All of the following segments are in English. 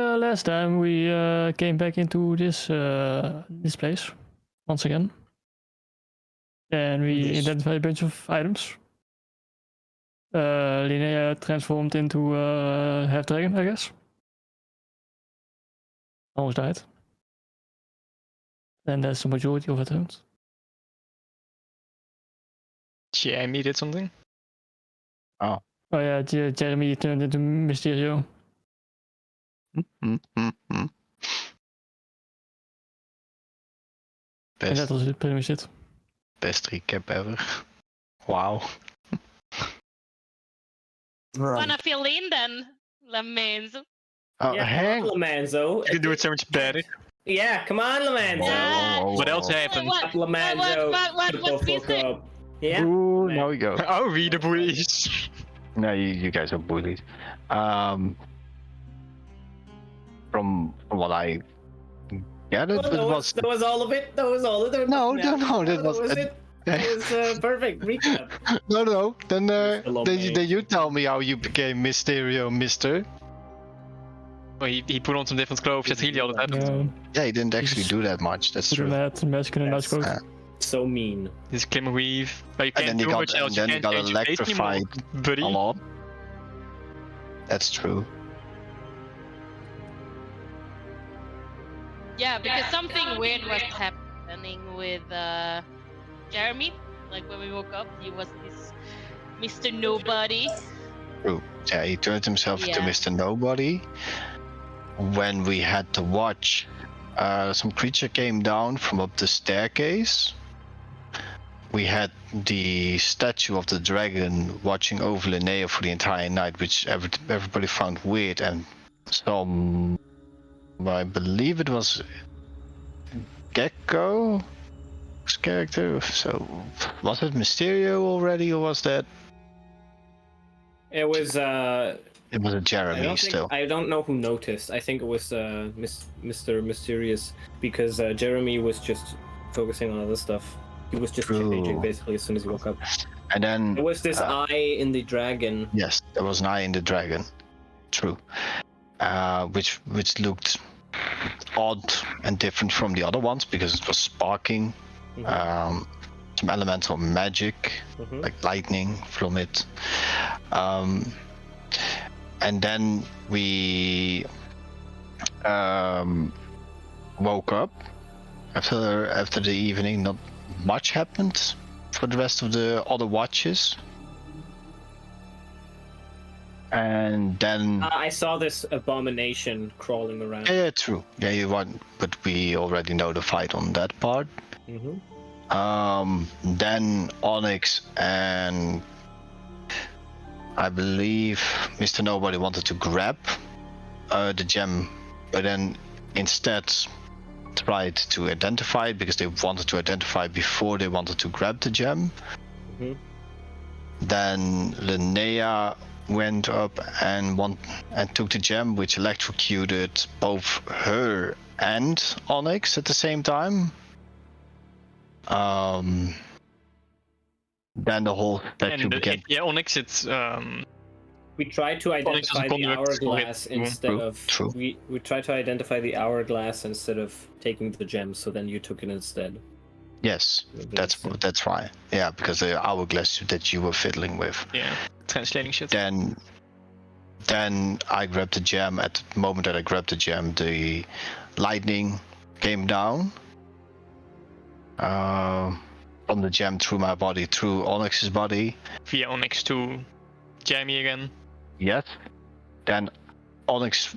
Last time we came back into this place once again, and we identified a bunch of items. Linnea transformed into half dragon, I guess. Almost died. And that's the majority of items. Jamie did something. Oh. Oh yeah, Jeremy turned into Mysterio. And that was it, pretty much it. Best recap ever. Wow. Right. Wanna fill in then, Lamanzo? Yeah, Hang. Lamanzo. You can do it so much better. Yeah, come on, Lamanzo. What else happened? Lamanzo. What's Mr.? Yeah. Ooh, now we go. Oh, we the bullies. No, you guys are bullied. From what I gathered, Well, that was all of it. That was all of it. No, that was it. That was perfect recap. No. Then Lomé. you tell me how you became Mysterio, Mister. Well, he put on some different clothes. That's really all that happened. Yeah, he didn't actually do that much. That's Put true. a mask and a nice coat. So mean. His Glimmer Weave. But you And can't then do he much got, else. and then You he can't got change your face electrified anymore, buddy. a lot. That's true. Yeah, because something weird was happening with Jeremy. Like when we woke up, he was this Mr. Nobody. True. Yeah, he turned himself into Yeah. Mr. Nobody. When we had to watch, some creature came down from up the staircase. We had the statue of the dragon watching over Linnea for the entire night, which everybody found weird, and some, I believe it was Gecko's character. So, was it Mysterio already, or was that? It was It was a Jeremy still. I don't know who noticed. I think it was Mr. Mysterious, because Jeremy was just focusing on other stuff. He was just True. changing basically as soon as he woke up. And then There was this eye in the dragon. yes, there was an eye in the dragon. True. Which looked odd and different from the other ones because it was sparking. Mhm. Some elemental magic, Mhm. like lightning from it. And then we woke up after the evening. Not much happened for the rest of the other watches. And then I saw this abomination crawling around. yeah, true. Yeah, you want, but we already know the fight on that part. Mhm. Then Onyx and I believe Mr. Nobody wanted to grab the gem, but then instead tried to identify it because they wanted to identify before they wanted to grab the gem. Mhm. Then Linnea went up and took the gem, which electrocuted both her and Onyx at the same time. Then the whole statue And began. Onyx, it's We tried to Onyx is a identify the conduit hourglass with- instead True, of true. we tried to identify the hourglass instead of taking the gem. So then you took it instead. Yes, that's right. Yeah, because the hourglass that you were fiddling with. yeah, translating shit. Then I grabbed the gem. At the moment that I grabbed the gem, the lightning came down from the gem through my body, through Onyx's body. Via Onyx to Jamie again. Yes. Then Onyx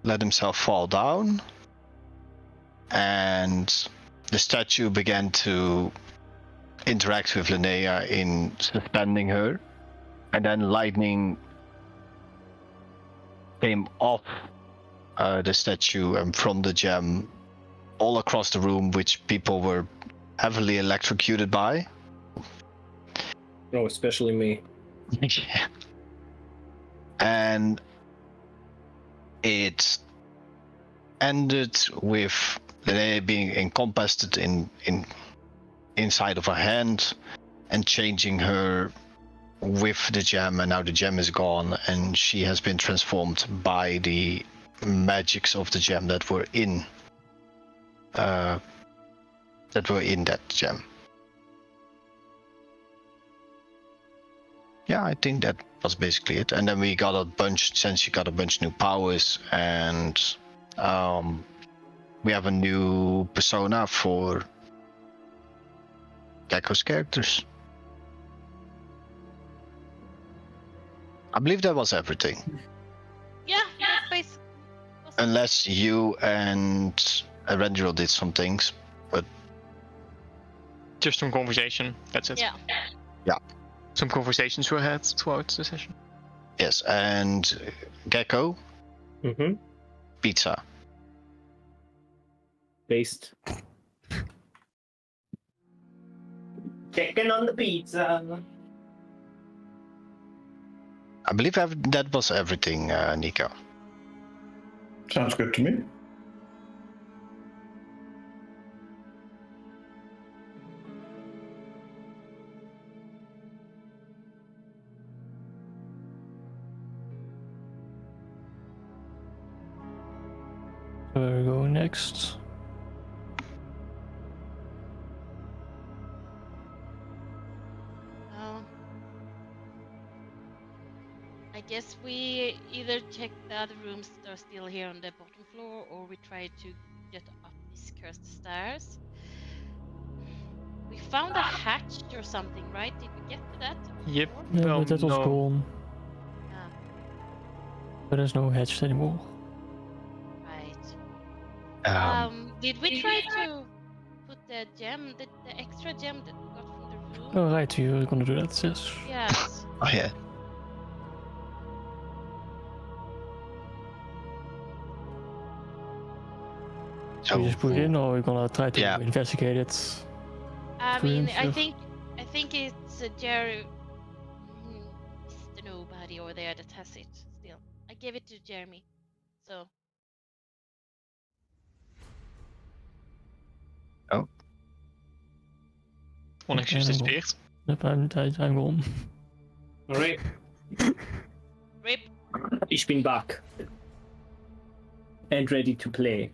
let himself fall down, and the statue began to interact with Linnea in suspending her, and then lightning came off the statue and from the gem all across the room, which people were heavily electrocuted by. Oh, especially me. Yeah. And it ended with Linnea being encompassed inside of her hand and changing her with the gem, and now the gem is gone, and she has been transformed by the magics of the gem that were in that gem. Yeah, I think that was basically it. And then we got a bunch, since she got a bunch of new powers, and we have a new persona for Gecko's characters. I believe that was everything. Yeah, that's basically. Unless you and Rendril did some things, but Just some conversation. That's it. Yeah. Some conversations were had throughout the session. yes, and Gecko, Mm-hmm. pizza. Based. Chicken on the pizza. I believe that was everything, Nico. Sounds good to me. Where we go next? I guess we either check the other rooms that are still here on the bottom floor, or we try to get up these cursed stairs. We found a hatch or something, right? Did we get to that? Yep. Yeah, Well, but that was no. gone. Yeah, But there's no hatch anymore. right. Did we try to put the gem, the extra gem that we got from the room? Oh, right, you're gonna do that, yes. Yes. Oh yeah. We just put it in, or we're gonna try to Yeah. investigate it. I Free mean, and I stuff. think it's Jerry, Mr. Nobody over there that has it still. I gave it to Jeremy, so. Onyx just Okay, disappeared. Yep, I'm gone. Alright. Rip. Ich bin back. And ready to play.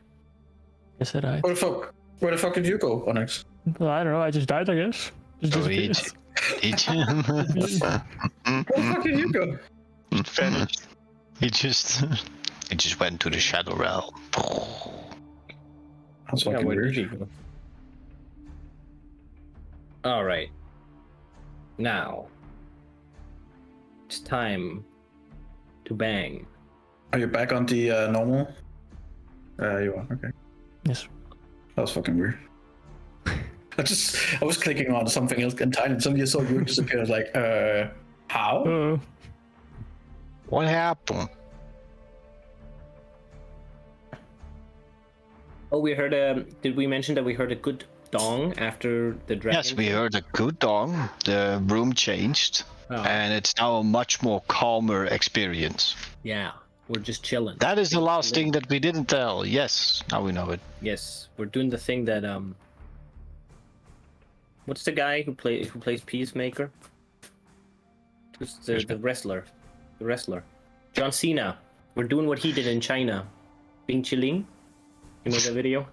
Guess that right. Where the fuck did you go, Onyx? Well, I don't know, I just died, I guess. Just Oh, he disappeared. Where the fuck did you go? Vanished. he just went to the shadow realm. That's fucking where weird. did he go? Alright. Now. It's time to bang. Are you back on the normal? You are, okay. Yes. That was fucking weird. I was clicking on something else entirely, and suddenly I saw you disappear. I was like, how? Oh, What happened? Oh, we heard a. Did we mention that we heard a good dong after the dragon? Yes, we heard a good dong. The room changed, Oh, and it's now a much more calmer experience. yeah, we're just chilling. That is the last thing that we didn't tell. Yes, now we know it. Yes, we're doing the thing that What's the guy who plays Peacemaker? Who's the wrestler? The wrestler, John Cena. We're doing what he did in China. Bing Chiling. You know the video?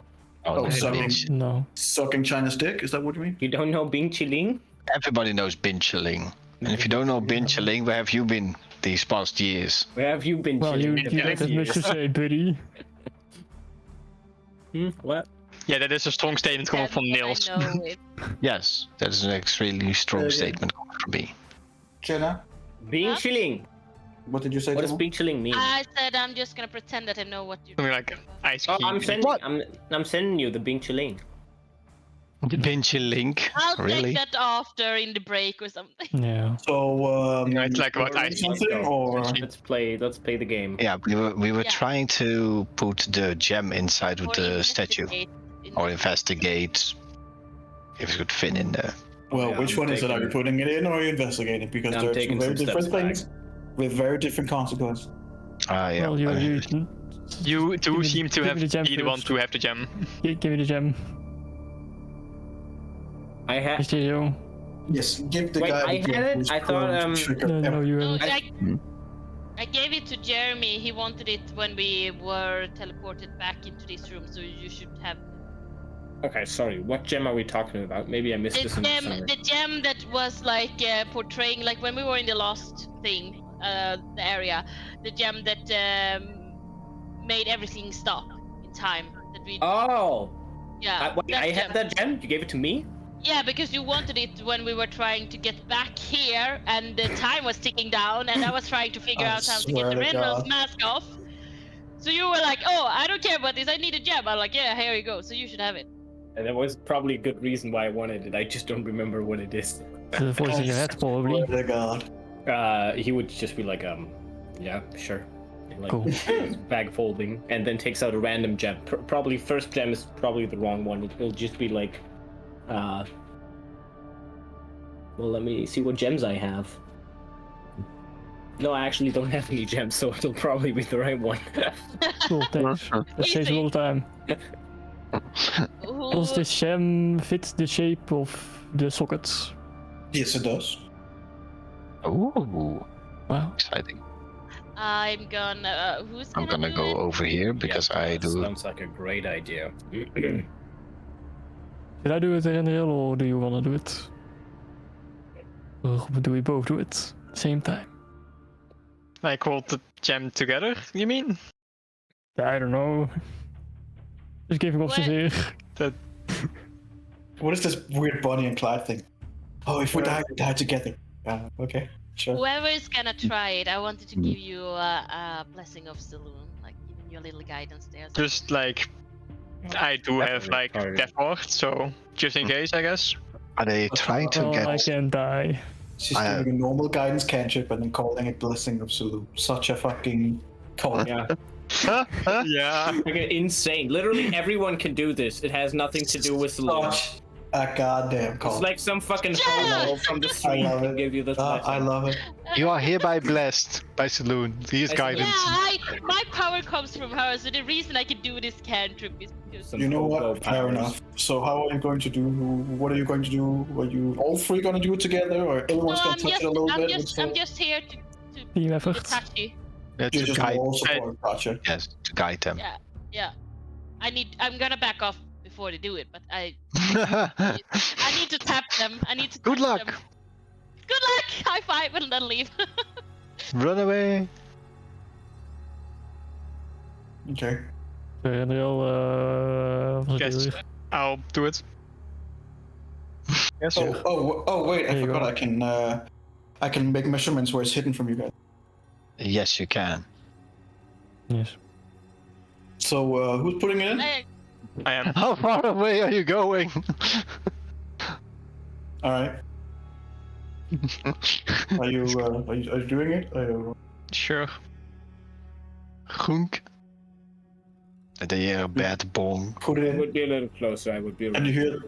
Oh, nice. sorry. no. Sucking China's dick? Is that what you mean? You don't know Bing Chiling? Everybody knows Bin Chiling. And if you don't know Bin Chiling, where have you been these past years? Where have you been? Well, you chilling? had as much to say, buddy. What? Yeah, that is a strong statement coming from I Niels. know it. Yes, that is an extremely strong Okay. statement coming from me. Jenna, Bing Huh? Chiling. what did you say? What does Timo? Bing Chiling mean? I said I'm just gonna pretend that I know what you're Something like talking about. ice Oh, cream. I'm sending. What? I'm sending you the Bing Chiling. Bin Chiling? I'll Really? take that after in the break or something. Yeah. So, Yeah, it's like about ice cream. something, or Let's play the game. Yeah, we were Yeah. trying to put the gem inside of Or the statue, investigate in or the- investigate if it could fit in there. well, Yeah, which I'm one is it? Are you taking- putting it in, or are you investigating? Because I'm they're two taking very some different steps things with very different consequences. Yeah. Well, you You two Give me- seem to give have me the gem be the one first. to have the gem. give me the gem. I have. Mysterio. Yes, give the Wait, guy. I the had it? who's I thought, going to trigger No, every- you No, haven't. I gave it to Jeremy. He wanted it when we were teleported back into this room, so you should have Okay, sorry. What gem are we talking about? Maybe I missed this in the summary. the gem that was like portraying, like when we were in the last thing, the area, the gem that made everything stop in time. That we, Oh! yeah, Wait, that I gem. had that gem? You gave it to me? Yeah, because you wanted it when we were trying to get back here, and the time was ticking down, and I was trying to figure I out how to get swear the to Reynolds God. mask off. So you were like, "Oh, I don't care about this. I need a gem." I'm like, "Yeah, here you go. So you should have it." And that was probably a good reason why I wanted it. I just don't remember what it is. The voice in your head, probably. Swear to God. He would just be like, yeah, sure. And, like, Cool. bag folding, and then takes out a random gem. Probably first gem is probably the wrong one. It'll just be like, well, let me see what gems I have. No, I actually don't have any gems, so it'll probably be the right one. Cool, thanks. That saves a lot of time. Who- Does this gem fit the shape of the sockets? Yes, it does. Ooh, Wow. exciting. I'm gonna. Who's I'm gonna gonna do go it? over here because I that do. Sounds like a great idea. Should I do it in real, or do you wanna do it? Or do we both do it at the same time? Like hold the gem together, you mean? I don't know. Just giving options What? here. What is this weird Bonnie and Clyde thing? Oh, if we die, we die together. Okay, sure. Whoever is gonna try it, I wanted to give you a blessing of Saloon, like giving you a little guidance there. So Just like I do have Definitely like target. death ward, so just in case, I guess. Are they trying to Oh, I get? can die. She's I- doing a normal guidance cantrip and then calling it Blessing of Sulu. Such a fucking call. Yeah, Yeah. like insane. Literally everyone can do this. It has nothing to do with Saloon. Such a goddamn call. It's like some fucking Yeah. homo from the street love can it. give you the I love it. You are hereby blessed by Saloon. He is I see. guidance. my power comes from her, so the reason I can do this cantrip is because Some You know hobo what? Fair powers. enough. So how are you going to do? What are you going to do? Are you all three going to do it together, or everyone's going to touch it a little bit? I'm just here to Team be effort. touchy. That's You're to just guide. all support, gotcha. Yes, to guide them. Yeah. I'm gonna back off before they do it, but I need to tap them. I need to. Good touch luck. them. Good luck. High five and then leave. Run away. Okay. En real, wat Yes. is het hier? I'll do it. Yes. Oh, wait! I There you forgot. go. I can make measurements where it's hidden from you guys. Yes, you can. Yes. So who's putting it in? Hey, I am. How far away are you going? All right. Are you doing it? Sure. Gunk. And then you hear a bad bong. Put it It in, would be a little closer. I would be. and you hear.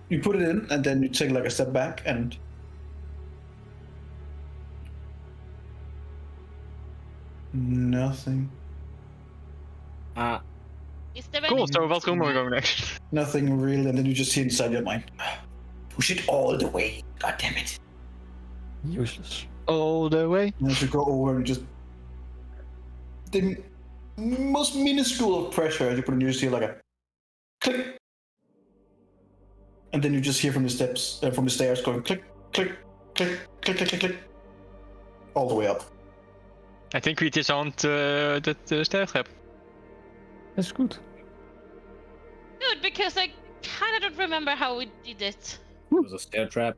You put it in, and then you take like a step back, and nothing. is there Cool, any? so wat room are we going next? Nothing real, and then you just hear inside your mind. Push it all the way. God damn it. Useless. All the way. And as you go over and just the most minuscule of pressure as you put it, you just hear like a click, and then you just hear from the steps, from the stairs, going click, click, click, click, click, click, click, all the way up. I think we disarmed the stair trap. That's good. Good, because I kind of don't remember how we did it. It was a stair trap.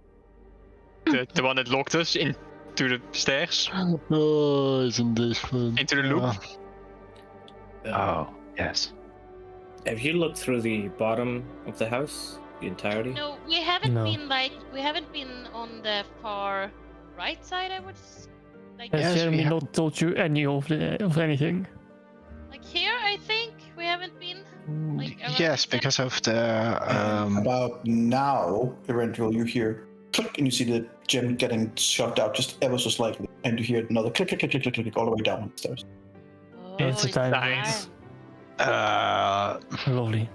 The one that locked us into the stairs, Oh, isn't this fun? into the loop. Oh, yes. Have you looked through the bottom of the house, the entirety? No, we haven't No. been on the far right side. I would like Has Yes, we Jeremy have- not told you any of anything? like here. I think we haven't been. Like around Yes, the because of the About now, eventually you hear click, and you see the gem getting shot out just ever so slightly, and you hear another click, click, click, click, click, click all the way down the stairs. Oh, It's a time. nice. Lovely.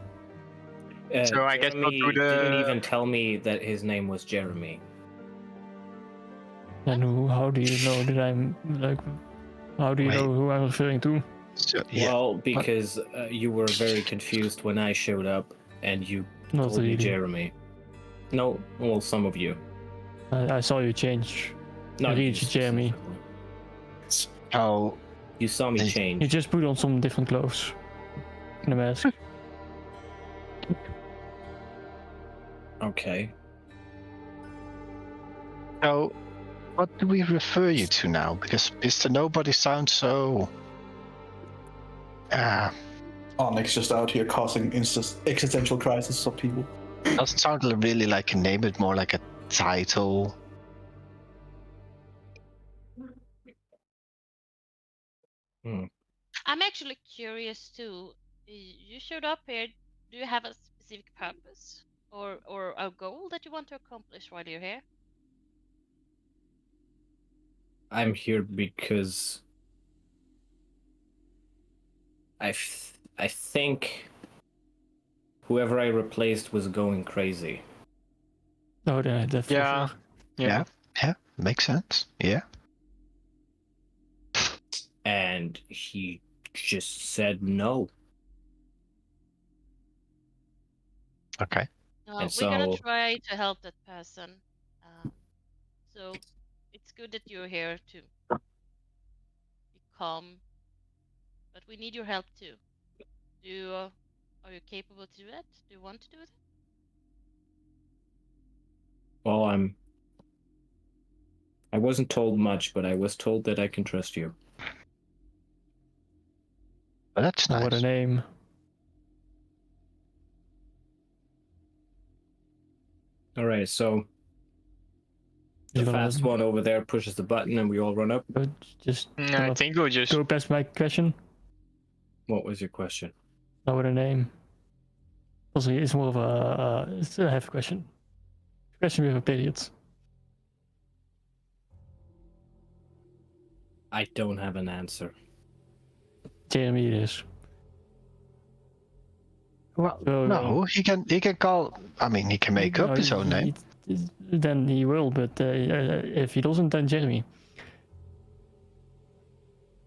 So I guess we'll Jeremy do the- didn't even tell me that his name was Jeremy. And how do you know that I'm like? How do you know who I'm referring to? So, yeah. Well, because you were very confused when I showed up, and you Not called me really. Jeremy. No, well, some of you. I saw you change. Not you Reach Jeremy. specifically. How You saw me You change. You just put on some different clothes and a mask. Okay. So, what do we refer you to now? Because Mr. Nobody sounds so. Onyx just out here causing existential crisis of people. Doesn't sound really like a name, but more like a title. I'm actually curious too. You showed up here. Do you have a specific purpose or a goal that you want to accomplish while you're here? I'm here because I think whoever I replaced was going crazy. No, that's for Yeah. sure. Yeah. Yeah, makes sense. Yeah. And he just said no. Okay. And We're gonna so- try to help that person. So it's good that you're here to be calm, but we need your help too. Are you capable to do that? Do you want to do that? Well, I wasn't told much, but I was told that I can trust you. Well, that's What a nice. name. All right, so the fast one over there pushes the button, and we all run up. But just I think we'll just. go past my question. What was your question? What a name. Also, it's more of it's a heavy question. Question with a period. I don't have an answer. Jeremy it is. Well, So, no, he can call. I mean, he can make up his own name. Then he will, but if he doesn't, then Jeremy.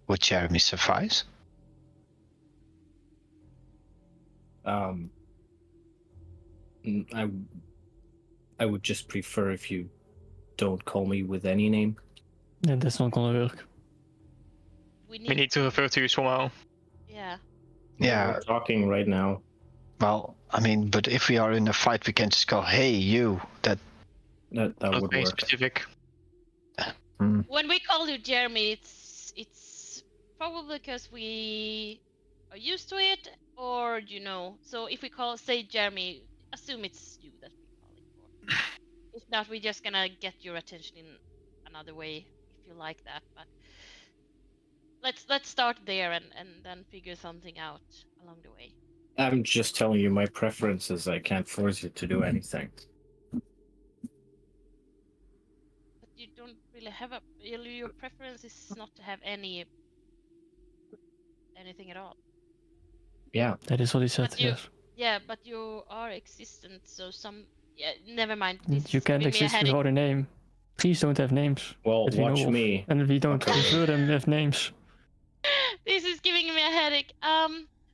Would Jeremy suffice? I would just prefer if you don't call me with any name. Yeah, that's not gonna work. We need to refer to you somehow. Yeah. Yeah. We're talking right now. Well, I mean, but if we are in a fight, we can just go, "Hey, you!" That That Not would very work. specific. When we call you Jeremy, it's probably because we are used to it, or you know. So if we say Jeremy, assume it's you that we're calling for. If not, we're just gonna get your attention in another way if you like that. But let's start there and then figure something out along the way. I'm just telling you my preferences. I can't force you to do anything. But you don't really have your preference is not to have anything at all. Yeah. That is what he said, But you- yes. Yeah, but you are existent, so never mind. You can't exist without a name. Trees don't have names. Well, that we know watch of, me. and we don't Okay. refer them with names. This is giving me a headache.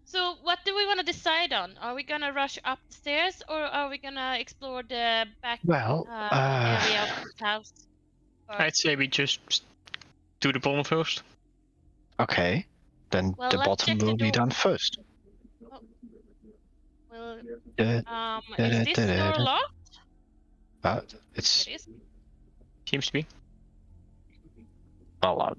So what do we want to decide on? Are we gonna rush up the stairs, or are we gonna explore the back area of this house? I'd say we just do the bottom first. okay. Then Well, the let's bottom check the will be door. done first. Well, Da- is this door locked? It's It is. Seems to be. well.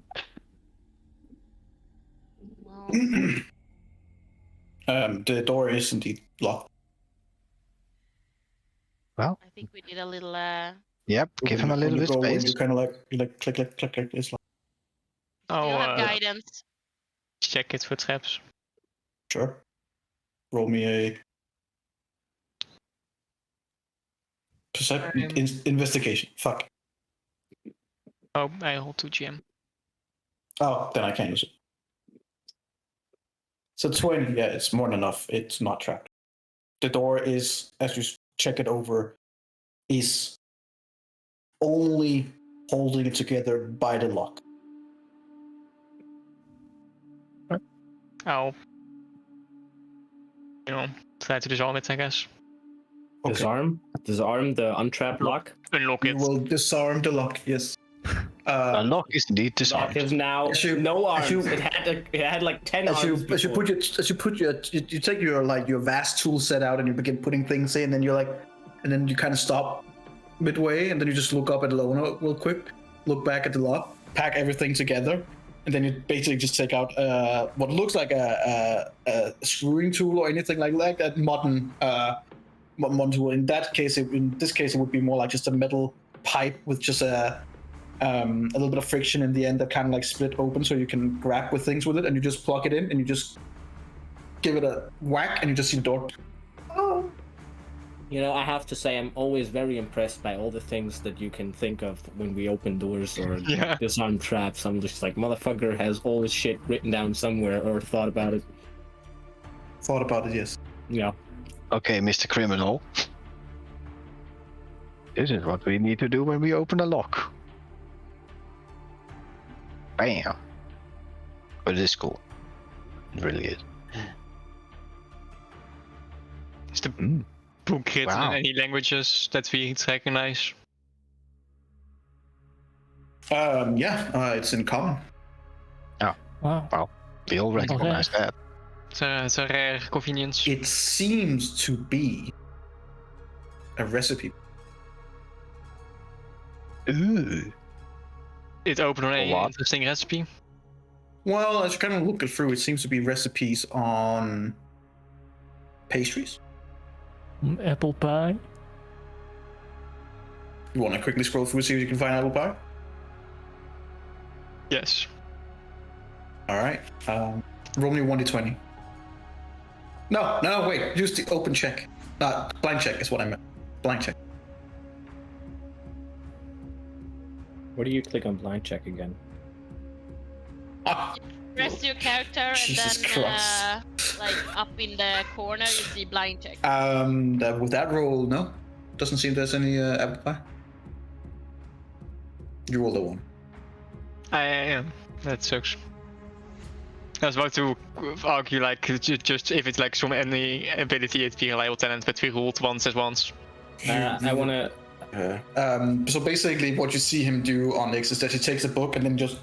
Well, The door is indeed locked. Well. I think we need a little. Yep. Give him a little When you bit go in, space. you kind of like click. It's like Still have guidance. Check it for traps. sure. Roll me a investigation. Fuck. Oh, I rolled 2 GM. Oh, then I can't use it. So 20, yeah, it's more than enough. It's not trapped. The door is, as you check it over, is only holding it together by the lock. I'll, try to disarm it, I guess. Okay. Disarm the untrapped lock. Unlock You it. will disarm the lock. Yes. The lock is indeed Lock disarmed. is now As you- no as arms. you- It had like 10 As you arms. as you put your you take your vast tool set out and you begin putting things in, and you're like, and then you kind of stop midway, and then you just look up at Lona real quick, look back at the lock, pack everything together, and then you basically just take out what looks like a screwing tool or anything like that modern tool. In this case, it would be more like just a metal pipe with just a little bit of friction in the end that kind of like split open so you can grab with things with it, and you just plug it in and you just give it a whack and you just see the door. Oh. You know, I have to say, I'm always very impressed by all the things that you can think of when we open doors or Yeah. disarm traps. I'm just like, motherfucker has all this shit written down somewhere or thought about it. Thought about it, yes. Yeah. Okay, Mr. Criminal. This is what we need to do when we open a lock. Bam. But it is cool. It really is. Is the Mm. book written Wow. in any languages that we recognize? It's in common. Wow. We all recognize that. It's a rare convenience. It seems to be a recipe. Ooh. It opened on a what? interesting recipe. Well, as you kind of look it through, it seems to be recipes on pastries. Apple pie. You want to quickly scroll through, see if you can find apple pie? Yes. All right. Roll me 1d20. No, wait. Use the open check. Blind check is what I meant. Blind check. Where do you click on blind check again? Ah, Press your character Jesus and then Christ. like up in the corner you see blind check. with that roll, no. Doesn't seem there's any apple pie. You rolled a 1. I am. That sucks. I was about to argue, like, just if it's like some any ability, it'd be reliable talent, but we rolled once at once. I want to... So basically, what you see him do on X is that he takes a book and then just.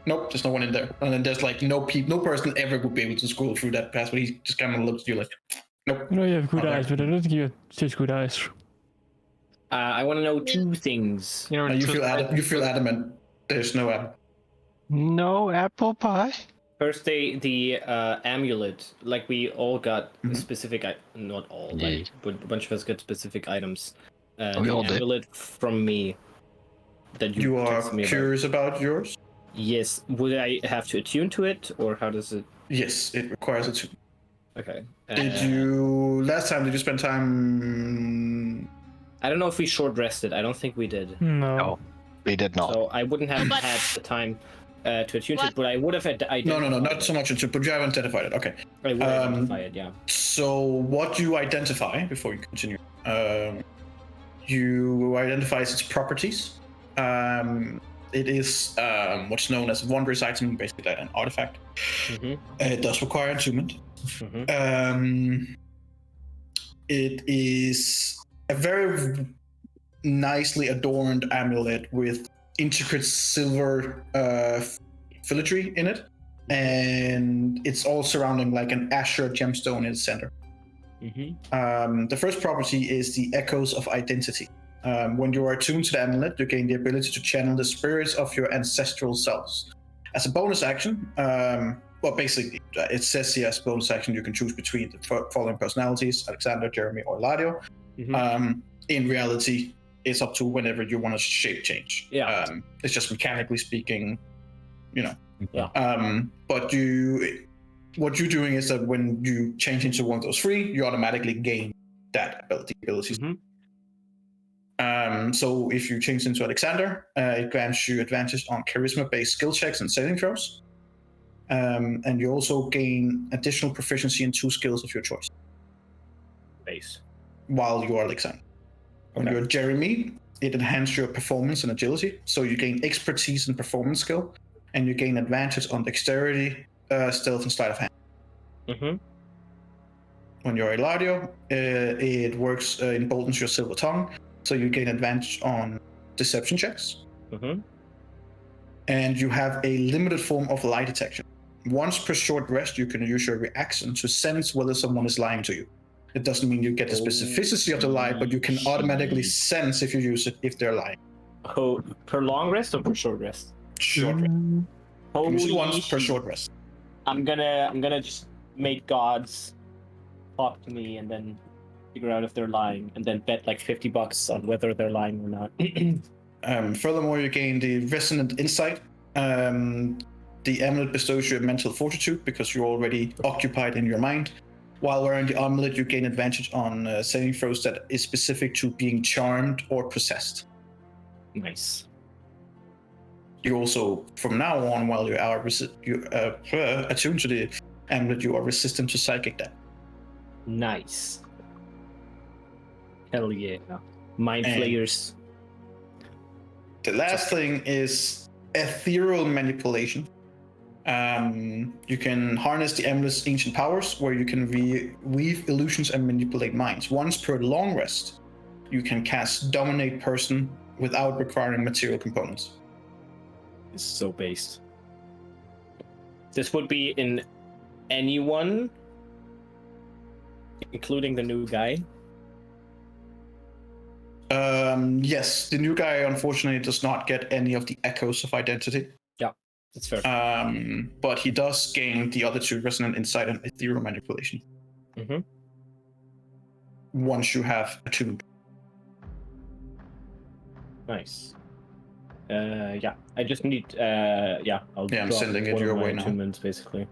Nope, there's no one in there. And then there's like no person ever would be able to scroll through that pass, but he just kind of looks at you like, nope. You know you have good Okay. eyes, but I don't think you have such good eyes. I want to know 2 things. You know, You feel adamant. There's no apple. No apple pie? First, the amulet. Like, we all got Mhm. specific... Not all, Indeed. like, but a bunch of us got specific items. We The all did. amulet from me that You are texted me about. curious about yours? Yes. Would I have to attune to it, or how does it... Yes, it requires it to. Okay. Did you spend time? I don't know if we short rested. I don't think we did. No. No. We did not. So I wouldn't have But- had the time to attune to What? it, but I would have identified No, not so much into, but you haven't identified it. Okay. I would identify it, yeah. So what you identify before you continue, you identify its properties. It is what's known as a wondrous item, basically an artifact. Mm-hmm. It does require attunement. Mm-hmm. It is a very nicely adorned amulet with intricate silver filigree in it, and it's all surrounding like an azure gemstone in its center. Mm-hmm. The first property is the Echoes of Identity. When you are attuned to the amulet, you gain the ability to channel the spirits of your ancestral selves. As a bonus action, basically, it says here as a bonus action you can choose between the following personalities: Alexander, Jeremy, or Ladio. Mm-hmm. In reality, it's up to whenever you want to shape change. Yeah. It's just mechanically speaking, you know. Yeah. But what you're doing is that when you change into one of those 3, you automatically gain that abilities. Mhm. So if you change into Alexander, it grants you advantage on charisma-based skill checks and saving throws. And you also gain additional proficiency in 2 skills of your choice Base. while you are Alexander. When Okay. you're Jeremy, it enhances your performance and agility. So you gain expertise and performance skill, and you gain advantage on dexterity, stealth, and sleight of hand. Mm-hmm. When you're a Lardio, it works emboldens your silver tongue, so you gain advantage on deception checks. Mm-hmm. And you have a limited form of lie detection. Once per short rest, you can use your reaction to sense whether someone is lying to you. It doesn't mean you get the specificity of the lie, but you can automatically sense if you use it if they're lying. Oh, per long rest or per short rest? Short rest. Holy Use it once per shit. short rest. I'm gonna just make gods talk to me and then figure out if they're lying, and then bet like $50 on whether they're lying or not. Furthermore, you gain the resonant insight. The amulet bestows you a mental fortitude because you're already occupied in your mind. While wearing the amulet, you gain advantage on saving throws that is specific to being charmed or possessed. Nice. You also, from now on, while you are attuned to the amulet, you are resistant to psychic damage. Nice. Hell yeah. Mind And- flayers. The last thing is ethereal manipulation. You can harness the amulet's ancient powers, where you can weave illusions and manipulate minds. Once per long rest, you can cast Dominate Person without requiring material components. This is so based. This would be in anyone, including the new guy. Yes, the new guy unfortunately does not get any of the echoes of identity. That's fair. But he does gain the other two, Resonant Insight and Ethereal Manipulation. Mm-hmm. Once you have attuned. Nice. Yeah. I just need. I'll. Yeah, I'm drop sending it one of your my way now. attunements, basically.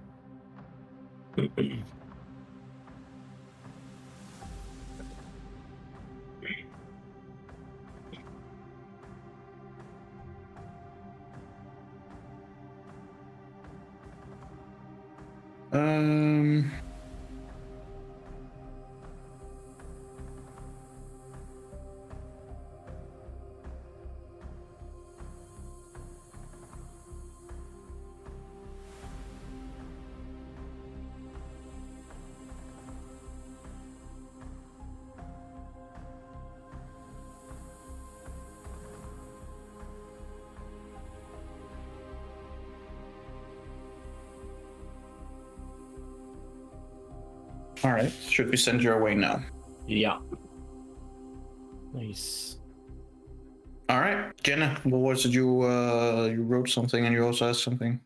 All right, should be sent your way now. Yeah. Nice. All right, Jenna, what was it you wrote something and you also asked something?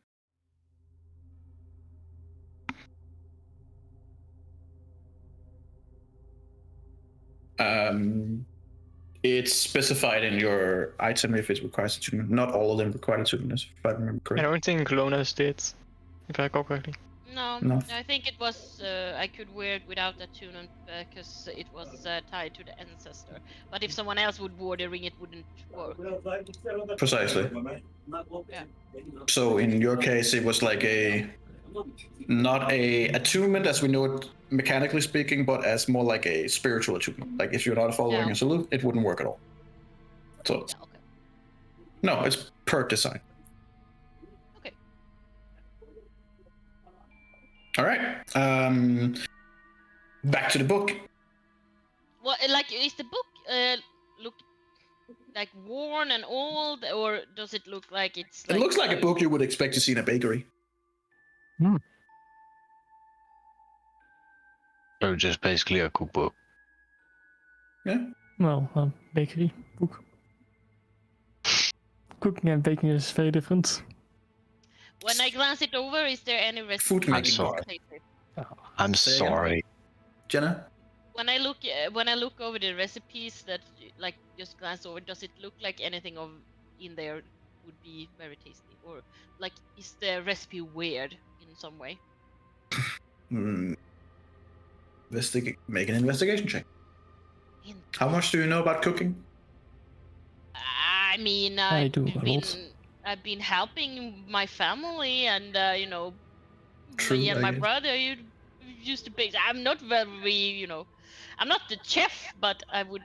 It's specified in your item if it requires attunement. Not all of them require attunement, if I remember I correctly. don't think Lonas did, if I recall correctly. No, I think it was I could wear it without attunement because it was tied to the ancestor. But if someone else would wear the ring, it wouldn't work. Precisely. Yeah. So in your case, it was like not a attunement as we know it mechanically speaking, but as more like a spiritual attunement. Like if you're not following Yeah. a salute, it wouldn't work at all. So Yeah, okay. no, it's per design. Okay. All right. Back to the book. Well, like, is the book look like worn and old, or does it look like it's? It looks like a book you would expect to see in a bakery. So just basically a cookbook. Yeah. Well, bakery book. Cooking and baking is very different. When I glance it over, is there any Food recipe? making book. I'm Say again? sorry. Jenna? When I look over the recipes that like just glance over, does it look like anything of in there would be very tasty, or like is the recipe weird in some way? Make an investigation check. How much do you know about cooking? I mean, I do a lot. I've been helping my family, and you know, True, me and I my guess. brother used to bake. I'm not very, I'm not the chef, but I would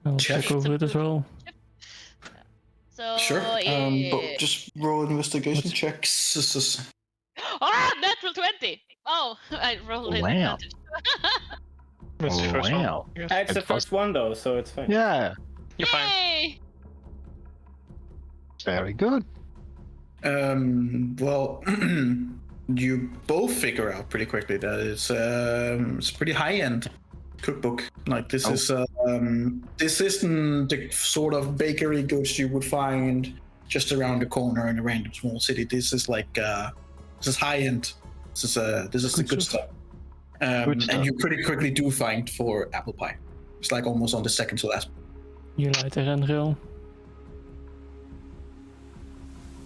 I'll Check. check over it as well. So Sure. But just roll investigation What's- checks. Oh, natural 20! Oh, I rolled it. Wow. That's the first one. Wow. I guess. It's It the was- first one though, so it's fine. Yeah, You're fine. Yay! very good. Well, you both figure out pretty quickly that it's a pretty high-end cookbook. Like this Oh. is this isn't the sort of bakery goods you would find just around the corner in a random small city. This is like this is high-end. This is the Good good stuff. stuff. Good And stuff. you pretty quickly do find for apple pie. It's like almost on the second to last. You light the handrail.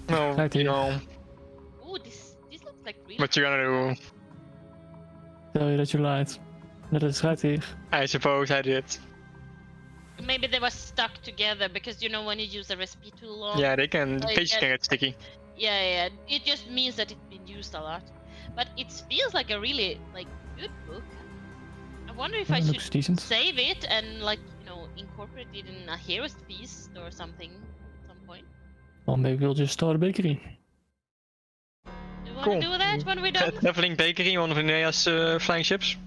No, Right you here. know, Ooh, this looks like really. what you gonna do? Tell you that you lied. That is right here. I suppose I did. Maybe they were stuck together because you know when you use a recipe too long. Yeah, they can. Like, Pages can get sticky. Yeah. It just means that it's been used a lot. But it feels like a really like good book. I wonder if I Looks should decent. save it and like incorporate it in a hero's feast or something at some point. Well, maybe we'll just start a bakery. Do you want Cool. to do that when we're done? Traveling Bakery, one of Inea's flying ships.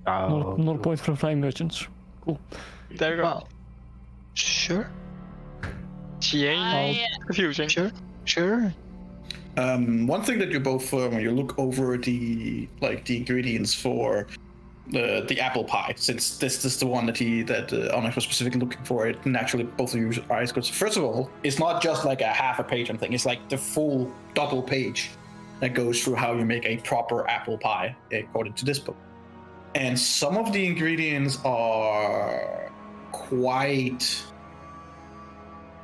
Not a point for flying merchants. Cool. There we go. Well, sure, I, Confusing. sure. One thing that you both when you look over the ingredients for the apple pie, since this is the one that Onyx was specifically looking for, it naturally both of you eyes goes. First of all, it's not just like a half a page and thing. It's like the full double page that goes through how you make a proper apple pie according to this book. And some of the ingredients are quite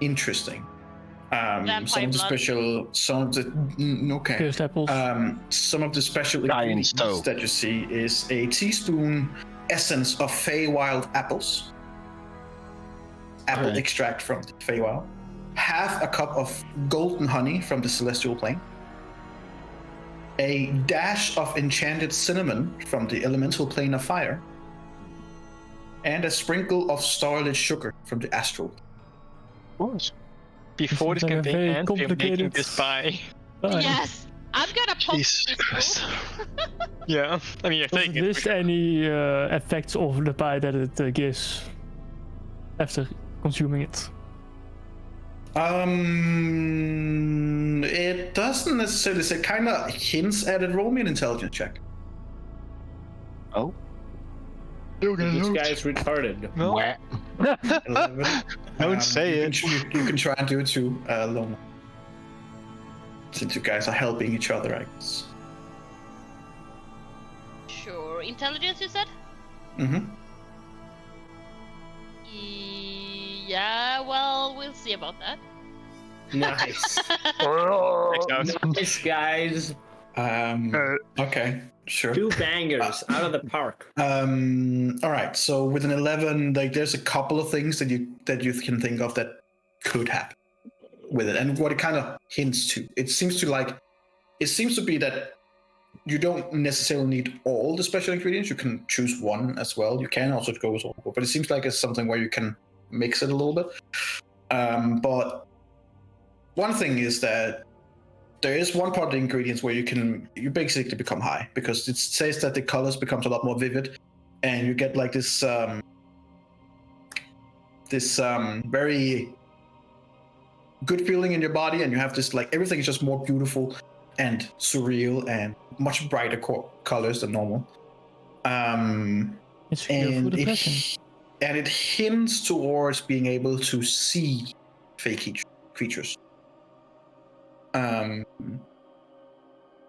interesting. Some of the special, okay. Cursed apples. Some of the special Giant ingredients stove. that you see is a teaspoon essence of Feywild apples, apple Okay. extract from the Feywild, half a cup of golden honey from the Celestial Plane, a dash of enchanted cinnamon from the Elemental Plane of Fire, and a sprinkle of starlit sugar from the Astral. Of course. Before this This is like a campaign very ends, we're making complicated- this pie. Fine. yes, I'm gonna pop Jesus this Christ. book. Yeah, I mean, you're Does taking it it. list any effects of the pie that it gives after consuming it? It doesn't necessarily say. Kind of hints at it. Roll me an intelligence check. Oh. This guy is retarded. No. Wah. 11. Don't say it. You can try and do it too, Lona. Since you guys are helping each other, I guess. Sure. Intelligence, you said? Mm-hmm. Yeah, well, we'll see about that. Nice. Checks out. Nice, guys. Okay, sure. 2 bangers out of the park. All right. So with an 11, like there's a couple of things that you can think of that could happen with it, and what it kind of hints to. It seems to be that you don't necessarily need all the special ingredients. You can choose one as well. You can also go with all, but it seems like it's something where you can mix it a little bit. But one thing is that there is one part of the ingredients where you basically become high, because it says that the colors becomes a lot more vivid, and you get like this very good feeling in your body, and you have this like everything is just more beautiful and surreal and much brighter colors than normal. It's cure for And depression. it hints towards being able to see fake creatures.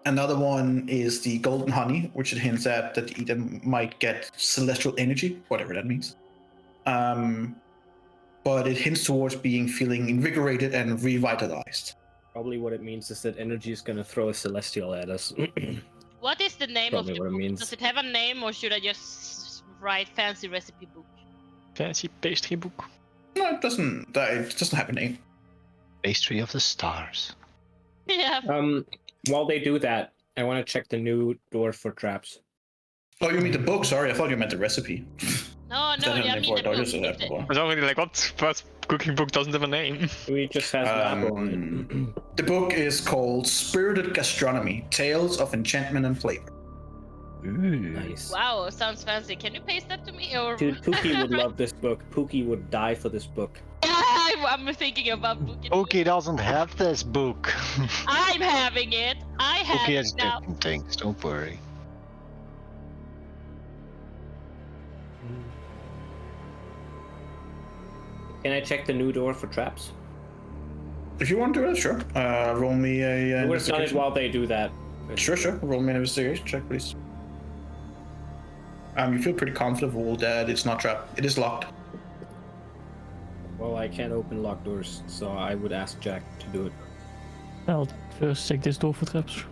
Another one is the golden honey, which it hints at that you either might get celestial energy, whatever that means. But it hints towards feeling invigorated and revitalized. Probably what it means is that energy is gonna throw a celestial at us. What is the name Probably of the what it book? means. Does it have a name, or should I just write fancy recipe book? Fancy pastry book. No, it doesn't have a name. Pastry of the stars. Yeah. While they do that, I want to check the new door for traps. Oh, you mean the book? Sorry, I thought you meant the recipe. No, no, Definitely I mean for the book. Dodgers it has before. I was already like, what cooking book doesn't have a name? We just has Labo on The book is called Spirited Gastronomy: Tales of Enchantment and Flavor. it. Nice. Wow, sounds fancy. Can you paste that to me? Or Dude, Pookie would love this book. Pookie would die for this book. I'm thinking about booking. Pookie doesn't have this book. I'm having it. I have Pookie it has now. different things, don't worry. Can I check the new door for traps? If you want to do it, sure. Roll me a I would have done it investigation. while they do that. Sure. Roll me an investigation check, please. You feel pretty comfortable that it's not trapped. It is locked. Well, I can't open locked doors, so I would ask Jack to do it. I'll first check this door for traps.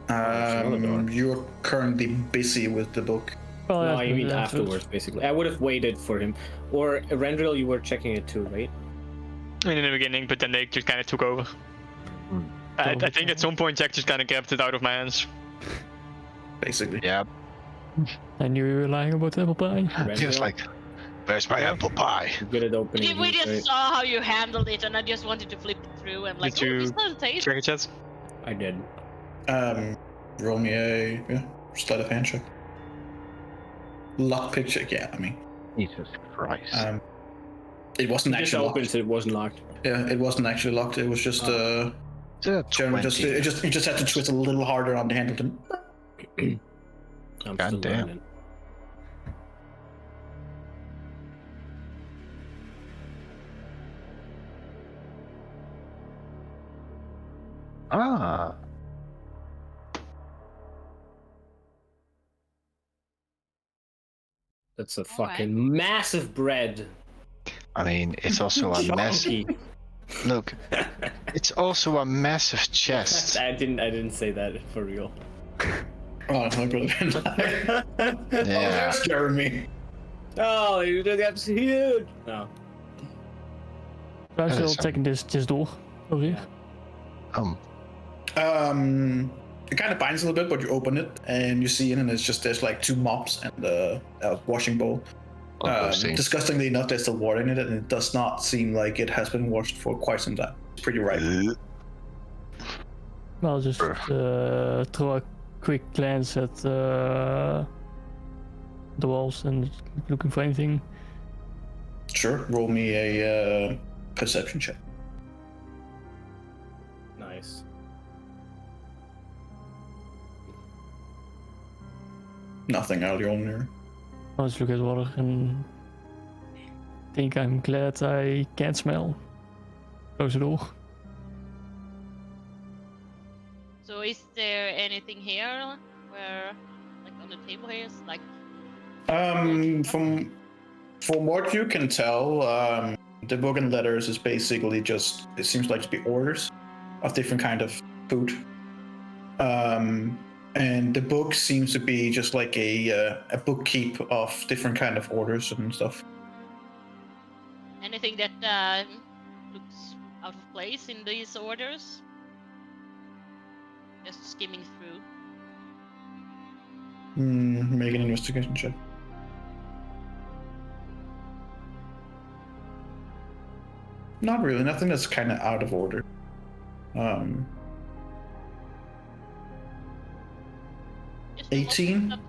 another door. You're currently busy with the book. Well, No, yeah, I mean yeah, afterwards, basically. I would have waited for him. Or Rendril, you were checking it too, right? I mean, in the beginning, but then they just kind of took over. I think at some point Jack just kind of grabbed it out of my hands. Basically. Yeah, I knew you were lying about the apple pie. he was like, where's my apple pie? Good at opening. We these, just right? saw how you handled it, and I just wanted to flip it through and like, Did you this doesn't taste. Check it, chat. I did. Roll me a sleight of hand check. Lock pick check. Yeah, I mean, Jesus Christ. it wasn't It just actually opened, locked. so it wasn't locked. Yeah, it wasn't actually locked. It was just generally just 20. you just had to twist a little harder on the handle. I'm God still damn. learning. Ah, That's a Alright. fucking massive bread. I mean, it's also a massive. Chunky. Look, it's also a massive chest. I didn't say that for real. Oh, my brother. Yeah. There's Jeremy. Oh, that's huge. No. I'm That still is checking this door over here. It kind of binds a little bit, but you open it and you see in, and it's just there's like two mops and a washing bowl. Interesting. Disgustingly enough, there's still water in it, and it does not seem like it has been washed for quite some time. It's pretty ripe. I'll just throw a quick glance at the walls and looking for anything. Sure, roll me a perception check. Nice. Nothing out of the ordinary. I'll just look at water and think I'm glad I can't smell. Close the door. So is there anything here where, like on the table here, is like From what you can tell, the book and letters is basically just, it seems like to be orders of different kind of food. And the book seems to be just like a bookkeep of different kind of orders and stuff. anything that looks out of place in these orders? Just skimming through. Make an investigation check. Not really, nothing that's kind of out of order. Just 18? up-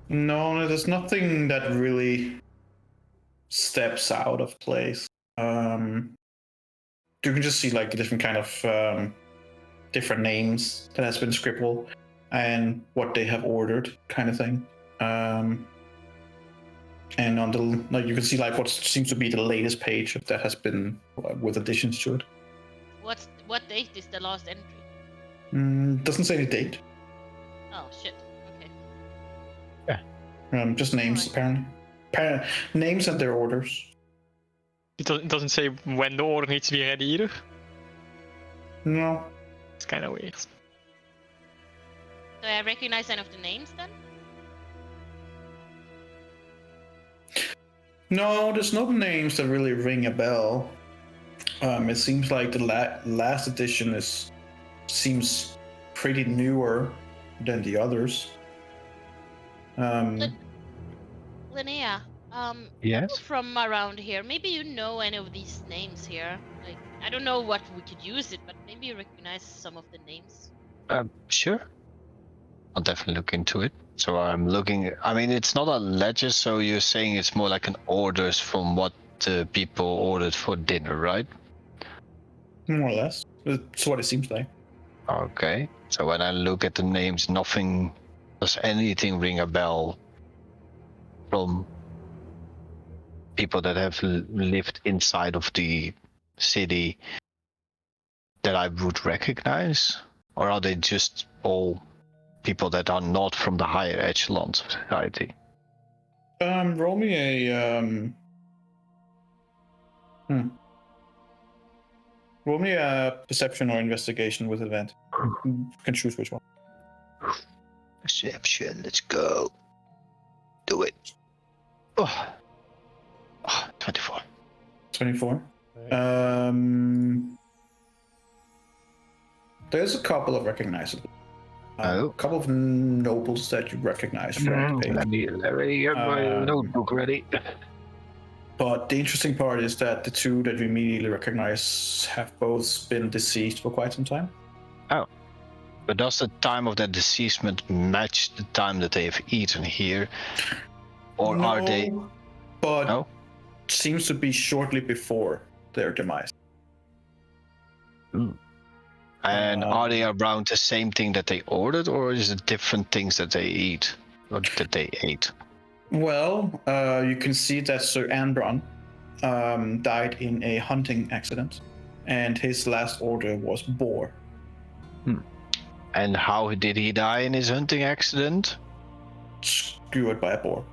No, there's nothing that really steps out of place. You can just see like different kind of different names that has been scribbled and what they have ordered, kind of thing. And on the like, you can see like what seems to be the latest page that has been with additions to it. What date is the last entry? Doesn't say any date. Oh shit. Okay. Just names Alright. apparently. Names and their orders. It doesn't say when the order needs to be ready either. No. It's kind of weird. Do I recognize any of the names then? No, there's no names that really ring a bell. It seems like the last edition seems pretty newer than the others. Linnea, Yes? you're from around here. Maybe you know any of these names here. Like, I don't know what we could use it, but maybe you recognize some of the names. Sure. I'll definitely look into it. So I'm looking. I mean, it's not a ledger, so you're saying it's more like an orders from what people ordered for dinner, right? More or less. That's what it seems like. Okay. So when I look at the names, does anything ring a bell from people that have lived inside of the city that I would recognize? Or are they just all people that are not from the higher echelons of society? Roll me a Roll me a perception or investigation with advantage. You can choose which one. Perception, let's go. Do it. Oh, 24. 24. There's a couple of recognizable. A couple of nobles that you recognize from the page. Let me get my notebook ready. But the interesting part is that the two that you immediately recognize have both been deceased for quite some time. Oh. But does the time of their deceasement match the time that they have eaten here? Or No, are they... But No? seems to be shortly before their demise. And are they around the same thing that they ordered, or is it different things that they eat? Or that they ate? Well, you can see that Sir Eberron died in a hunting accident, and his last order was boar. And how did he die in his hunting accident? Skewered by a boar.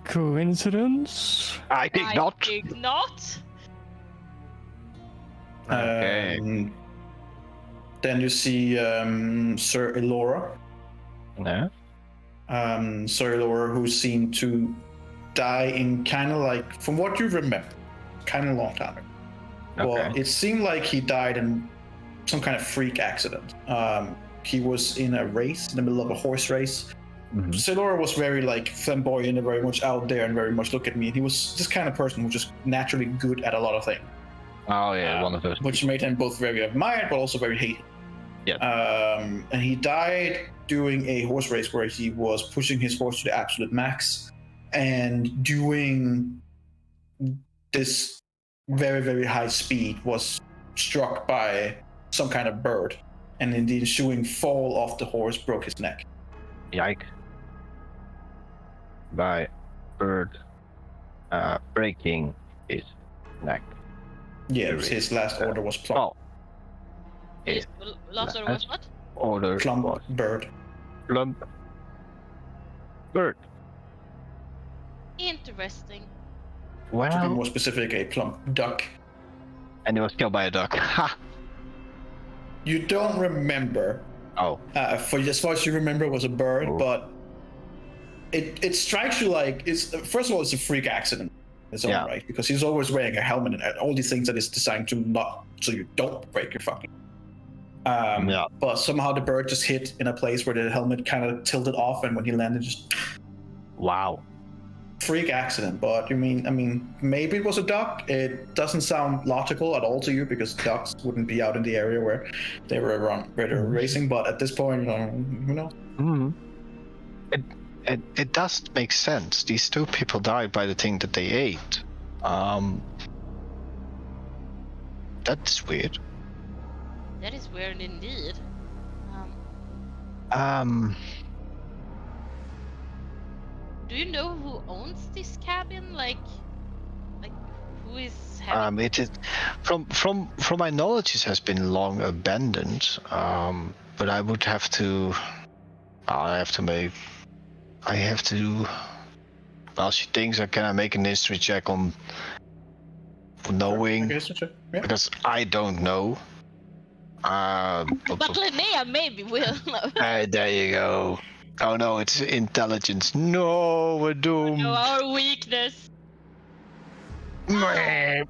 Coincidence? I think not. I think not. Okay. Then you see Sir Elora. No. Sir Elora, who seemed to die in kind of like, from what you remember, kind of a long time ago. Well, it seemed like he died in some kind of freak accident. He was in a race, in the middle of a horse race. Sir Elora was very like flamboyant and very much out there and very much look at me. And he was this kind of person who was just naturally good at a lot of things. Oh yeah, one of those. Which made him both very admired but also very hated. Yeah. And he died doing a horse race where he was pushing his horse to the absolute max and doing this very, very high speed was struck by some kind of bird, and in the ensuing fall off the horse broke his neck. Yike. By bird breaking his neck. Yeah, his last order was plump. His last order was what? Order Plump was bird. plump bird. Interesting. To be Well, more specific, a plump duck. and he was killed by a duck. Ha! You don't remember. Oh. For as far as you remember, it was a bird, but it strikes you like it's first of all it's a freak accident. It's all right because he's always wearing a helmet and all these things that is designed to not so you don't break your fucking. But somehow the bird just hit in a place where the helmet kind of tilted off, and when he landed, just Wow. freak accident. But I mean, maybe it was a duck. It doesn't sound logical at all to you because ducks wouldn't be out in the area where they were around, where they're racing. But at this point, who knows? It does make sense. These two people died by the thing that they ate. That's weird. That is weird indeed. Do you know who owns this cabin? Like who is having... It is from my knowledge, it has been long abandoned. But I would have to. I have to. Well, she thinks, can I make an history check on knowing? Okay, so check. Yeah. Because I don't know. But Linnea maybe will. There you go. Oh no, it's intelligence. No, we're doomed. No, our weakness. Meh.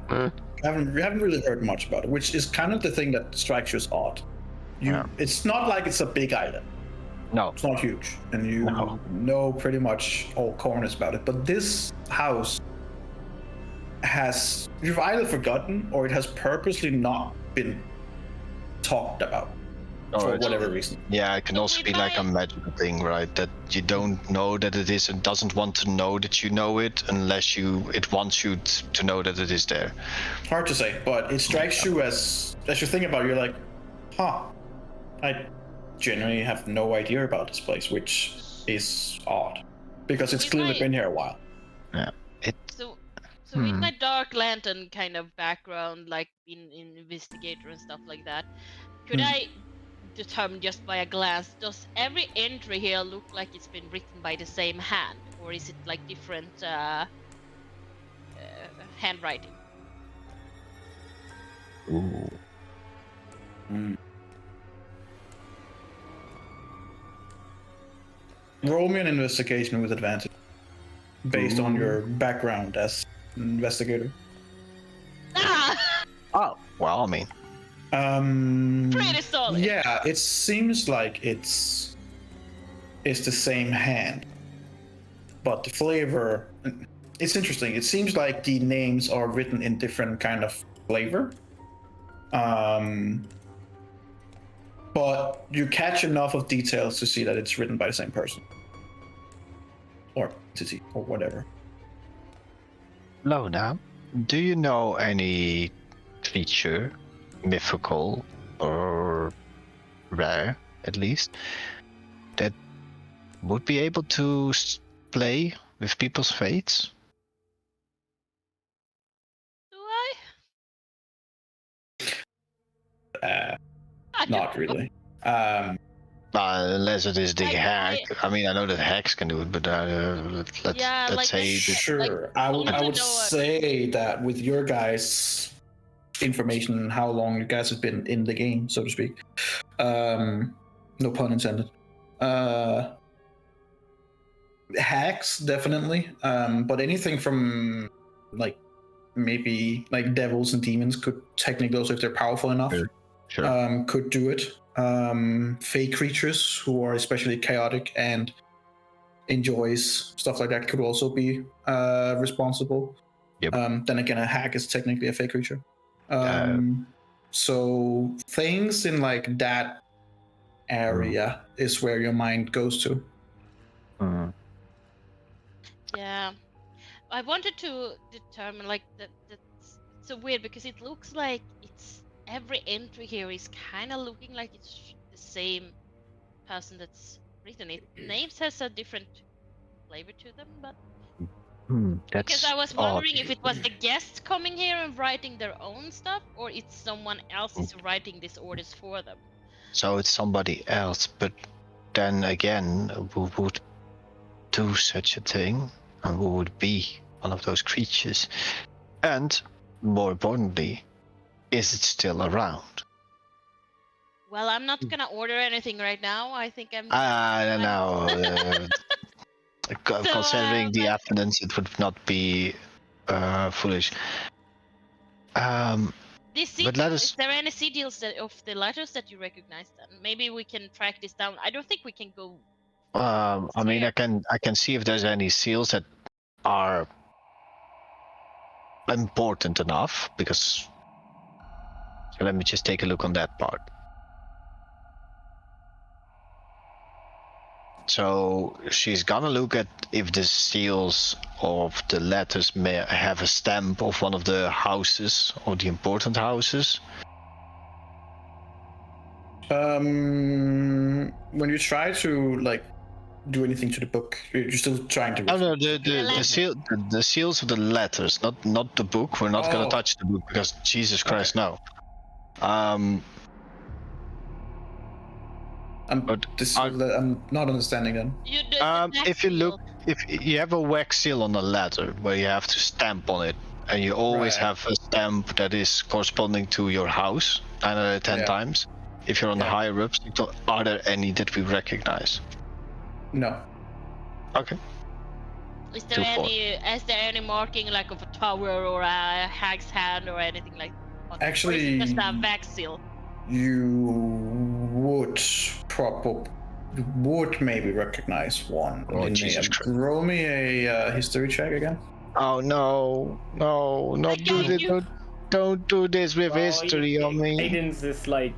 We haven't really heard much about it, which is kind of the thing that strikes you as odd. It's not like it's a big island. No. It's not huge, and you know pretty much all corners about it. But this house you've either forgotten or it has purposely not been talked about for whatever reason. Yeah, it can also be like a magical thing, right? That you don't know that it is and doesn't want to know that you know it unless it wants you to know that it is there. Hard to say, but it strikes you as you think about it, you're like, I genuinely have no idea about this place, which is odd because it's clearly been here a while. Yeah. So with my dark lantern kind of background, like in investigator and stuff like that, could I determine just by a glance, does every entry here look like it's been written by the same hand, or is it like different handwriting? Ooh. Roll me an investigation with advantage based on your background as an investigator. Oh, well, I mean. Pretty solid. Yeah, it seems like it's the same hand, but the flavor. It's interesting. It seems like the names are written in different kind of flavor. But you catch enough of details to see that it's written by the same person. Or entity, or whatever. Lona, do you know any creature, mythical or rare at least, that would be able to play with people's fates? Do I? Not really. Unless it is the Like, hack. I mean, I know that hacks can do it, but let's say Sure. I would say that with your guys' information and how long you guys have been in the game, so to speak. No pun intended. Hacks definitely. But anything from like maybe like devils and demons could technically also, if they're powerful enough, Sure. could do it. Fey creatures who are especially chaotic and enjoys stuff like that could also be responsible. Yep. Then again, a hack is technically a fey creature. So things in like that area is where your mind goes to. Yeah, I wanted to determine like that's so weird because it looks like it's every entry here is kind of looking like it's the same person that's written it. Names has a different flavor to them, but because I was wondering if it was the guest coming here and writing their own stuff, or it's someone else is writing these orders for them. So it's somebody else, but then again, who would do such a thing, and who would be one of those creatures? And more importantly, is it still around? Well, I'm not gonna order anything right now. I think I'm. I don't know. Considering the evidence, it would not be foolish. This but let us. Is there any sigils of the letters that you recognize? Then maybe we can track this down. I don't think we can go. I mean, I can see if there's any seals that are important enough, because. So let me just take a look on that part. So she's gonna look at if the seals of the letters may have a stamp of one of the houses or the important houses. When you try to like do anything to the book, you're still trying to. Oh no, the seals of the letters, not the book. We're not gonna touch the book because Jesus Christ, no. I'm not understanding then. If you if you have a wax seal on a ladder where you have to stamp on it, and you always Right. have a stamp that is corresponding to your house 9 out of 10 Yeah. times. If you're on the Yeah. higher ups, are there any that we recognize? No. Okay. Is there 2-4. is there any marking like of a tower or a hag's hand or anything like that? Or is it just a Actually, vac seal? you would maybe recognize one. Oh, in Jesus the, Christ. roll me a history check again. Oh no, no, I not do got this, you. don't do this with Well, history on me. Guidance is like,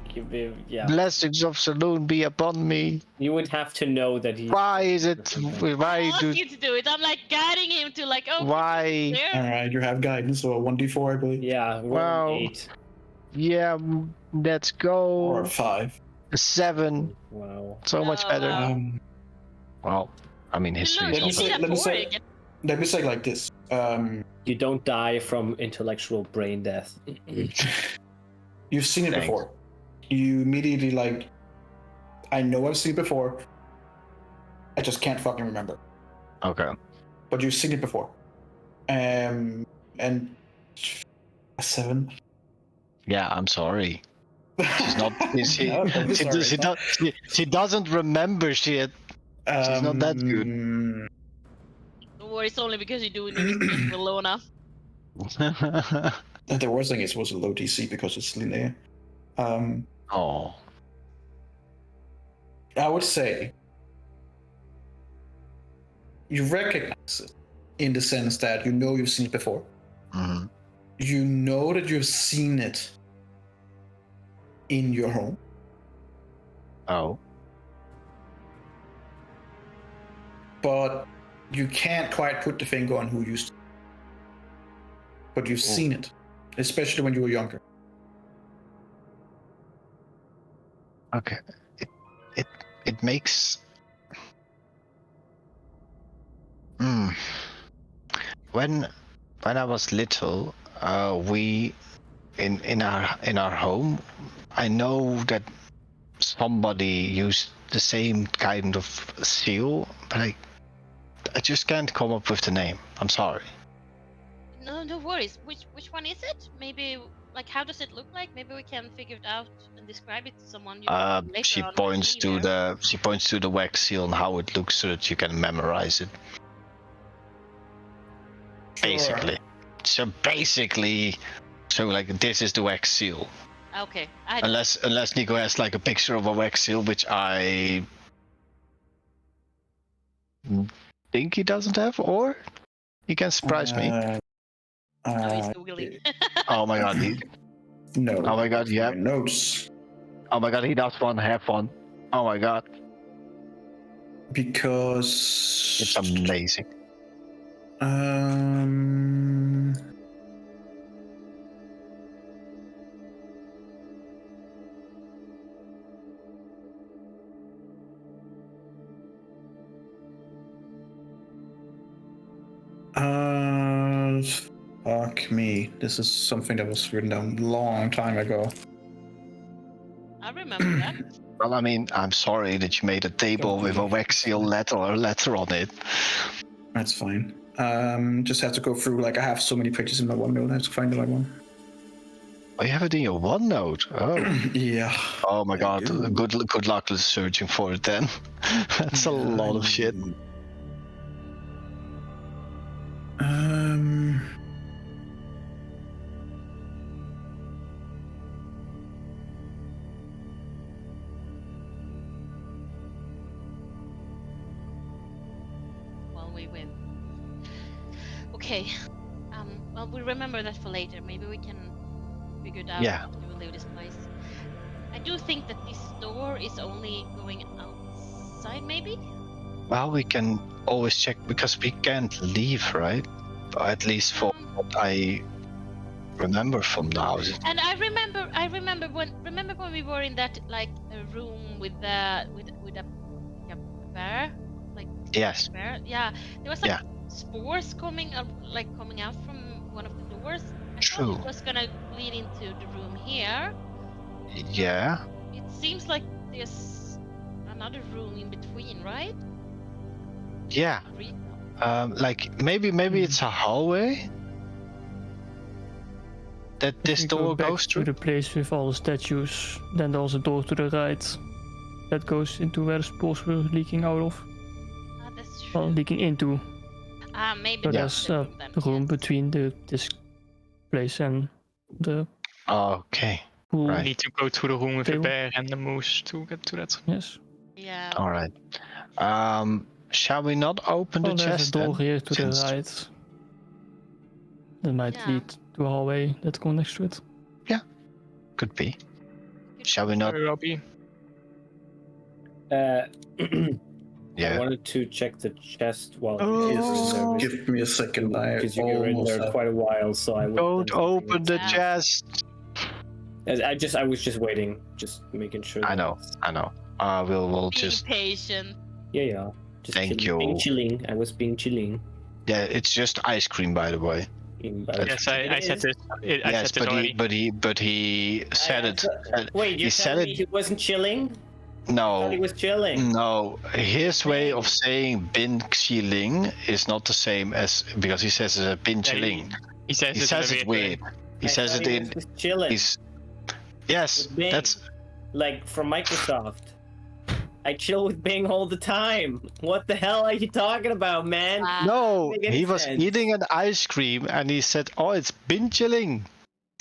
yeah. Blessings of Saloon be upon me. You would have to know that he. Why is it? something. Why I do? asked you to do it. I'm like guiding him to like, oh, Why? there. All right, you have guidance, so a 1d4, I believe, Yeah, roll Wow. 8. Yeah, let's or go. a 5. A 7. Wow. So much Oh, better. wow. Well, I mean, You history look, is you Let me need almost. a say- 4 again. Let me say like this. You don't die from intellectual brain death. You've seen it Thanks. before. You immediately like, I know I've seen it before. I just can't fucking remember. Okay. But you've seen it before. And a 7. Yeah, I'm sorry. She's not. She, No, don't be sorry, she, it's not- she doesn't remember shit. She's not that good. Don't worry, it's only because you're doing it with Lona. The worst thing is it was a low DC because it's linear. Oh. I would say you recognize it in the sense that you know you've seen it before. Mhm. You know that you've seen it in your home. Oh. But you can't quite put the finger on who used to. But you've seen it, especially when you were younger. Okay. It makes. When I was little, we in our home, I know that somebody used the same kind of seal, but I just can't come up with the name. I'm sorry. No worries. Which one is it? Maybe like how does it look like? Maybe we can figure it out and describe it to someone. Later She on when points we to leave here. the wax seal and how it looks so that you can memorize it. Basically. So like this is the wax seal. Okay. Unless Nico has like a picture of a wax seal, which I think he doesn't have, or he can surprise me. He's googling. Oh my god, No. oh my god, yeah. My notes. Oh my god, he does one, have one. Oh my god, Because it's amazing. Fuck me. This is something that was written down a long time ago. I remember that. Well, I mean, I'm sorry that you made a table with a wax seal letter on it. That's fine. Just have to go through, like, I have so many pictures in my OneNote, I have to find the right one. Oh, you have it in your OneNote. Oh. Yeah. Oh my I god, do. good luck searching for it then. That's a lot of shit. While we win. Okay. Well, we remember that for later. Maybe we can figure it out Yeah. after we leave this place. I do think that this door is only going outside, maybe? Well, we can always check because we can't leave, right? At least for what I remember from the house. And I remember when we were in that like room with a bear, like Yes. bear. Yeah, there was like Yeah. spores coming out from one of the doors. I True. thought it was gonna lead into the room here. Yeah. It seems like there's another room in between, right? Yeah. Like maybe it's a hallway that If this you go door back goes to through. the place with all the statues, then there's a door to the right that goes into where the spores were leaking out of. Ah, that's true. Well, leaking into. Maybe So that's there's the a room then. room yes. between this place and the Okay. pool. Right. Need to go to the room with the Table. bear and the moose to get to that. Yes. Yeah. All right. Shall we not open the Well, there's a chest door then? here to Since- the right. That might Yeah. lead to a hallway that goes next to it. Could be. Good Shall we not? Sorry, Robbie. I Yeah. wanted to check the chest while Oh. Give me a second. I because you were in almost there have... quite a while, so I would. Don't open the Yeah. chest. I was just waiting, just making sure. I know. We'll Being just. patient. Yeah. Just Thank chilling. Being you. chilling. I was being chilling. Yeah, it's just ice cream, by the way. Yes, I said this. I Yes, said this already. but he said it. Wait, you're He said telling me it- he wasn't chilling? I thought he No, was chilling. no. His way of saying bin chilling is not the same as because he says bin chilling. He says, He says it weird. He says it in. Was chilling. He's. Yes, With Bing. that's. Like from Microsoft. I chill with Bing all the time. What the hell are you talking about, man? No, Make any he was sense. eating an ice cream and he said, "Oh, it's bin chilling.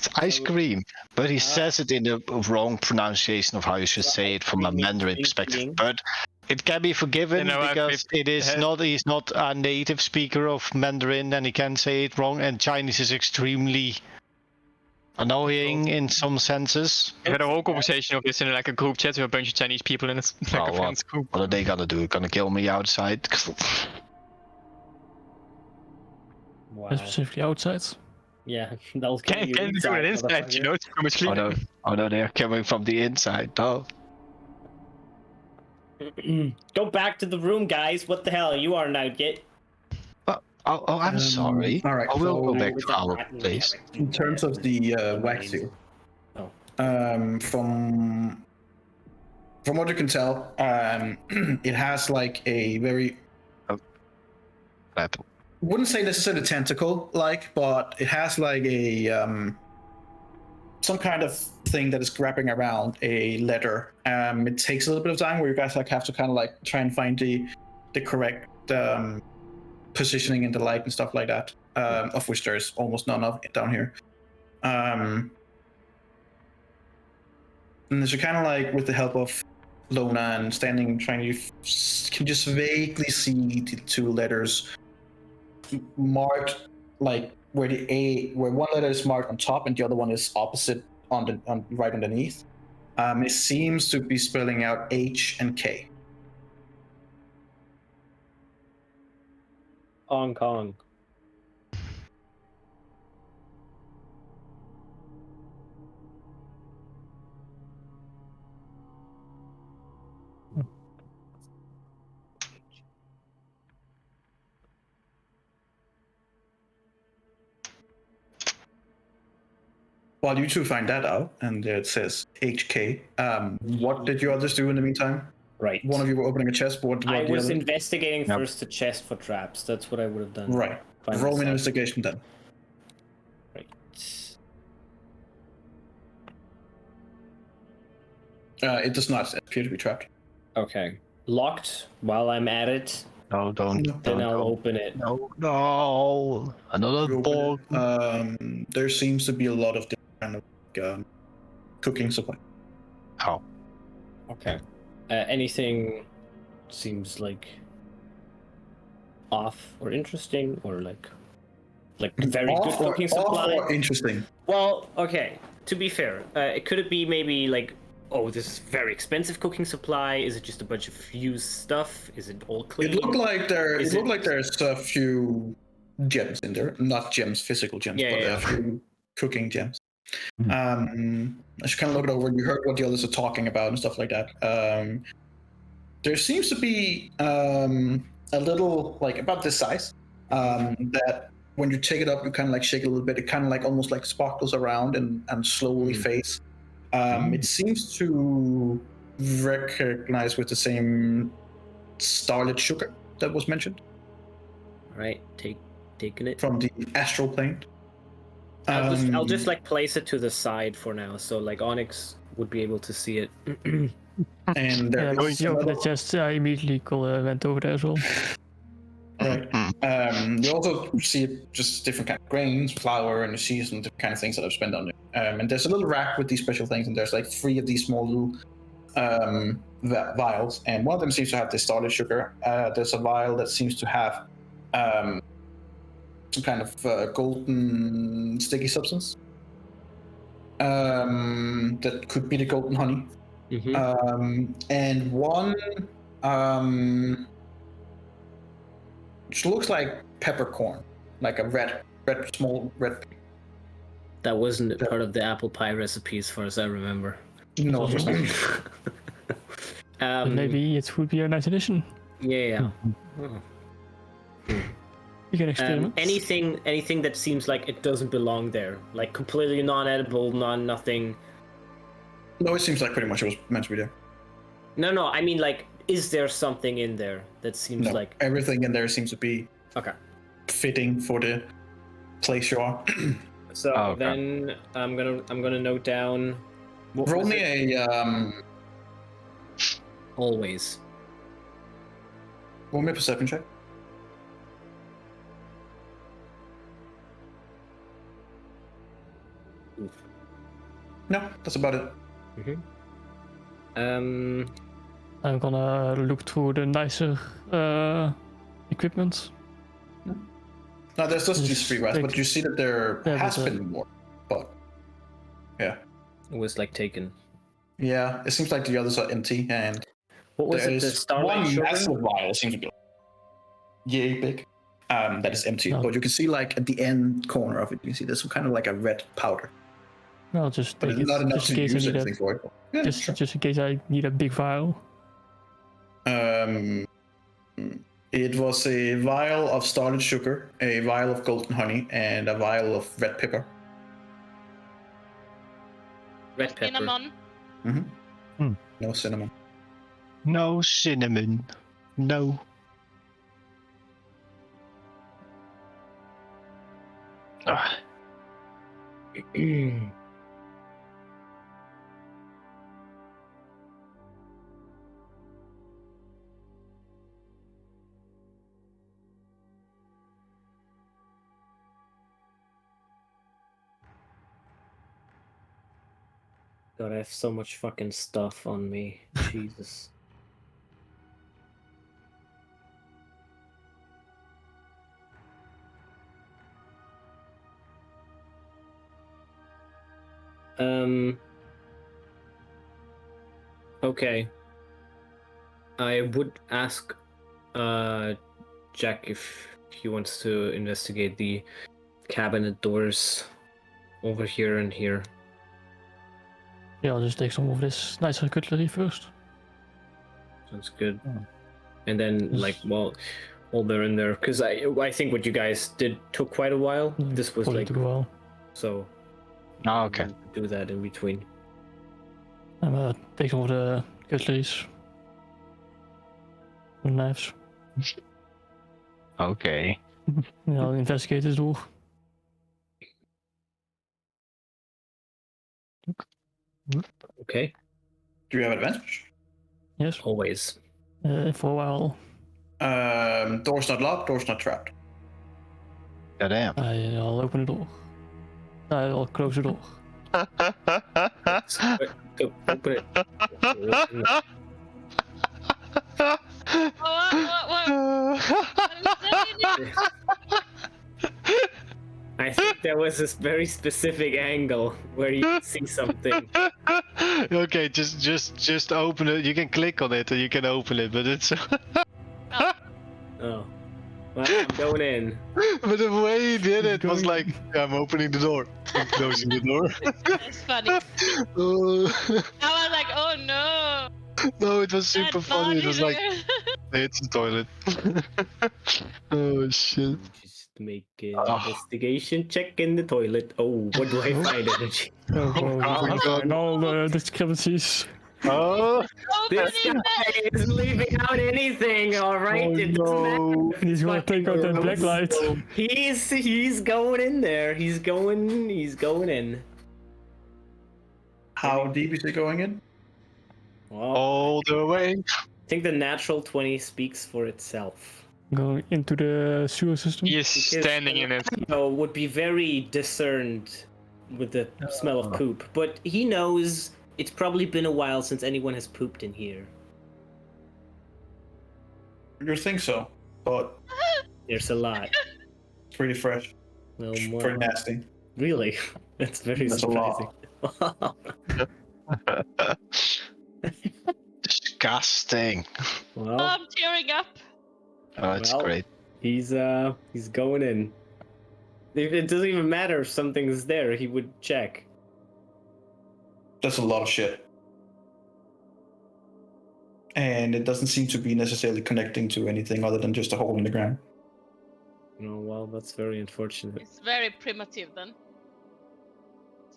It's ice So- cream." But he says it in the wrong pronunciation of how you should say it from a ice cream Mandarin means perspective. chilling. But it can be forgiven You know, because it is had- not. He's not a native speaker of Mandarin and he can say it wrong. And Chinese is extremely annoying in some senses. We had a whole conversation of this in like a group chat with a bunch of Chinese people in it. Like Oh, a what? friends group. What are they gonna do? Gonna kill me outside? Wow. Specifically outside. Yeah, that'll kill Can you do it inside, you know, it's too much Oh cleaner. no! Oh no! They're coming from the inside. Oh. Go back to the room, guys. What the hell? You aren't out yet. Oh, I'm sorry. all right, I will go so- back to our place. In terms of the wax seal, Oh. from what you can tell, it has like a very, Weapon. wouldn't say necessarily tentacle like, but it has like a some kind of thing that is wrapping around a letter. It takes a little bit of time where you guys like have to kind of like try and find the correct positioning in the light and stuff like that, of which there's almost none of it down here. And so kind of like with the help of Lona and standing, trying to can just vaguely see the two letters marked, like where one letter is marked on top and the other one is opposite on right underneath. It seems to be spelling out H and K. Hong Kong. While you two find that out, and it says HK, what did you others do in the meantime? Right. One of you were opening a chest, but what I the was other? investigating Yep. first the chest for traps. That's what I would have done. Right. By Roll me an myself. investigation then. Right. It does not appear to be trapped. Okay. Locked. While I'm at it, No, don't. No. then don't I'll go. open it. No. Another You ball. open it. There seems to be a lot of different kind of cooking supply. Oh. Okay. Anything seems like off or interesting or like very good Off or- cooking off supply. or interesting. Well, okay. To be fair, could it be maybe like, oh, this is very expensive cooking supply? Is it just a bunch of used stuff? Is it all clean? It looked like Is there's a few gems in there, not gems, physical gems, Yeah, but yeah. a few cooking gems. As you kind of looked over, you heard what the others are talking about and stuff like that. There seems to be a little, like about this size, that when you take it up, you kind of like shake it a little bit. It kind of like almost like sparkles around and slowly fades. It seems to recognize with the same starlit sugar that was mentioned. Right, taking it. from the astral plane. I'll just like place it to the side for now, so like Onyx would be able to see it. And there Yeah, is you opened another- the chest, I immediately went over there as well. Right. You also see just different kind of grains, flour, and you see some different kind of things that I've spent on it. And there's a little rack with these special things, and there's like 3 of these small little vials, and one of them seems to have this started sugar. There's a vial that seems to have some kind of golden sticky substance. That could be the golden honey. Mm-hmm. And one which looks like peppercorn, like a small red. That wasn't part of the apple pie recipe, as far as I remember. No, it's not. But maybe it would be a nice addition. Yeah. You can experiment. Anything that seems like it doesn't belong there, like completely non-edible, nothing. No, it seems like pretty much it was meant to be there. No, I mean like, is there something in there that seems No, like everything in there seems to be okay, fitting for the place you are. So Oh, okay. then I'm gonna note down. What Roll was me it? a Always. roll me a perception check. Oof. No, that's about it. Um. I'm gonna look through the nicer equipment. No, there's just these 3 rats, Like- but you see that there Yeah, has but, been more. But yeah, It was like taken. yeah, it seems like the others are empty, and What was there it? The is Starlight one Sugar? massive vial seems to be yay big. That is empty, No. but you can see like at the end corner of it, you can see there's some kind of like a red powder, I'll just but take it's it, not enough just in to case I use need anything it. for it. Yeah, sure. Just in case I need a big vial. It was a vial of started sugar, a vial of golden honey, and a vial of red pepper. Red pepper. Cinnamon. No cinnamon. No cinnamon. No. Ah, God, I have so much fucking stuff on me. Jesus. Okay. I would ask Jack if he wants to investigate the cabinet doors over here and here. Yeah, I'll just take some of this nicer cutlery first. Sounds good. Hmm. And then, Yes. like, while they're in there, because I think what you guys did took quite a while. This was Probably like took a while. so. oh, okay. Do that in between. I'm gonna take some of the cutleries. The knives. Okay. And I'll investigate this door. Okay. Do you have advantage? Yes. Always. For a while. Door's not locked, door's not trapped. Goddamn. I'll open the door. I'll close the door. Open it. I think there was this very specific angle where you can see something. Okay, just open it. You can click on it and you can open it, but it's Oh. Well, I'm going in. but the way he did it was Going- like, yeah, I'm opening the door. I'm closing the door. That's funny. I was like, oh no. No, it was super Dead funny. It was body like, there. it's the toilet. Oh shit. Just make an Oh. investigation check in the toilet. Oh, what do I find? Energy. Oh, God. and all the discrepancies. Oh, This Opening guy is leaving out anything, alright? Oh, It doesn't matter. no. if He's it's gonna take out that fucking black light. He's going in there. He's going in. How deep is it going in? Well, all the way. I think the natural 20 speaks for itself. Going into the sewer system. He is standing in it. So would be very discerned with the smell of poop, but he knows it's probably been a while since anyone has pooped in here. You think so? But There's a lot. it's pretty fresh. Well, It's more. pretty nasty. Really? That's very That's a surprising. Disgusting. Well, I'm tearing up. Oh, it's Well, great. he's going in. It doesn't even matter if something's there. He would check. That's a lot of shit. And it doesn't seem to be necessarily connecting to anything other than just a hole in the ground. Oh well, that's very unfortunate. It's very primitive then.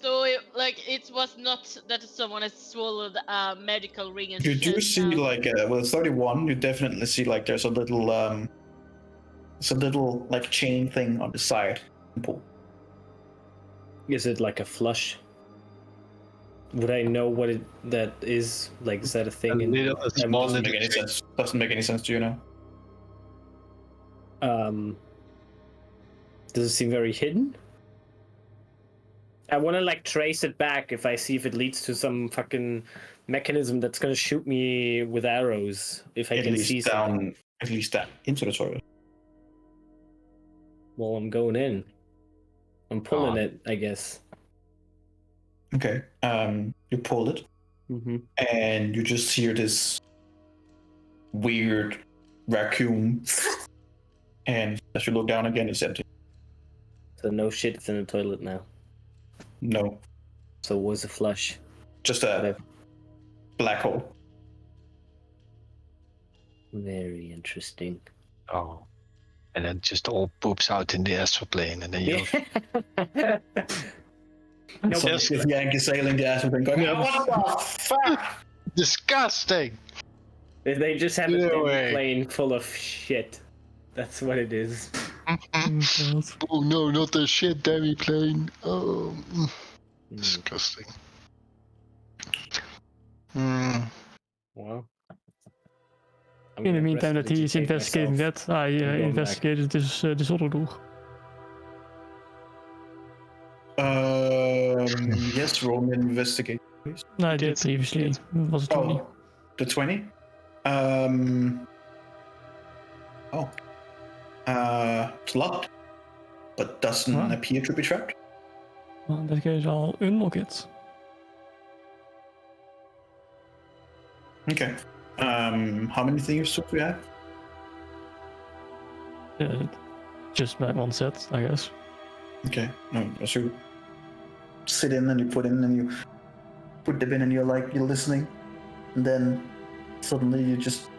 So, it was not that someone has swallowed a medical ring and You do shit see, down. like, with 31, you definitely see, like, there's a little, like, chain thing on the side. Pull. Is it like a flush? Would I know what that is? Like, is that a thing? A small Doesn't little make any sense. Doesn't make any sense to you now. Does it seem very hidden? I want to like trace it back if I see if it leads to some fucking mechanism that's gonna shoot me with arrows. If I At can see least something. down, at least down into the toilet. Well, I'm going in. I'm pulling it, I guess. Okay. You pull it, Mm-hmm. and you just hear this weird vacuum. And as you look down again, it's empty. So no shit is in the toilet now. No, So it was a flush. just a black hole. Very interesting. Oh. And then just all poops out in the astral plane, and then you. Just with Yankee sailing the ass and going, what the fuck? Disgusting. They just have a No damn way. plane full of shit. That's what it is. Oh no, not the shit demi plane. Oh, disgusting. Well. In the meantime that he is investigating that, I investigated this other door. Yes, roll me an investigate. No, I did previously. It was 20. Oh, the 20? It's locked, but doesn't Wow. appear to be trapped. Well, in that case, I'll unlock it. Okay. How many things do we have? Just by one set, I guess. Okay. No, as you sit in and you put in and you put them in and you're listening, and then suddenly you just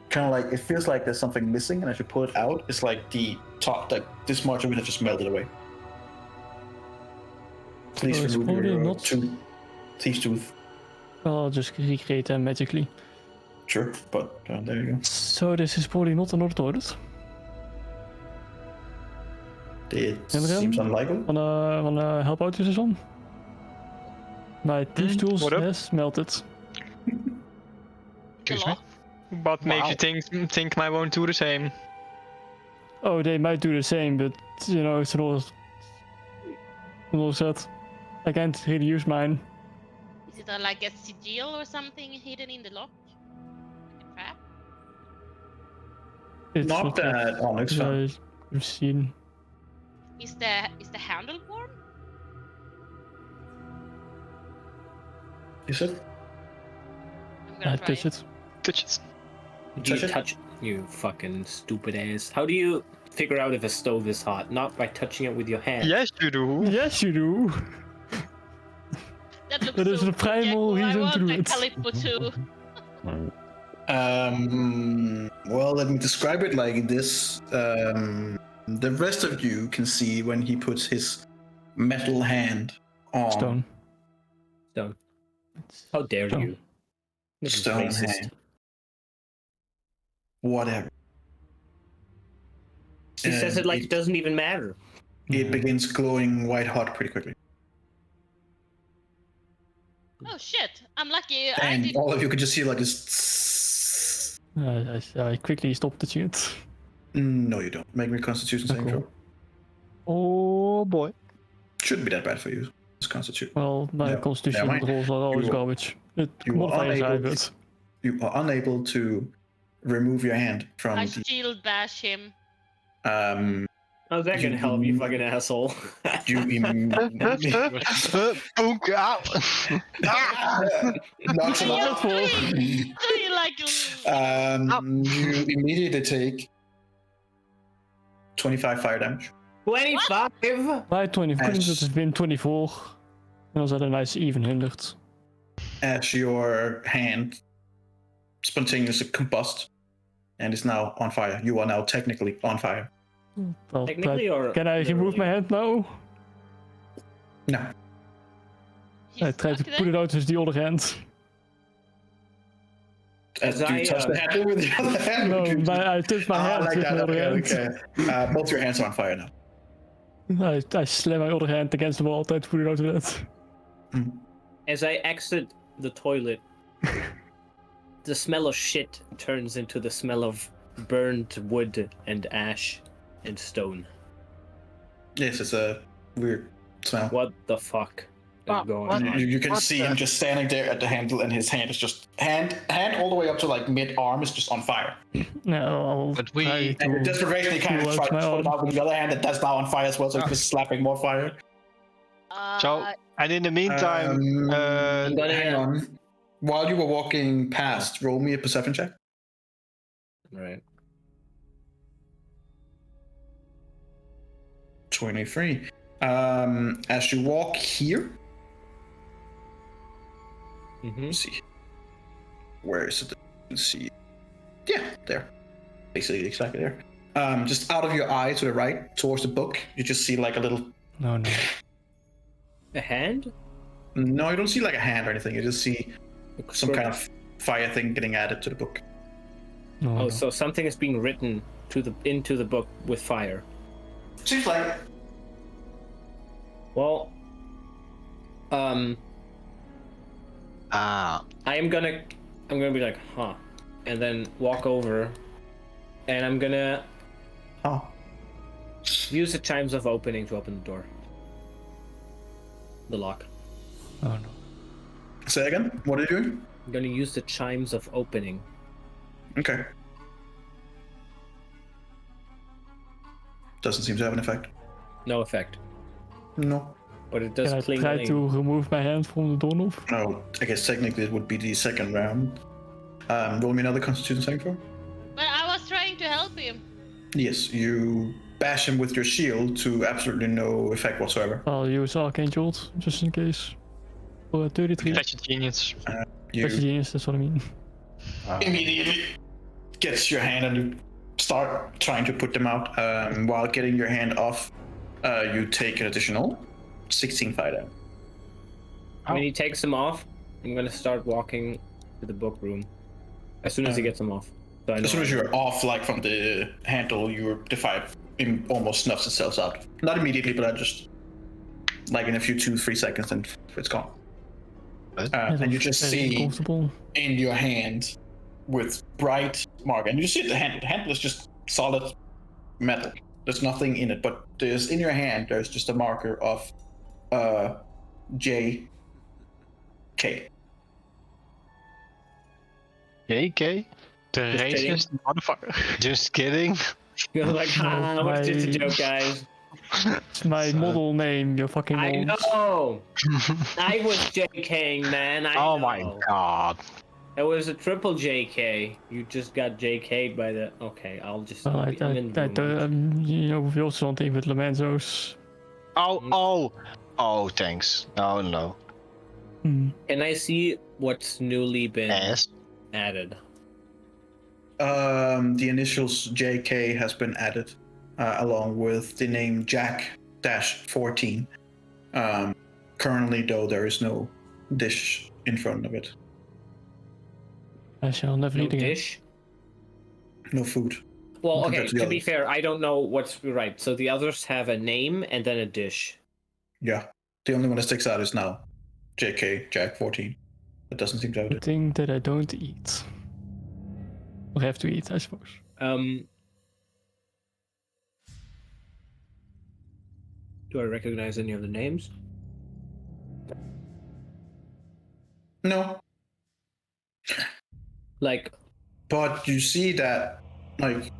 kind of like, it feels like there's something missing, and as you pull it out, it's like the top, like this much of it has just melted away. Please So it's remove probably your not- thieves tooth. I'll just recreate them magically. Sure, but there you go. So this is probably not another toilet. It Eberron? seems unlikely. Wanna help out with this one? My thieves tools what up? has melted. Excuse me? What makes you think I won't do the same? Oh, they might do the same, but you know, it's another set. I can't really use mine. Is it like a sigil or something hidden in the lock? Like a trap? It's Not that Onyx found. I've seen. Is the handle warm? You said? I'm I gonna try touch it. Touch it. Do you Touch it? touch you fucking stupid ass? How do you figure out if a stove is hot? Not by touching it with your hand. Yes, you do. Yes, you do. That looks That is so the primal Jack, I reason want to do my it. Calippo too. Well, let me describe it like this. The rest of you can see when he puts his metal hand on Stone. Stone. How dare Stone. you? This is Stone racist. hand. Whatever. He says it And like it doesn't even matter. It begins glowing white hot pretty quickly. Oh shit! I'm lucky. I And did. all of you could just see like this. I quickly stopped the chant. No, you don't. Make me a Constitution saving Cool. throw. Oh boy. Shouldn't be that bad for you. It's Constitution. Well, my No, constitution never mind. rolls are always You- garbage. It you are modifiers high, unable but You are unable to remove your hand from I the. shield bash him. How's that gonna help, you fucking asshole? You Book out. knocks him out. So you like. You immediately take 25 fire damage. 25? my 20 couldn't As- it have been 24. And was that a nice even 100? As your hand spontaneously combusts and is now on fire. You are now technically on fire. Well, Technically, or can I remove my hand now? No. He's I tried to stuck put there. it out with the other hand. As Do you I, touch the handle with the other hand? No, Would you- I touched my hand like with that. my other Okay, hand. okay. Both your hands are on fire now. I slam my other hand against the wall, tried to put it out with that. as I exit the toilet, the smell of shit turns into the smell of burned wood and ash and stone. Yes, it's a weird smell. What the fuck is going what? on? You can What see the- him just standing there at the handle, and his hand is just hand all the way up to like mid arm is just on fire. No, I'll But we- try And in to desperation, he kind of pull tries out to my put it arm. out with the other hand, and that's now on fire as well. So Ah. he's just slapping more fire. So, And in the meantime, I'm gonna- hang on. While you were walking past, roll me a perception check. Right. 23. As you walk here, Mm-hmm. let's see. Where is it? Let's see. Yeah, there. Basically, exactly there. Just out of your eye to the right, towards the book, you just see like a little. No. A hand? No, you don't see like a hand or anything. You just see some kind of fire thing getting added to the book. No. Oh, so something is being written into the book with fire. Seems like. Well, ah, I'm gonna be like, huh, and then walk over, and I'm gonna Oh. use the chimes of opening to open the door. The lock. Oh no. Say again? What are you doing? I'm gonna use the chimes of opening. Okay. Doesn't seem to have an effect. No effect, No. but it does Can I cling. try to remove my hand from the doorknob? No, I guess technically it would be the second round. Roll me another Constitution saving throw. But I was trying to help him. Yes, you bash him with your shield to absolutely no effect whatsoever. I'll use Arcane Jolt, just in case. For 33. That's a genius. You That's a genius, that's what I mean. immediately gets your hand and you start trying to put them out. While getting your hand off, you take an additional 16 fire damage. When he takes them off, I'm gonna start walking to the book room. As soon as he gets them off. So I know As soon as I- you're off, like from the handle, the fire almost snuffs itself out. Not immediately, but just like in a few 2-3 seconds, and it's gone. And you just Very see uncomfortable. in your hand with bright mark, and you see the handle. The handle is just solid metal. There's nothing in it, but there's in your hand. There's just a marker of JK. JK? The Just kidding. racist motherfucker. Just kidding. You're like, ah, what's just a my- joke, guys? It's my model name, you fucking I morons. know. I was JKing, man. I Oh know. my god. It was a triple JK. You just got JK'd by the. Okay, I'll just. Well, I'm in the room. you know, we also something with Lomenzo's. Oh, thanks. No. Can I see what's newly been Yes. added? The initials JK has been added, along with the name Jack-14. Currently, though, there is no dish in front of it. I shall never No eat again. dish. No food. Well, Compared okay. to the To be others. fair, I don't know what's right. So the others have a name and then a dish. Yeah. The only one that sticks out is now JK, Jack 14. That doesn't seem to have The it. thing that I don't eat. Or have to eat, I suppose. Do I recognize any of the names? No. Like, But you see that, like,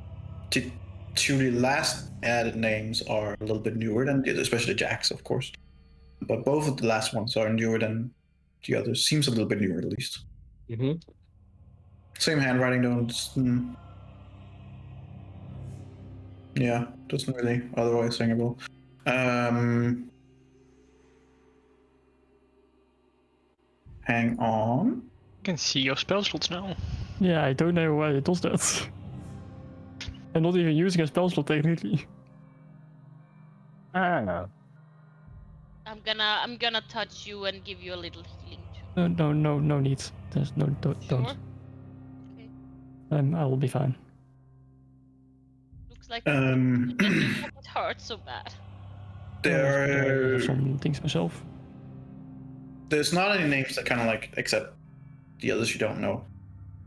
the two last added names are a little bit newer than especially Jack's, of course. But both of the last ones are newer than the others. Seems a little bit newer, at least. mm-hmm. Same handwriting, though. Yeah, doesn't really otherwise singable. Hang on. I can see your spell slots now. Yeah, I don't know why it does that. I'm not even using a spell slot technically. Ah. I'm gonna touch you and give you a little healing too. No need. There's no don't. Sure. Okay. I will be fine. Looks like it There hurts so bad. I have some things myself. there's not any names that kind of like, except the others you don't know.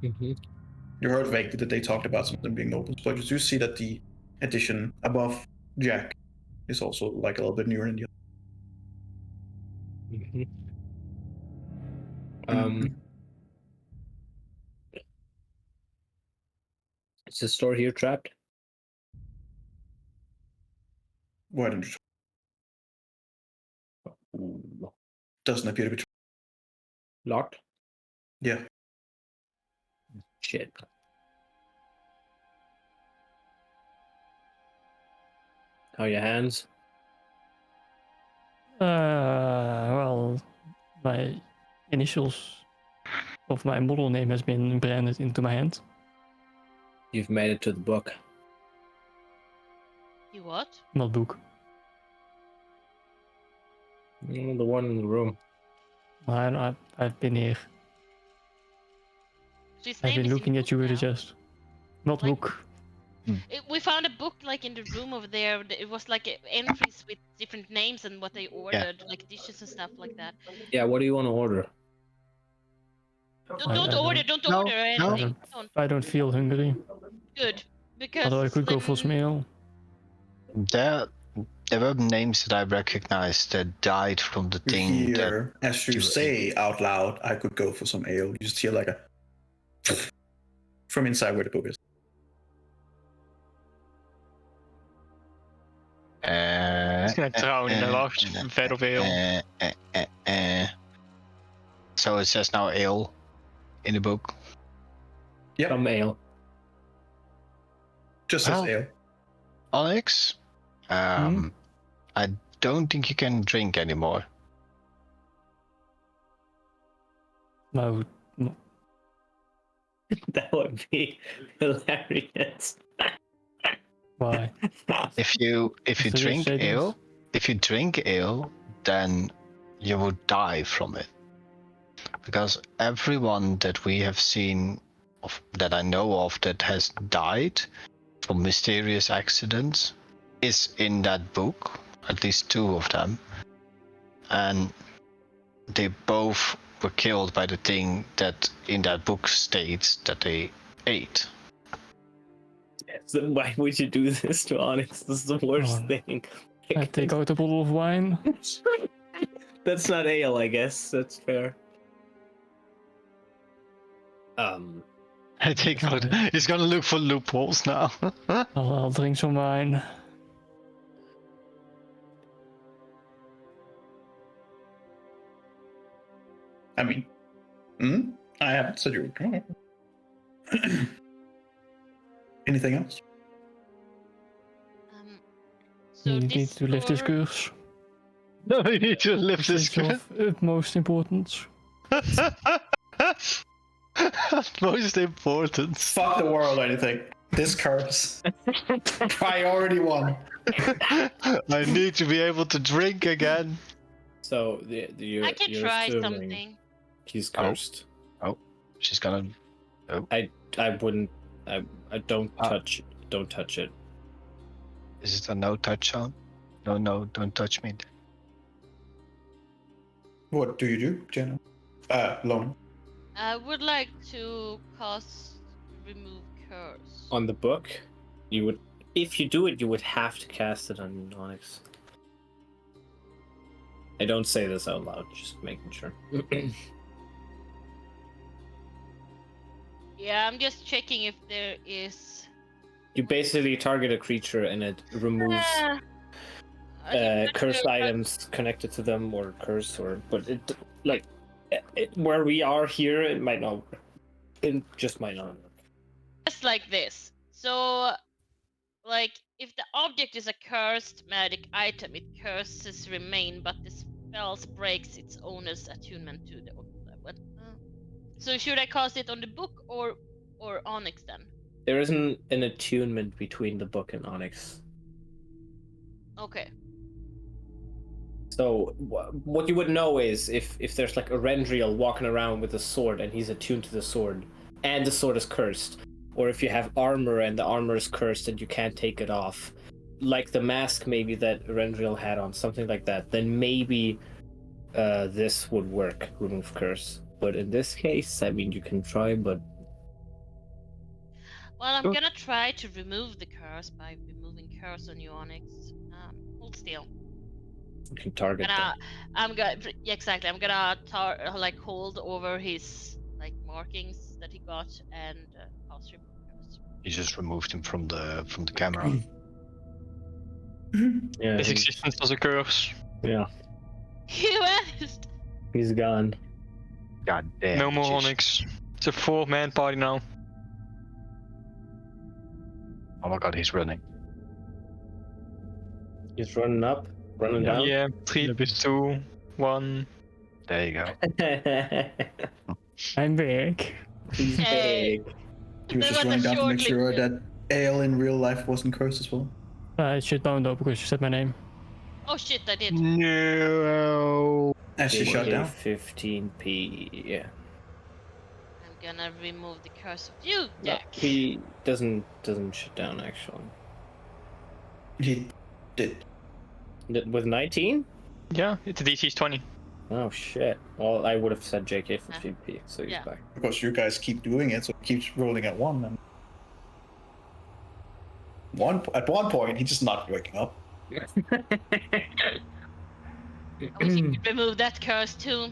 Mm-hmm. You heard vaguely that they talked about some of them being nobles, but you do see that the edition above Jack is also like a little bit newer than the Mm-hmm. other. Is the store here trapped? Why don't you? Doesn't appear to be. Locked? Yeah. Shit. How are your hands? Well, my initials of my model name has been branded into my hand. You've made it to the book. You what? Not book. The one in the room. I've been here. So his I've name been is in looking at book you with a now. chest. Not Like- book. We found a book like in the room over there. It was like entries with different names and what they ordered, like dishes and stuff like that. Yeah, what do you want to order? Don't I order, don't- don't No, order no. anything. Don't. I don't feel hungry. Good, because Although I could go for some then- ale. There were names that I recognized that died from the You thing that. hear, as you you say out loud, I could go for some ale. You just hear like a from inside where the book is. It's gonna drown in a large vat of ale. So it says now ale in the book. Yep. Some ale. Just says Well, ale. Alex, I don't think you can drink anymore. No, That would be hilarious. why? If you So you drink say this? ale, then you would die from it. Because everyone that we have seen, that I know of, that has died from mysterious accidents, is in that book. At least 2 of them, and they both were killed by the thing that in that book states that they ate. So why would you do this to Onyx? This is the worst Oh. thing. I take out a bottle of wine. That's not ale, I guess. That's fair. I think he's gonna look for loopholes now. I'll drink some wine. I mean, I haven't said you were. Anything else? So You this need to lift this store- curse. No, we need to lift this It's of utmost importance. Most important. Fuck the world or anything. This curse. Priority 1. I need to be able to drink again. So you're, I can you're try assuming, something. He's Oh. cursed. She's gonna. I wouldn't. I don't Ah. touch. Don't touch it. Is it a no touch zone? No, don't touch me. What do you do, Jenna? Lone. I would like to cast remove curse. On the book, you would. If you do it, you would have to cast it on Onyx. I don't say this out loud, just making sure. Yeah, I'm just checking if there is. You basically target a creature and it removes I think cursed that's- items connected to them or curse but it like where we are here it might not work. It just might not work. Just like this. So, like, if the object is a cursed magic item, it curses remain, but the spell breaks its owner's attunement to the. What? So should I cast it on the book or Onyx then? There isn't an attunement between the book and Onyx. Okay. So what you would know is if there's like a Rendriel walking around with a sword and he's attuned to the sword and the sword is cursed, or if you have armor and the armor is cursed and you can't take it off, like the mask maybe that Rendriel had on, something like that, then maybe this would work, remove curse. But in this case, I mean, you can try, but Well, I'm gonna try to remove the curse by removing curse on you, Onyx. Hold still. you can target them. I'm gonna exactly. I'm gonna like hold over his like markings that he got and cast remove curse. You just removed him from the camera. Yeah, His existence was a curse. yeah, He vanished. he's gone. God damn. No more jeez. Onyx. It's a 4-man party now. Oh my god, he's running. He's running up, running down. Yeah, 3, 2, 1. There you go. I'm big. He's Hey. big. He was There just was a running down to make short sure list. that Ale in real life wasn't cursed as well. I shut down though because you said my name. Oh shit! I did. No. As she shut down. 15p. Yeah. I'm gonna remove the curse of you, No, Jack. he doesn't shut down actually. He did. With 19? Yeah, it's a DC's 20. Oh shit. Well, I would have said JK 15p, so he's Yeah. back. Because you guys keep doing it, so it keeps rolling at 1. And at one point, he's just not waking up. I wish you could remove that curse too.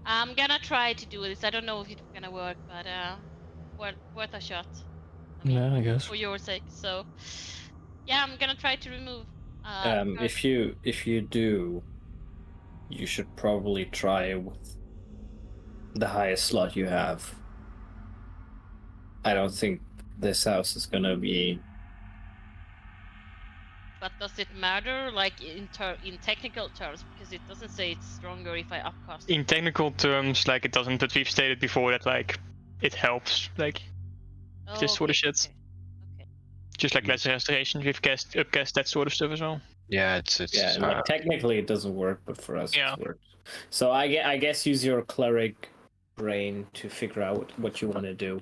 I'm gonna try to do this. I don't know if it's gonna work, but worth a shot. I mean, Yeah, I guess. for your sake. So, yeah, I'm gonna try to remove. Curse. If you do, you should probably try with the highest slot you have. I don't think this house is gonna be. But does it matter, like in technical terms? Because it doesn't say it's stronger if I upcast. In technical terms, like it doesn't, but we've stated before that like it helps, like Oh, this sort of shit. Okay. Just like lesser restoration, we've upcast that sort of stuff as well. Yeah, it's Yeah, like, technically it doesn't work, but for us Yeah. it works. So I guess use your cleric brain to figure out what you want to do.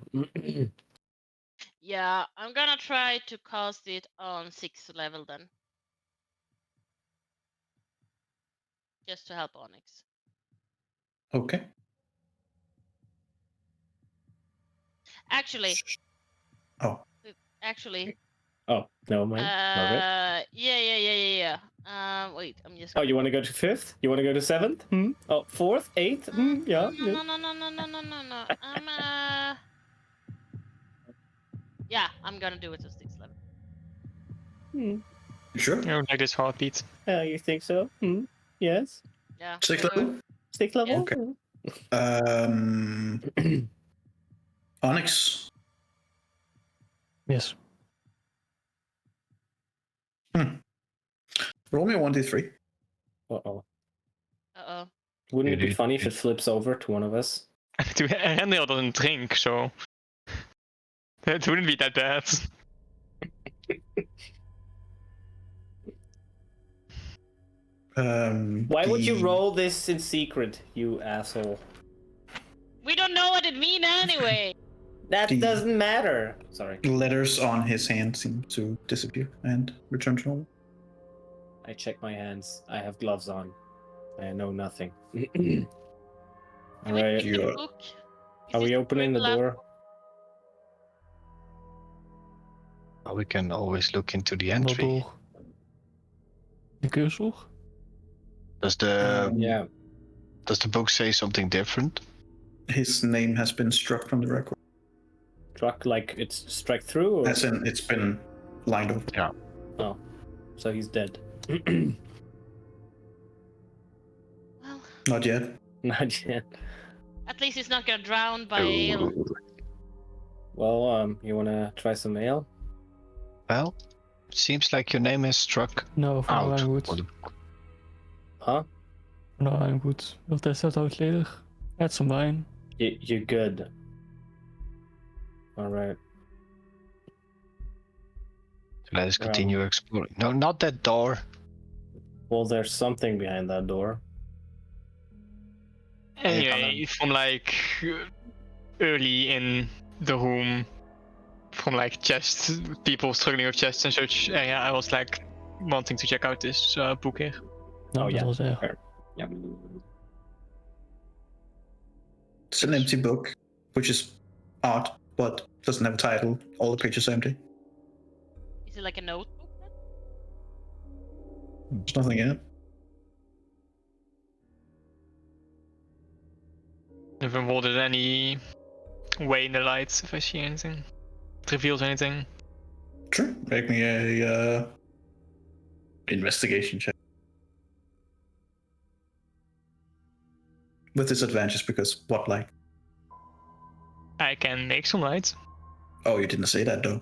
Yeah, I'm gonna try to cast it on 6th level then. Just to help Onyx. Okay. Actually. Oh. Actually. Oh, no mind. Alright. Yeah. Wait, I'm just. Oh, you want to go to 5th? You want to go to 7th? Hmm? Oh, 4th? 8th? Hmm? Yeah. No. Yeah, I'm gonna do it to 6th level. Hmm. You sure? You know, like this heartbeat. You think so? Hmm? Yes. Yeah. 6th level? 6th level? Okay. Onyx. Yes. Roll me a 1d3. Uh-oh. Uh-oh. Wouldn't it be funny if it flips over to one of us? Rendale doesn't drink, so that wouldn't be that bad. Why would you roll this in secret, you asshole? We don't know what it means anyway. That The- doesn't matter. Sorry. Letters on his hand seem to disappear and return to normal. I check my hands. I have gloves on. I know nothing. Can All we right. pick the You- book? Is Are this we opening the lab? door? We can always look into the Wel entry. door. De cursor. Does the Yeah. does the book say something different? His name has been struck from the record. Struck like it's strike through, or As in, it's been lined over. oh, so he's dead. Well, Not yet. Not yet. at least he's not gonna drown by ale. Well, you wanna try some ale? Well, seems like your name is struck No, voor nou out. I'm good. Or the- Huh? For now I'm good. We'll test that out later. Add some wine. You're good. All right. Let us continue exploring. No, not that door. Well, there's something behind that door. Anyway, from like early in the room, from like chests, people struggling with chests and such area, I was like wanting to check out this book here. Nou, Oh, dat ja. was er. Fair. Yep. It's an empty book, which is odd, but doesn't have a title. All the pages are empty. Is it like a notebook then? There's nothing in it. If I'm holding any way in the lights, if I see anything, it reveals anything. Sure. Make me a investigation check. With disadvantage because what light? I can make some light. Oh, you didn't say that though.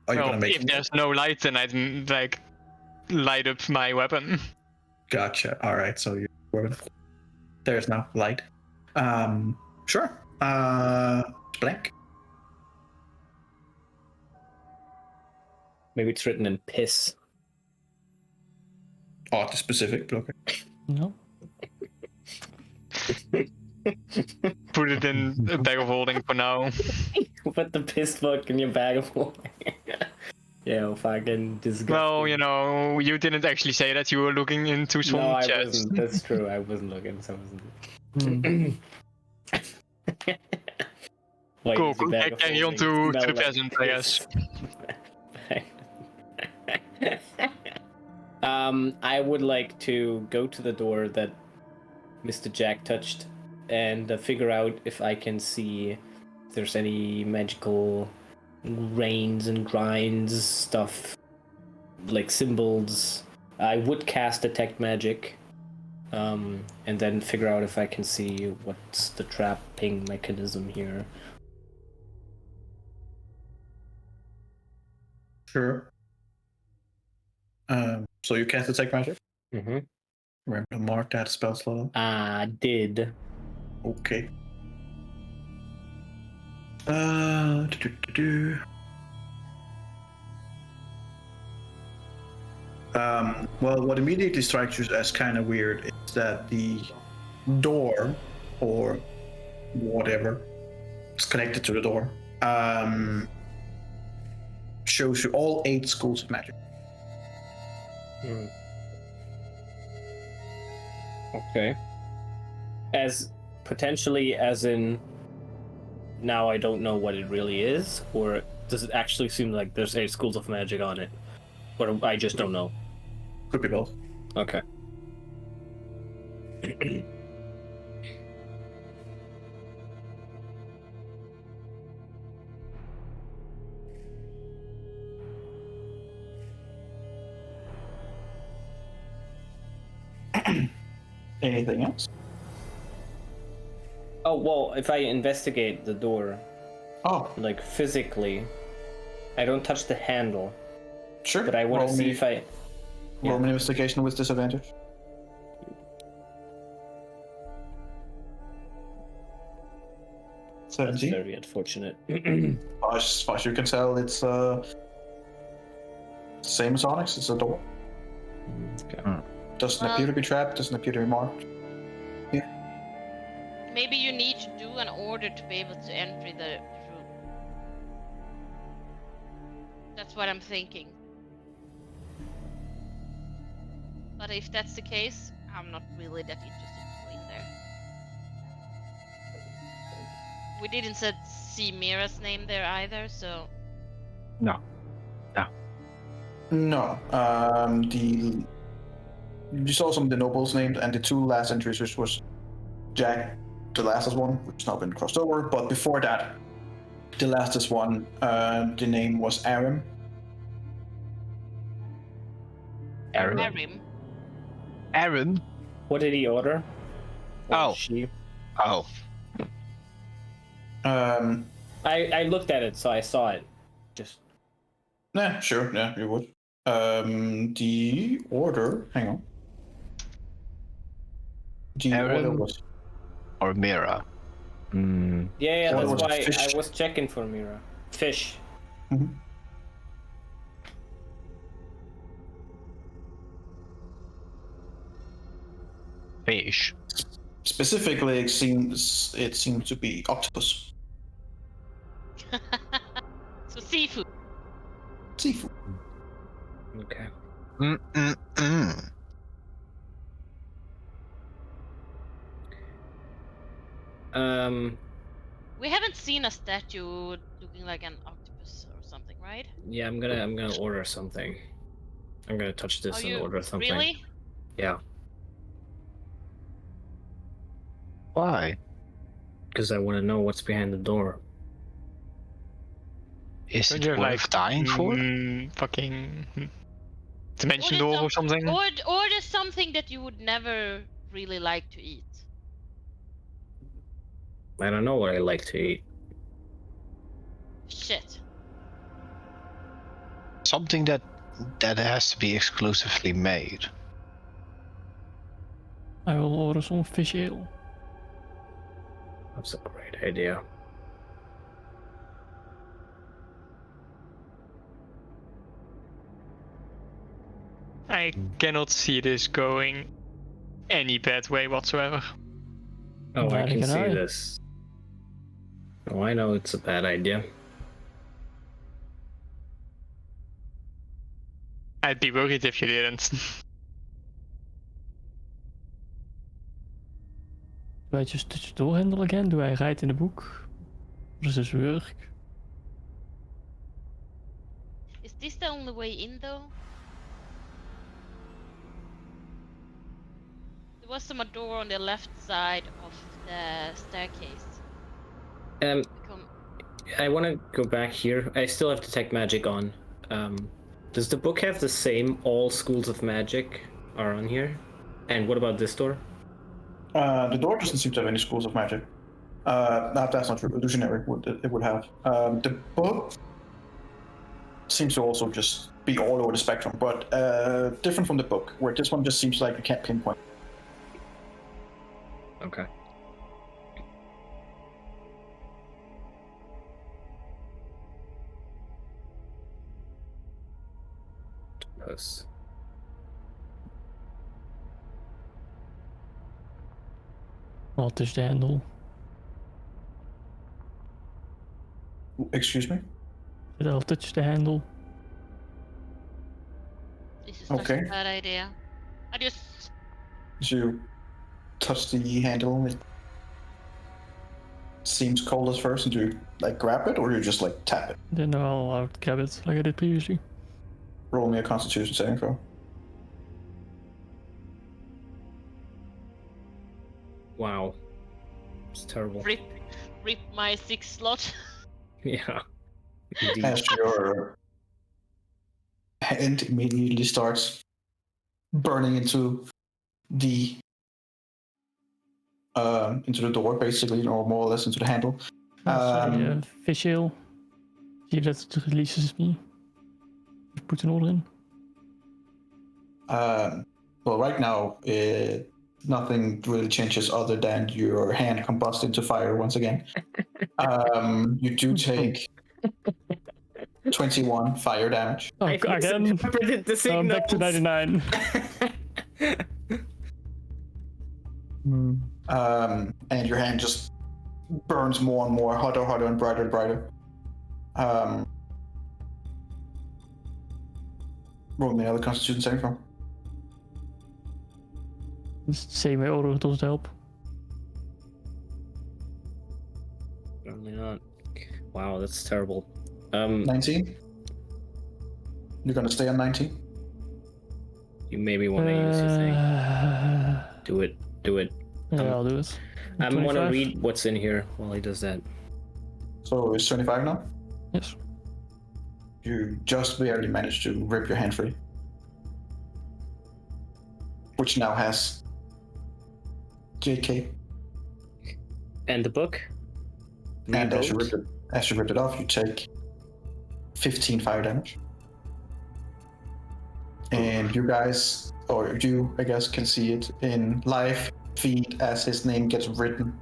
Oh, you're Well, gonna make if there's no light, then I'd like light up my weapon. Gotcha. All right, so you're there's no light. Sure. Blank. Maybe it's written in piss. Odd specific, but okay. No. Put it in a bag of holding for now. Put the piss book in your bag of holding. Yeah, fucking disgusting. Well, you know, you didn't actually say that you were looking into some No, I chests. wasn't. That's true. I wasn't looking. So I wasn't. Hmm. Why Cool, is your cool. bag of Carry on holding to smell the like present, I guess. piss? I would like to go to the door that Mr. Jack touched and figure out if I can see if there's any magical rains and grinds stuff, like symbols. I would cast Detect Magic, and then figure out if I can see what's the trapping mechanism here. Sure. So you cast Detect Magic? Mm-hmm. Remember to mark that spell slot. I did. Okay. Do-do-do-do. Well, what immediately strikes you as kind of weird is that the door, or whatever is connected to the door, shows you all 8 schools of magic. Okay. As potentially as in now I don't know what it really is, or does it actually seem like there's 8 schools of magic on it? Or I just don't know. Could be both. Okay. Anything else? Oh, well, if I investigate the door, Oh, like physically, I don't touch the handle, sure. but I want to see if I... Roll an investigation with disadvantage. That's 17. very unfortunate. As far as you can tell, it's same as Onyx. It's a door. Okay. Doesn't Well- appear to be trapped. Doesn't appear to be marked. Maybe you need to do an order to be able to enter the room. That's what I'm thinking. But if that's the case, I'm not really that interested to wait there. We didn't see Mira's name there either, so No. No. You saw some of the nobles named, and the two last entries, which was Jack, the lastest one, which has now been crossed over. But before that, the lastest one, the name was Aram. Aaron. Arim. Aaron. What did he order? Or Oh. she? Oh. I looked at it, so I saw it. Just Yeah, sure. Yeah, you would. The order. Hang on. The order Aaron. was. Or Mira. yeah. Or That's was why fish. I was checking for Mira. Fish. Mhm. Fish. Specifically, it seems to be octopus. So seafood. Seafood. Okay. Mm-mm-mm. We haven't seen a statue looking like an octopus or something, right? Yeah, I'm gonna order something. I'm gonna touch this Are and you order something. really? Yeah, Why? because I want to know what's behind the door. Is Don't it you have, worth dying for? Fucking dimension Order door some- or something? Order something that you would never really like to eat. I don't know what I like to eat. Shit. Something that has to be exclusively made. I will order some fish ale. That's a great idea. I cannot see this going any bad way whatsoever. Oh, I Neither can can see I. this. Oh, I know it's a bad idea. I'd be worried if you didn't. Do I just touch the door handle again? Do I write in the book? How does this work? Is this the only way in though? There was some door on the left side of the staircase. Um, I want to go back here. I still have detect magic on. Does the book have the same all schools of magic are on here? And what about this door? The door doesn't seem to have any schools of magic. No, that's not true. Illusionary would have. The book seems to also just be all over the spectrum, but different from the book, where this one just seems like you can't pinpoint. Okay. Puss. I'll touch the handle. Excuse me? I'll touch the handle. This is such Okay. a bad idea. I just As you touch the handle, it seems cold at first, and you like grab it, or you just like tap it. Then I'll grab it like I did previously. Roll me a Constitution saving throw. Wow. It's terrible. rip my 6 slot. Yeah. Indeed. As your hand immediately starts burning into the door, basically, or more or less into the handle. I'll say, fish ale. See if that releases me. Put an order in. Well, right now, nothing really changes other than your hand combusts into fire once again. You do take 21 fire damage. Oh, I again. misinterpreted the I'm back to signals. 99. and your hand just burns more and more, hotter, and brighter. Roll me another Constitution saving throw. Same way Ulrich doesn't help. Probably not. Wow, that's terrible. 19. You're gonna stay on 19. You maybe want to use your thing. Do it. Yeah, I'll do it. I want to 25? read what's in here while he does that. So it's 25 now. Yes. You just barely managed to rip your hand free, which now has JK. And the book? And as you Reboot? rip it off, you take 15 fire damage. And you guys, or you, I guess, can see it in live feed as his name gets written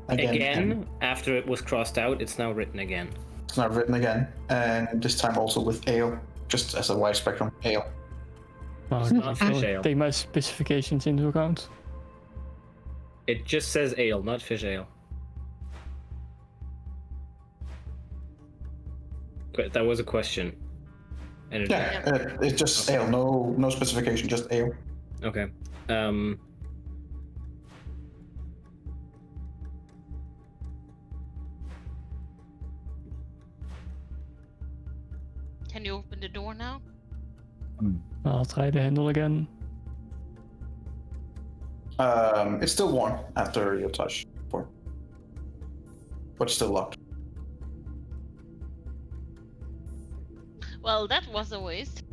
again. Again, after it was crossed out, it's now written again. It's now written again, and this time also with ale, just as a wide spectrum ale. Oh, not no, fish ale. take my specifications into account. It just says ale, not fish ale. That was a question. And it, Yeah, it's just ale, no specification, just ale. Okay. Can you open the door now? I'll try the handle again. It's still warm after your touch, but still locked. Well, that was a waste.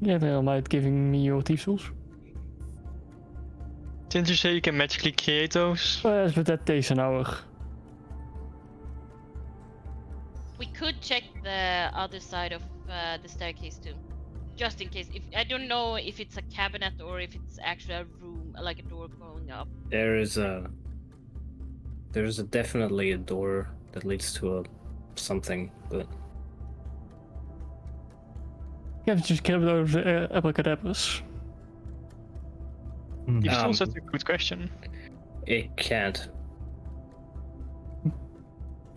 Yeah, they might giving me your thief tools. Didn't you say you can magically create those? Yes, but that takes an hour. We could check the other side of the staircase too, just in case. If I don't know if it's a cabinet or if it's actually a room, like a door going up. there's definitely a door that leads to something, but You have to just kill those abracadabras. If so, that's a good question. it can't.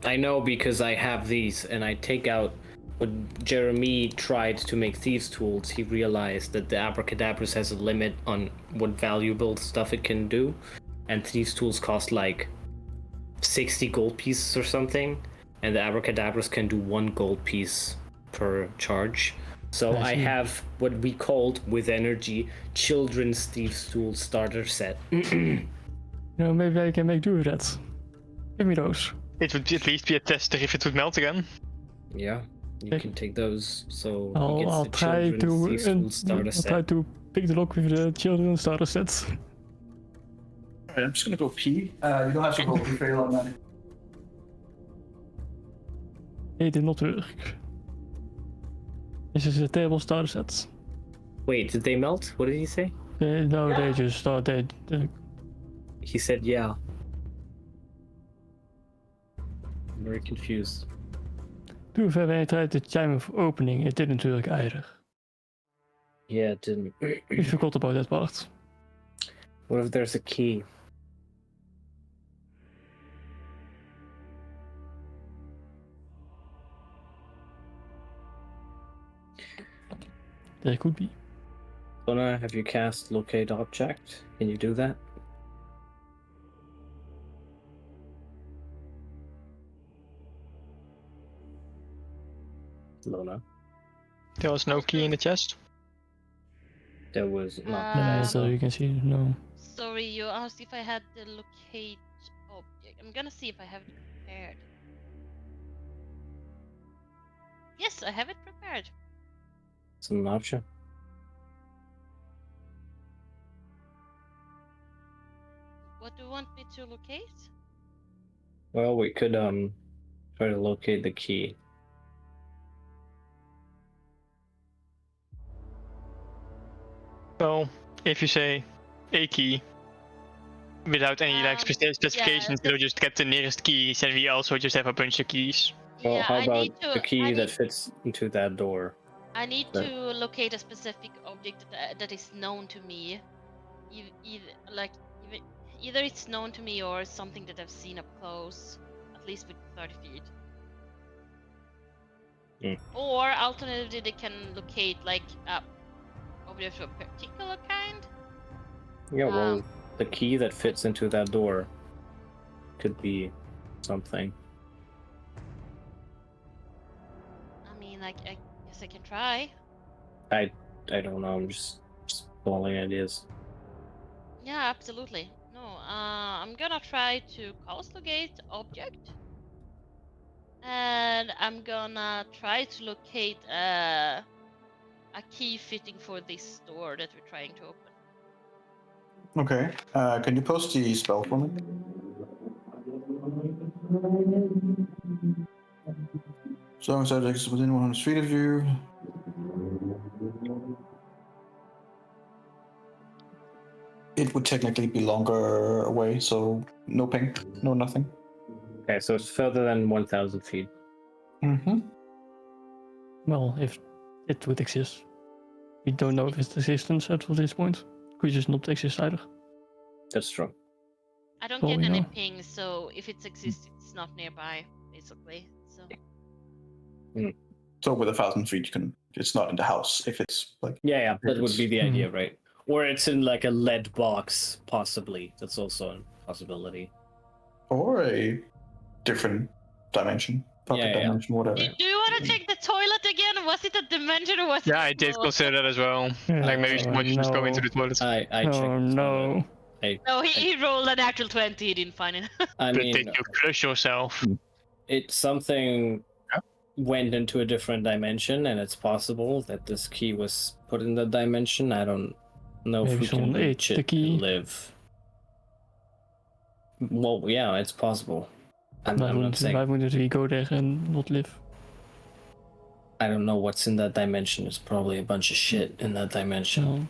I know because I have these, and I take out. When Jeremy tried to make thieves' tools, he realized that the abracadabras has a limit on what valuable stuff it can do, and thieves' tools cost like 60 gold pieces or something, and the abracadabras can do 1 gold piece per charge. So I have what we called with energy children's thieves' tool starter set. You know, maybe I can make do with that. Give me those. It would at least be a tester if it would melt again. Yeah, you can take those. So I'll try to pick the lock with the children's starter sets. Alright, I'm just gonna go pee. You don't have to go pee very long, man. Nee, it did not work. This is a terrible starter set. Wait, did they melt? What did he say? No, they just started. He said yeah. I'm very confused. To be fair, when I tried the time of opening, it didn't work either. Yeah, it didn't. We forgot about that part. What if there's a key? There could be. Lona, have you cast locate object? Can you do that? Lona, There was no key in the chest. there was not. Yeah, so you can see, no. Sorry, you asked if I had the locate object. I'm gonna see if I have it prepared. Yes, I have it prepared. It's an option. What do you want me to locate? Well, we could try to locate the key. So, if you say a key without any like specifications, yeah, you'll just get the nearest keys, and we also just have a bunch of keys. Well, Yeah, how I about need to. the key I that need, fits into that door? I need that- to locate a specific object that is known to me. either it's known to me or something that I've seen up close, at least with 30 feet. Or alternatively, they can locate like objects of a particular kind. Yeah, well, the key that fits into that door could be something. I mean, like, I guess I can try. I don't know. I'm just balling ideas. Yeah, absolutely. No, I'm gonna try to cast locate object, and I'm gonna try to locate a key fitting for this door that we're trying to open. Okay. Can you post the spell for me? So long as object is within 100 feet of you. It would technically be longer away, so no ping, no nothing. Okay, so it's further than 1,000 feet. Mm-hmm. Well, if it would exist. We don't know if its existence at this point. Could just not exist either. That's true. I don't Well, get we any know. ping, so if it exists, it's not nearby, basically. So So with 1,000 feet, you can. It's not in the house. If it's like. Yeah, that would be the Mhm. idea, right? Or it's in like a lead box, possibly. That's also a possibility. Or a different dimension. Pocket Yeah. dimension, whatever. do you want to check the toilet again? Was it a dimension or was it? Yeah, I did floor? consider that as well. Like maybe someone should just go into the toilet. I checked. Oh this no. one. No, he rolled an actual 20. He didn't find it. I But mean, did you flush yourself? it's something went into a different dimension, and it's possible that this key was put in that dimension. I don't know Maybe if we can someone ate reach the it key. and live. Well, yeah, it's possible. I'm Why not saying wouldn't we go there and not live? I don't know what's in that dimension. There's probably a bunch of shit in that dimension. No.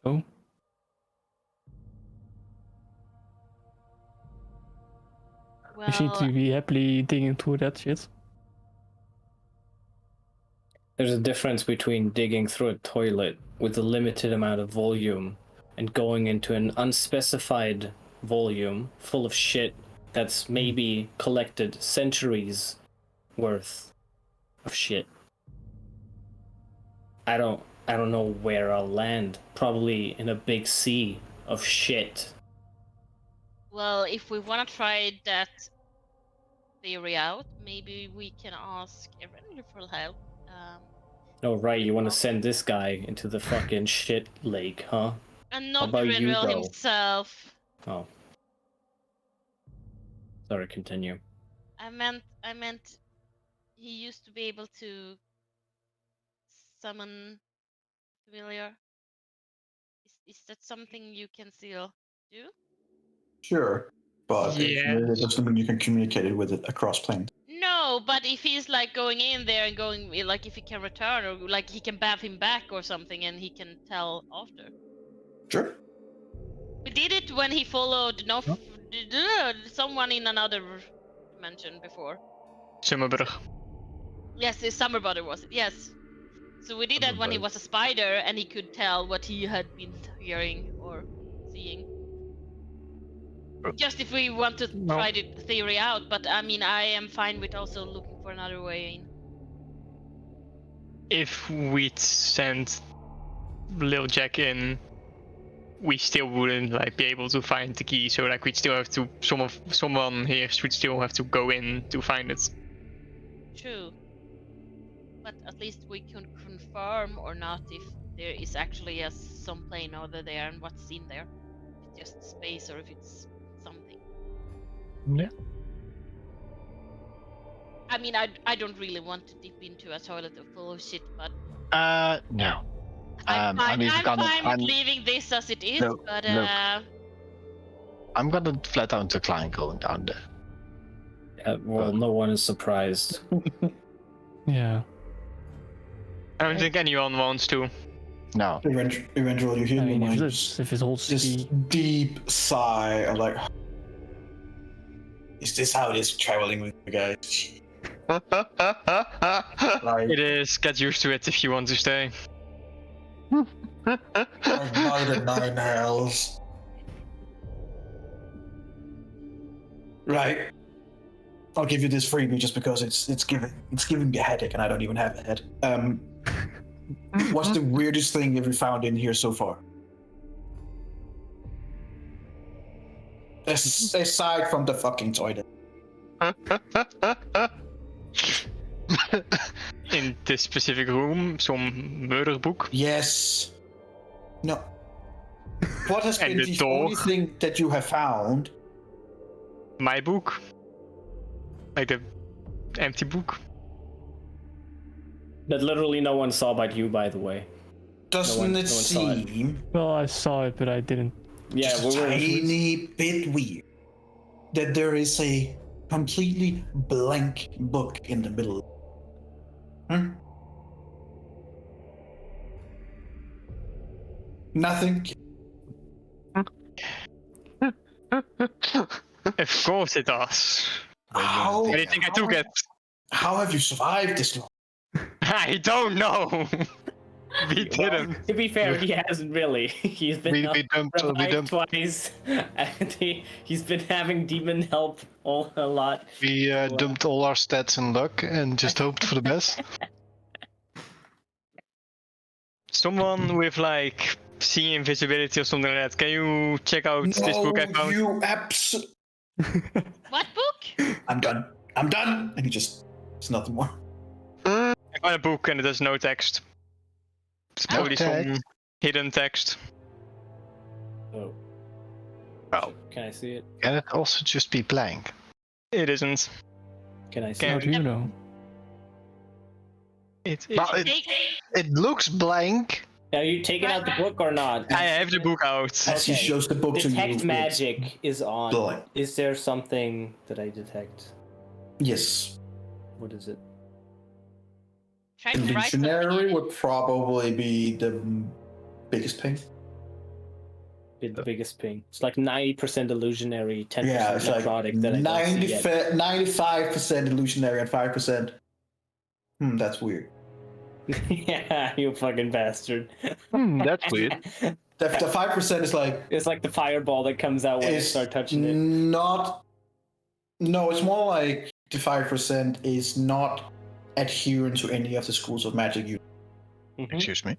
So? You seem to Well, be happily digging through that shit. There's a difference between digging through a toilet with a limited amount of volume and going into an unspecified volume full of shit that's maybe collected centuries worth of shit. I don't know where I'll land. Probably in a big sea of shit. well, if we want to try that theory out, maybe we can ask Eberron for help. Oh right, you want to send this guy into the fucking shit lake, huh? And not about you, Renwell though? himself. Oh. Sorry, continue. I meant he used to be able to summon familiar. Is that something you can still do? Sure. But Yeah. it doesn't mean you can communicate it with it across planes. No, but if he's like going in there and going, like if he can return or like he can bab him back or something and he can tell after. Sure. We did it when he followed someone in another dimension before. Summerbrug. Yes, the summer brother was it? Yes. So we did that when he was a spider and he could tell what he had been hearing or seeing. Just if we want to try the theory out, but I mean, I am fine with also looking for another way in. If we'd sent Lil Jack in, we still wouldn't like be able to find the key. So like we'd still have to someone here would still have to go in to find it. True. But at least we can confirm or not if there is actually some plane over there and what's in there. If it's just space or if it's something. Yeah. I mean, I don't really want to dip into a toilet full of shit, but No. I'm fine, I mean, I'm with leaving this as it is, Look, but look. I'm gonna flat out decline going down there. Well, no one is surprised. Yeah. I don't think anyone wants to. No. Eventually, you hear I mean, like if it's all this sticky. deep sigh of like, is this how it is traveling with you guys? It is. Get used to it if you want to stay. I've died at 9 hells. Right. I'll give you this freebie just because it's giving me a headache and I don't even have a head. What's the weirdest thing you've found in here so far? Aside from the fucking toilet. In this specific room, some murder book. Yes. No. What has And been the the only door. thing that you have found? My book. Like the empty book. That literally no one saw but you, by the way. Doesn't no it one saw it. seem Well, I saw it, but I didn't. Yeah, just a tiny bit weird that there is a completely blank book in the middle? Hmm? Nothing. Of course it does. How, Why do you think I took it? how have you survived this long? I don't know. We didn't. To be fair, he hasn't really. He's been We dumped revived twice, and he's been having demon help a lot. dumped all our stats and luck and just hoped for the best. Someone with like see invisibility or something like that. Can you check out this book I found? You What book? I'm done. I'm done. And he just, it's nothing more. I found a book and it has no text. It's probably some text. hidden text. Oh. Oh. Can I see it? Can it also just be blank? It isn't. Can I see How it? do you know? Well, it looks blank. Are you taking out the book or not? I have the book out. As he Okay. shows the book to you. Detect it's magic is on. blank. Is there something that I detect? Yes. What is it? Try to write something in Illusionary it. would probably be the biggest pain. The biggest ping. It's like 90% illusionary, 10% Yeah, it's like necrotic that I don't see yet. 95% illusionary and 5%. That's weird. Yeah, you fucking bastard. That's weird. The 5% is like, It's like the fireball that comes out when I is start touching it. not. No, it's more like the 5% is not adherent to any of the schools of magic. Mhm. Excuse me.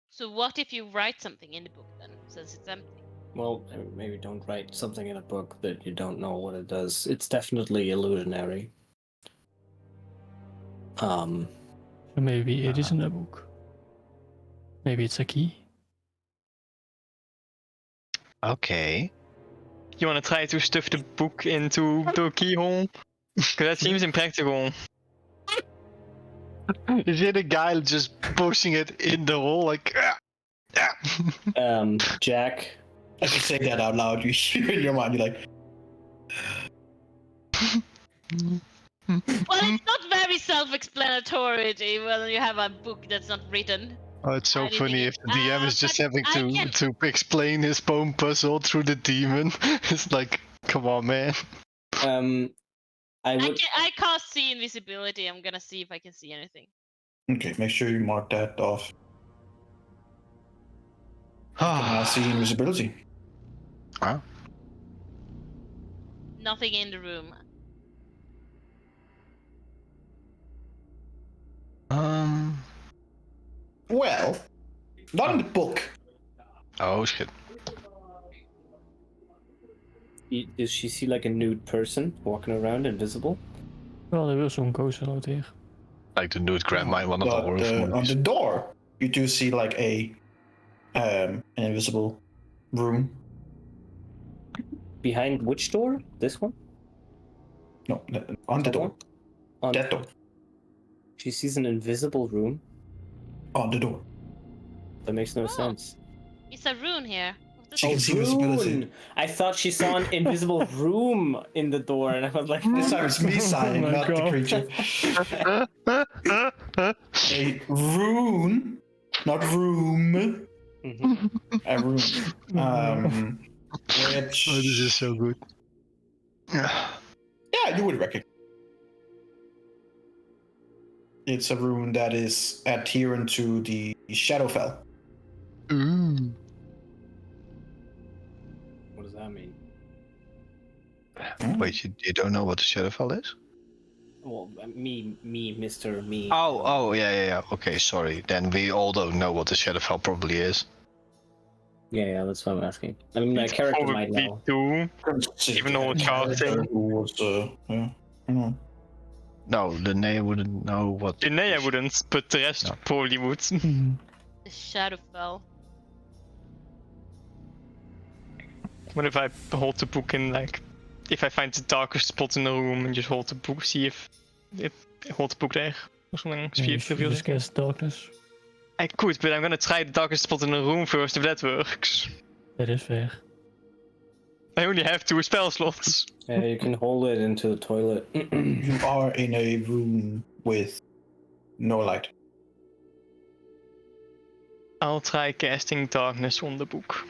So what if you write something in the book then, since it's empty? Well, maybe don't write something in a book that you don't know what it does. It's definitely illusionary. So maybe it isn't a book. Maybe it's a key. Okay. You wanna try to stuff the book into the keyhole? Because that seems impractical. Is it a guy just pushing it in the hole like? Jack. As you say that out loud, you hear in your mind, you're like, Well, it's not very self-explanatory when you have a book that's not written. Oh, it's so I didn't funny think if it- the DM is just but having I can- to explain his bone puzzle through the demon. It's like, come on, man. I cast see invisibility. I'm gonna see if I can see anything. okay, make sure you mark that off. I see invisibility. Wow. Nothing in the room. Well, not in the book. Oh shit. Does she see like a nude person walking around invisible? Well, there was some ghosts out here. Like the nude grandma in one of the horror But on movies. the door, you do see like an invisible room. Behind which door? This one? No, on the door. On That door. She sees an invisible room. On the door. That makes no Oh. sense. It's a rune here. What the She fuck? can see invisibility. Rune! I thought she saw an invisible room in the door, and I was like, This time it's me sighing, my not the God. creature. A rune, not room. Mhm. A room. Which, Oh, this is so good. yeah, you would recognize. It's a rune that is adherent to the Shadowfell. Ooh. What does that mean? Wait, you don't know what the Shadowfell is? Well, Mr. Me. Oh, yeah. Okay, sorry. Then we all don't know what the Shadowfell probably is. Yeah, that's what I'm asking. I mean, my character might Probably know. do. Even though casting. Who was yeah. I don't know. No, Linnea wouldn't know what. Linnea wouldn't, but the rest No. probably would. Mhm. The Shadowfell. What if I hold the book in, like, if I find the darkest spot in the room and just hold the book, see if it hold the book there or something. Yeah, See you if it should reveals just it. guess darkness. I could, but I'm gonna try the darkest spot in the room first if that works. That is fair. I only have 2 spell slots. Yeah, you can hold it into the toilet. You are in a room with no light. I'll try casting darkness on the book.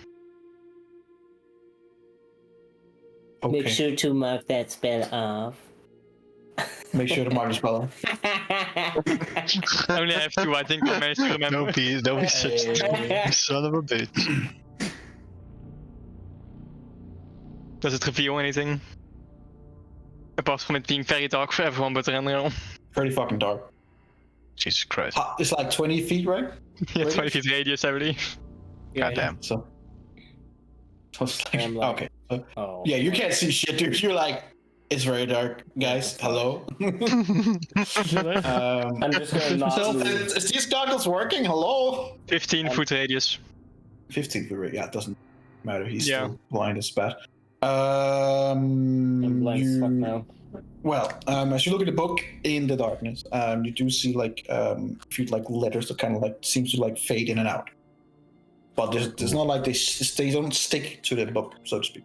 Okay. Make sure to mark that spell off. Make sure to mark the spell. I only have 2, I think I managed to remember. Don't be such a son of a bitch. Does it reveal anything? Apart from it being very dark for everyone but Renrail. Pretty fucking dark. Jesus Christ. It's like 20 feet, right? Yeah, Radius? 20 feet radius, I believe. Goddamn. So it's like, I'm like- okay. So, Oh. yeah, you can't see shit, dude. You're like, it's very dark, guys. Hello. I'm just gonna not So, move. is these goggles working? Hello. 15 foot radius. 15 feet. Yeah, it doesn't matter. He's Yeah. still blind as bad. I'm blind as fuck now. Well, as you look at the book in the darkness, you do see like a few like letters that kind of like seems to like fade in and out. But there's not like they don't stick to the book, so to speak.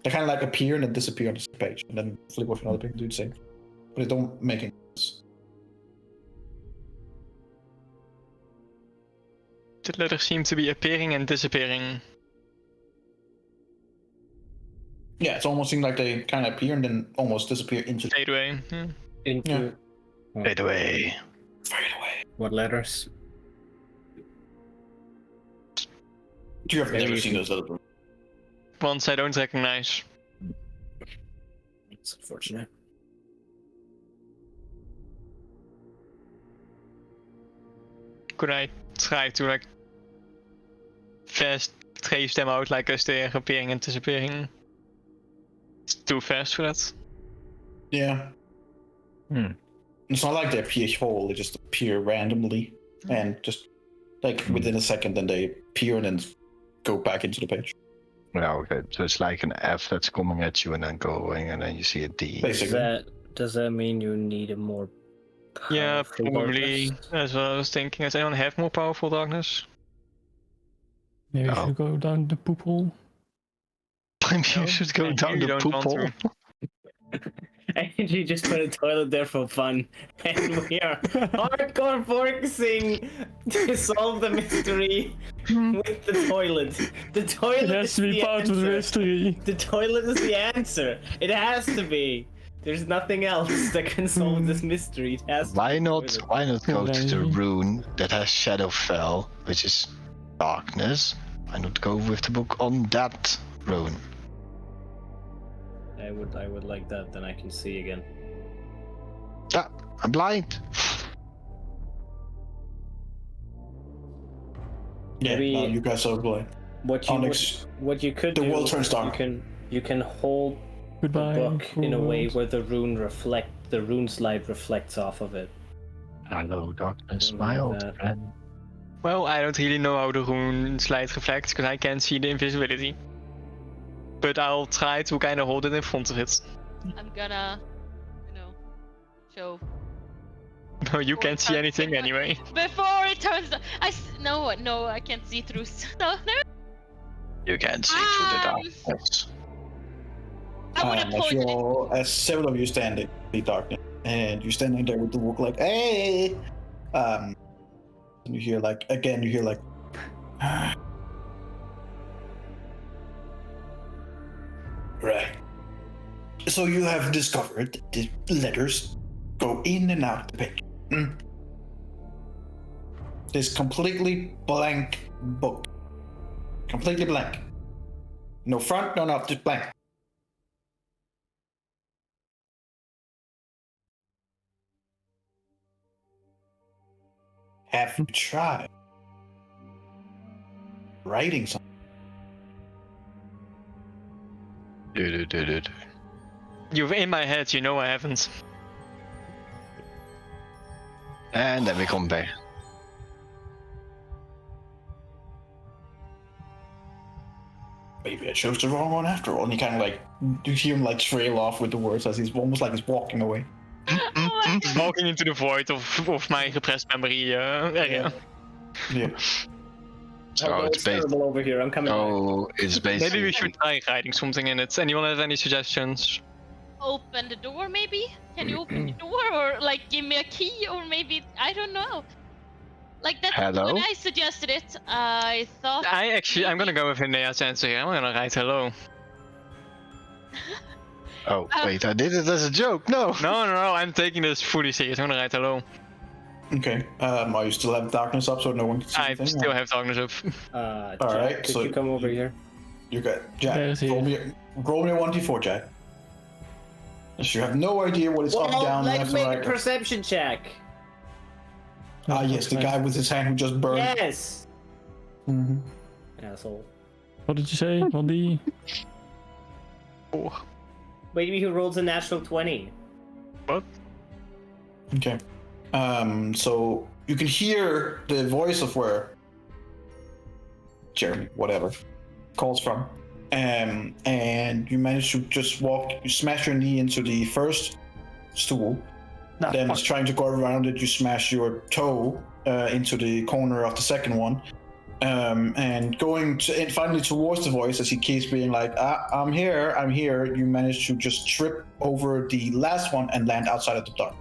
They kind of like appear and then disappear on the page, and then flip off another page, do the same. But they don't make any sense. The letters seem to be appearing and disappearing. Yeah, it's almost seems like they kind of appear and then almost disappear into the Fade away. Yeah. Into Fade away. fade away. what letters? You have Very never easy. seen those other. Ones I don't recognize. It's unfortunate. Could I try to like fast trace them out like as they are appearing and disappearing? It's too fast for that. Yeah. Hmm. It's not like they appear whole; they just appear randomly and just like within a second, then they appear and then go back into the page. Yeah, okay. So it's like an F that's coming at you and then going, and then you see a D. Basically. Does that mean you need a more Yeah, powerful probably. darkness? That's what I was thinking. Does anyone have more powerful darkness? Maybe you Oh. should go down the poop hole. Maybe No, you should go maybe down you the don't poop want hole. to. I usually just put a toilet there for fun, and we are hardcore focusing to solve the mystery with the toilet. The toilet It has is to be the part of the answer. mystery. The toilet is the answer. It has to be. There's nothing else that can solve this mystery. It has to Why be not? toilet. Why not go to the Maybe. rune that has Shadowfell, which is darkness? Why not go with the book on that rune? I would like that. Then I can see again. Ah, I'm blind. Yeah, Maybe- no, you guys are blind. What you Onyx. what you could The do, world turns dark. You can hold the Goodbye. book in a way world. where the rune's light reflects off of it. Hello, darkness, Something my like old that. friend. Well, I don't really know how the rune's light reflects because I can't see the invisibility. But I'll try to kind of hold it in front of it. I'm gonna, show. No, you Before can't it see turns- anything before- anyway. Before it turns, no, I can't see through. No. You can see through the Um, darkness. I would have As pointed you it. all, as several of you stand in the darkness, and you're standing there with the book like, hey, and you hear like again, you hear like, right. So you have discovered that the letters go in and out of the page. This completely blank book, completely blank. No front, no, just blank. Have you tried writing something? Dude. You're in my head, you know I haven't. And then we come back. Maybe I chose the wrong one after all. And you kind of like, you hear him like trail off with the words as he's almost like he's walking away. Walking into the void of my repressed memory area. Yeah. So it's terrible over here. I'm coming back. Oh, it's basically. Maybe we should try writing something in it. Anyone have any suggestions? Open the door, maybe? Can you open the door, or like give me a key, or maybe I don't know. Like that's Hello? when I suggested it. I thought. I'm gonna go with Nea's answer here. I'm gonna write hello. Oh, wait, I did it as a joke. No. No, I'm taking this fully serious. I'm gonna write hello. Okay. Are you still have darkness up so no one can see I anything? still have darkness up. Jack, Alright, could so you come over here? You got Jack. There's he. Roll me a 1d4, Jack. Yes, you have no idea what is up, down, like left, make and a right. perception check. Ah, yes, the guy with his hand who just burned. Yes. Mhm. Asshole. What did you say? On the... Oh. Maybe he rolls a natural 20. What? Okay. So you can hear the voice of where Jeremy, whatever, calls from. And you manage to just you smash your knee into the first stool. Nah, Then fuck. it's trying to go around it, you smash your toe into the corner of the second one. And finally towards the voice as he keeps being like, I'm here, you manage to just trip over the last one and land outside of the dark.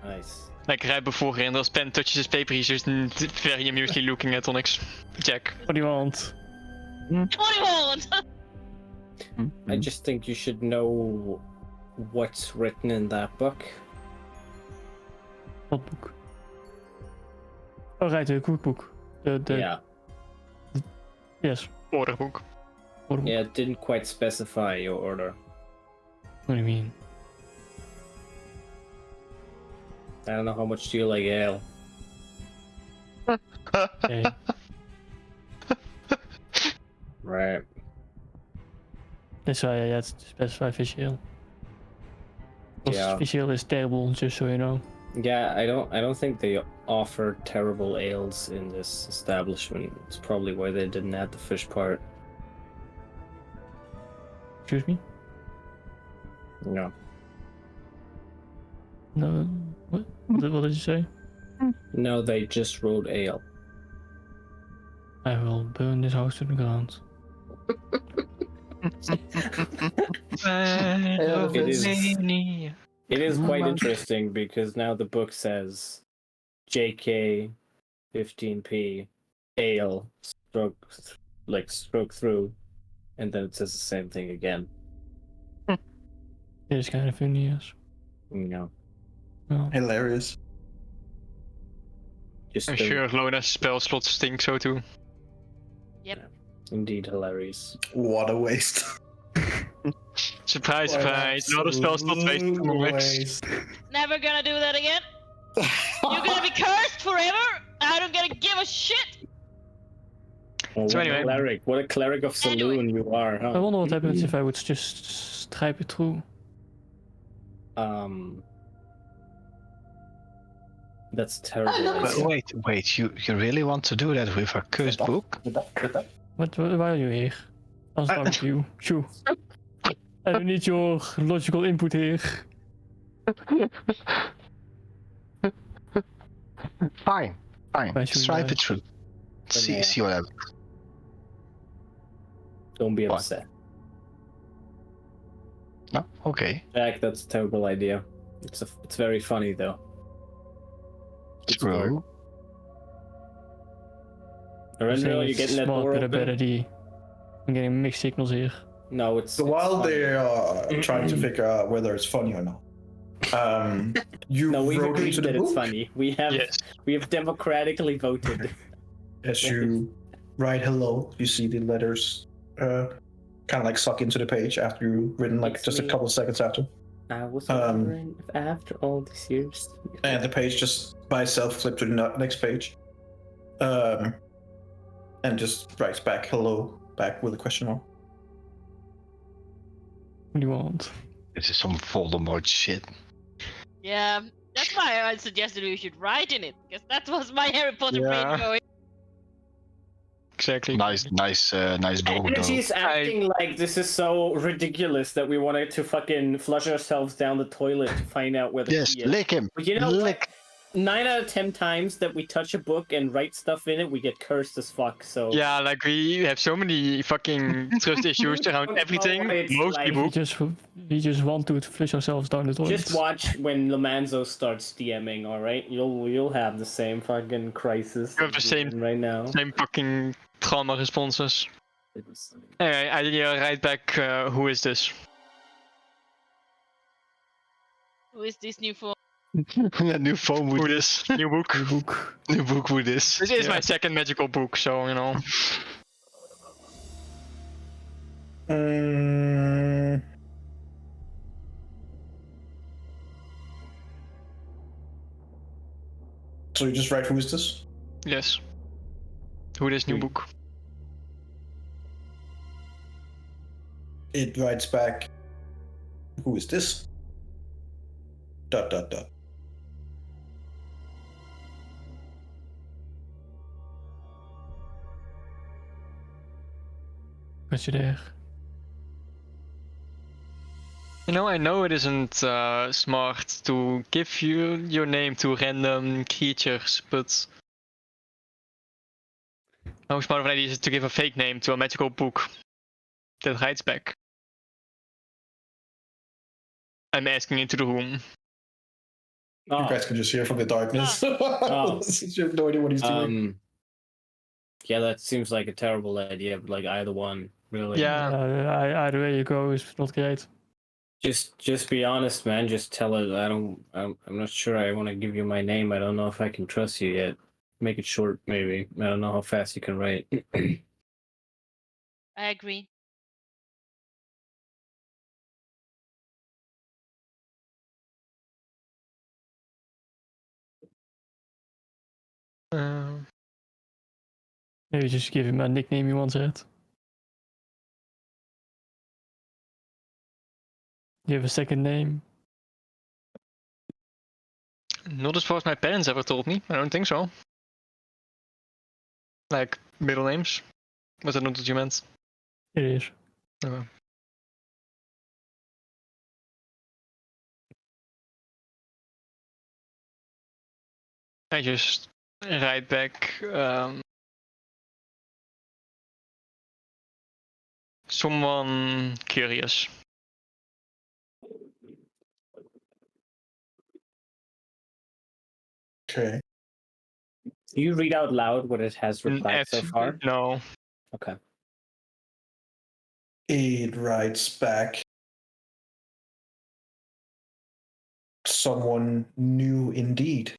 Nice. Like right before and as Pen touches his paper, he's just very amusedly looking at Onyx. Jack. What do you want? What do you want? I just think you should know what's written in that book. What book? Oh, right, the cookbook. Yeah. Yes. Order book. What book? Yeah, it didn't quite specify your order. What do you mean? I don't know how much do you like ale. Okay. Right. That's why I had to specify fish ale. Because Yeah. fish ale is terrible, just so you know. Yeah, I don't think they offer terrible ales in this establishment. It's probably why they didn't add the fish part. Excuse me? No. No. What? What did you say? No, they just wrote ale. I will burn this house to the ground. It is quite interesting because now the book says JK 15p ale stroke through, and then it says the same thing again. It is kind of funny, yes. You know, Well, Hilarious. just I'm sure Lona's spell slots stink so too. indeed hilarious. What a waste. Surprise, surprise. Another spell slot wasted on Onyx. Never gonna do that again. You're gonna be cursed forever. I don't gonna give a shit. Oh, So what anyway. a cleric! What a cleric of saloon you are, I huh? wonder what happens if I would just stripe it through. That's terrible. But wait, you really want to do that with a cursed book? Why are you here? I'll start with you. Shoo. I don't need your logical input here. Fine. Why should Stripe I? it through. See Yeah. see what happens. Don't be What? upset, No? Okay. Jack. That's a terrible idea. It's very funny though. It's True. Arendelle, you getting that smart, door but a bad open? idea. I'm getting mixed signals here. No, it's. So it's while funny. they are trying to figure out whether it's funny or not, you No, we wrote agreed into the that it's book. funny. We have democratically voted. As you write hello, you see the letters kind of like suck into the page after you've written like It's just a me. couple of seconds after. I was Um, wondering if after all these years. And the page just by itself flipped to the next page. And just writes back hello back with a question mark. What do you want? This is some Voldemort shit. Yeah, that's why I suggested we should write in it, because that was my Harry Potter Yeah. brain going. Exactly. Nice dog. Energy is acting like this is so ridiculous that we wanted to fucking flush ourselves down the toilet to find out where the Yes, key is. lick him. But you know lick. what? 9 out of 10 times that we touch a book and write stuff in it, we get cursed as fuck. So Yeah, like we have so many fucking trust issues around everything. It's Mostly like- books. We just want to flush ourselves down the toilet. just watch when Lamanzo starts DMing. All right, you'll have the same fucking crisis. You have the as same- we're in right now. Same fucking trauma responses. Anyway, I write back, who is this? Who is this new phone? New phone Who with this? New book. the book. New book with this. This is Yeah. my second magical book, so you know. So you just write who is this? Yes. Who this new book? It writes back who is this? ... Was je there? You know, I know it isn't smart to give you your name to random creatures, but how smart of an idea is it to give a fake name to a magical book that writes back? I'm asking into the room. You Oh, guys can just hear from the darkness. You have no idea what he's doing. yeah, that seems like a terrible idea. But like either one, really. Yeah. Either way you go is not great. Just be honest, man. Just tell it. I'm not sure I want to give you my name. I don't know if I can trust you yet. Make it short, maybe. I don't know how fast you can write. I agree. Maybe just give him a nickname he once had. You have a second name. Not as far as my parents ever told me. I don't think so. Like middle names. Was that not what you meant? It is. Okay. I just write back. Someone curious. Okay. Do you read out loud what it has replied so far? No. Okay. It writes back someone new indeed.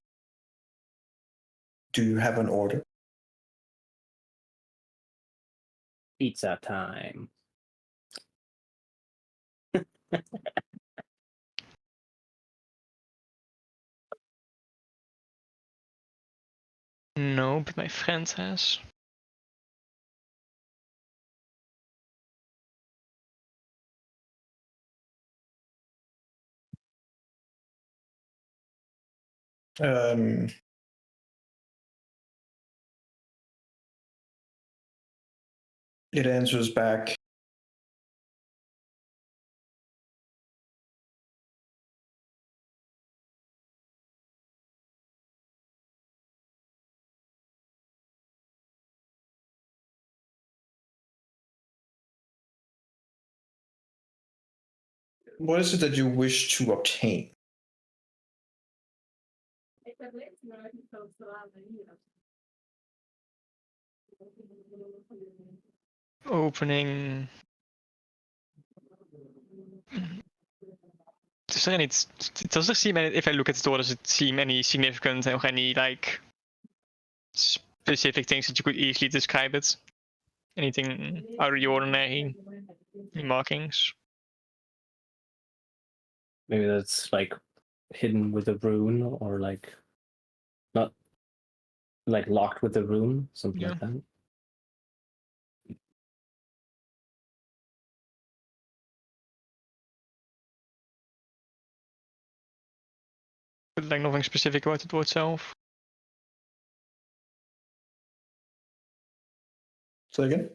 Do you have an order? Pizza time. No, but my friend has. It answers back. What is it that you wish to obtain? Opening. Does there any? Does there seem any? If I look at the door, does it seem any significant or any like specific things that you could easily describe it? anything out of the ordinary? Any markings? Maybe that's like hidden with a rune, or like not like locked with a rune, something Yeah. like that. But like nothing specific about the door itself. Say again?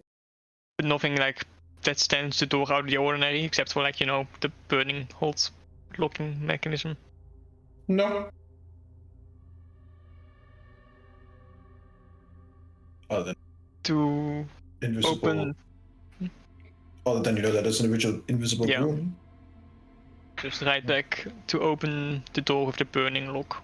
But nothing like that stands the door out of the ordinary, except for like the burning hold locking mechanism. No. Other than To invisible. open, Other than that it's an original invisible Yeah. room. just right back to open the door with the burning lock.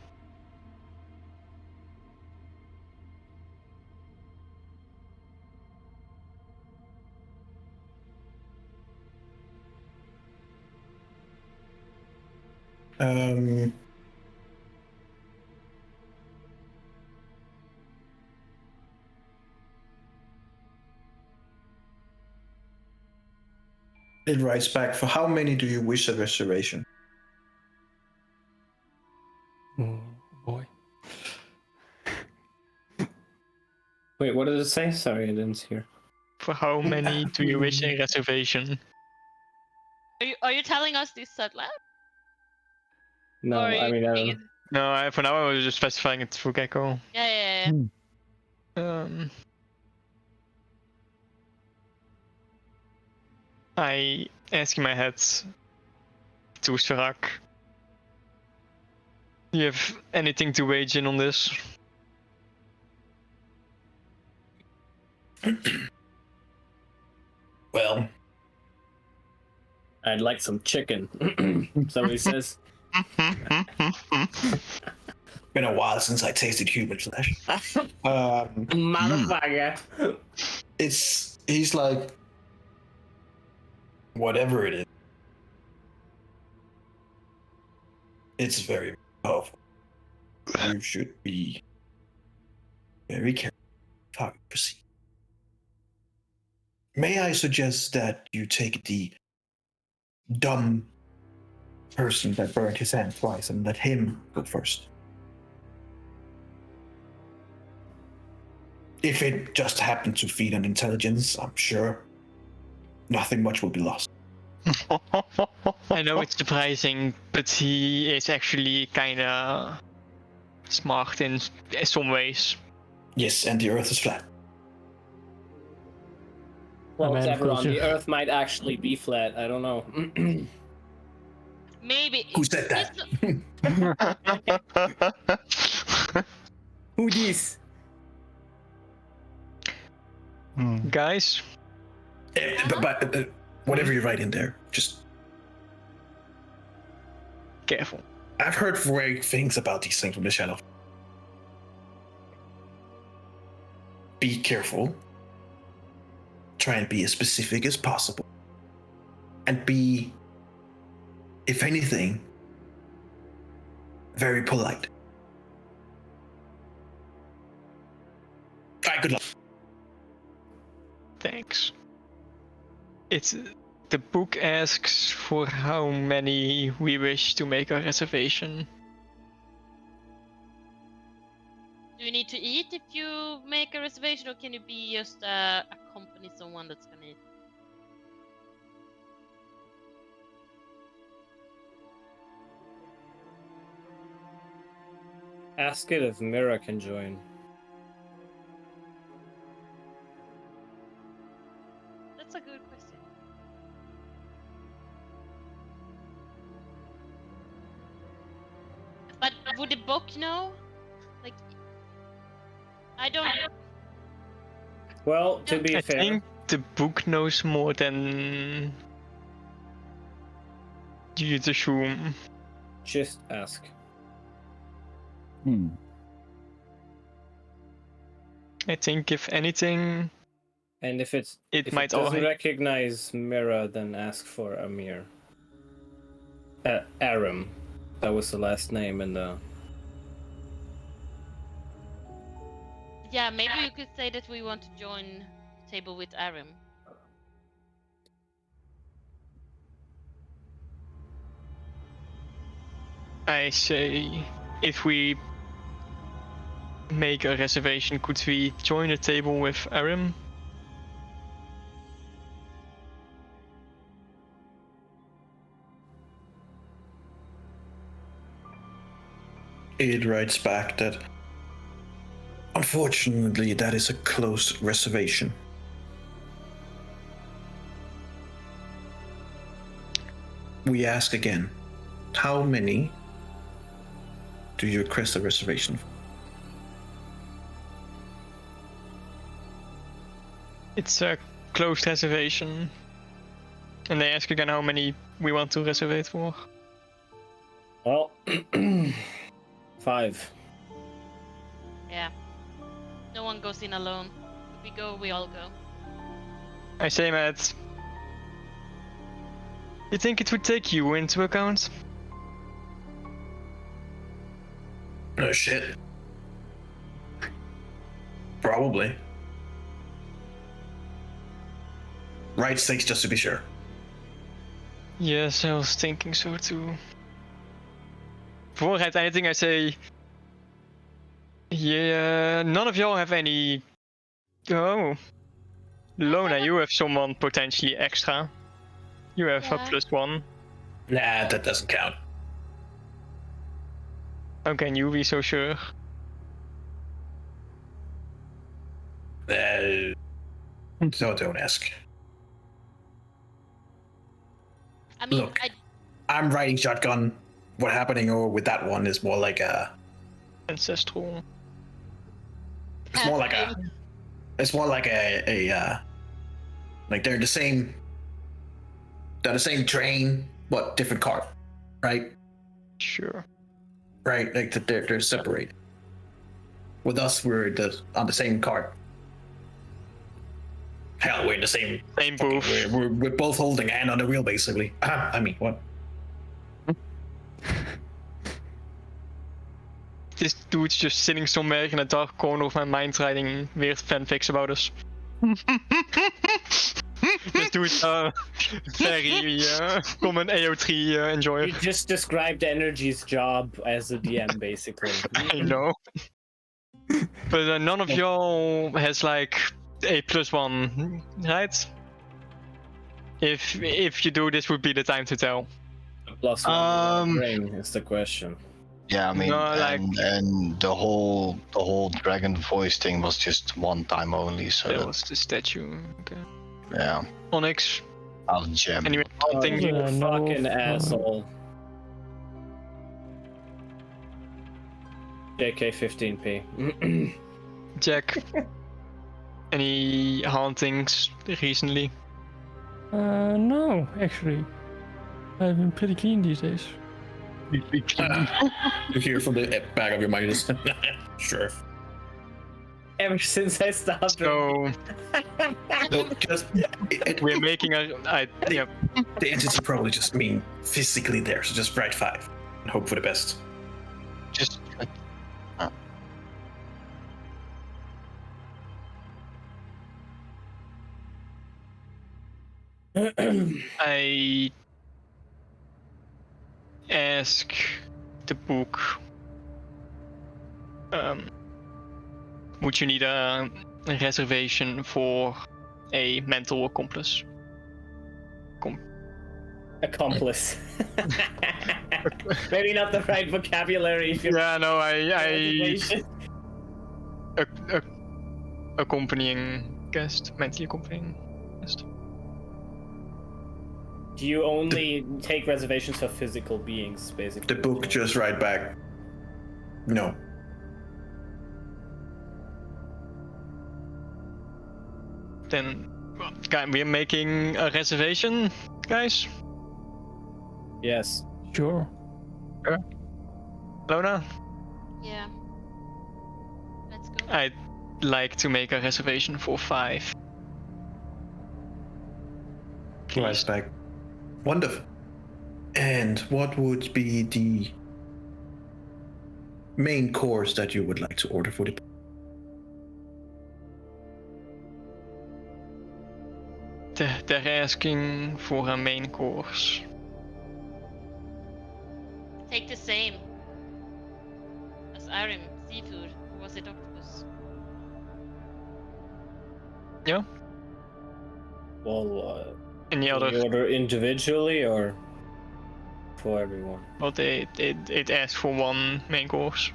It writes back, for how many do you wish a reservation? Oh boy. Wait, what did it say? Sorry, I didn't hear. For how many do you wish a reservation? Are you telling us this out loud? No, Or are I you mean, saying it- No, for now I was just specifying it for Gecko. Yeah. I ask in my head, Toesterak, do you have anything to wage in on this? Well, I'd like some chicken. Somebody says. been a while since I tasted human flesh. Motherfucker. He's like, whatever it is, it's very powerful. You should be very careful how you proceed. May I suggest that you take the dumb person that burned his hand twice and let him go first? If it just happened to feed on intelligence, I'm sure nothing much will be lost. I know it's surprising, but he is actually kinda smart in some ways. Yes, and the earth is flat. Well, Man, it's Eberron. culture. The Earth might actually be flat. I don't know. Maybe. Who said that? Who this? Guys, But whatever you write in there, just careful. I've heard great things about these things from the shadow. Be careful. Try and be as specific as possible. And be, if anything, very polite. Alright, good luck. Thanks. It's the book asks for how many we wish to make a reservation. Do you need to eat if you make a reservation, or can you be just accompany someone that's gonna eat? Ask it if Mira can join. That's a good question. But would the book know? Like, I don't. Well, to be I fair, think the book knows more than you'd assume. just ask. I think if anything, And if it might doesn't all. recognize Mira, then ask for Amir. Aram. That was the last name in the. Yeah, maybe you could say that we want to join, table with Arim. I say, if we make a reservation, could we join a table with Arim? It writes back that unfortunately that is a closed reservation. We ask again, how many do you request a reservation for? It's a closed reservation. And they ask again how many we want to reserve for. Well, 5. Yeah. No one goes in alone. If we go, we all go. I say, Matt, you think it would take you into account? No shit. Probably. Right stakes just to be sure. Yes, I was thinking so too. Before anything, I say, yeah, none of y'all have any. Oh, Lona, you have someone potentially extra. You have a Yeah. +1. Nah, that doesn't count. How can you be so sure? So don't ask. I mean, Look. I'm riding shotgun. What happening over with that one is more like a. Ancestral. It's more like a. It's more like a like they're the same. They're the same train, but different cart, right? Sure. Right, like they're separated. With us, we're on the same cart. Hell, we're in the same. Same booth. We're both holding a hand on the wheel, basically. I mean, what? This dude's just sitting somewhere in a dark corner of my mind writing weird fanfics about us. This dude's very common AO3 enjoyer. You just described Energy's job as a DM, basically. I know. But none of y'all has like a +1, right? If you do, this would be the time to tell. +1 brain is the question. Yeah, I mean, No, like- and the whole dragon voice thing was just one time only, so That that, was the statue. Okay. yeah, Onyx. I'll gem. Anyway, Oh, something you Yeah, no, fucking asshole. JK 15p. Jack. Any hauntings recently? No, actually. I've been pretty clean these days. You hear from the back of your mind is sure. Ever since I stopped. So No, just we're making yeah. the entity probably just mean physically there, so just write 5 and hope for the best. Just I ask the book. Would you need a reservation for a mental accomplice? Accomplice. Maybe not the right vocabulary. If you're Yeah, no, I I accompanying guest, mentally accompanying guest. Do you only take reservations for physical beings, basically? The book just write back. No. Then, we're making a reservation, guys. Yes. Sure. Lona, Yeah. Let's go. I'd like to make a reservation for 5. Writes back. Wonderful. And what would be the main course that you would like to order for the? They're asking for a main course. Take the same as Arim, seafood, or was it octopus? Yeah. Well, Any do we other? order individually or for everyone? Well, it asked for one main course.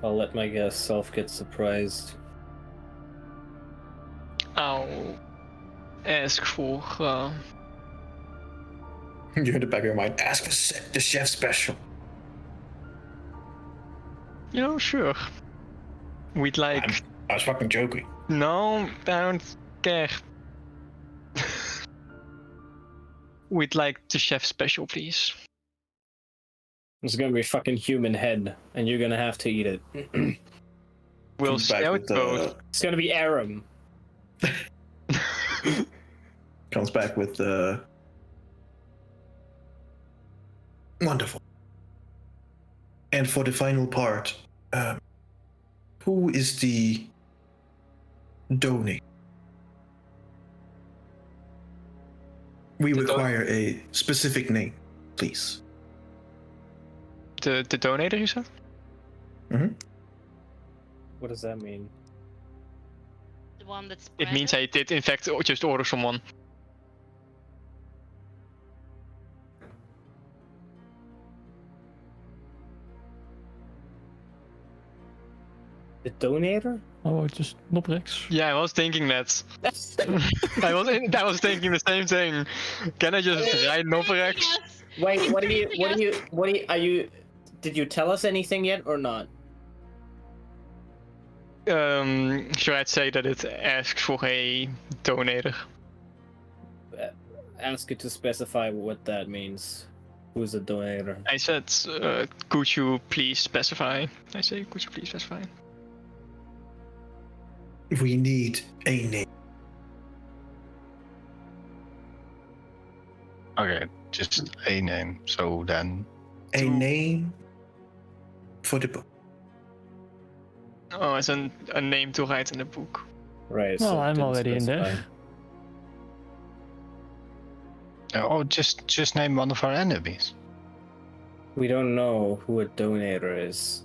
I'll let my guest self get surprised. I'll ask for. You're in the back of your mind. Ask for the chef special. Sure. We'd like. I was fucking joking. No, I don't care. We'd like the chef special, please. It's gonna be a fucking human head, and you're gonna have to eat it. We'll Comes see back how with it goes. It's gonna be Aram. Comes back with wonderful. And for the final part, who is the donor? We require a specific name, please. The donator, you said? What does that mean? The one that's. It means I did, in fact, just order someone. The donator? Oh, just Noprex. Yeah, I was thinking that. I was thinking the same thing. Can I just write Novarex? Wait, what are you? Did you tell us anything yet or not? Should I say that it asks for a donator? Ask it to specify what that means. Who's a donator? I said, could you please specify? I say, could you please specify? We need a name. Okay, just a name. So then, A name for the book. Oh, it's a name to write in the book. Right. Well, so I'm didn't already in there. oh, just name one of our enemies. We don't know who a donator is.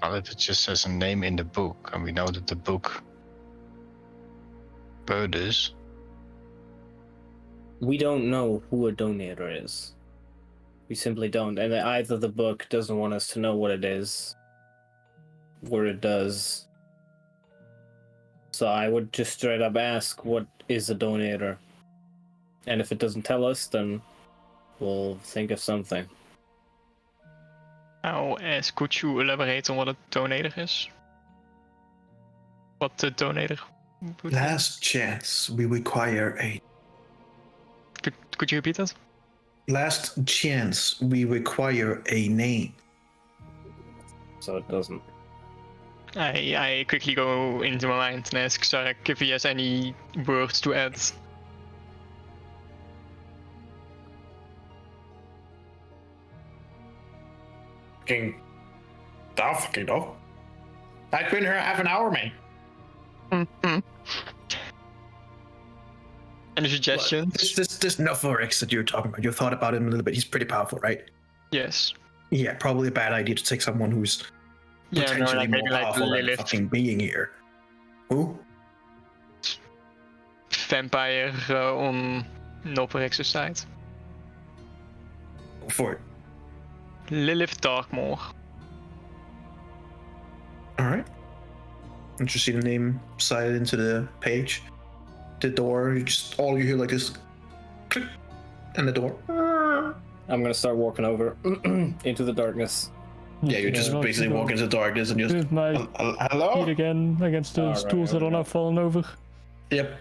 Well, if it just says a name in the book, and we know that the book burdens. We don't know who a donator is. We simply don't, and either the book doesn't want us to know what it is, or it does. So I would just straight up ask, what is a donator? And if it doesn't tell us, then we'll think of something. I'll ask, could you elaborate on what a donator is? What the donator would be? Last chance, we require a. Could you repeat that? Last chance, we require a name. So it doesn't. I quickly go into my mind and ask Sarek if he has any words to add. Fucking. Oh, fucking no. I've been here half an hour, man. Any suggestions? This Novarex that you're talking about, you thought about him a little bit. He's pretty powerful, right? Yes. Yeah, probably a bad idea to take someone who's Yeah, no, potentially like maybe more like powerful than Lilith. fucking being here. Who? Vampire on Noperex's side. Go for it. Lilith Darkmoor. Alright. Once you see the name slide into the page, the door, all you hear like this click, and the door. I'm gonna start walking over into the darkness. Yeah, you just basically walk into the darkness and just. With my feet Hello? again against the Alright, stools that are now falling over. Yep.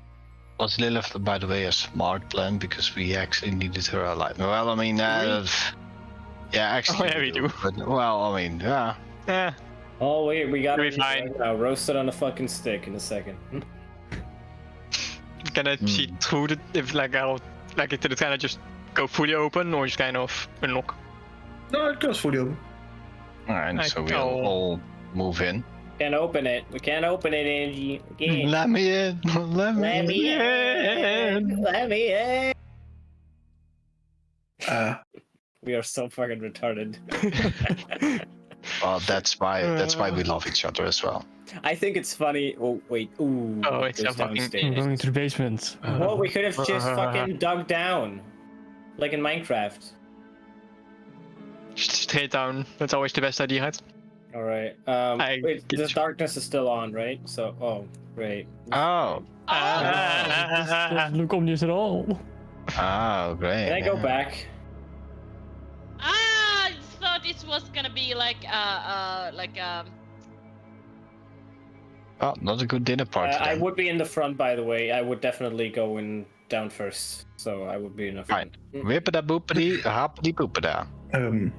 Was Lilith, by the way, a smart plan because we actually needed her alive? Well, I mean, yeah, actually, Oh, yeah, we do. But, well, I mean, yeah. Yeah. Oh wait, we got We'll it be fine. now. Roasted on a fucking stick in a second. Can I see through the if like I'll like it did it kind of just go fully open or just kind of unlock? No, it goes fully open. Alright, I so we'll know. all move in. Can't open it. We can't open it, Angie. We can't. Let me in. Let me Let me in. Let me in. We are so fucking retarded. Well, that's why we love each other as well. I think it's funny. Oh wait. Ooh. Oh, it's there's a fucking- I'm downstairs. going to the basement. Well, we could have just fucking dug down, like in Minecraft. Straight down. That's always the best idea, right? All right. I Wait, get the you. darkness is still on, right? So, oh, great. Oh. Look omnius at all. Oh, great. Can I go back? I thought it was gonna be like Oh, not a good dinner party. I then. would be in the front, by the way. I would definitely go in down first, so I would be in the front. Whippity boopity, hoppity boopity.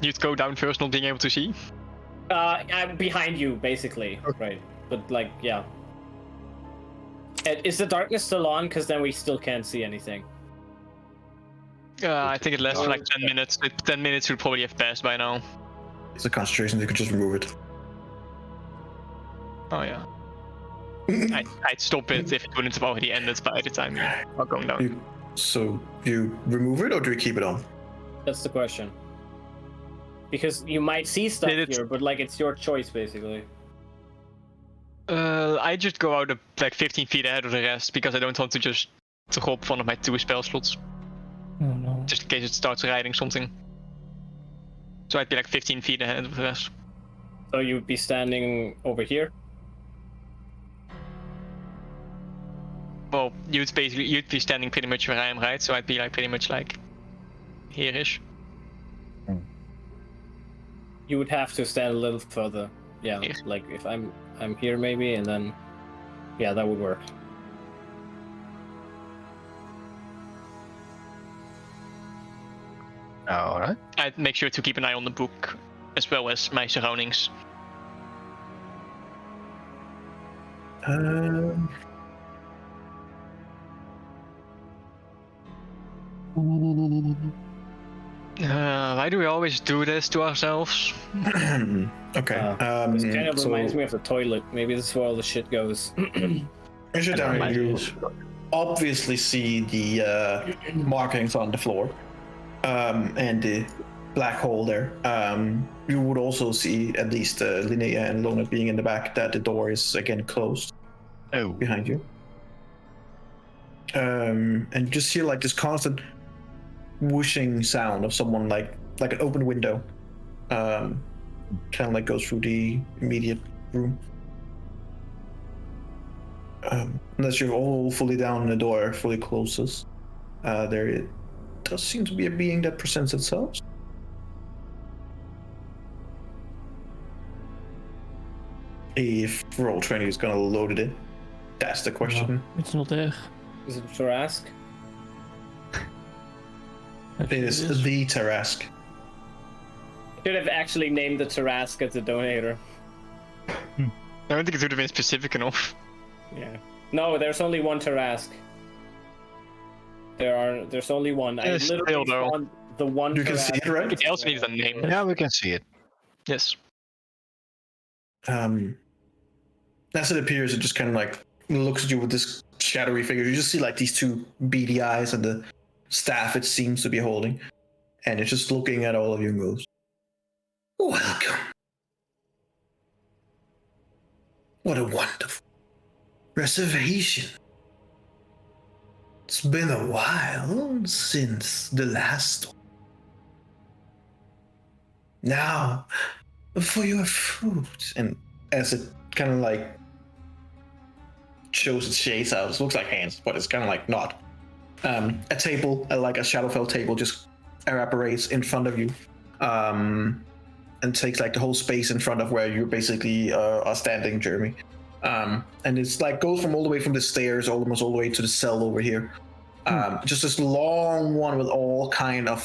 You'd go down first, not being able to see. I'm behind you, basically. Right. But, like, yeah. Is the darkness still on? Because then we still can't see anything. I think it lasts for like 10 minutes. 10 minutes would probably have passed by now. It's a concentration. You could just remove it. Oh yeah. I'd stop it if it wouldn't have already ended by the time you are going down. So you remove it or do you keep it on? That's the question. Because you might see stuff here, but, like, it's your choice, basically. I just go out like 15 feet ahead of the rest because I don't want to just drop one of my 2 spell slots. Oh no. Just in case it starts riding something. So I'd be like 15 feet ahead of the rest. So you'd be standing over here? Well, you'd be standing pretty much where I am, right? So I'd be like pretty much like here-ish. You would have to stand a little further. Yeah, Here. like if I'm here maybe, and then yeah, that would work. Alright. I'd make sure to keep an eye on the book as well as my surroundings. Why do we always do this to ourselves? Okay. This kind of so reminds me of the toilet. Maybe this is where all the shit goes. as you're down here, you obviously see the markings on the floor and the black hole there. You would also see, at least Linnea and Lona being in the back, that the door is again closed behind you. And you just hear like this constant whooshing sound of someone like an open window. Kind of like goes through the immediate room. Unless you're all fully down and the door fully closes, there it does seem to be a being that presents itself. If roll training is gonna load it in, that's the question. It's not there. Is it Tarask? It is the Tarask. Should have actually named the Tarask as a donator. I don't think it would have been specific enough. Yeah. No, there's only one Tarask. There's only one. I Yes, literally still, though. found the one. You can see it, right? It also needs a name. Yeah, we can see it. Yes. As it appears, it just kind of like looks at you with this shadowy figure. You just see like these two beady eyes and the staff it seems to be holding, and it's just looking at all of you and goes, "Welcome. What a wonderful reservation. It's been a while since the last one. Now, for your food." And as it kind of like shows its shades out, it looks like hands, but it's kind of like not. A table, like a Shadowfell table, just evaporates in front of you, and takes like the whole space in front of where you basically are standing, Jeremy. And it's like goes from all the way from the stairs almost all the way to the cell over here. Just this long one with all kind of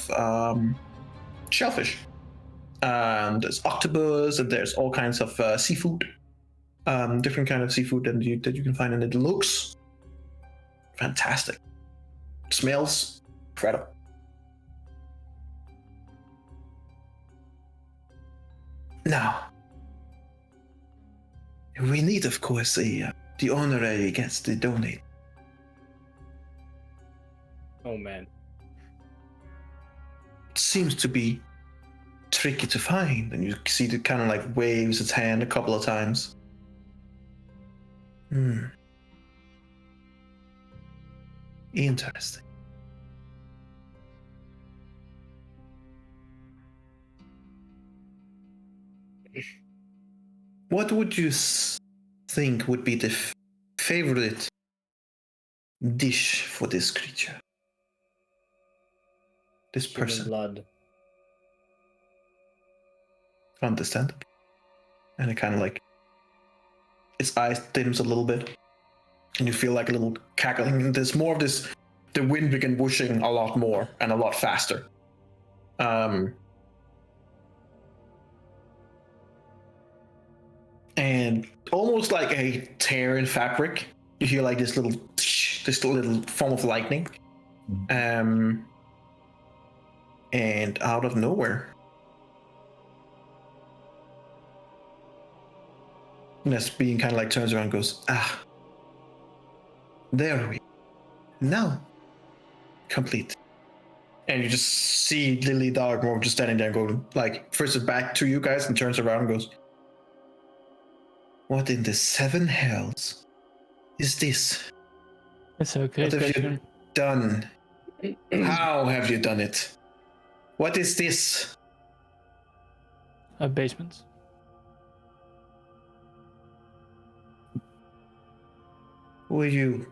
shellfish. There's octopus and there's all kinds of seafood, different kind of seafood that you can find, and it looks fantastic. Smells incredible. Now, We need, of course, the honorary guest to donate. Oh man. It seems to be tricky to find, and you see it kind of like waves its hand a couple of times. Interesting. What would you think would be the favorite dish for this creature? This Human person. blood. Understand? And it kind of like its eyes dims a little bit, and you feel like a little cackling. And there's more of this. The wind began whooshing a lot more and a lot faster. And almost like a tear in fabric, you hear like this little form of lightning. And out of nowhere, Ness being kind of like turns around and goes, there we now complete. And you just see Lily Dogmore just standing there and going like, first it's back to you guys and turns around and goes, what in the seven hells is this? It's okay. What have you done? How have you done it? What is this? A basement. Who are you?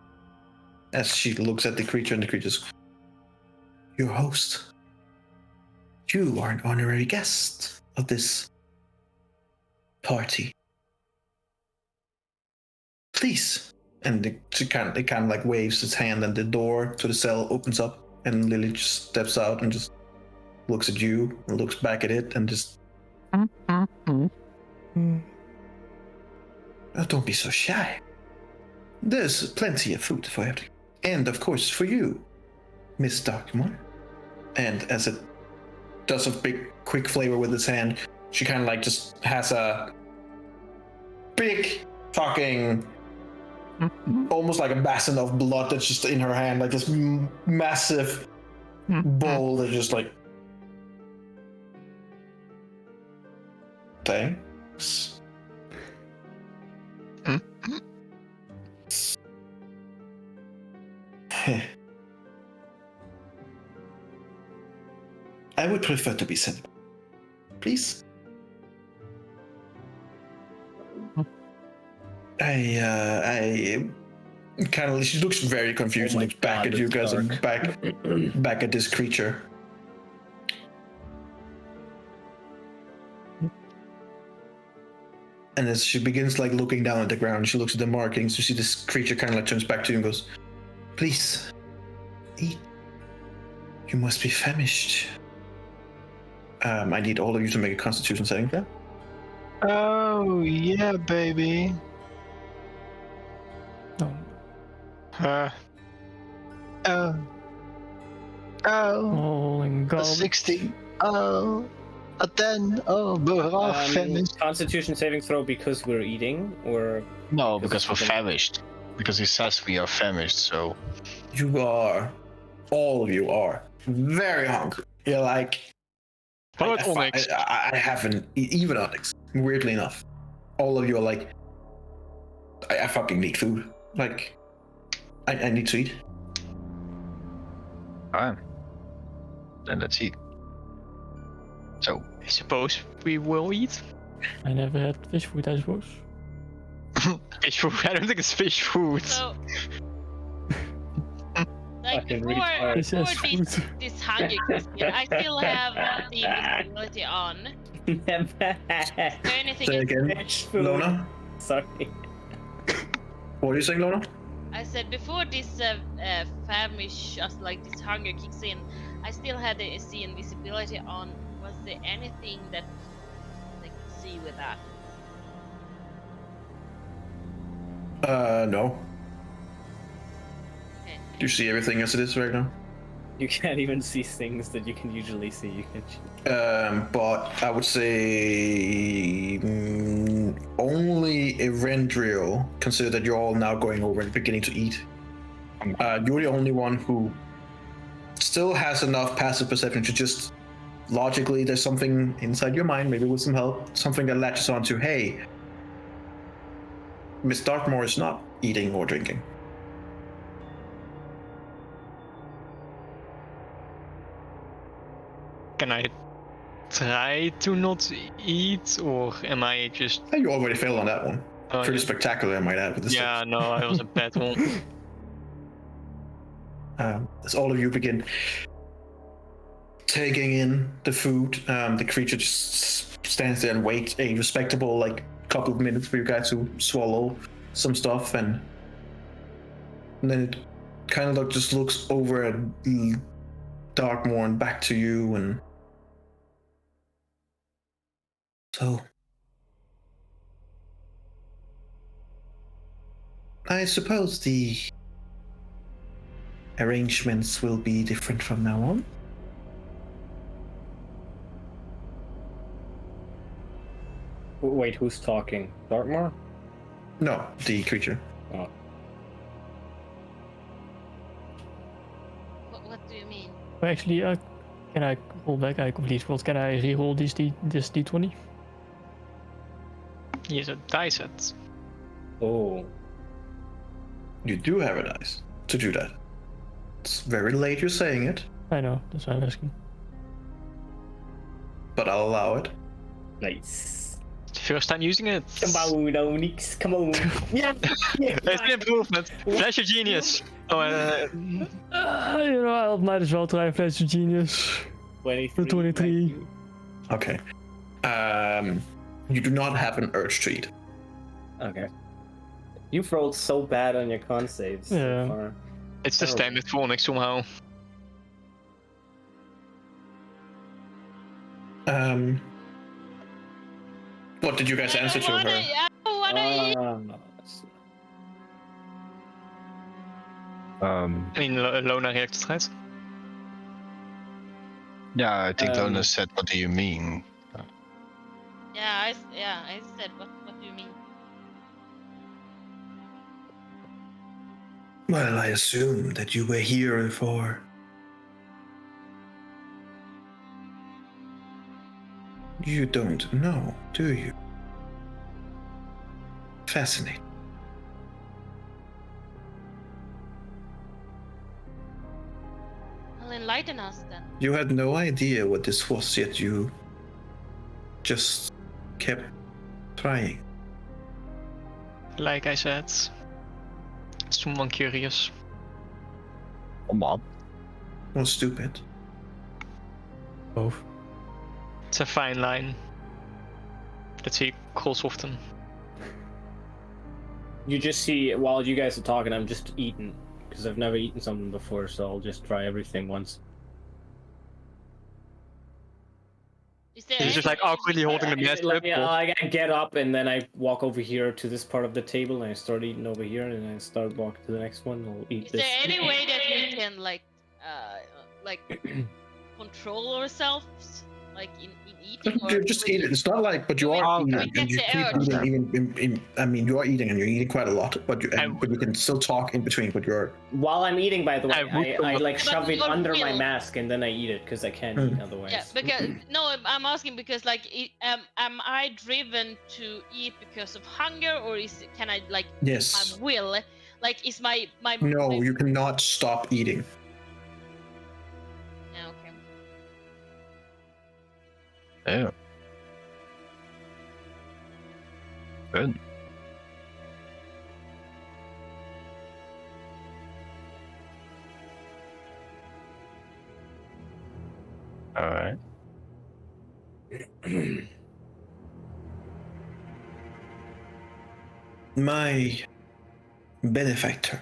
As she looks at the creature, and the creature's your host. You are an honorary guest of this party. Please. And it kind of like waves its hand, and the door to the cell opens up, and Lily just steps out and just looks at you and looks back at it and just. Oh, don't be so shy. There's plenty of food for everyone. And of course for you, Miss Darkmoor. And as it does a big quick flavor with its hand, she kind of like just has a big fucking almost like a basin of blood that's just in her hand, like this massive bowl that just like thanks. I would prefer to be sent. Please. I kind of. She looks very confused and looks back at you guys and back at this creature. And as she begins like looking down at the ground, she looks at the markings. You see this creature kind of like turns back to you and goes, "Please, eat. You must be famished." I need all of you to make a Constitution saving throw. Oh yeah, baby. Oh. Oh. Rolling A gold. 60. Oh. A 10. Oh, we're all famished. Constitution saving throw because we're eating, or No, because we're famished. Because he says we are famished, so. You are, all of you are very hungry. You're like, What about Onyx? I haven't, even Onyx, weirdly enough. All of you are like, I fucking need food. Like, I need to eat. Fine. Then let's eat. So. I suppose we will eat. I never had fish food, I suppose. Fish food? I don't think it's fish food. So, like Fucking before retard. It says this hunger kicks in, I still have the invisibility on. Is there anything Say I again, Fish food. Lona. Sorry. What are you saying, Lona? I said before this famish, just like this hunger kicks in, I still had the invisibility on. Was there anything that they could see with that? No. Okay. Do you see everything as it is right now? You can't even see things that you can usually see. You can. But I would say only Erendriel, consider that you're all now going over and beginning to eat. You're the only one who still has enough passive perception to just logically, there's something inside your mind, maybe with some help, something that latches onto, hey, Miss Darkmoor is not eating or drinking. Can I try to not eat, or am I just... Hey, you already failed on that one. Oh, Pretty yeah. spectacular, I might add. With this Yeah, no, it was a bad one. As all of you begin taking in the food, the creature just stands there and waits a respectable couple of minutes for you guys to swallow some stuff, and then it kind of just looks over at Darkmoor and back to you, and so I suppose the arrangements will be different from now on. Wait, who's talking? Dartmoor? No, the creature. Oh. What do you mean? Well, actually, can I roll back? I completely forgot. Can I re-roll this D20? He has a dice set. Oh. You do have a dice to do that. It's very late you're saying it, I know, that's why I'm asking. but I'll allow it. Nice. First time using it. Come on, Onyx. Come on. Yeah. It's an improvement. Flash of genius. Oh, You know, I might as well try Flash of Genius. 23. 23. Okay. You do not have an urge to eat. Okay. You've rolled so bad on your con saves Yeah. so far. it's the standard for Onyx somehow. What did you guys answer to her? I don't wanna eat. I mean, Lona reacted, right? Yeah, I think Lona Um, said, "What do you mean?" Yeah, I said, what do you mean? Well, I assume that you were here for... You don't know, do you? Fascinating. Well, enlighten us then. You had no idea what this was, yet you just kept trying. Like I said, someone curious. Come on. Or stupid. Both. It's a fine line. Let's see, calls often. You just see, while you guys are talking, I'm just eating. Because I've never eaten something before, so I'll just try everything once. Is there He's just like any- awkwardly holding the mess up. I get up and then I walk over here to this part of the table and I start eating over here and then I start walking to the next one. I'll eat Is this. there any way that we can control ourselves, in eating? You just eat it. It's not like, but you are eating, okay. and you keep eating. I mean, you are eating, and you're eating quite a lot. But you can still talk in between. But you're While I'm eating, by the way, I But shove it you're under my filled. mask and then I eat it because I can't eat otherwise. Yeah, because no, I'm asking because am I driven to eat because of hunger, or can I yes. my will? Is my No, my... you cannot stop eating. Yeah, okay. Yeah. Good. All right. My benefactor.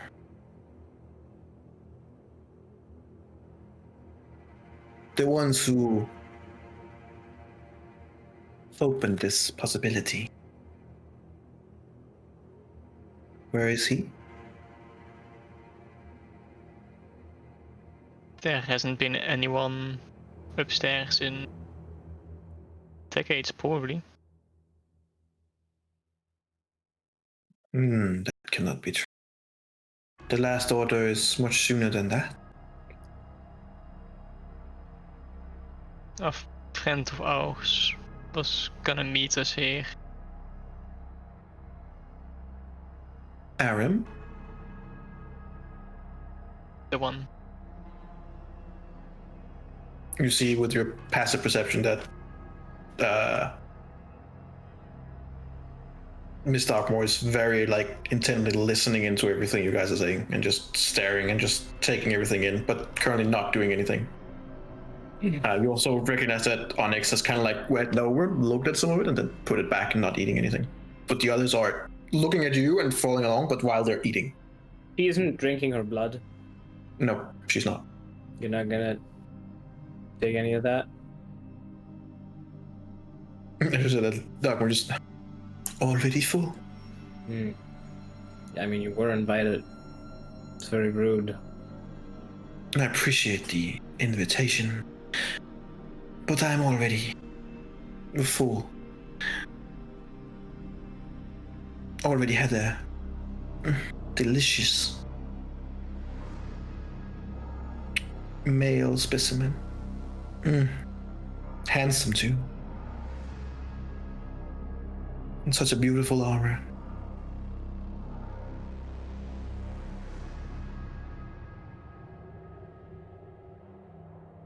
The ones who opened this possibility. Where is he? There hasn't been anyone upstairs in decades, probably. That cannot be true. The last order is much sooner than that. A friend of ours was gonna meet us here. Aram? The one. You see with your passive perception that Miss Darkmoor is very intently listening into everything you guys are saying and just staring and just taking everything in, but currently not doing anything. You also recognize that Onyx has kind of went over, looked at some of it, and then put it back and not eating anything. But the others are looking at you and following along, but while they're eating. She isn't drinking her blood. No, she's not. You're not gonna take any of that? There's that Darkmoor just already full. I mean, you were invited. It's very rude. I appreciate the invitation, but I'm already full. Already had a delicious male specimen. Handsome too. And such a beautiful aura.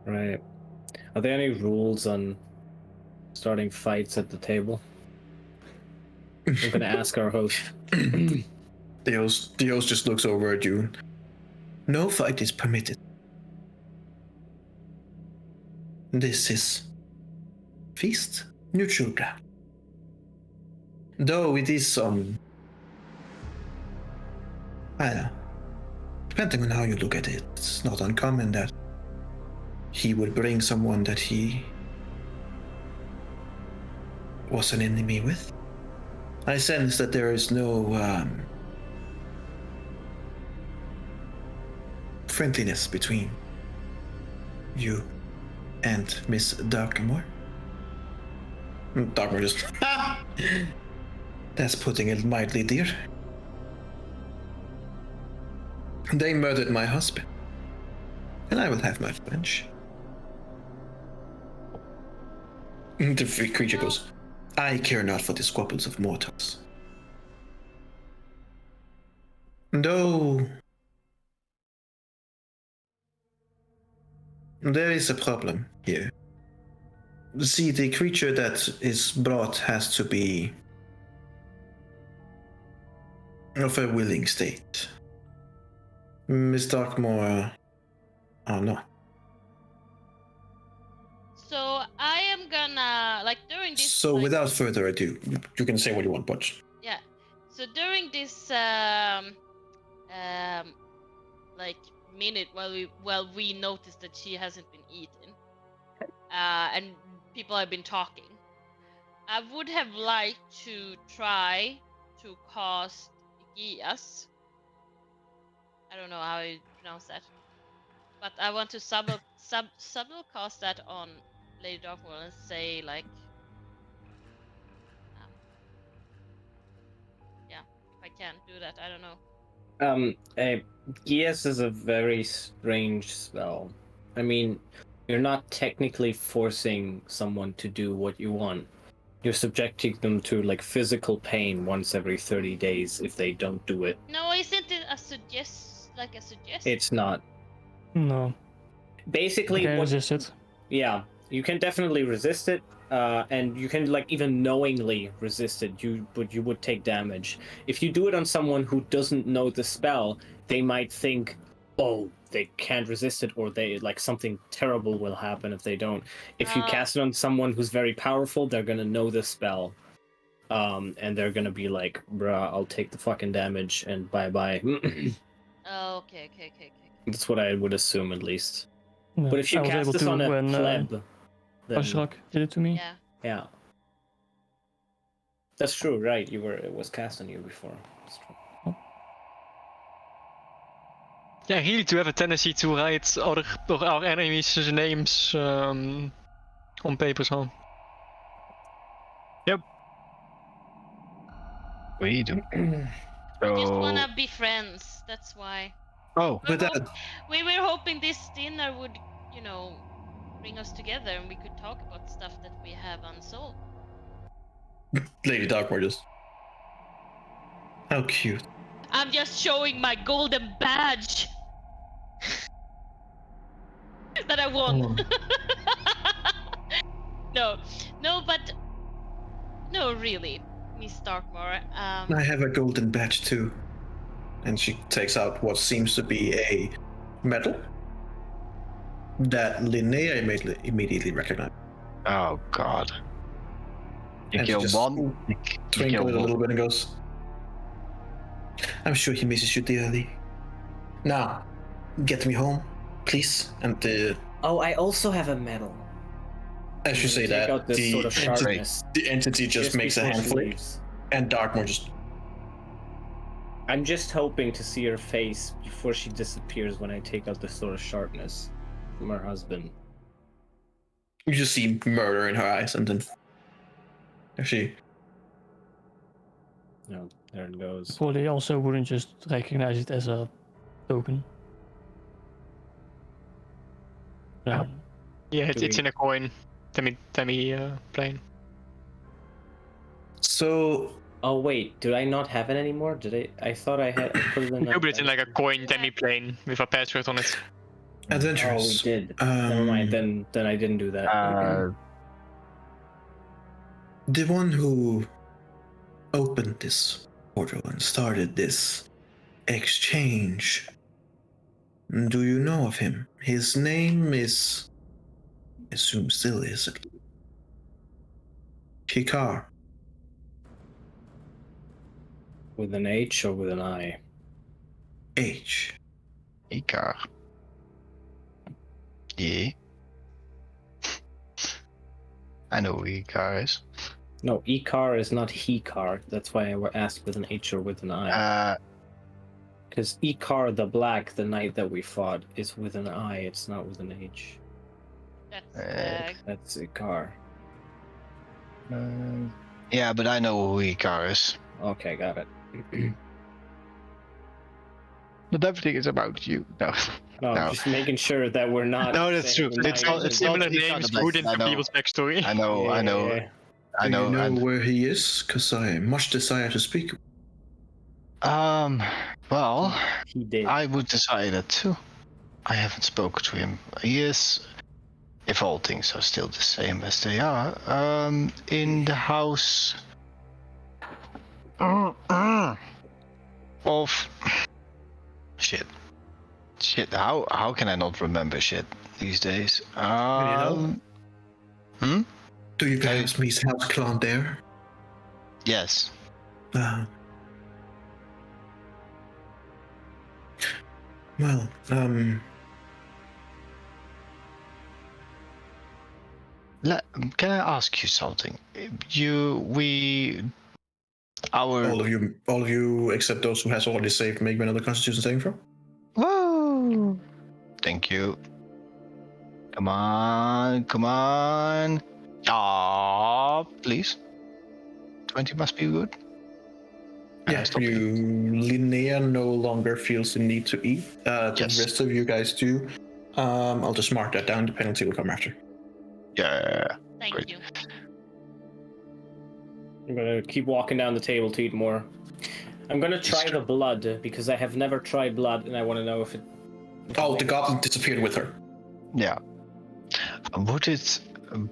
Right. Are there any rules on starting fights at the table? I'm gonna ask our host. The host just looks over at you. No fight is permitted. This is feast neutral ground. Though it is I don't know, depending on how you look at it, it's not uncommon that he would bring someone that he was an enemy with. I sense that there is no friendliness between you and Miss Darkmoor. Darkmoor just that's putting it mildly, dear. They murdered my husband, and I will have my revenge. The creature goes, I care not for the squabbles of mortals. Though there is a problem here. See, the creature that is brought has to be of a willing state. Miss Darkmoor, no. So I am gonna during this. So without further ado, you can say what you want, but Yeah. So during this minute while we notice that she hasn't been eaten, and people have been talking, I would have liked to try to cast Gias. I don't know how you pronounce that, but I want to subtle cast that on Lady Darkmoor and say yeah, if I can do that, I don't know. Gias is a very strange spell. I mean, you're not technically forcing someone to do what you want. You're subjecting them to physical pain once every 30 days if they don't do it. No, isn't it a suggestion? It's not. No. Basically, You can resist it. Yeah, you can definitely resist it, and you can even knowingly resist it. But you would take damage. If you do it on someone who doesn't know the spell, they might think, oh, they can't resist it, or they something terrible will happen if they don't. If you cast it on someone who's very powerful, they're gonna know the spell, and they're gonna be like, bruh, I'll take the fucking damage and bye bye. Oh, okay. That's what I would assume, at least. Yeah. But if you I was cast able this to on a when pleb, then Ashrak did it to me. Yeah. yeah, that's true, right? It was cast on you before. That's true. Yeah, I really do have a tendency to write our enemies' names on papers, huh? Yep. We do. We just So, wanna be friends. That's why. oh, But We were hoping this dinner would, you know, bring us together and we could talk about stuff that we have unsolved. Lady Darkmoor just. How cute. I'm just showing my golden badge that I won. No, but no, really, Miss Darkmoor. I have a golden badge too. And she takes out what seems to be a medal that Linnea immediately recognized. oh God. You And she kill just one. You twinkles kill it a one. little bit and goes, I'm sure he misses you dearly. Now, get me home, please. And Oh, I also have a medal. as you say Take that, out this sort of sharpness. the entity just makes a before hand she flick, leaves. and Darkmoor just. I'm just hoping to see her face before she disappears when I take out the sort of sharpness from her husband. You just see murder in her eyes, and then. She. No, there it goes. Well, they also wouldn't just recognize it as a token. Yeah. Yeah, Do it's we- in a coin. Demi plane. So. Oh wait, did I not have it anymore? Did I thought I had put it in No, but it's in like a coin demi plane with a password on it. Oh, we Adventurers. did. Never mind, then I didn't do that. The one who opened this portal and started this exchange. Do you know of him? His name is. I assume still is it? Kikar. With an H or with an I? H. Ikar. Yeah. I know who Ikar is. No, Ikar is not he-car. That's why I asked with an H or with an I. Because Ikar the Black, the knight that we fought, is with an I. It's not with an H. That's That's Ikar. Yeah, but I know who Ikar is. Okay, got it. But everything is about you. No. No, No. just making sure that we're not. No, that's saying true. the It's knight not- is- it's Similar not names the put best, into I know. people's backstory. I know. I know. Yeah. I Do know. you know and- where he is? Because I much desire to speak. Well, He did. I would desire that too. I haven't spoken to him. He is, if all things are still the same as they are, in the house of shit. How can I not remember shit these days? know? Do you perhaps meet House Clan there? Yes. Well, Can I ask you something? all of you except those who has already saved, make me another Constitution saving throw. Whoa! Thank you. Come on. Ah, please. 20 must be good. Yeah, Linnea no longer feels the need to eat. Yes. The rest of you guys do. I'll just mark that down. The penalty will come after. Yeah. Thank Great. you. I'm gonna keep walking down the table to eat more. I'm gonna try the blood because I have never tried blood and I want to know if it. Oh, the goblin disappeared with her. Yeah. Would it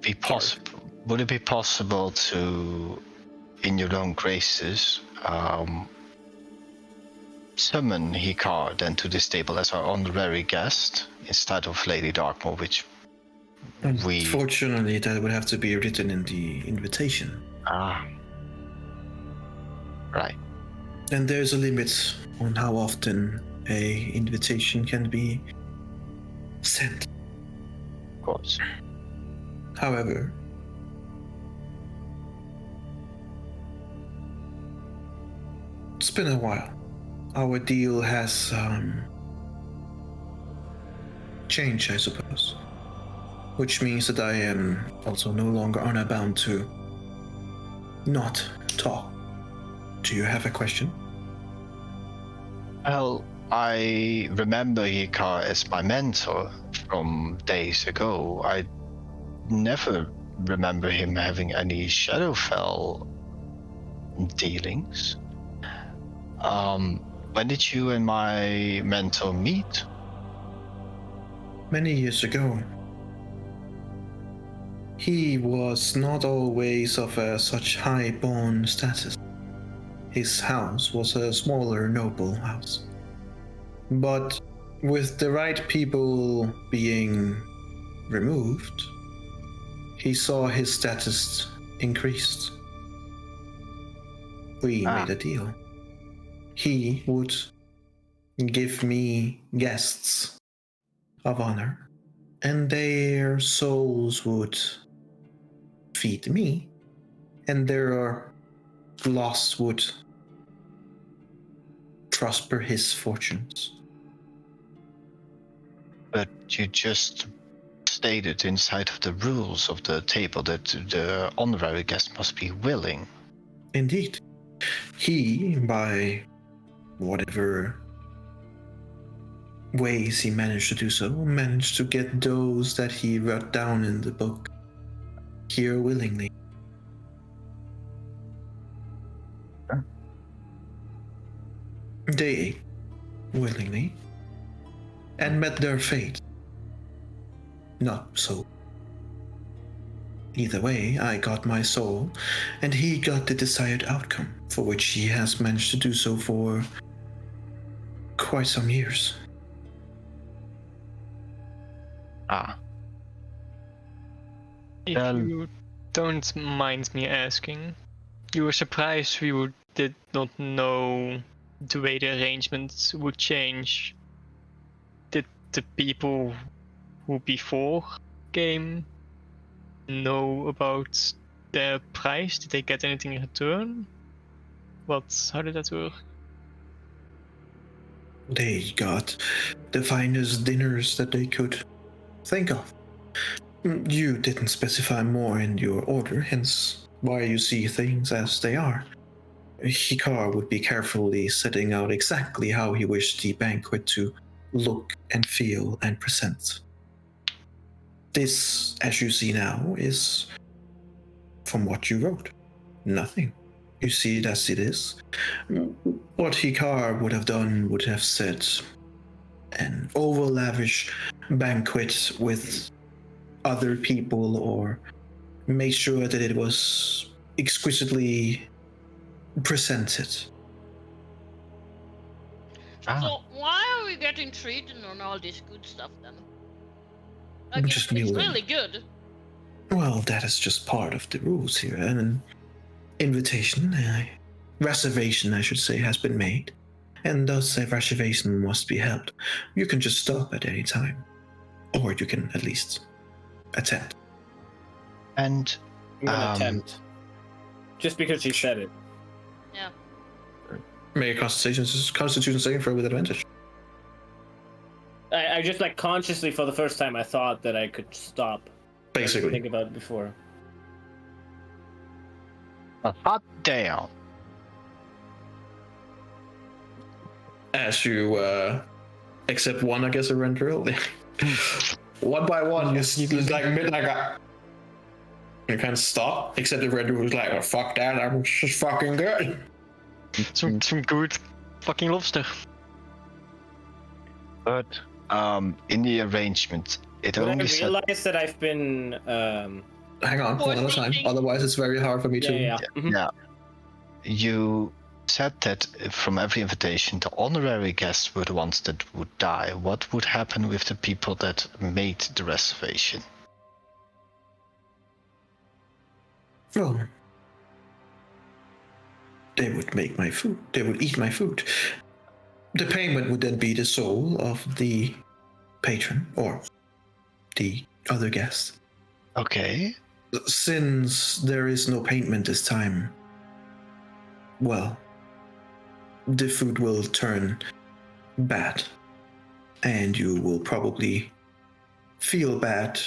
be possible? Would it be possible to, in your own graces, summon Hikar then to this table as our honorary guest instead of Lady Darkmoor, which we. Unfortunately, that would have to be written in the invitation. Right. And there's a limit on how often a invitation can be sent. Of course. However, it's been a while. Our deal has changed, I suppose. Which means that I am also no longer honor-bound to not talk. Do you have a question? Well, I remember Hikar as my mentor from days ago. I never remember him having any Shadowfell dealings. When did you and my mentor meet? Many years ago. He was not always of such high-born status. His house was a smaller noble house. But with the right people being removed, he saw his status increased. We made a deal. He would give me guests of honor, and their souls would feed me, and their loss would prosper his fortunes. But you just stated inside of the rules of the table that the honorary guest must be willing. Indeed. He, by whatever ways he managed to do so, managed to get those that he wrote down in the book here willingly. They ate willingly and met their fate. Not so. Either way, I got my soul, and he got the desired outcome, for which he has managed to do so for quite some years. If you don't mind me asking, you were surprised we did not know the way the arrangements would change. Did the people who before came know about their price? Did they get anything in return? How did that work? They got the finest dinners that they could think of. You didn't specify more in your order, hence why you see things as they are. Hikar would be carefully setting out exactly how he wished the banquet to look and feel and present. This, as you see now, is from what you wrote. Nothing. You see it as it is. What Hikar would have done would have said an over-lavish banquet with other people, or made sure that it was exquisitely presented. So why are we getting treated on all this good stuff then? Like, Just it's muling. really good. Well, that is just part of the rules here. An invitation, a reservation, I should say, has been made, and thus a reservation must be held. You can just stop at any time, or you can at least attempt. And I'm gonna attempt. Just because she said it. Yeah. Make a constitution saving throw with advantage. I just like consciously for the first time I thought that I could stop. Basically. Think about it before. a hot damn. As you accept one, I guess, a rental. One by one, you like mid like a. You kind of stop, except the red who's like, oh, fuck that, I'm just fucking good. Some good fucking lobster. But in the arrangement, it But I only said realized that I've been Hang on, one at a time. Otherwise, it's very hard for me to. yeah. Mhm. yeah. You said that from every invitation, the honorary guests were the ones that would die. What would happen with the people that made the reservation? Well, they would make my food. They would eat my food. The payment would then be the soul of the patron or the other guest. Okay. Since there is no payment this time, well, the food will turn bad, and you will probably feel bad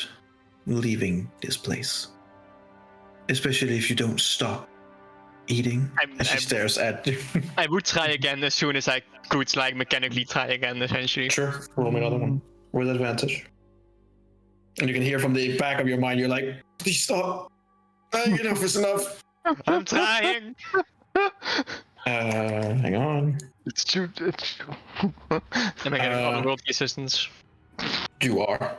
leaving this place. Especially if you don't stop eating. And she I'm- stares at you. I would try again as soon as I could, like, mechanically try again, essentially. Sure, roll me another one with advantage. And you can hear from the back of your mind, you're like, please stop. Enough is enough. I'm trying! Hang on. It's true. It's true. Am I getting otherworldly assistance? You are.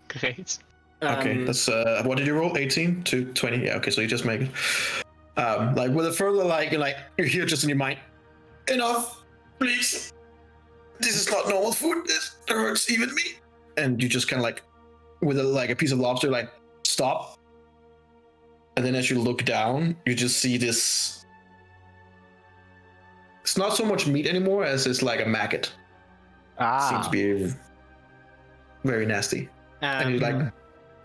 Great. Okay, that's what did you roll? 18 to 20? Yeah, okay, so you just make it. Like with a further you hear just in your mind, enough, please. This is not normal food. This hurts even me. And you just kind of like, with a piece of lobster, like stop. And then as you look down, you just see this. It's not so much meat anymore as it's like a maggot. Seems to be very nasty. And you like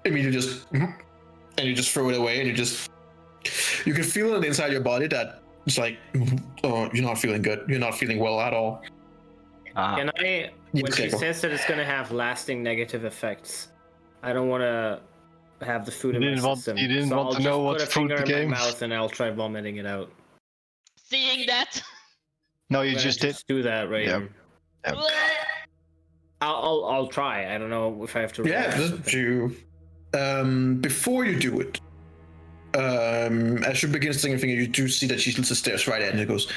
immediately and you just throw it away, and you can feel it on the inside of your body that it's like, oh, you're not feeling good. You're not feeling well at all. Can I, when she Okay. says that it's going to have lasting negative effects, I don't want to have the food in my system. You didn't so want I'll to know just what put a food finger the in game. my mouth and I'll try vomiting it out. Seeing that. No, I'm you gonna just did. do that right Yep. here. Yep. I'll try. I don't know if I have to. roll Yeah, something. just you. Before you do it, as you begin singing finger, you do see that she just stares right at you and goes,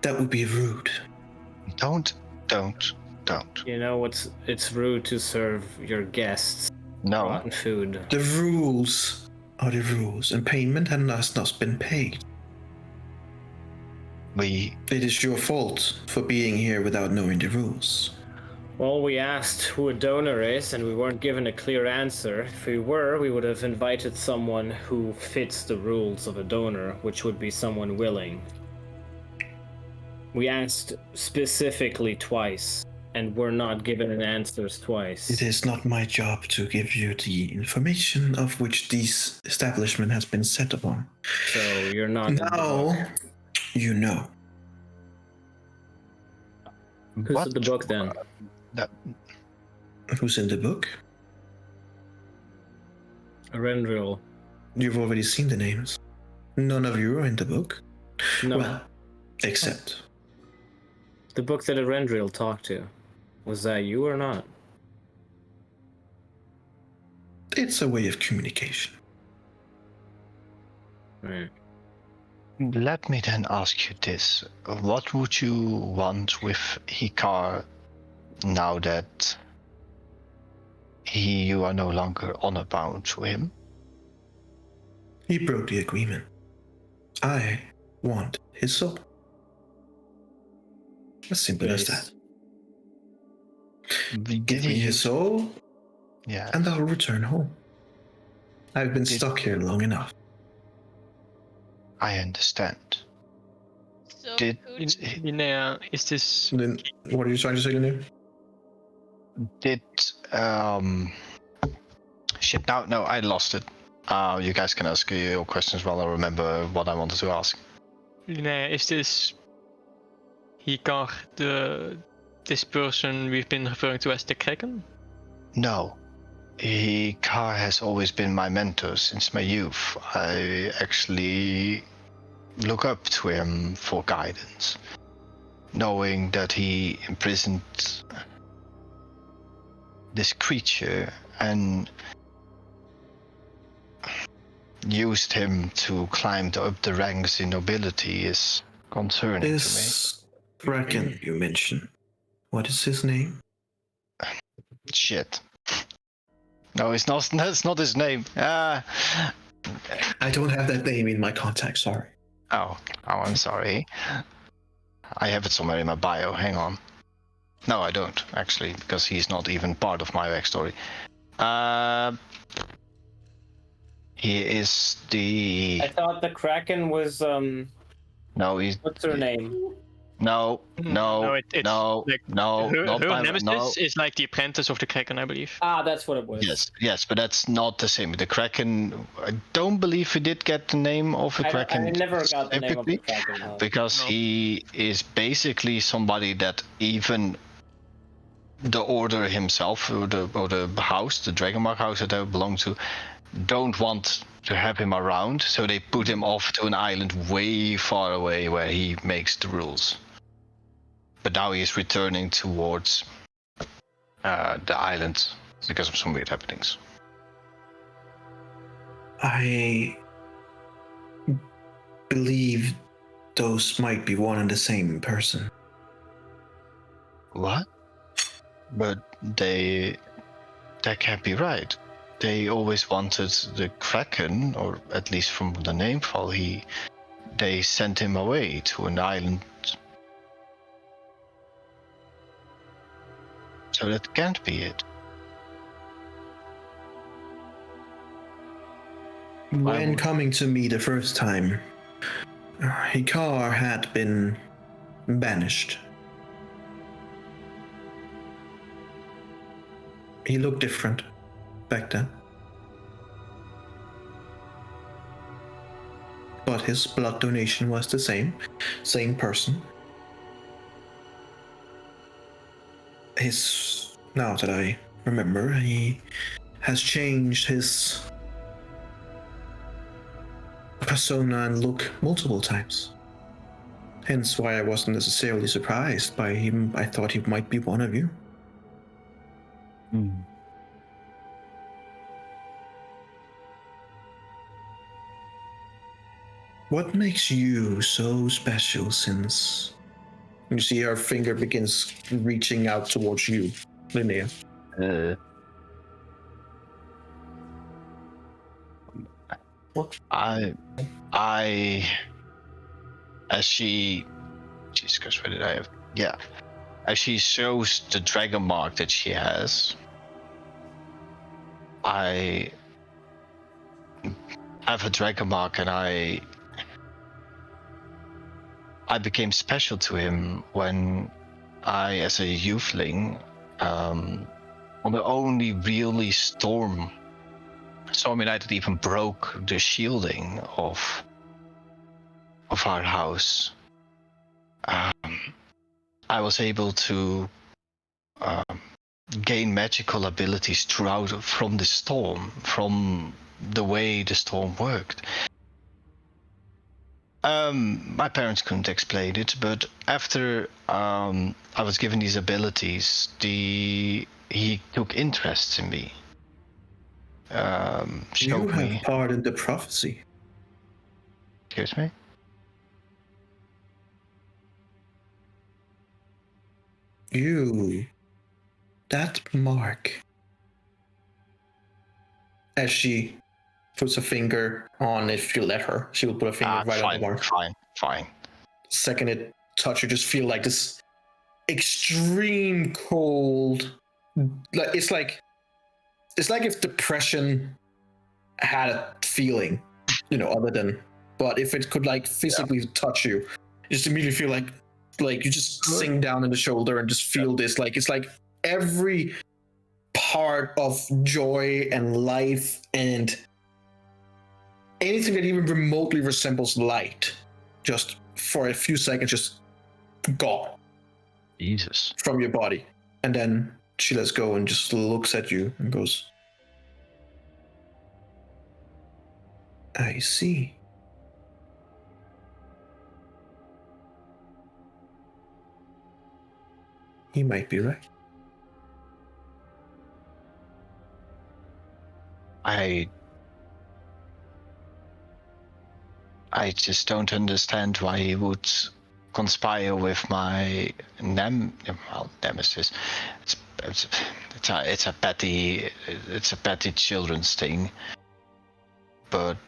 "That would be rude." Don't. You know it's rude to serve your guests No. rotten food. The rules are the rules, and payment has not been paid. It is your fault for being here without knowing the rules. Well, we asked who a donor is, and we weren't given a clear answer. If we were, we would have invited someone who fits the rules of a donor, which would be someone willing. We asked specifically twice, and were not given an answers twice. It is not my job to give you the information of which this establishment has been set upon. So you're not. in the Now, book. you know. Who's in the book then? Who's in the book? Arendril. You've already seen the names. None of you are in the book. No, Well, except. the book that Arendril talked to. Was that you or not? It's a way of communication. Right. Let me then ask you this. What would you want with Hikar now that you are no longer honor bound to him? He broke the agreement. I want his soul. As simple as that. Give me his soul, Yeah. and I'll return home. I've been stuck here long enough. I understand. So Did- could Linnea, is this... And then, what are you trying to say, Linnea? Did shit, no, I lost it. You guys can ask your questions while I remember what I wanted to ask. Linnea, is this... Hikar, this person we've been referring to as the Kraken? No. Hikar has always been my mentor since my youth. I actually look up to him for guidance, knowing that he imprisoned this creature and used him to climb up the ranks in nobility is concerning to me. This Kraken you mentioned. What is his name? Shit. No, it's not. That's not his name. I don't have that name in my contact, sorry. Oh, I'm sorry. I have it somewhere in my bio. Hang on. No, I don't actually, because he's not even part of my backstory. He is the. I thought the Kraken was No, he's. what's her name? No, it's like no, her not by nemesis no. is like the apprentice of the Kraken, I believe. Ah, that's what it was. Yes, but that's not the same. The Kraken. I don't believe we did get the name of the I Kraken never got the name of the specifically, Kraken. No. because No. he is basically somebody that even the order himself or the house, the Dragonmark house that I belong to, don't want have him around, so they put him off to an island way far away where he makes the rules. But now he is returning towards the island because of some weird happenings. I believe those might be one and the same person. What? But that can't be right. They always wanted the Kraken, or at least from the namefall, they sent him away to an island. So that can't be it. When coming to me the first time, Hikar had been banished. He looked different back then. But his blood donation was the same person. Now that I remember, he has changed his persona and look multiple times. Hence why I wasn't necessarily surprised by him. I thought he might be one of you. What makes you so special, since you see her finger begins reaching out towards you, Linnea? As she, Jesus, what did I have? Yeah, as she shows the dragon mark that she has, I have a dragon mark, and I became special to him when I, as a youthling, on the only really stormy night that even broke the shielding of our house, I was able to gain magical abilities from the storm, from the way the storm worked. My parents couldn't explain it, but after I was given these abilities, he took interest in me. You have part in the prophecy. Excuse me? That mark. As she puts a finger on, if you let her, she will put a finger right on the mark. Fine. The second it touches, you just feel like this extreme cold. It's like if depression had a feeling, other than. But if it could physically touch you, you just immediately feel like you just sink down in the shoulder and just feel this. It's like every part of joy and life and anything that even remotely resembles light, just for a few seconds, just gone. Jesus. From your body. And then she lets go and just looks at you and goes, I see. He might be right. I just don't understand why he would conspire with my nemesis. It's a petty children's thing, but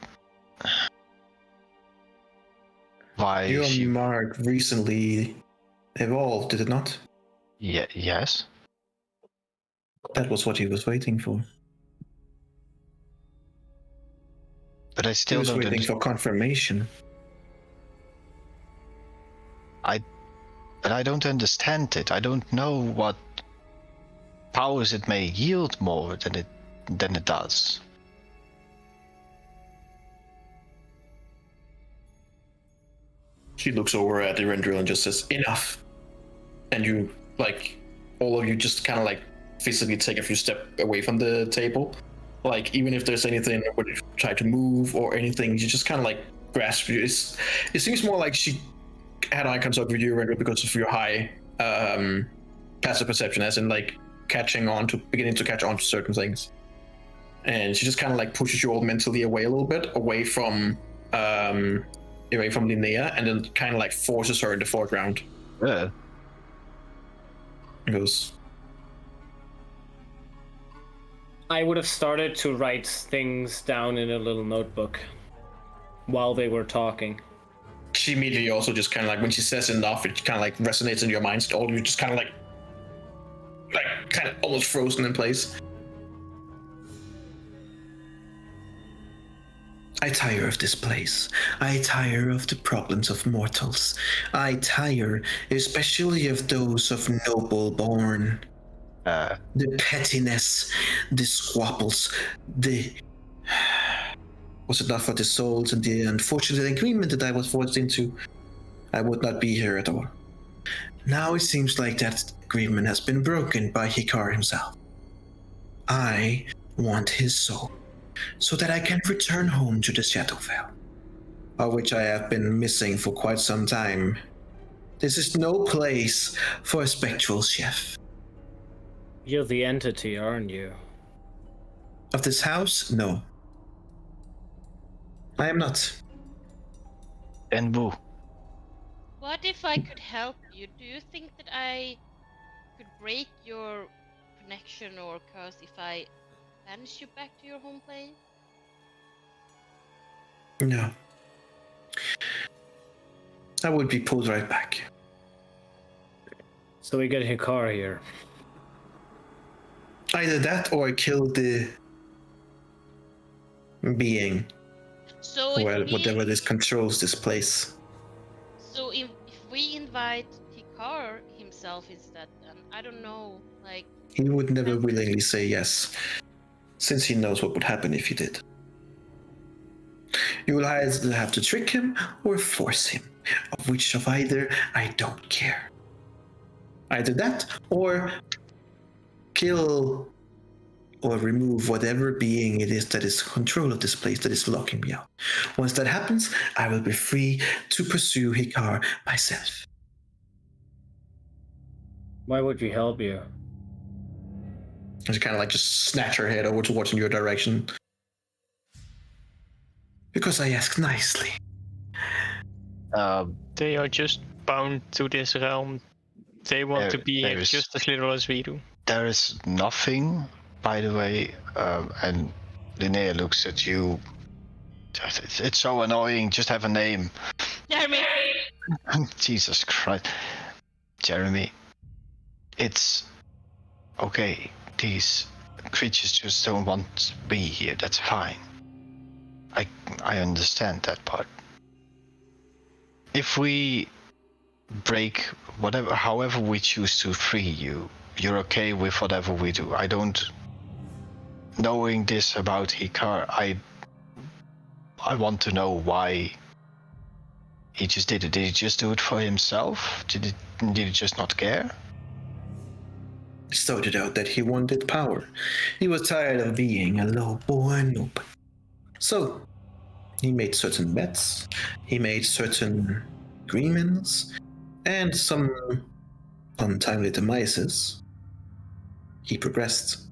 why? Your mark recently evolved, did it not? Yes. That was what he was waiting for. But I still don't. He was waiting for confirmation. But I don't understand it. I don't know what powers it may yield more than it does. She looks over at Erendril and just says, enough. And you, all of you just kind of physically take a few steps away from the table. Like even if there's anything when you try to move or anything, you just kind of like grasp you. It seems more like she had eye contact with you, Randall, because of your high passive perception, as in like beginning to catch on to certain things. And she just kind of like pushes you all mentally away a little bit, away from Linnea, and then kind of like forces her in the foreground. Yeah. And goes, I would have started to write things down in a little notebook while they were talking. she immediately also just kind of like, when she says enough, it kind of like resonates in your mind. All you just kind of like kind of almost frozen in place. I tire of this place. I tire of the problems of mortals. I tire especially of those of noble born. The pettiness, the squabbles, was it not for the souls and the unfortunate agreement that I was forced into, I would not be here at all. Now it seems like that agreement has been broken by Hikar himself. I want his soul, so that I can return home to the Shadowfell, of which I have been missing for quite some time. This is no place for a spectral chef. You're the entity, aren't you? Of this house? No. I am not. And boo. What if I could help you? Do you think that I could break your connection or curse if I banish you back to your home plane? No. I would be pulled right back. So we get Hikar here. Either that or I kill the being, So or if whatever this controls this place. So if we invite Hikar himself instead, then I don't know, like... He would never willingly say yes, since he knows what would happen if you did. You will either have to trick him or force him, of which of either I don't care. Either that or kill or remove whatever being it is that is in control of this place that is locking me out. Once that happens, I will be free to pursue Hikar myself. Why would we help you? And she kind of like just snatch her head over towards your direction. Because I ask nicely. They are just bound to this realm. They want to be here just as little as we do. There is nothing, by the way, and Linnea looks at you. It's so annoying. Just have a name. Jeremy! Jesus Christ. Jeremy. It's okay. These creatures just don't want to be here. That's fine. I understand that part. If we break however we choose to free you, you're okay with whatever we do. I don't. Knowing this about Hikar, I want to know why he just did it. Did he just do it for himself? Did he just not care? He started out that he wanted power. He was tired of being a low-born noob. So, he made certain bets, he made certain agreements, and some untimely demises. He progressed.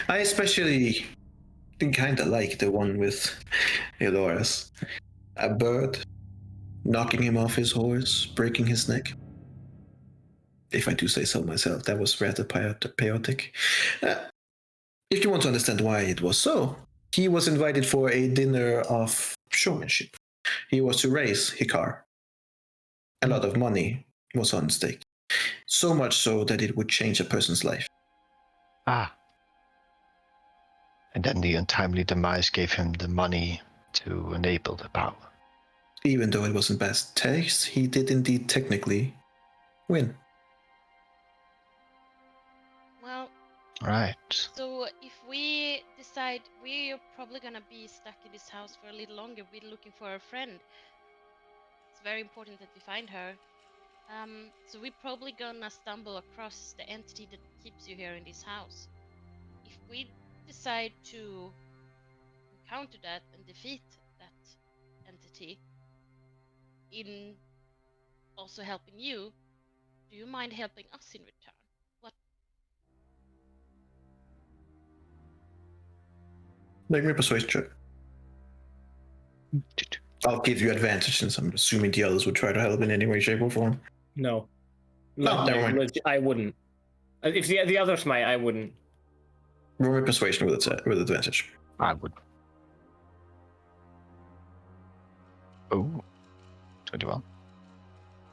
I especially kinda like the one with Eloras. A bird knocking him off his horse, breaking his neck. If I do say so myself, that was rather chaotic. If you want to understand why it was so, he was invited for a dinner of showmanship. He was to raise Hikar. A lot of money was on stake. So much so that it would change a person's life. Ah. And then the untimely demise gave him the money to enable the power. Even though it wasn't best taste, he did indeed technically win. Well, Right. so if we decide we're probably gonna be stuck in this house for a little longer, we're looking for a friend. It's very important that we find her. So we're probably gonna stumble across the entity that keeps you here in this house. If we decide to counter that and defeat that entity in also helping you, do you mind helping us in return? What? Make me a persuasion check. I'll give you advantage since I'm assuming the others would try to help in any way, shape, or form. No. No, never mind. I wouldn't. If the others might, I wouldn't. Roll me persuasion with advantage. I would. Oh, 21.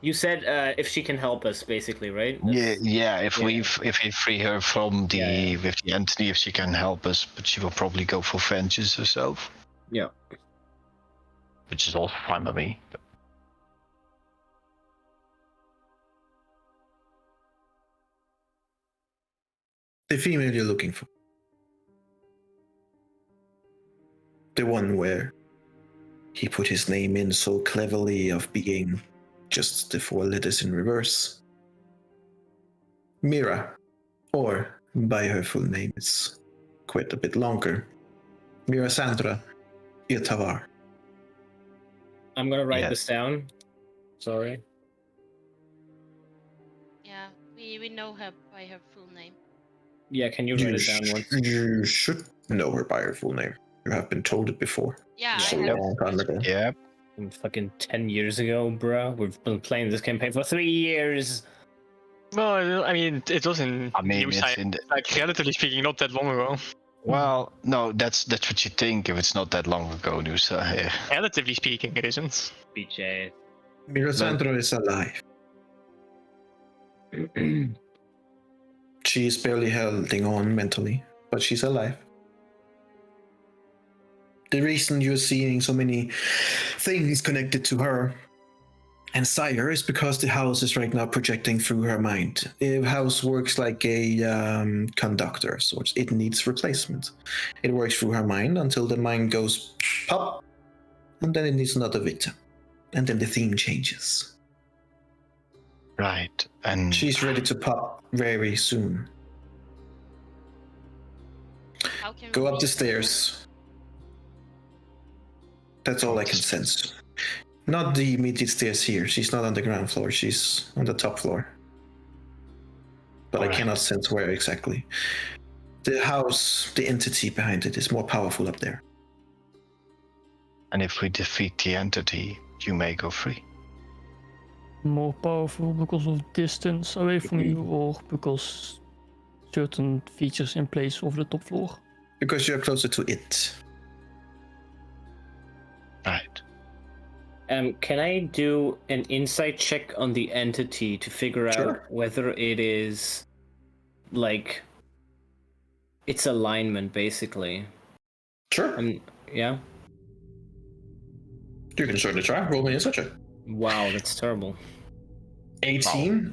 You said if she can help us, basically, right? Yeah. If Yeah. we free her from the Yeah. with the entity, if she can help us, but she will probably go for vengeance herself. Yeah. Which is also fine by me. The female you're looking for. The one where he put his name in so cleverly of being just the 4 letters in reverse. Mira, or by her full name, it's quite a bit longer. Mira Sandra Irtavar. I'm gonna write Yeah. this down. Sorry. Yeah, we know her by her full name. Yeah, can you write it down once? You should know her by her full name. You have been told it before. Yeah, Yeah. So I a have. long time ago. Yeah. Fucking 10 years ago, bro. We've been playing this campaign for 3 years. Well, I mean, it was in I mean, new it's science, in the, like relatively speaking, not that long ago. well, no, that's what you think if it's not that long ago, Nusa. Yeah. Relatively speaking, it isn't. BJ. Mira Sandra is alive. She is barely holding on mentally, but she's alive. The reason you're seeing so many things connected to her and Sire is because the house is right now projecting through her mind. The house works like a conductor, so it needs replacement. It works through her mind until the mind goes pop, and then it needs another victim. And then the theme changes. Right. And She's ready to pop very soon. How can Go we up the reach- stairs. That's all I can sense. Not the immediate stairs here. She's not on the ground floor. She's on the top floor. But I Alright. cannot sense where exactly. The house, the entity behind it, is more powerful up there. and if we defeat the entity, you may go free. More powerful because of distance away from you, or because certain features in place of the top floor? Because you're closer to it. Right. Can I do an insight check on the entity to figure Sure. out whether it is like its alignment, basically? Sure. Yeah. You can certainly try. Roll me a insight check. Wow, that's terrible. 18.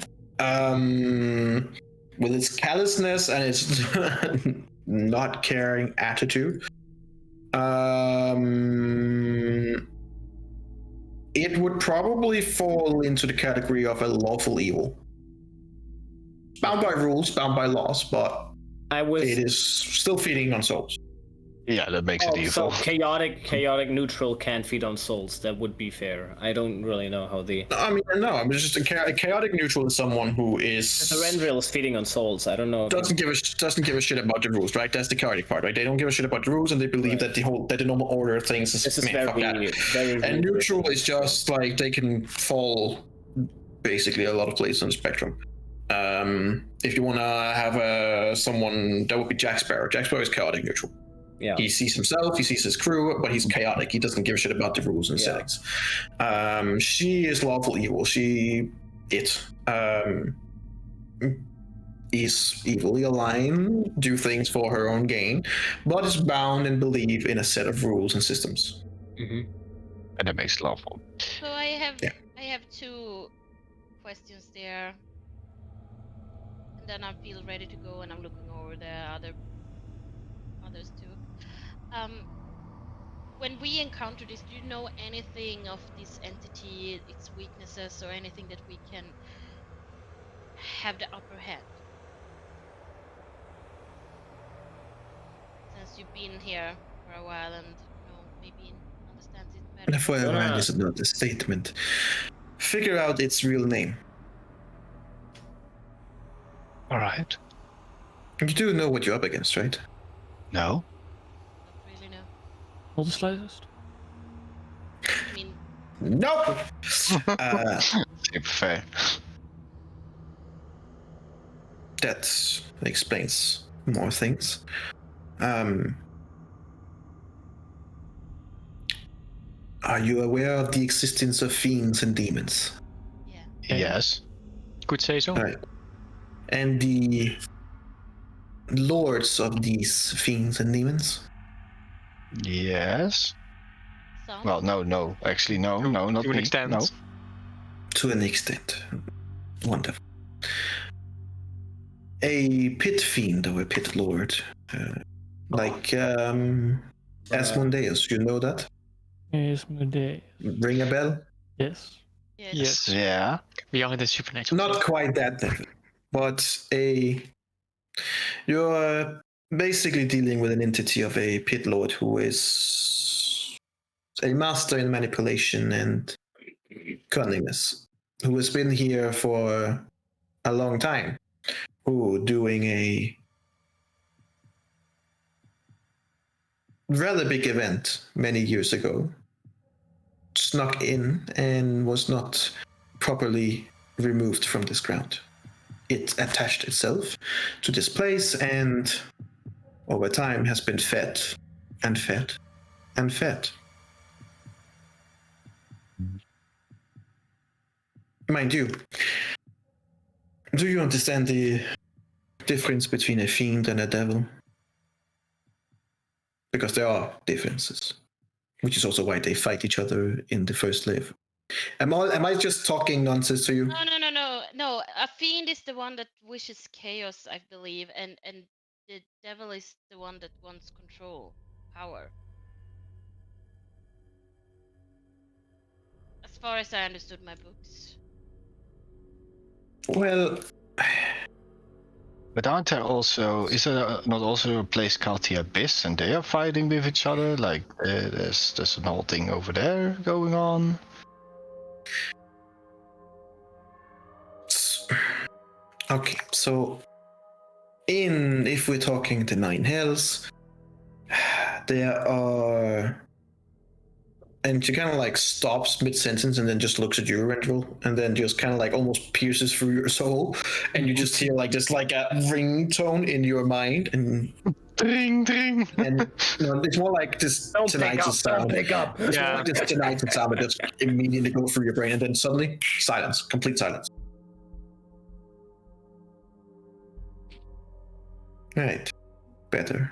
With its callousness and its not caring attitude, it would probably fall into the category of a lawful evil. Bound by rules, bound by laws, but I was it is still feeding on souls. Yeah, that makes it so evil. chaotic neutral can't feed on souls. That would be fair. I don't really know how the I mean, no, I'm just a chaotic neutral is someone who is Rendril is feeding on souls. I don't know. doesn't give a shit about the rules, right? That's the chaotic part, right? They don't give a shit about the rules, and they believe that the normal order of things is, This is man, fuck that. very And neutral is just like they can fall basically a lot of places on the spectrum. If you want to have someone, that would be Jack Sparrow. Jack Sparrow is chaotic neutral. Yeah. He sees himself, he sees his crew, but he's chaotic. He doesn't give a shit about the rules and settings. She is lawful evil. Is evilly aligned, do things for her own gain, but is bound and believe in a set of rules and systems. Mm-hmm. And that makes it lawful. So I have Yeah. 2 questions there. And then I feel ready to go and I'm looking over the others too. When we encounter this, do you know anything of this entity, its weaknesses, or anything that we can have the upper hand? since you've been here for a while and maybe understands it better. FYI, this is not a statement. Figure out its real name. All right. You do know what you're up against, right? No. Don't really know. Not the slightest. I mean, Nope. Super fair. That explains more things. Are you aware of the existence of fiends and demons? yeah. Yes. Could say so. Right. And the lords of these fiends and demons? Yes. Some. Well, no. Actually, no, not To an me. extent. No. To an extent. Wonderful. A pit fiend or a pit lord. Like Asmodeus, you know that? Asmodeus. Ring a bell? Yes. Yes. Yeah. We are in the supernatural. Not quite that level, but you're basically dealing with an entity of a pit lord who is a master in manipulation and cunningness, who has been here for a long time, who doing a rather big event many years ago snuck in and was not properly removed from this ground. It attached itself to this place and over time has been fed and fed and fed. Mind you, do you understand the difference between a fiend and a devil? Because there are differences, which is also why they fight each other in the first live. Am I just talking nonsense to you? No. A fiend is the one that wishes chaos, I believe, and the devil is the one that wants control, power. As far as I understood my books. Well, But aren't there also? Is there not also a place called the Abyss, and they are fighting with each other? Like there's an whole thing over there going on. okay, so if we're talking the Nine Hells, there are, and she kind of like stops mid-sentence and then just looks at you, Rendril, and then just kind of like almost pierces through your soul, and you just hear like just like a ringtone in your mind, and Ding ding. and it's more like just tinnitus sound. Pick up. It's more like this tinnitus sound that just immediately go through your brain, and then suddenly silence, complete silence. Right, better.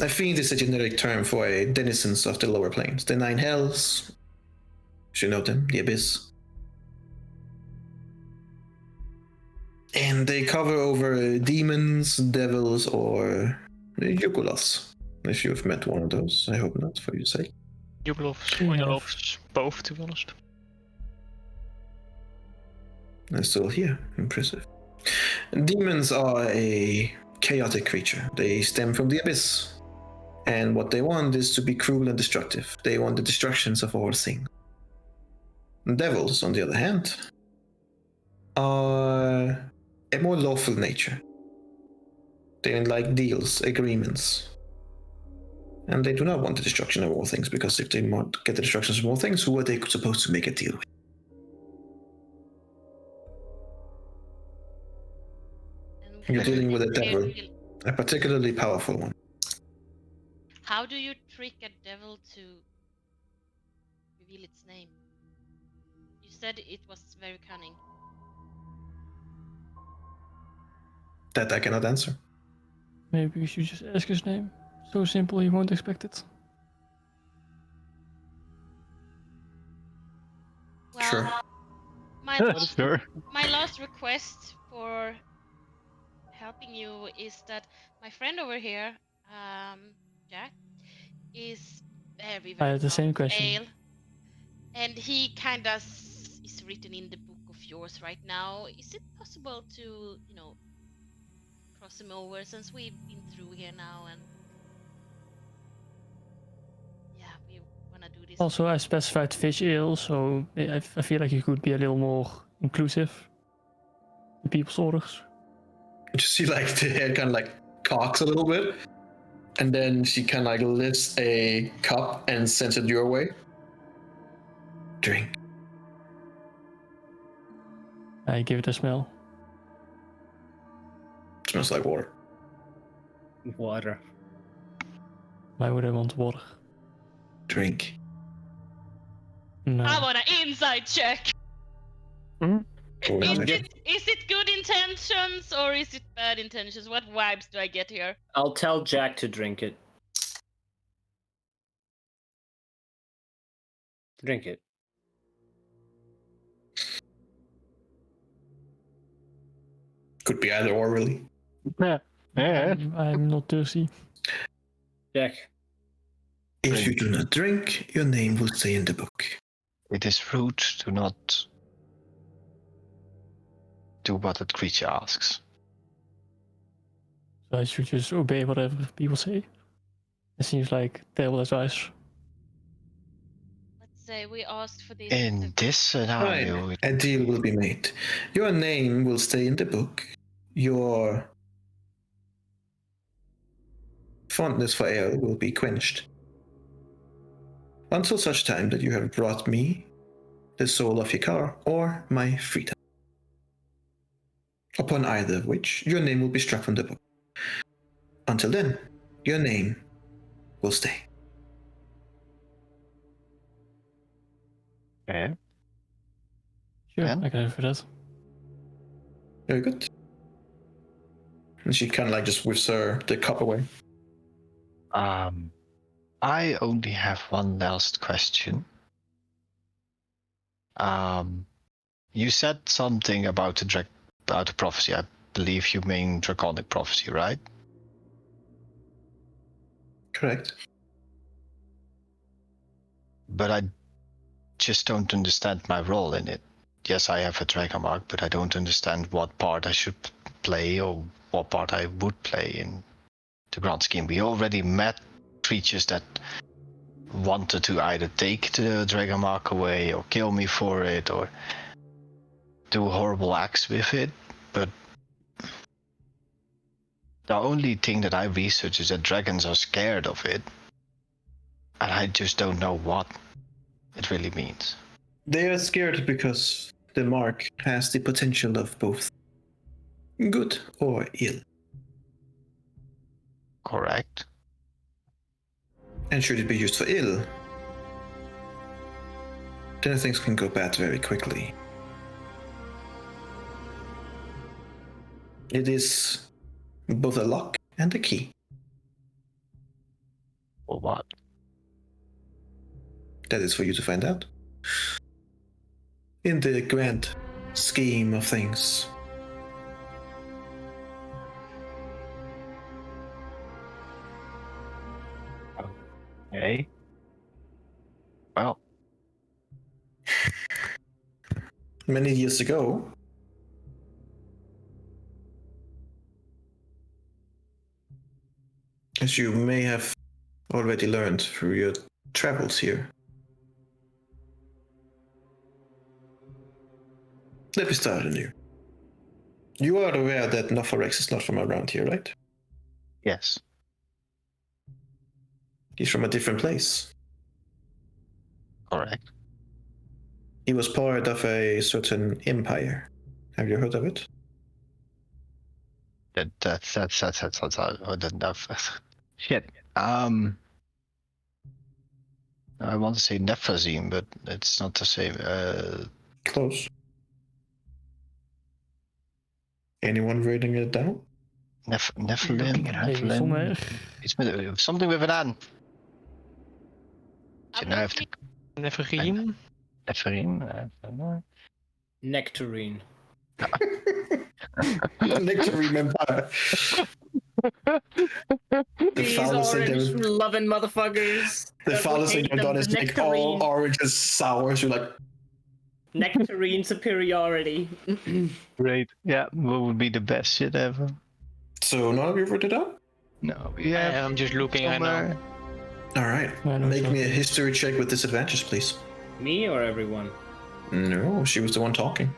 A fiend is a generic term for a denizens of the lower planes. The Nine Hells, you know them, the Abyss. And they cover over demons, devils, or Yukulos. If you've met one of those, I hope not, for your sake. Yugolovs, both, to be honest. They're still here, impressive. Demons are a chaotic creature. They stem from the Abyss. And what they want is to be cruel and destructive. They want the destructions of all things. Devils, on the other hand, are a more lawful nature. They like deals, agreements. And they do not want the destruction of all things, because if they want to get the destruction of all things, who are they supposed to make a deal with? You're dealing with a devil, a particularly powerful one. How do you trick a devil to reveal its name? You said it was very cunning. That I cannot answer. Maybe you should just ask his name. So simple, you won't expect it. Well, Sure. my last request for helping you is that my friend over here, Jack, is very I had the same fond of question. ale, and he kind of is written in the book of yours right now. Is it possible to, cross him over since we've been through here now and yeah, we wanna do this. Also, I specified fish ale, so I feel like you could be a little more inclusive in people's orders. You see, like, the head kind of like cocks a little bit, and then she kind of like lifts a cup and sends it your way. Drink. I give it a smell. Smells like water. Water. Why would I want water? Drink. No. I want an inside check. Oh, Is yeah. it good intentions or is it bad intentions? What vibes do I get here? I'll tell Jack to drink it. Drink it. Could be either or, really. Yeah. I'm not thirsty. Jack. If you do not drink, your name will stay in the book. It is rude to not do what that creature asks. So I should just obey whatever people say. It seems like terrible advice. Let's say we asked for this. In this scenario, Fine. A deal will be made. Your name will stay in the book. Your fondness for ale will be quenched. Until such time that you have brought me the soul of Hikar or my freedom. Upon either of which, your name will be struck from the book. Until then, your name will stay. okay. Sure, Yeah. I can go for that. Very good. And she kind of like just whips the cup away. I only have one last question. You said something about the prophecy. I believe you mean draconic prophecy, right? Correct. But I just don't understand my role in it. Yes, I have a dragon mark, but I don't understand what part I should play or what part I would play in the grand scheme. We already met creatures that wanted to either take the dragon mark away or kill me for it or do horrible acts with it, but the only thing that I research is that dragons are scared of it, and I just don't know what it really means. They are scared because the mark has the potential of both good or ill. Correct? And should it be used for ill, then things can go bad very quickly. It is both a lock and a key. Or what? That is for you to find out. In the grand scheme of things. Okay. Well, Many years ago, as you may have already learned through your travels here. Let me start anew. You are aware that Nophorex is not from around here, right? yes. He's from a different place. Correct. He was part of a certain empire. Have you heard of it? That's enough. Shit. I want to say Nephazim, but it's not the same. Close. Anyone writing it down? Nephilim. Maybe somewhere. It's with, something with an N. I Now I have to. Nephilim? Nephilim. Nectarine. Nectarine Empire. The These foulest thing orange they've- loving motherfuckers. the foulest thing they've done is make all oranges sour. So you're like, Nectarine superiority. Great. Yeah, what would be the best shit ever? So none of you wrote it down? No, we have. I'm just looking right now. All right. I know Make me a something. history check with disadvantage, please. Me or everyone? No, she was the one talking.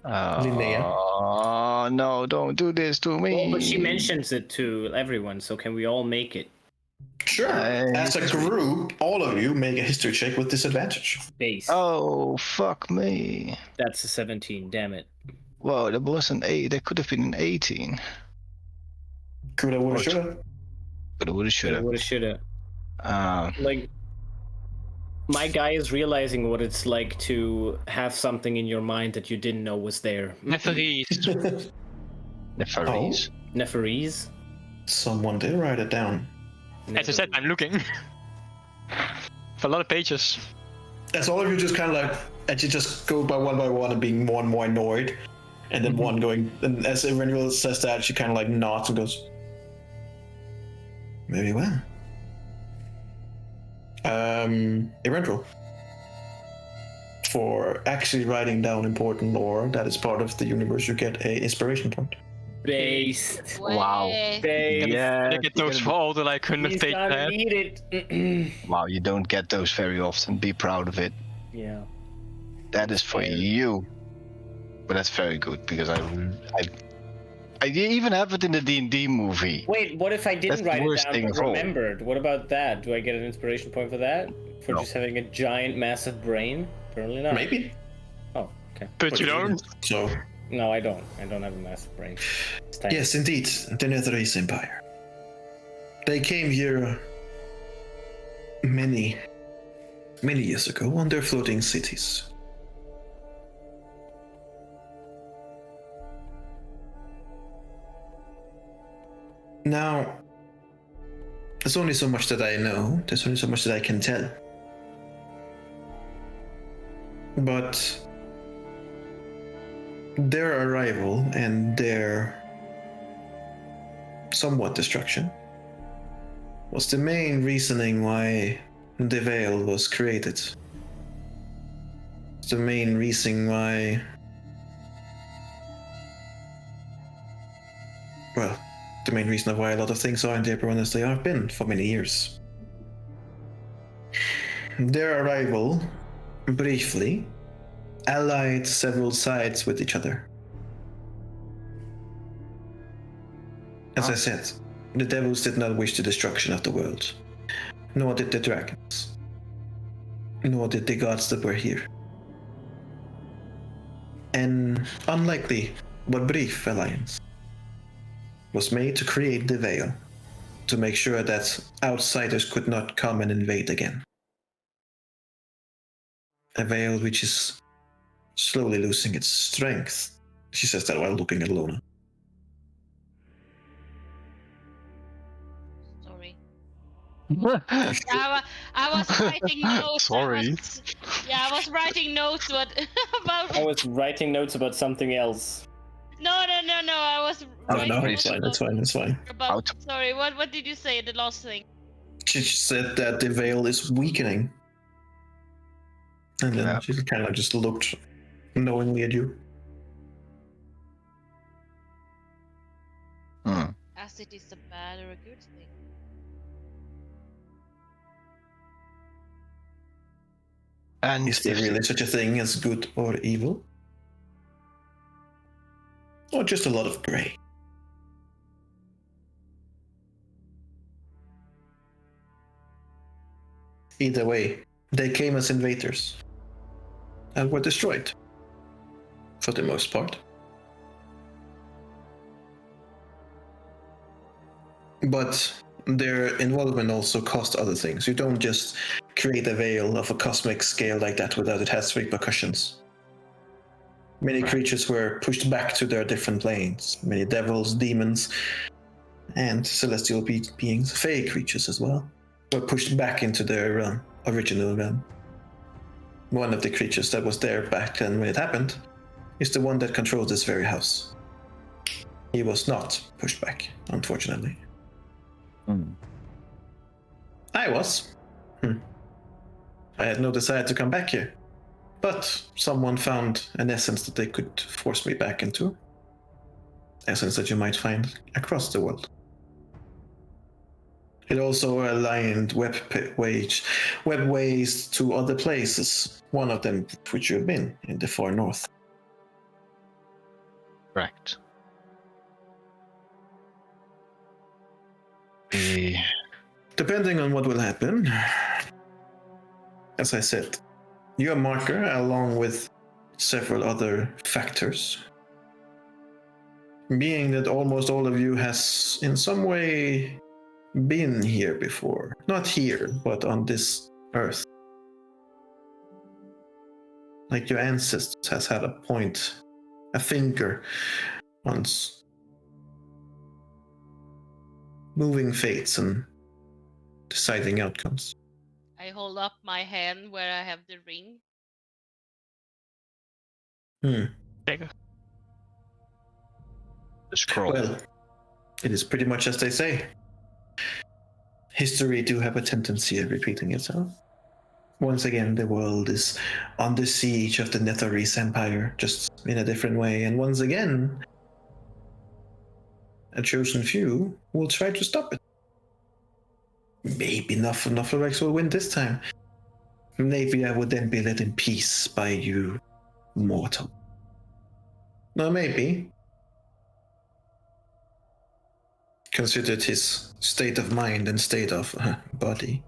Linnea. Oh no! Don't do this to me. Well, but she mentions it to everyone, so can we all make it? Sure. As a group, all of you make a history check with disadvantage. Base. Oh fuck me! That's a 17. Damn it. Whoa, that was an 8. That could have been an 18. Coulda, woulda, shoulda. But it would have should have. Woulda, shoulda. Uh, Like, my guy is realizing what it's like to have something in your mind that you didn't know was there. Neferese. Neferese. Neferese? Someone did write it down. As I said, I'm looking. For a lot of pages. As all of you just kind of like, and you just go by one and being more and more annoyed. And then one going, and as Eberron says that, she kind of like nods and goes, very well. Eberron. For actually writing down important lore that is part of the universe, you get a inspiration point. Base. Wow. Base. Yeah. I get those for all the like 100 He's page gonna tabs. need it. Wow, you don't get those very often. Be proud of it. Yeah. That is for you. But that's very good because I even have it in the D&D movie. Wait, what if I didn't That's the write it worst down thing but of all. remembered? What about that? Do I get an inspiration point for that? For No. just having a giant, massive brain? Apparently not. Maybe. Oh, okay. But you don't. So, No, I don't. I don't have a massive brain. It's tiny. yes, indeed, the Netherese Empire. They came here many years ago on their floating cities. Now, there's only so much that I know, there's only so much that I can tell. But their arrival and their somewhat destruction was the main reasoning why the Veil was created. It's the main reason why, well, the main reason of why a lot of things are in the Eberron as they have been for many years. Their arrival briefly allied several sides with each other. As I said, the devils did not wish the destruction of the world, nor did the dragons, nor did the gods that were here. An unlikely but brief alliance was made to create the Veil, to make sure that outsiders could not come and invade again. A Veil which is slowly losing its strength. She says that while looking at Lona. Sorry. I was writing notes. Sorry. I was writing notes about. I was writing notes about something else. No. I was. Oh writing no, notes it's fine. About, sorry, what did you say? The last thing. She said that the Veil is weakening. And then Yeah. she kind of just looked knowingly at you. As it is a bad or a good thing. And Is there really such a thing as good or evil? Or just a lot of grey? Either way, they came as invaders and were destroyed, for the most part. But their involvement also cost other things. You don't just create a veil of a cosmic scale like that without it has repercussions. Many creatures were pushed back to their different planes. Many devils, demons, and celestial beings, fey creatures as well, were pushed back into their original realm. One of the creatures that was there back then when it happened is the one that controls this very house. He was not pushed back, unfortunately. I was. I had no desire to come back here. But someone found an essence that they could force me back into. essence that you might find across the world. It also aligned webways to other places, one of them which you've been, in the far north. Correct. Depending on what will happen, as I said, your marker, along with several other factors, being that almost all of you has in some way been here before. Not here, but on this earth. Like your ancestors has had a finger on moving fates and deciding outcomes. I hold up my hand where I have the ring. Take The scroll. Well, it is pretty much as they say. History do have a tendency of repeating itself. Once again, the world is under siege of the Netherese Empire, just in a different way. And once again, a chosen few will try to stop it. Maybe Noflarex will win this time. Maybe I would then be let in peace by you, mortal. No, maybe. Considered his state of mind and state of body.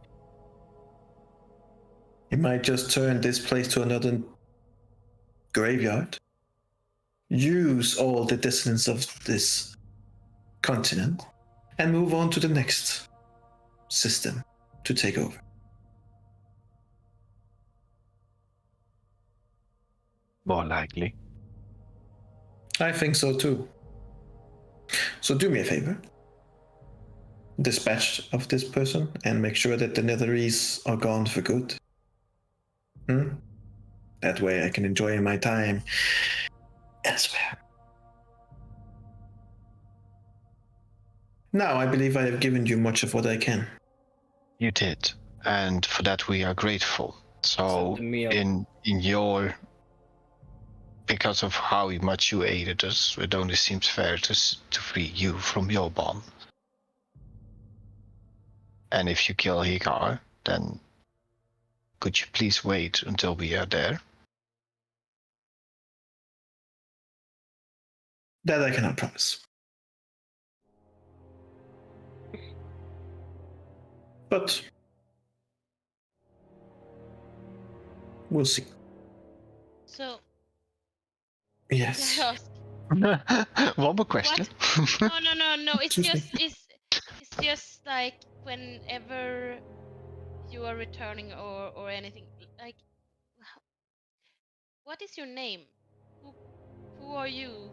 He might just turn this place to another graveyard. Use all the dissonance of this continent and move on to the next system to take over. More likely. I think so too. So do me a favor. Dispatch of this person and make sure that the Netherese are gone for good. That way I can enjoy my time elsewhere. Now I believe I have given you much of what I can. You did, and for that we are grateful. So, Send me up. in your, because of how much you aided us, it only seems fair to free you from your bond. And if you kill Higar, then could you please wait until we are there? That I cannot promise. But we'll see. So, Yes. can I ask? One more question. No. It's Excuse me. it's just like whenever you are returning or anything. Like, what is your name? Who are you?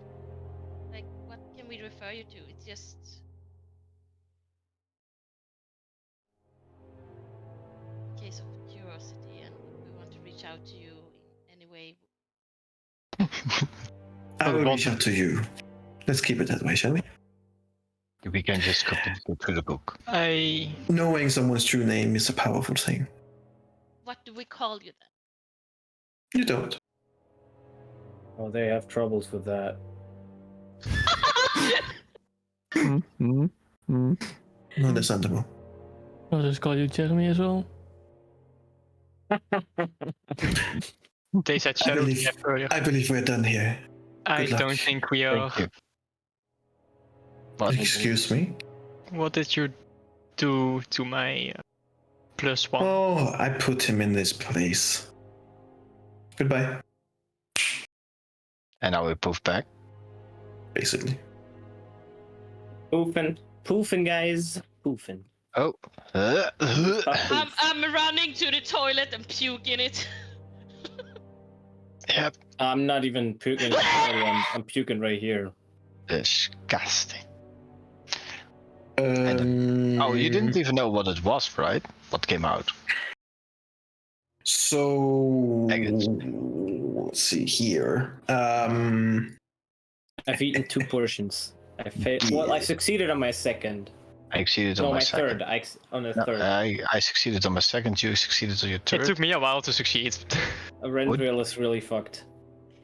Like, what can we refer you to? It's just. In case of curiosity, and if we want to reach out to you in any way. I will reach out to you. Let's keep it that way, shall we? We can just continue through the book. Knowing someone's true name is a powerful thing. What do we call you then? You don't. Oh, they have troubles with that. Understandable. I'll just call you Jeremy as well. They said I shadow believe, step earlier. I believe we're done here. I good luck. don't think we are. Thank you. But Excuse me? What did you do to my +1? Oh, I put him in this place. Goodbye, and now we poof back. basically. Poofing, guys. Poofing. Oh. I'm running to the toilet and puking it. Yep. I'm not even puking. I'm puking right here. Disgusting. Um, Oh, you didn't even know what it was, right? What came out? So Maggots. let's see here. I've eaten 2 portions. Well, I succeeded on my second. I succeeded on No, my my second. third. On the No, third. I succeeded on my second, you succeeded on your It third. took me a while to succeed. A Rendrill is really fucked.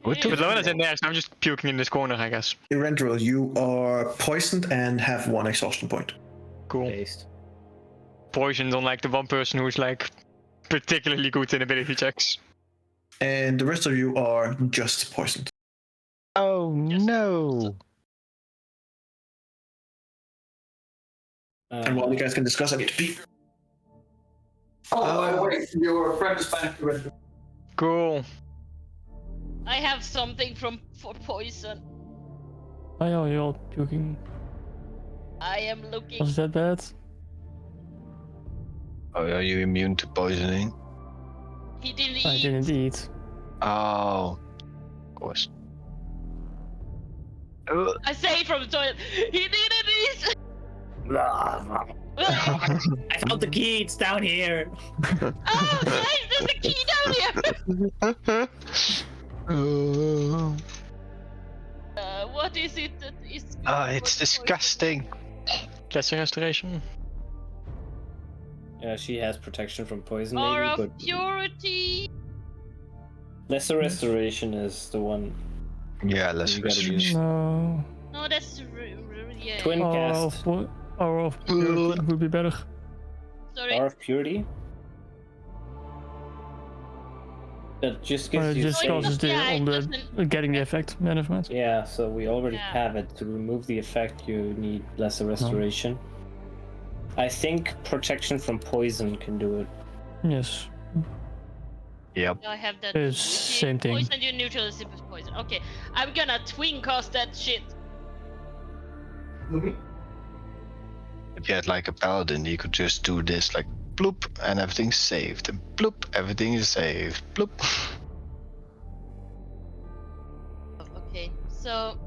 What the But Lona's in there, so I'm just puking in this corner, I guess. Erendril, you are poisoned and have 1 exhaustion point. Cool. Based. Poisoned on like the one person who's like particularly good in ability checks. And the rest of you are just poisoned. Oh no! And while you guys can discuss, I need to pee. Oh, by the way, your friend is back to Erendril. Cool. I have something for poison. Oh yeah, you're all puking. I am looking. Was that bad? Oh, are you immune to poisoning? He didn't eat. I didn't eat. Oh, of course. I say from the toilet. He didn't eat. I found the key. It's down here. Oh, guys, there's a key down here. What is it that is? It's disgusting. Classic restoration. Yeah, she has protection from poison, Or maybe, of but purity. lesser restoration is the one. Yeah, let's You gotta restrict. use No. No, that's yeah. twin Hour cast. of purity would be better. Sorry. Power of purity. That just gives It you. just Oh, it causes does- yeah, it the doesn't- getting the effect management. Yeah, so we already Yeah. have it. To remove the effect, you need lesser restoration. I think protection from poison can do it. Yes. Yep. I have that. It's If you same thing. Poison you neutral is poison. Okay, I'm gonna twin cast that shit. If you had like a paladin, you could just do this like bloop and everything's saved. And bloop, everything is saved. Bloop. Okay, so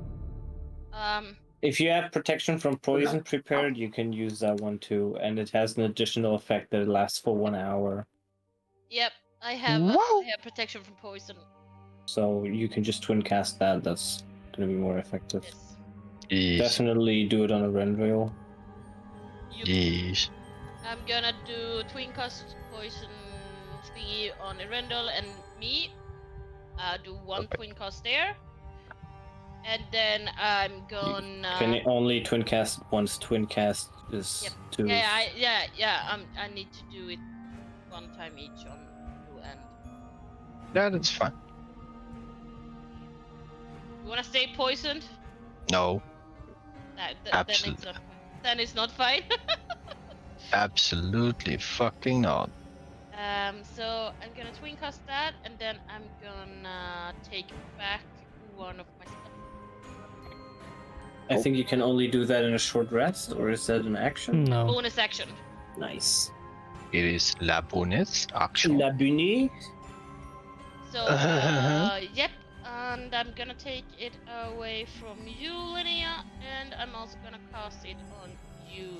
If you have protection from poison prepared, you can use that one too, and it has an additional effect that lasts for 1 hour. yep, I have Whoa. I have protection from poison. So you can just twin cast that. That's gonna be more effective. Yes. Yeesh. Definitely do it on a Renville. You, Yeesh. I'm gonna do twin cast poison thingy on Erendel and me. Do one Okay. twin cast there. And then I'm gonna. Can only twin cast once. Twin cast is Yep. two. I need to do it one time each on you and. Yeah, that's fine. You wanna stay poisoned? No, Then it's not fine. absolutely fucking not. So I'm gonna twin cast that, and then I'm gonna take back one of my stuff. I think you can only do that in a short rest, or is that an action? No. Bonus action. Nice. It is la bonus action. La Bunny. So yep, and I'm gonna take it away from you, Linnea, and I'm also gonna cast it on you.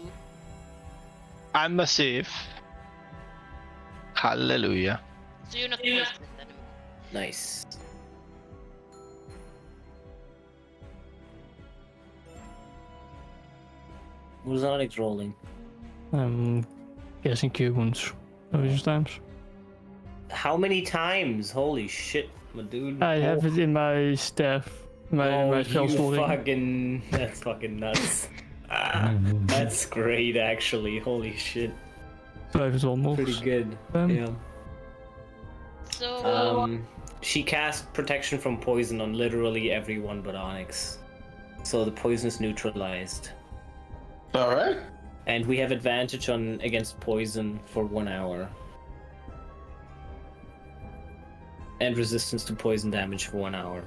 I'm massive. Hallelujah. So you're not poisoned anymore. Nice. Who's Onyx rolling? I'm guessing Q wounds. Those times. How many times? Holy shit, my dude. I have it in my staff. My spell storing. That's fucking nuts. That's great, actually. Holy shit. So I have it almost. Pretty good. Yeah. So She cast protection from poison on literally everyone but Onyx. So the poison is neutralized. Alright. And we have advantage on against poison for 1 hour. And resistance to poison damage for 1 hour.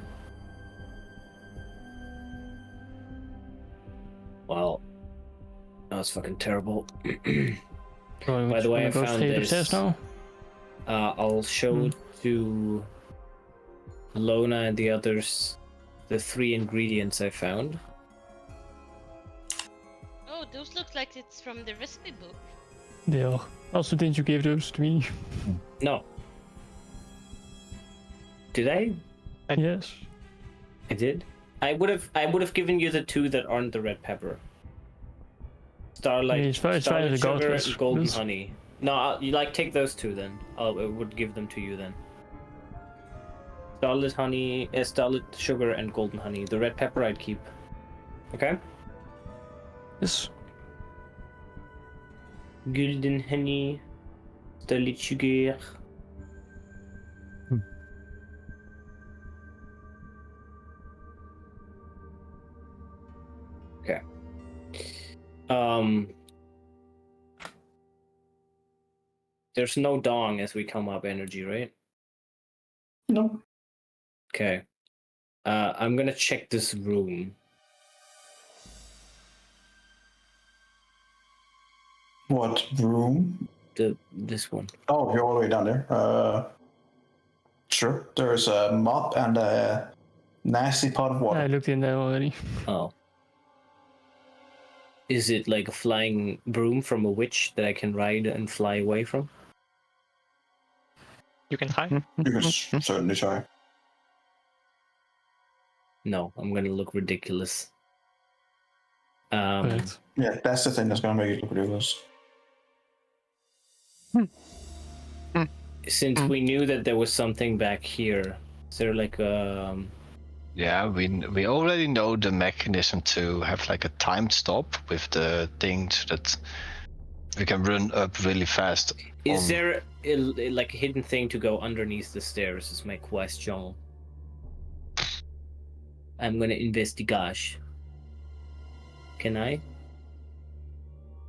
Wow. That was fucking terrible. By the way, I found this. Now. I'll show to Lona and the others the 3 ingredients I found. oh, those look like it's from the recipe book. They are. Also, didn't you give those to me? No. Did I? Yes. I did. I would have given you the 2 that aren't the red pepper. Starlight, It's fine as a Starlight gold sugar, fish. and golden Yes. honey. No, you take those 2 then. I would give them to you then. Starlit honey, starlit sugar, and golden honey. The red pepper I'd keep. Okay. Yes. Golden honey, starlit sugar. Okay. There's no dong as we come up energy, right? No. Okay. I'm gonna check this room. What room? This one. Oh, you're all the way down there. Sure. There's a mop and a nasty pot of water. I looked in there already. Oh. Is it like a flying broom from a witch that I can ride and fly away from? You can try. You can certainly try. No, I'm gonna look ridiculous. Correct. Yeah, that's the thing that's gonna make you look ridiculous. Since we knew that there was something back here, is there like Yeah, we already know the mechanism to have like a timed stop with the thing so that we can run up really fast. Is there like a hidden thing to go underneath the stairs? Is my question. I'm gonna investigate. Can I?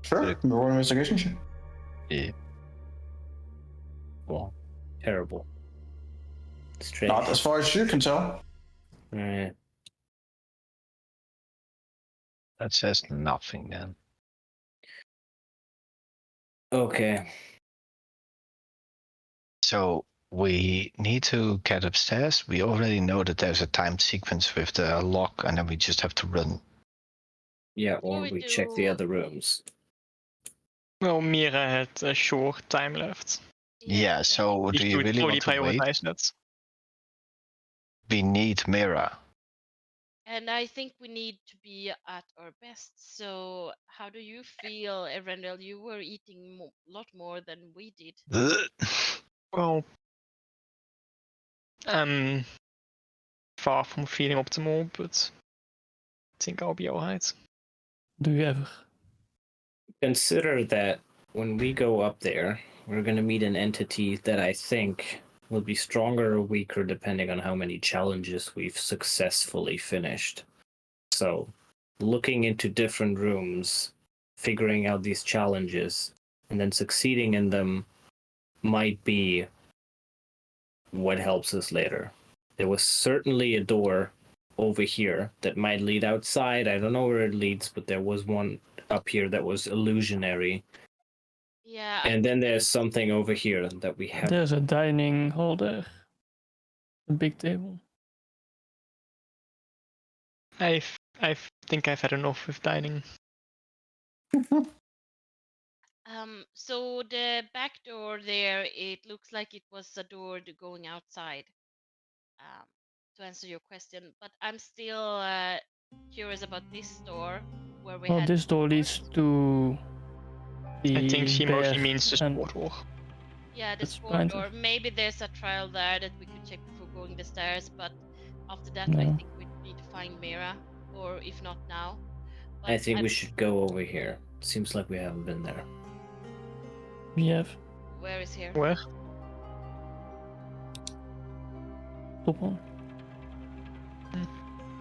Sure. Roll an investigation check. Yeah. Well, terrible. Strange. Not as far as you can tell. Alright. That says nothing then. Okay. So we need to get upstairs. We already know that there's a timed sequence with the lock, and then we just have to run. Yeah, Before or we we check the do- other rooms. Well, Mira had a short time left. Yeah, so You do you should really probably want to wait? prioritize that. We need Mira. And I think we need to be at our best. So, how do you feel, Erendel? You were eating a lot more than we did. Well, I'm far from feeling optimal, but I think I'll be alright. Do you ever? Consider that when we go up there, we're gonna meet an entity that I think will be stronger or weaker depending on how many challenges we've successfully finished. So, looking into different rooms, figuring out these challenges, and then succeeding in them might be what helps us later. There was certainly a door over here that might lead outside. I don't know where it leads, but there was one up here that was illusionary. Yeah. And then there's something over here that we have. There's a dining hall there. A big table. I think I've had enough with dining. So the back door there, it looks like it was a door going outside. To answer your question, but I'm still curious about this door where we Well, had. this door leads to the I think she mostly bear means the and- sport door. Yeah, the That's sport fine. door. Maybe there's a trial there that we could check before going the stairs, but after that, I No. think we need to find Mira, or if not now. But I think we should go over here. Seems like we haven't been there. We have Where is here? Where? top one.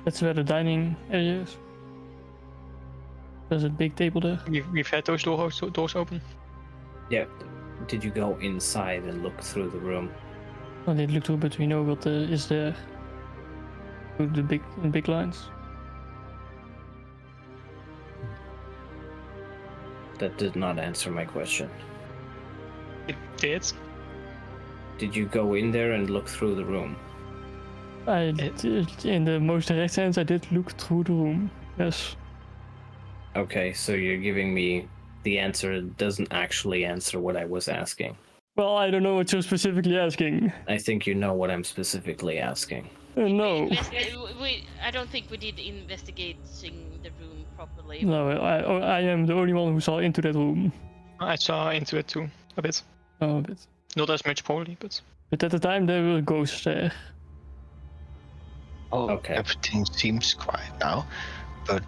That's where the dining area is. There's a big table there. We've had those doors open. Yeah. Did you go inside and look through the room? I did look through, but we know what is there. Through the big lines. That did not answer my question. It did. Did you go in there and look through the room? I did, in the most direct sense, I did look through the room. Yes. Okay, so you're giving me the answer that doesn't actually answer what I was asking. Well, I don't know what you're specifically asking. I think you know what I'm specifically asking. No. I don't think we did investigating the room properly. No, I am the only one who saw into that room. I saw into it too, a bit. Oh, a bit. Not as much probably, but But at the time there were ghosts there. Oh, Okay. everything seems quiet now. But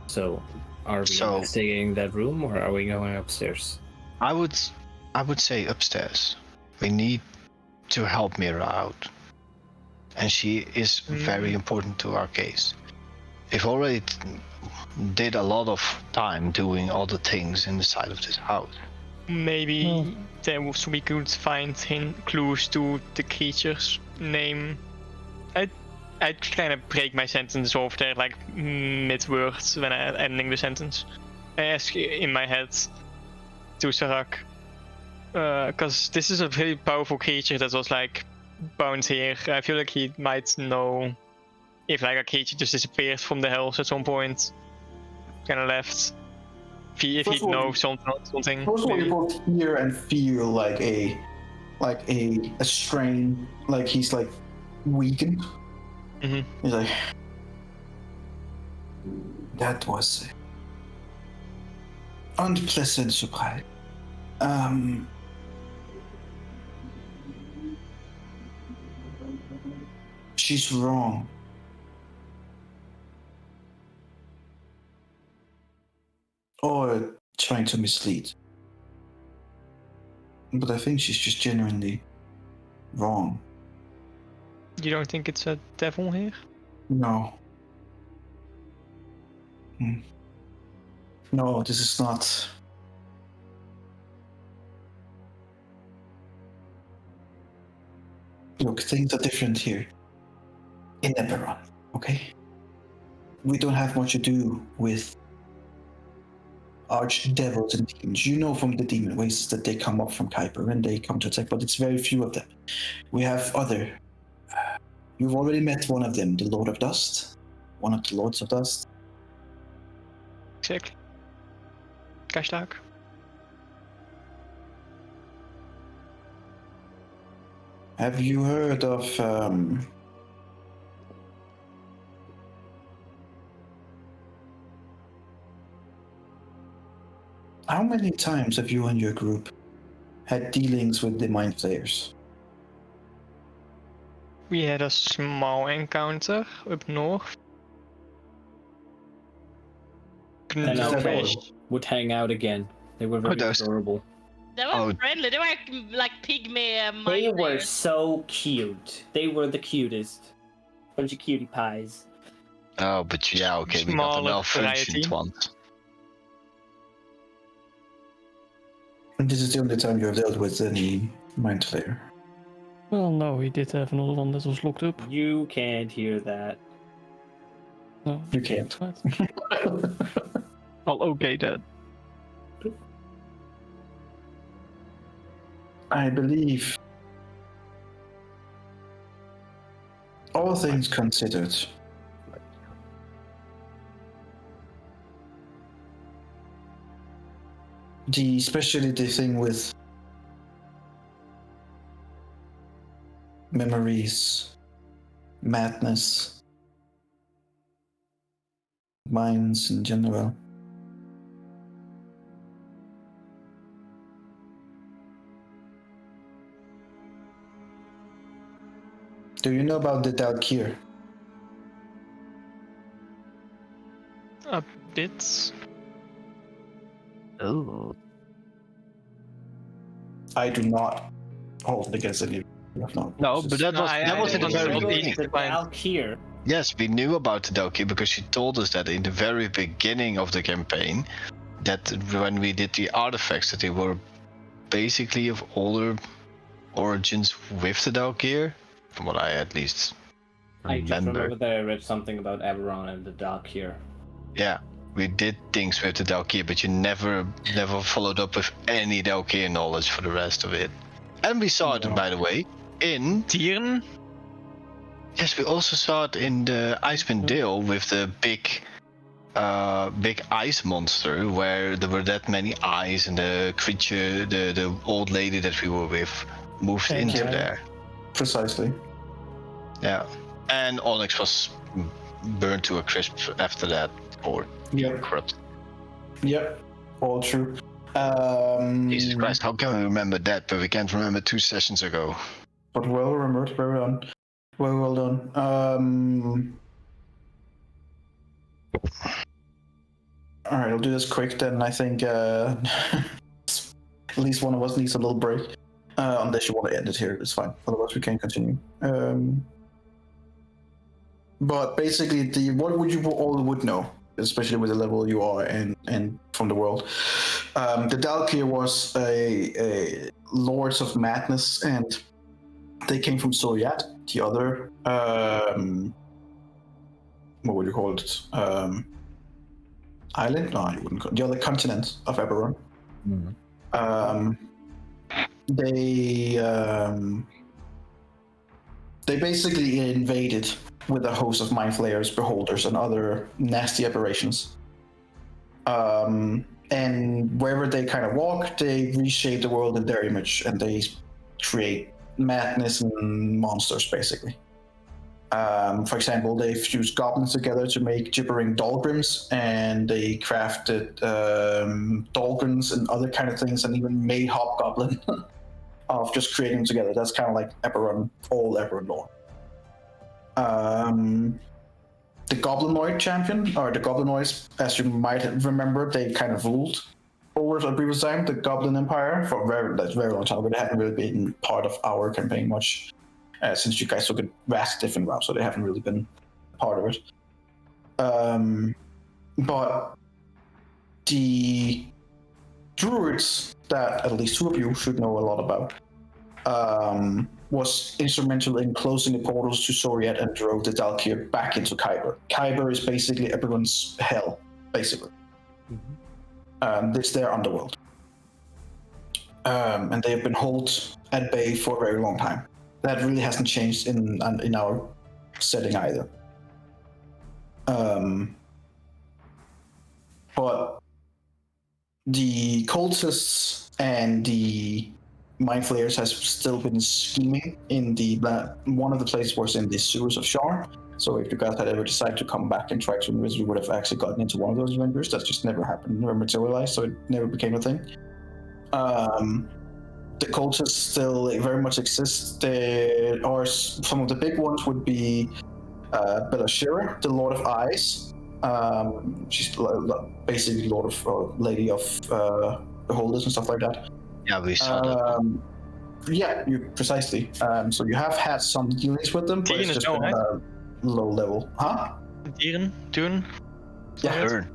So, are we So- investigating that room or are we going upstairs? I would say upstairs. We need to help Mira out, and she is very important to our case. We've already did a lot of time doing all the things inside of this house. Maybe Well- we could find clues to the creature's name. I'd kind of break my sentence off there, like mid-words when I'm ending the sentence. I ask in my head to Sarak, because this is a very powerful creature that was like bound here. I feel like he might know if like a creature just disappeared from the hills at some point, kind of left. If First he'd of all, know something. First of all, you maybe. both hear and feel like a strain, like he's like weakened. Mhm. He's like, that was unpleasant surprise. She's wrong. Or trying to mislead. But I think she's just genuinely wrong. You don't think it's a devil here? No. No, this is not. Look, things are different here. In Eberron, okay? We don't have much to do with archdevils and demons. You know from the demon wastes that they come up from Kuiper and they come to attack, but it's very few of them. We have other. You've already met one of them, the Lord of Dust. One of the Lords of Dust. Exactly. Kashtak. Have you heard of how many times have you and your group had dealings with the Mind Flayers? We had a small encounter up north. And Is our that fish all? would hang out again. They were very those- adorable. They were Oh. friendly. They were like pygmy They mind were flayers. so cute. They were the cutest. Bunch of cutie pies. Oh, but yeah, okay, we got the Smaller malfunctioned variety. ones. And this is the only time you have dealt with any Mind Flayer. Well, no, we did have another one that was locked up. You can't hear that. No, You can't. right. I'll okay that. I believe, all things considered, especially the thing with memories, madness, minds in general. Do you know about the Dalkir? A bit. Oh. I do not hold it against any. No, No, but that No, was in the I very don't beginning. think The Fine. Valkyr. Yes, we knew about the Doki because she told us that in the very beginning of the campaign, that when we did the artifacts, that they were basically of older origins with the Dalkir, from what I at least I just remember. remember that I read something about Eberron and the Valkyr. Yeah, we did things with the Dalkir, but you never followed up with any Dalkir knowledge for the rest of it. And we saw it, No. by the way, in... Tieren? Yes, we also saw it in the Icewind Dale with the big ice monster, where there were that many eyes, and the creature, the old lady that we were with, moved And, into yeah. there. precisely. Yeah, and Onyx was burned to a crisp after that, or Yep. corrupt. Yep. All true. Jesus Christ, how can we remember that, but we can't remember 2 sessions ago? But well remembered, very on. Very well done. All right, I'll do this quick then. I think at least one of us needs a little break. Unless you want to end it here, it's fine. Otherwise, we can continue. But basically, what would you all would know, especially with the level you are and from the world. The Dalkir was a Lords of Madness, and they came from Soryat, the other what would you call it? Island? No, you wouldn't call it. The other continent of Eberron. They basically invaded with a host of mind flayers, beholders, and other nasty aberrations. And wherever they kind of walk, they reshape the world in their image, and they create madness and monsters, basically. For example, they fused goblins together to make gibbering Dahlgrims, and they crafted Dahlgrins and other kind of things, and even made Hobgoblin of just creating them together. That's kind of like Eberron, all Eberron lore. The Goblinoid champion, or the Goblinoids, as you might remember, they kind of ruled over a previous time, the Goblin Empire, for that's very long time, but they haven't really been part of our campaign much. Since you guys took a vast different route, so they haven't really been part of it. But the druids that at least two of you should know a lot about was instrumental in closing the portals to Soryat and drove the Dalkir back into Kyber. Kyber is basically everyone's hell, basically. It's their underworld. And they have been held at bay for a very long time. That really hasn't changed in our setting either. But the cultists and the mind flayers has still been scheming in the one of the places was in the sewers of Shar. So if you guys had ever decided to come back and try to invest, you would have actually gotten into one of those adventures. That just never happened, never materialized, so it never became a thing. The cultists still very much exist. There are some of the big ones would be Belashira, the Lord of Eyes. She's basically Lord of Lady of Beholders and stuff like that. Yeah, we saw that. Yeah, precisely. So you have had some dealings with them, but it's just been low level. Huh? Dune? Yeah. Dern.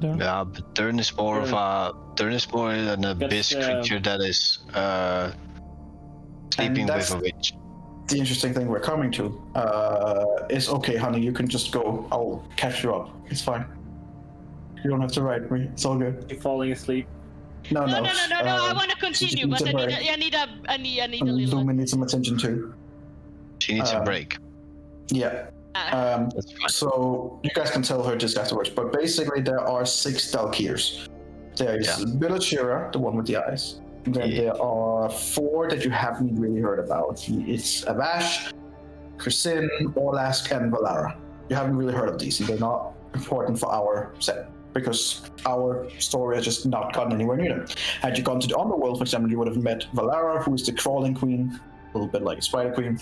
Yeah, but Dern is more of a an abyss creature that is sleeping with a witch. The interesting thing we're coming to is, okay, honey, you can just go. I'll catch you up. It's fine. You don't have to ride me. It's all good. You're falling asleep. No, I want to continue, but I need a little. Lumen needs some attention too. She needs a break. Yeah. So you guys can tell her just afterwards, but basically there are 6 Dalkirs. There's Bilachira, the one with the eyes. Then there are 4 that you haven't really heard about. It's Avash, Krisin, Orlask, and Valara. You haven't really heard of these. They're not important for our set, because our story has just not gotten anywhere near them. Had you gone to the Underworld, for example, you would have met Valara, who is the crawling queen, a little bit like a spider queen.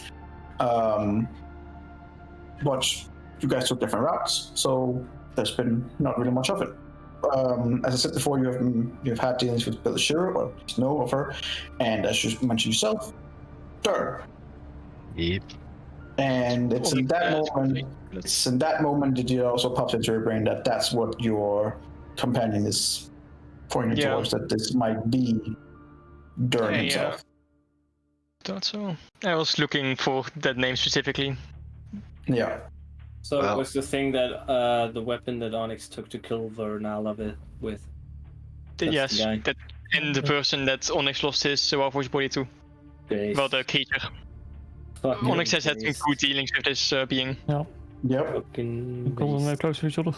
But you guys took different routes, so there's been not really much of it. As I said before, you've had dealings with Belashira, or just know of her, and as you mentioned yourself, Dern. Yep. And it's in that moment that you also popped into your brain that that's what your companion is pointing towards, that this might be Dern himself. Thought so. I was looking for that name specifically. Yeah. So it was the thing that the weapon that Onyx took to kill Vernala with. Yes, that, and the person that Onyx lost his Warforged body to. Well, the creature. Onyx has had some good dealings with this being. Yeah. Yep. Come close to each other.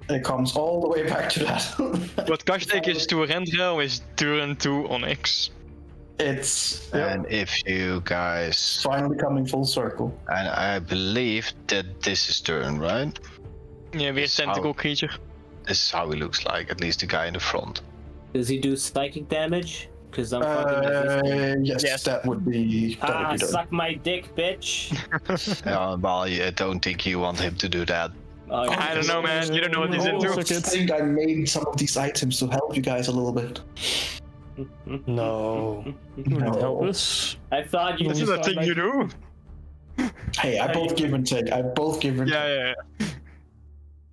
It comes all the way back to that. What Kastek is to Rendrel is Duran to Onyx. It's and if you guys finally coming full circle. And I believe that this is Dern, right? Yeah, we're a tentacle creature. This is how he looks like, at least the guy in the front. Does he do psychic damage? Because I'm fucking resistant. Yes, that would be done. Suck my dick, bitch. Well, I don't think you want him to do that. I don't know, man. You don't know what he's Oh, into. suck I it. think I made some of these items to help you guys a little bit. No. You wouldn't help us. I thought you This is just a thing you do. Hey, I both give and take. Yeah.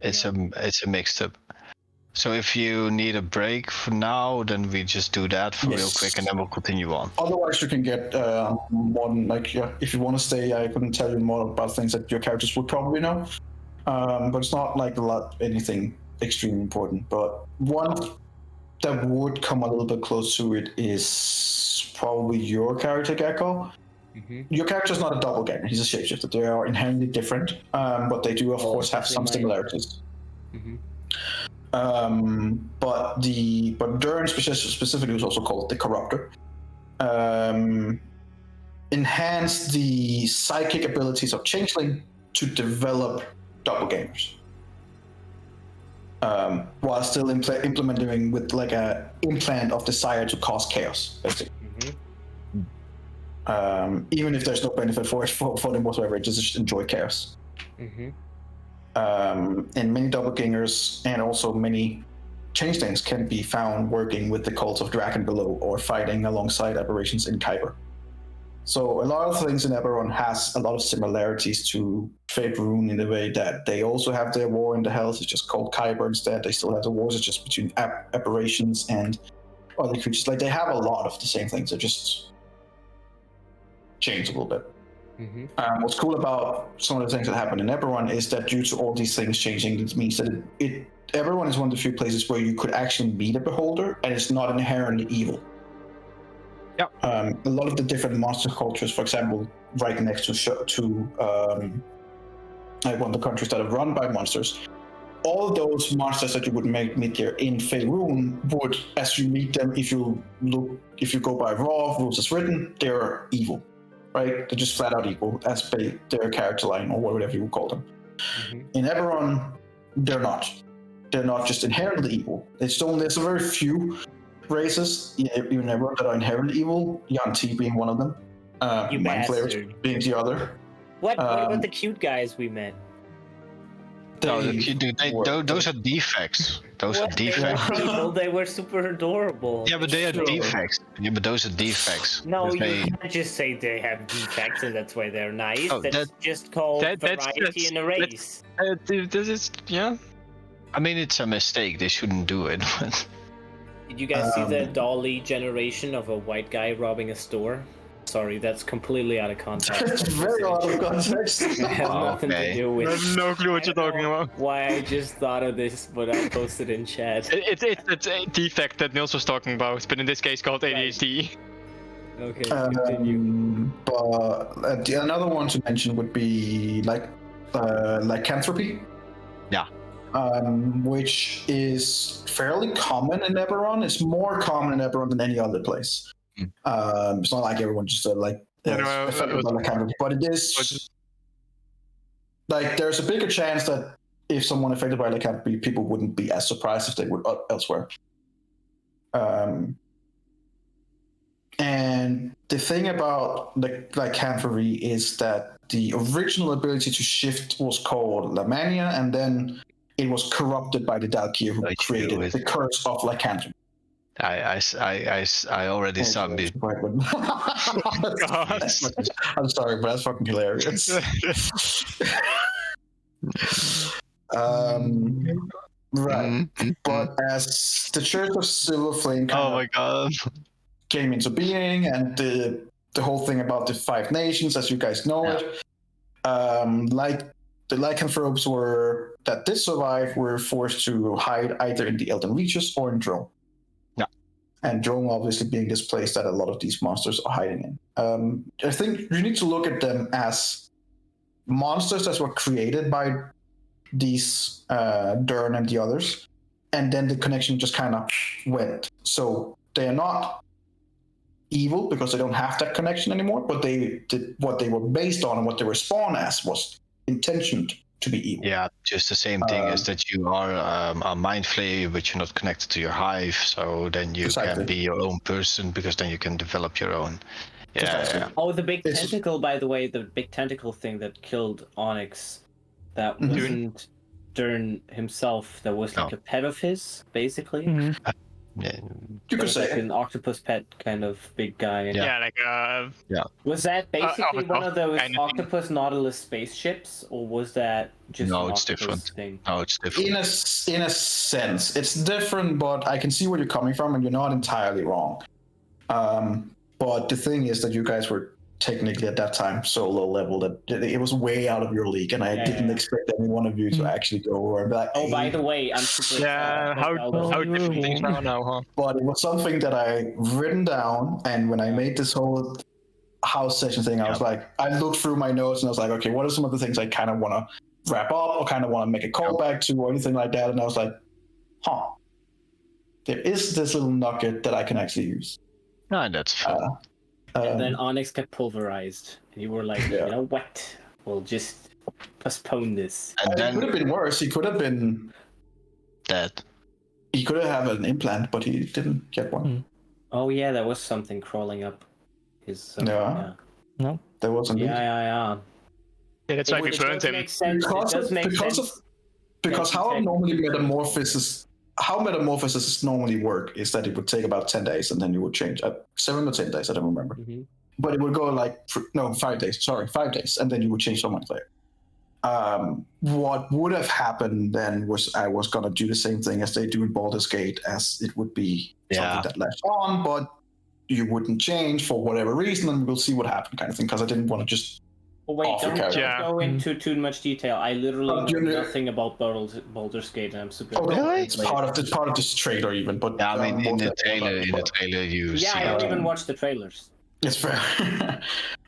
It's a mixed up. So if you need a break for now, then we just do that for real Yes. quick, and then we'll continue on. Otherwise, you can get more than if you want to stay, I couldn't tell you more about things that your characters would probably know. But it's not like anything extremely important. But one that would come a little bit close to it is probably your character, Gecko. Mm-hmm. Your character is not a doppelganger; he's a shapeshifter. They are inherently different, but they do, of course, have some similarities. Mm-hmm. But Durin specifically was also called the Corruptor. Enhance the psychic abilities of Changeling to develop doppelgangers, while still implementing with like a implant of desire to cause chaos, basically. Even if there's no benefit for them whatsoever, just enjoy chaos. Mm-hmm. And many doppelgangers and also many changelings can be found working with the cults of Draken Below or fighting alongside aberrations in Kyber. So a lot of things in Eberron has a lot of similarities to Faerun in the way that they also have their war in the Hells. It's just called Kyber instead. They still have the wars. It's just between aberrations and other creatures. Like they have a lot of the same things. They're just changed a little bit. Mm-hmm. What's cool about some of the things that happen in Eberron is that due to all these things changing, it means that Eberron is one of the few places where you could actually meet a beholder, and it's not inherently evil. Yep. A lot of the different monster cultures, for example, right next to one of the countries that are run by monsters, all those monsters that you would meet here in Faerun would, as you meet them, if you go by raw rules as written, they're evil. Right? They're just flat out evil, as per their character line or whatever you would call them. Mm-hmm. In Eberron, they're not. They're not just inherently evil. There's a very few races in Eberron that are inherently evil. Yanti being one of them. You Mind Flayers bastard. being the other. What about the cute guys we met? Those are defects. Those are defects. They were super adorable. Yeah, but they are Sure. defects. Yeah, but those are defects. No, you They- can't just say they have defects and that's why they're nice. Oh, that's just called variety in a race. This is I mean, it's a mistake. They shouldn't do it. Did you guys see the Dolly generation of a white guy robbing a store? Sorry, that's completely out of context. It's very out of context. It has nothing to Okay. do I with have no clue what you're talking about. why I just thought of this, but I posted in chat. It's a defect that Nils was talking about, but in this case called ADHD. Okay, continue. But another one to mention would be lycanthropy. Yeah. Which is fairly common in Eberron. It's more common in Eberron than any other place. It's not like everyone just affected by lycanthropy, but it is like there's a bigger chance that if someone affected by lycanthropy, people wouldn't be as surprised if they would elsewhere. And the thing about lycanthropy is that the original ability to shift was called Lamania, and then it was corrupted by the Dalkir who created the curse of lycanthropy. I already saw this. I'm sorry, but that's fucking hilarious. Right. But as the Church of Silver Flame came into being, and the whole thing about the 5 nations, as you guys know it, like the lycanthropes that did survive were forced to hide either in the Elden Reaches or in Drome. And Drome obviously being this place that a lot of these monsters are hiding in. I think you need to look at them as monsters that were created by these Dern and the others, and then the connection just kind of went. So they are not evil because they don't have that connection anymore, but what they were based on and what they were spawned as was intentioned to be evil. Yeah, just the same thing as that you are a mind flayer, but you're not connected to your hive. So then you Exactly. can be your own person because then you can develop your own. Yeah, Precisely. yeah. Oh, the big It's- tentacle, by the way, the big tentacle thing that killed Onyx. That Mhm. wasn't Dern himself. That was like No. a pet of his, basically. Mhm. Yeah. You It could was like say. an octopus pet kind of big guy. Yeah. Yeah, like Was that basically one of those kind of thing. octopus Nautilus spaceships, or was that just No, an it's octopus different. thing? No, it's different. In a sense, it's different, but I can see where you're coming from, and you're not entirely wrong. But the thing is that you guys were technically at that time so low level that it was way out of your league, and I didn't expect any one of you to actually go over and be like, Oh, by "Hey." the way, I'm super yeah, excited about well, how you were different things wrong. are now, huh? But it was something that I written down, and when I made this whole house session thing, I was like, I looked through my notes and I was like, okay, what are some of the things I kind of want to wrap up or kind of want to make a callback to or anything like that? And I was like, there is this little nugget that I can actually use. No, that's fun. And then Onyx got pulverized, and you were like, Yeah. you know what? We'll just postpone this. And it could then have been worse. He could have been. that. He could have an implant, but he didn't get one. Oh yeah, there was something crawling up his. Yeah. No. There wasn't. Yeah. Yeah, that's why we burned him. Make sense. Because it does of- make because sense. of- Because Yeah, how exactly. normally metamorphosis normally work is that it would take about 10 days and then you would change. 7 or 10 days, I don't remember. Mhm. But it would go like 5 days. Sorry, 5 days, and then you would change so much later. What would have happened then was I was gonna do the same thing as they do in Baldur's Gate, as it would be something that latched on, but you wouldn't change for whatever reason, and we'll see what happened, kind of thing. Because I didn't want to just. Oh, wait, Awful don't character. Yeah. go into too much detail. I literally know you know- nothing about Baldur's Gate, and I'm super. Oh, no, Really? it's part of this trailer even. But Yeah, I mean, in the but- trailer, you Yeah, see I don't it. even watch the trailers. It's fair.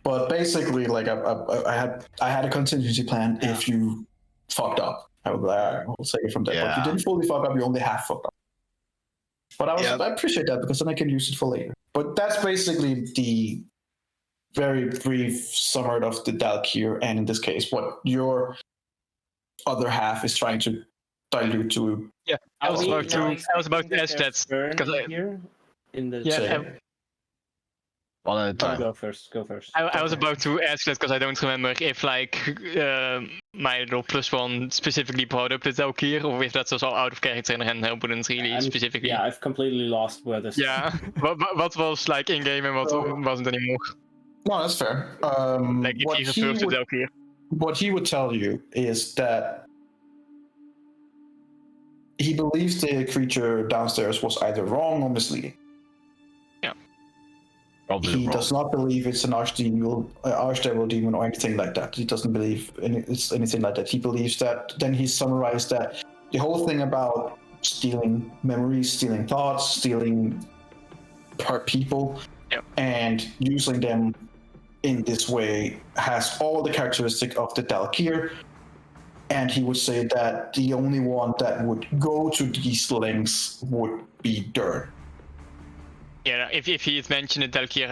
But basically, like I had a contingency plan. Yeah. If you fucked up, I would be like, all right, we'll take it from there. But Yeah. you didn't fully fuck up. You only half fucked up. But I appreciate that because then I can use it for later. But that's basically the very brief summary of the Dalkir, and in this case, what your other half is trying to dilute to. Yeah, I was about to ask that Burn because here in the. Yeah, Say. One at a time. Go first. I was about to ask that because I don't remember if like my little +1 specifically brought up the Dalkir or if that was all out of character and I wouldn't really specifically. Yeah, I've completely lost where this. Yeah, what was like in game and what wasn't anymore? No, that's fair. Like if What he he refers to would- Dalkir. what he would tell you is that he believes the creature downstairs was either wrong or misleading. Probably He wrong. does not believe it's an archdevil demon or anything like that. He doesn't believe it's anything like that. He believes that. Then he summarized that the whole thing about stealing memories, stealing thoughts, stealing people, and using them in this way has all the characteristics of the Dalkir. And he would say that the only one that would go to these lengths would be Dern. Yeah, if he had mentioned the Dalkir,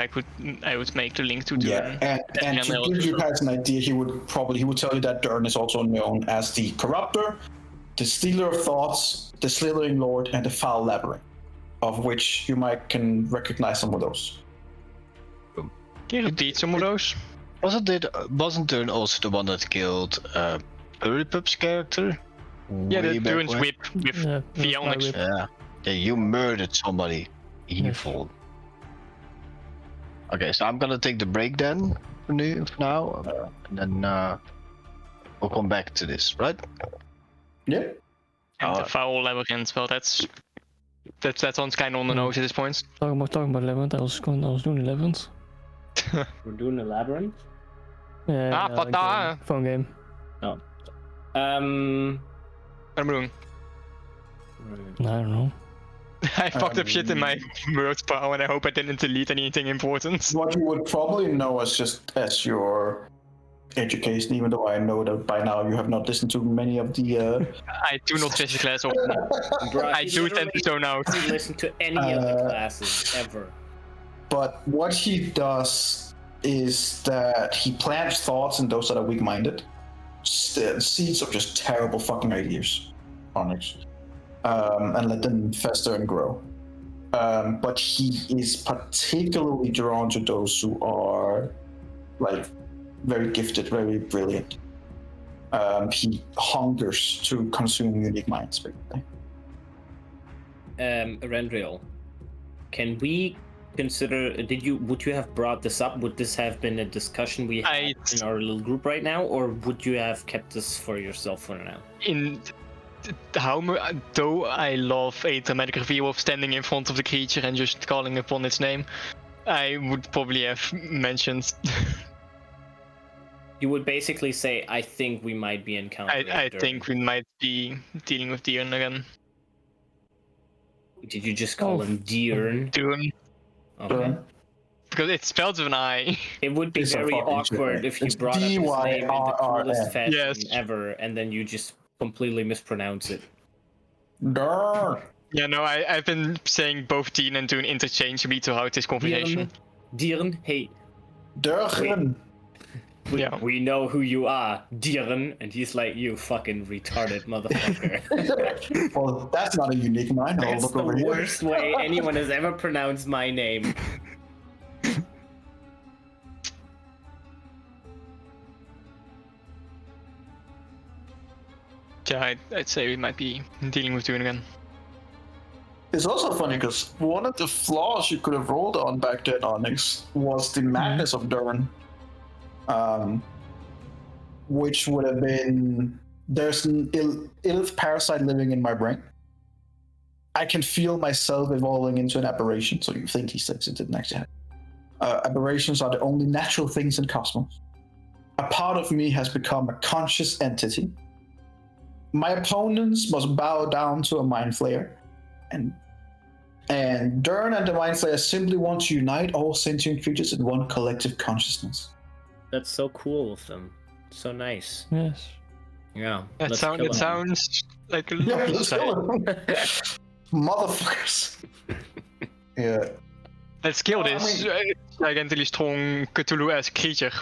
I would make the link to the. Yeah, and to give you guys an idea, he would tell you that Dern is also known as the Corruptor, the Stealer of Thoughts, the Slithering Lord, and the Foul Labyrinth, of which you can recognize some of those. Can you repeat some of those? Wasn't Dern also the one that killed Puripup's character? Yeah, Way the back Durn's when? whip with Yeah, Fionix. whip. Yeah, you murdered somebody. Evil. Okay, so I'm gonna take the break then for now, and then we'll come back to this, right? Yeah. And the Foul Labyrinth, well, that sounds kind of on the nose at this point. Talking about Labyrinth, I was doing the Labyrinth. We're doing a labyrinth. Yeah, wat daar? phone game. Um. Wat am I doing? I don't know. I fucked up shit in my word pile and I hope I didn't delete anything important. What you would probably know as your education, even though I know that by now you have not listened to many of the. I do not visit class often. Bruh, I he do tend to zone out. doesn't listen to any of the classes ever. But what he does is that he plants thoughts in those that are weak-minded. seeds of just terrible fucking ideas, Onyx, and let them fester and grow. But he is particularly drawn to those who are like very gifted, very brilliant. He hungers to consume unique minds, basically. Randriel, can we consider? Would you have brought this up? Would this have been a discussion we had in our little group right now, or would you have kept this for yourself for now? Though I love a dramatic reveal of standing in front of the creature and just calling upon its name, I would probably have mentioned. You would basically say, "I think we might be encountering." I think we might be dealing with Deern again. Did you just call him Deern? Deern. Okay. Because it's spelled with an I. It would be It's a very fucking awkward shit. if you It's brought up his name in the coolest D-Y-R-R-N. fashion Yes. ever, and then you just completely mispronounce it. Durr. Yeah, no, I've been saying both Deern and Deern interchangeably throughout this conversation. Deern, hey, Durgen. Yeah. we know who you are, Deern, and he's like, you fucking retarded motherfucker. Well, that's not a unique mind. I'll That's look the over here. worst way anyone has ever pronounced my name. Yeah, I'd say we might be dealing with Deern again. It's also funny because one of the flaws you could have rolled on back then, Onyx, was the madness of Durn. Which would have been, there's an Ilith parasite living in my brain. I can feel myself evolving into an aberration, so you think he says it didn't actually happen. Aberrations are the only natural things in cosmos. A part of me has become a conscious entity. My opponents must bow down to a Mind Flayer. And Durn and the Mind Flayer simply want to unite all sentient creatures in one collective consciousness. That's so cool of them. So nice. Yes. Yeah. It let's kill him. sounds like a Yeah, lovely let's sight. kill him. Motherfuckers. Yeah. Let's kill this gigantically strong Cthulhu-esque creature.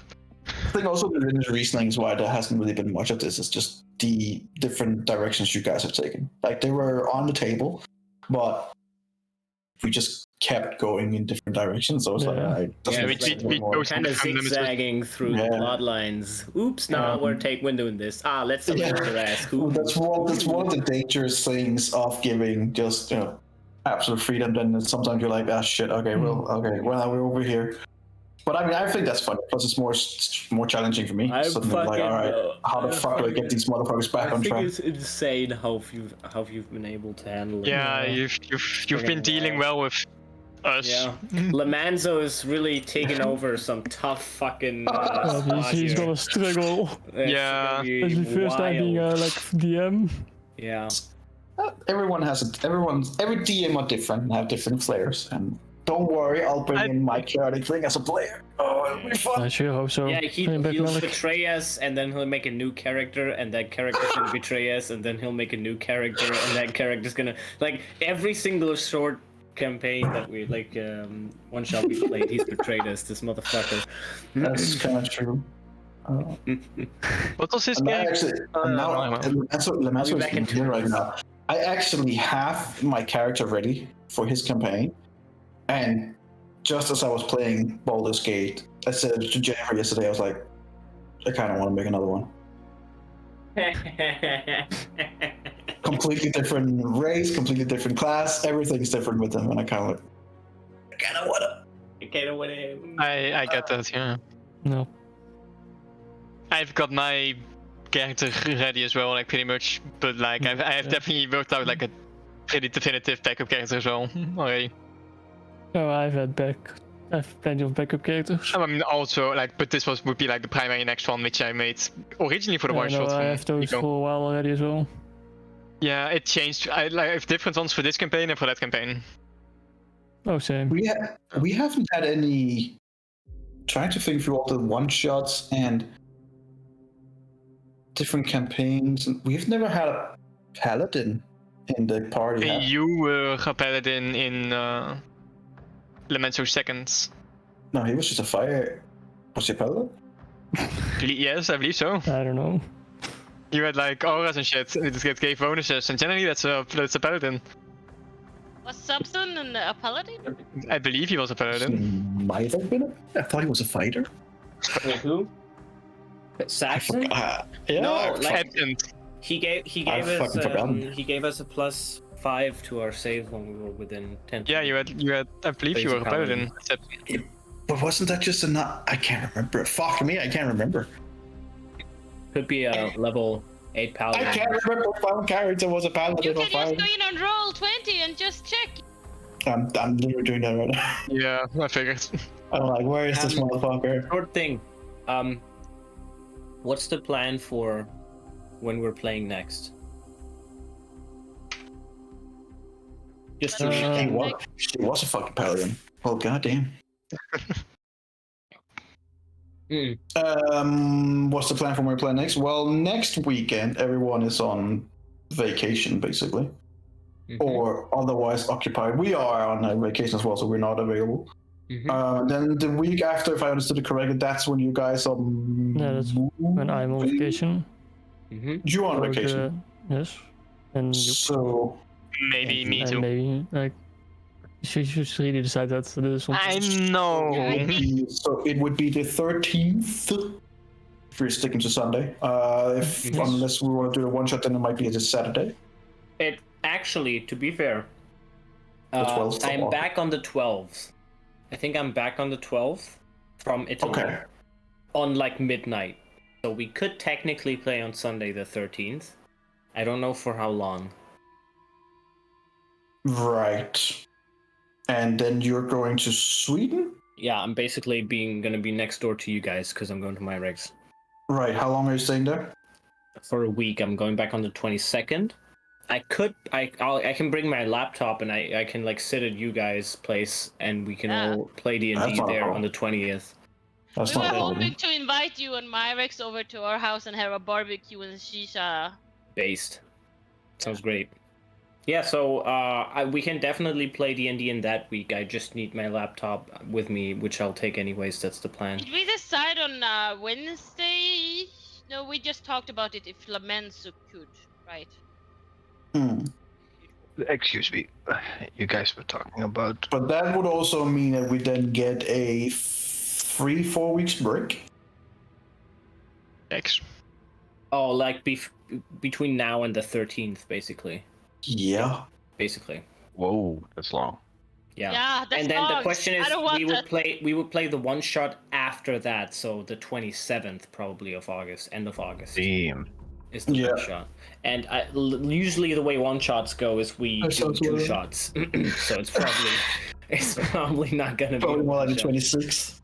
I think also the reasonings why there hasn't really been much of this is just the different directions you guys have taken. Like, they were on the table, but we just kept going in different directions. So I was like, Yeah. alright, doesn't Yeah, make we sense anymore. chose- Kind of zigzagging through the Yeah. bloodlines. Oops, now we're doing this. Let's Yeah. salute your ass. Well, Cool. that's one of the dangerous things of giving just absolute freedom. Then sometimes you're like, shit, okay, well we're over here. But I mean, I think that's funny. Plus, it's more challenging for me. I'm Suddenly, like, all right, how the fuck do I get these motherfuckers back I on think track? it's insane how you've been able to handle it. Yeah, you've been dealing well with us. Yeah. Lamanzo is really taking over some tough fucking spot He's here. gonna struggle. It's Yeah. gonna be It's the first time being wild. like DM. Yeah. Every DM are different and have different flares. And don't worry, I'll bring in my chaotic thing as a player. Oh, it'll be fun. I sure hope so. Yeah, Bring back he'll Malik. betray us, and then he'll make a new character, and that character's gonna betray us, and then he'll make a new character, and that character's gonna like every single short campaign that we one shot we played, he's betrayed us. This motherfucker. That's kind of true. What was his And I game? actually, and now, that's what Lamanzo I'll be is back doing in here 2 right minutes. now. I actually have my character ready for his campaign, and just as I was playing Baldur's Gate, I said to Jennifer yesterday, I was like, I kind of want to make another one. Completely different race, completely different class, everything's different with them, and I kind of want to. I get that, yeah. No. I've got my character ready as well, like pretty much. But like I've definitely worked out like a pretty definitive backup character as well already. Oh, I have plenty of backup characters. I mean, also like, but this would be like the primary next one, which I made originally for the one shot. I have those for a while already as well. Yeah, it changed. I have different ones for this campaign and for that campaign. Oh, same. We haven't had any. Trying to think through all the one shots and different campaigns. We've never had a paladin in the party. have we? You were a paladin in Lamanzo Seconds. No, he was just a fire. Was he a paladin? Yes, I believe so. I don't know. You had like auras and shit, and it just gave bonuses, and generally that's a paladin. Was Subson a paladin? I believe he was a paladin. Might have been. I thought he was a fighter. Wait, who? Saxon? Yeah. No, I like- Advent. He gave fucking forgot. he gave us a +5 to our save when we were within 10. Yeah, you had. I believe you were a paladin. But wasn't that just a nut? I can't remember. Fuck me, I can't remember. Could be a level 8 paladin. I can't remember if my character was a You paladin or can just go fighter. in and roll 20 and just check. I'm literally doing that right now. Yeah, I figured. I'm like, where is this motherfucker? Short thing. What's the plan for when we're playing next? Just to She was a fucking paladin. Well, goddamn. What's the plan for when we play next? Well, next weekend everyone is on vacation, basically, or otherwise occupied. We are on a vacation as well, so we're not available. Then the week after, if I understood it correctly, that's when you guys are. Yeah, that's when I'm on vacation. You on vacation? Yes. And you. So Maybe me And too. maybe like you should really decide that to do something. I know. So it would be the 13th. If we're sticking to Sunday, unless we want to do a one shot, then it might be this Saturday. It actually, to be fair, The 12th. I'm back on the 12th. I think I'm back on the 12th from Italy. Okay. On like midnight. So we could technically play on Sunday the 13th. I don't know for how long. Right. And then you're going to Sweden? Yeah, I'm basically gonna be next door to you guys because I'm going to my regs. Right. How long are you staying there? For a week. I'm going back on the 22nd. I can bring my laptop and I can like sit at you guys' place and we can all play D&D That's not a there problem. on the 20th. That's We were not a problem. hoping to invite you and Myrex over to our house and have a barbecue and shisha. Based. Sounds great. Yeah, so we can definitely play D&D in that week. I just need my laptop with me, which I'll take anyways. That's the plan. Did we decide on Wednesday? No, we just talked about it if Lamenzo could, right? Excuse me. You guys were talking about. But that would also mean that we then get a 3-4 weeks break. X. Oh, like between now and the 13th, basically. Yeah. Basically. Whoa, that's long. Yeah. Yeah, that's And then long. the question is, I don't want we would play the one shot after that, so the 27th probably of August, end of August. Damn. Is the one shot. And usually the way one shots go is we do two shots. So it's probably not gonna be Probably more like the shot. 26th.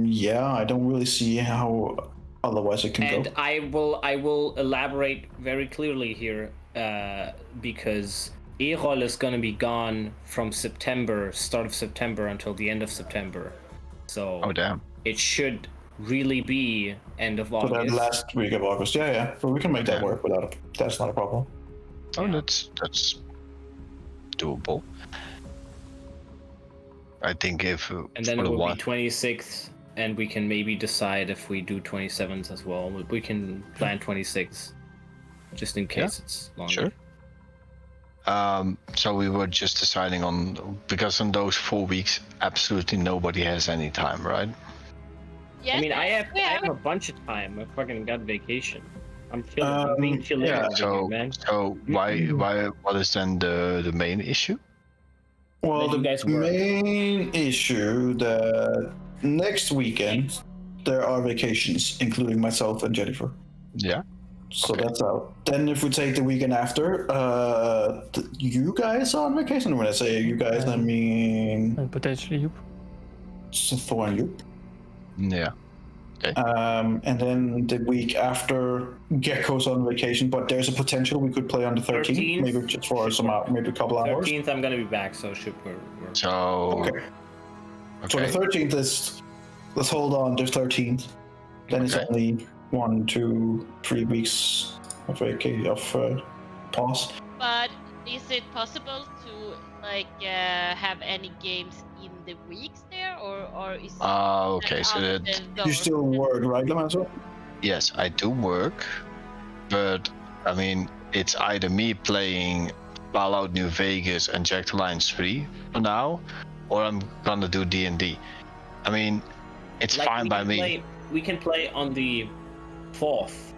Yeah, I don't really see how otherwise it can And go. I will elaborate very clearly here, because Erol is gonna be gone from start of September until the end of September. So Oh damn. it should really be end of So that August. last week of August. Yeah. But we can make that Yeah. work without it. That's not a problem. Oh, that's doable. I think if And then for it the will one, be 26th, and we can maybe decide if we do 27th as well. We can plan 26th, just in case it's longer. sure. So we were just deciding on, because in those 4 weeks, absolutely nobody has any time, right? Yes, I mean, I have we a bunch of time. I fucking got vacation. I'm chilling. I'm being chilling, yeah, man. So why what is then the main issue? Well, Let the you guys work. main issue that next weekend there are vacations, including myself and Jennifer. Yeah. So Okay. that's out. Then if we take the weekend after, you guys are on vacation. When I say you guys, I mean And potentially you. Thor and you. Yeah. And then the week after, Gecko's on vacation, but there's a potential we could play on the 13th, 13th? maybe just for some maybe a couple hours. 13th, I'm gonna be back, so we're So Okay. So the 13th is, let's hold on, there's 13th. Then it's Okay. only 1, 2, 3 weeks of pause. But is it possible to like have any games in the weeks there, or is Okay, that so out that the You door? still work, right, Lamanzo? yes, I do work, but I mean, it's either me playing Fallout New Vegas and Jack the Lions 3 for now, or I'm gonna do D&D. I mean, it's Like, fine we by can me. we can play on the 4th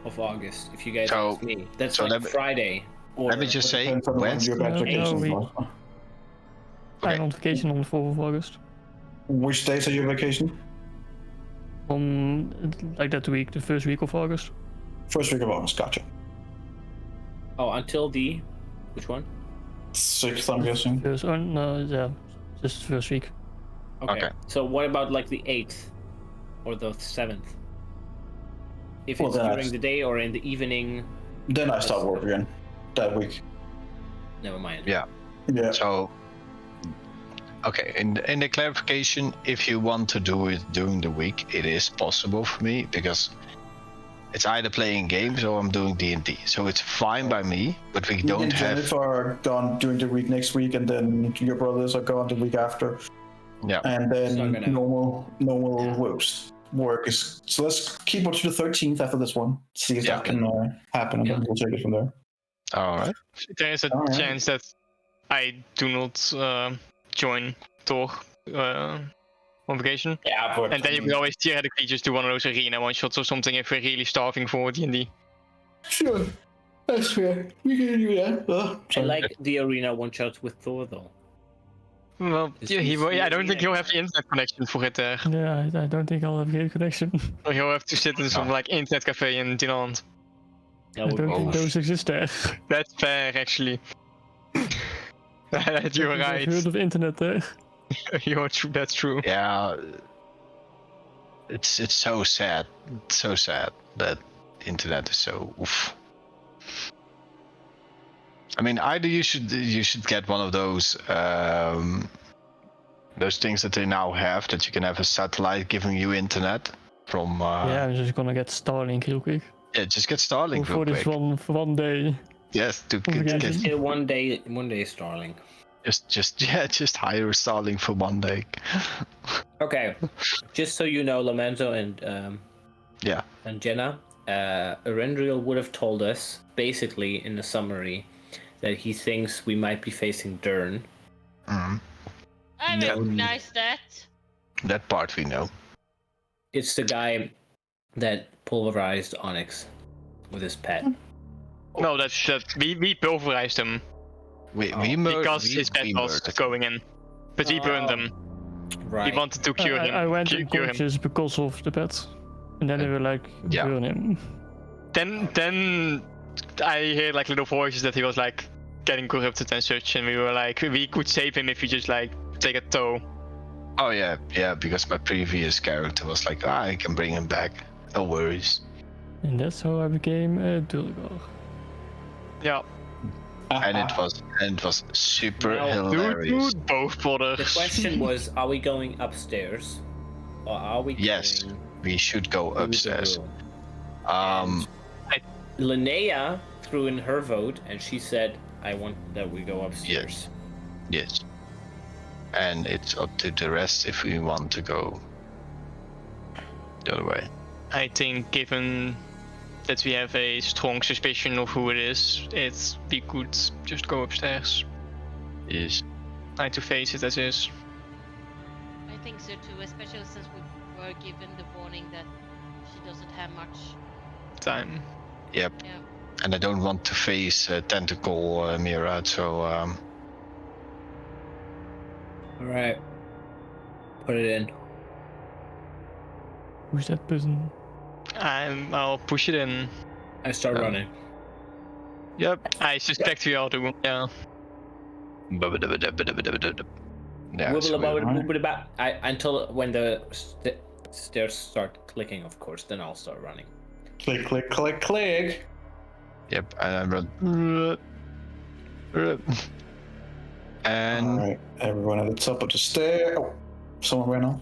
of August if you guys So- ask me. That's so like let me- Friday. Or Let me just say, Depends on when Wednesday. your bad No, vacation we- was. Okay. I'm on vacation on the 4th of August. Which days are your vacation? On like that week, the first week of August. First week of August, gotcha. Oh, until the which one? 6th, I'm guessing. First, no, yeah, just first week. Okay. So what about like the 8th or the 7th? If Well, it's that's- during the day or in the evening, Then I start work again that week. never mind. Yeah. Yeah. So, okay, in the clarification, if you want to do it during the week, it is possible for me because it's either playing games or I'm doing D&D. So it's fine by me, but we Me don't and have. Jennifer are gone during the week next week, and then your brothers are gone the week after. Yeah. And It's not then gonna- normal Yeah. work is. So let's keep it to the 13th after this one. See if Yeah. that can happen, and Yeah. then we'll take it from there. All right. There is a Alright. chance that I do not join Thor on vacation. Yeah, but And then you can always theoretically just do one of those arena one shots or something if we're really starving for D&D. Sure, that's fair. We can do that. I Sorry. like the arena one shots with Thor though. Well, Is yeah, this the I don't think arena? he'll have the internet connection for it there. Yeah, I don't think I'll have a great connection. Or he'll have to sit in some No. like internet cafe in Dinant. That I would don't be think nice. those exist there. That's fair, actually. You're I've right. heard of internet there. You're true. That's true. Yeah. It's so sad. It's so sad that internet is so oof. I mean, either you should get one of those things that they now have that you can have a satellite giving you internet from. Yeah, I'm just gonna get Starlink real quick. Yeah, just get Starlink For real this quick. for one day. Yes, to Okay. get, Just still one day Starlink. just hire Starlink for one day. Okay, just so you know, Lomenzo and Yeah. and Jenna, Arendriel would have told us basically in the summary that he thinks we might be facing Dern. Mhm. I No. recognize that. That part we know. It's the guy that pulverized Onyx with his pet. No, that's that. We pulverized him because his pet was going in, but we burned Oh. him. Right. We wanted to cure him. I went cure him. unconscious because of the pets. And then they were like, Yeah. burn him. Then I heard like little voices that he was like getting corrupted and such, and we were like, we could save him if you just like take a tow. Oh yeah, because my previous character was like, I can bring him back. No worries. And that's how I became a Dulgar. Yeah, And it was super Now, hilarious. dude, both brothers. The question was, are we going upstairs, or are we Yes, going we should go to the upstairs. room? Linnea threw in her vote, and she said, "I want that we go upstairs." Yes. And it's up to the rest if we want to go the other way. I think given that we have a strong suspicion of who it is, we could just go upstairs. Yes. Try to face it as is. I think so too, especially since we were given the warning that she doesn't have much. Time. Yep. Yeah. And I don't want to face Tentacle Mira, so All right, put it in. Who's that person? I'll push it in. I start Yeah. running. yep. I suspect we all do. Yeah. Yeah, Wibble so about we- it, move it about. Until when the stairs start clicking, of course, then I'll start running. Click, click, click, click. Yep, and I run. And Alright, everyone at the top of the stair. Oh, someone ran off.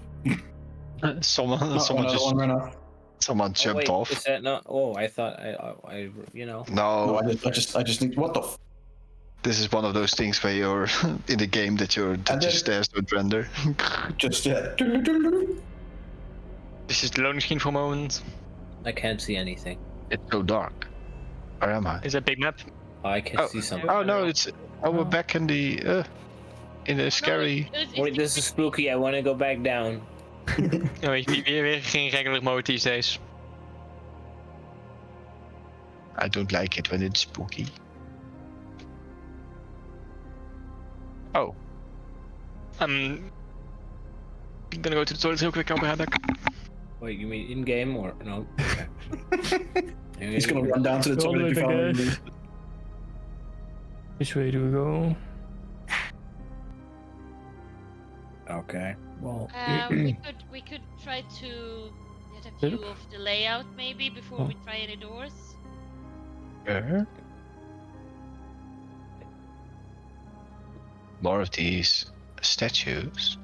someone Another just one ran off. someone Oh, jumped wait, off. is that not? Oh, I thought I you know. No, No, I just need. What the? This is one of those things where you're in the game that your stairs don't render. Just This is the loading screen for a moment. I can't see anything. It's so dark. Where am I? Is that big map? I can see something. Oh no, we're back in the scary. Wait, this is spooky. I want to go back down. No, weer geen regular mode these days. I don't like it when it's spooky. Oh, I'm gonna go to the toilet real quick. I'll be right back. Wait, you mean in game or no? Okay. he's gonna run down to the Well, toilet. like If a Which way do we go? Okay. Well, We could try to get a view of the layout maybe before we try any doors. more of these statues.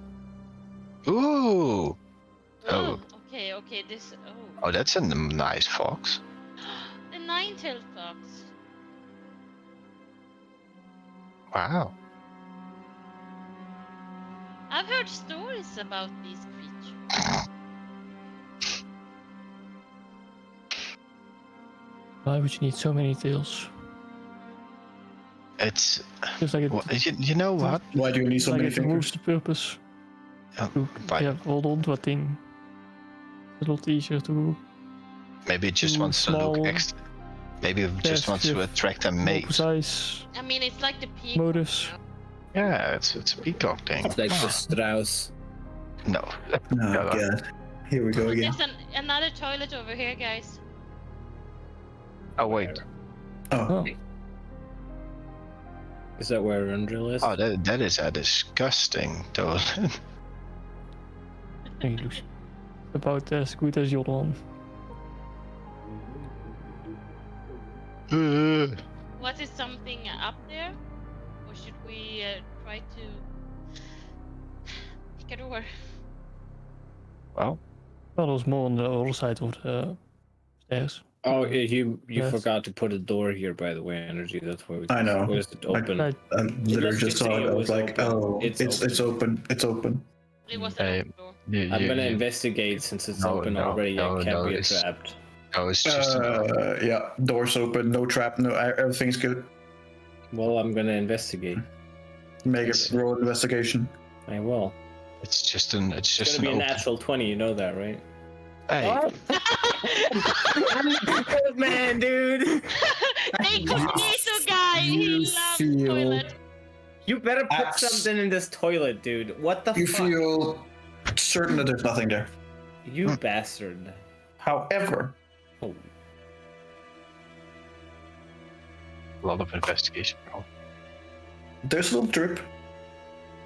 Ooh. Oh. Okay. This. Oh, that's a nice fox. The nine-tailed fox. Wow. I've heard stories about these creatures. Why would you need so many tails? It's Just like it, you know what? why do you need so like many it fingers? removes the purpose. But Yeah, hold on to a thing. It's a lot easier to maybe it just too wants to look small. extra. Maybe it just Yes, wants to yeah. attract a more mate. precise I mean, it's like the peacock. motives. Yeah, it's a peacock thing. it's like the Ah, Strauss. no. Oh No. god. Here we go again. There's another toilet over here, guys. Oh wait. Oh, Oh, Is that where Undrill is? Oh, that is a disgusting toilet. thank you. About as good as your one. What is something up there? Or should we try to pick a door? Well, Well, there's more on the other side of the stairs. Oh, yeah, you Yes. forgot to put a door here, by the way, Energy. That's why we. I know. Where is it open? I, I literally Let's just just say saw it. it I was was like, open. oh, It's it's open. It's open. It was Hey, an open door. I'm gonna investigate since it's No, open no, already. no, I can't no, be it's- trapped. no, it's just Yeah, doors open, no trap, no everything's good. Well, I'm gonna investigate. Make It's- it roll investigation. I will. it's just It's an gonna be a open. natural 20. You know that, right? Hey, Man, dude. Incognito guy! He You loves feel- toilet. You better put Abs- something in this toilet, dude. What the You fuck? feel certain that there's nothing there. You bastard. However, Oh. a lot of investigation. Bro. there's a little drip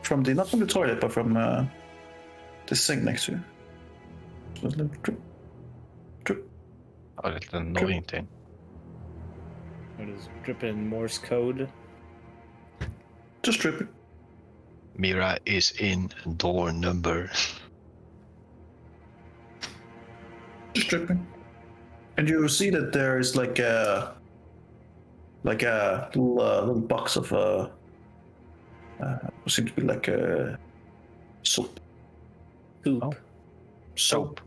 from not from the toilet, but from the sink next to you. So a little drip, drip. Oh, that's an annoying thing. What is dripping Morse code? Just dripping. Mira is in door number. Just dripping. And you see that there is like a little box of seems to be like a soap. Soup. Oh. Soap.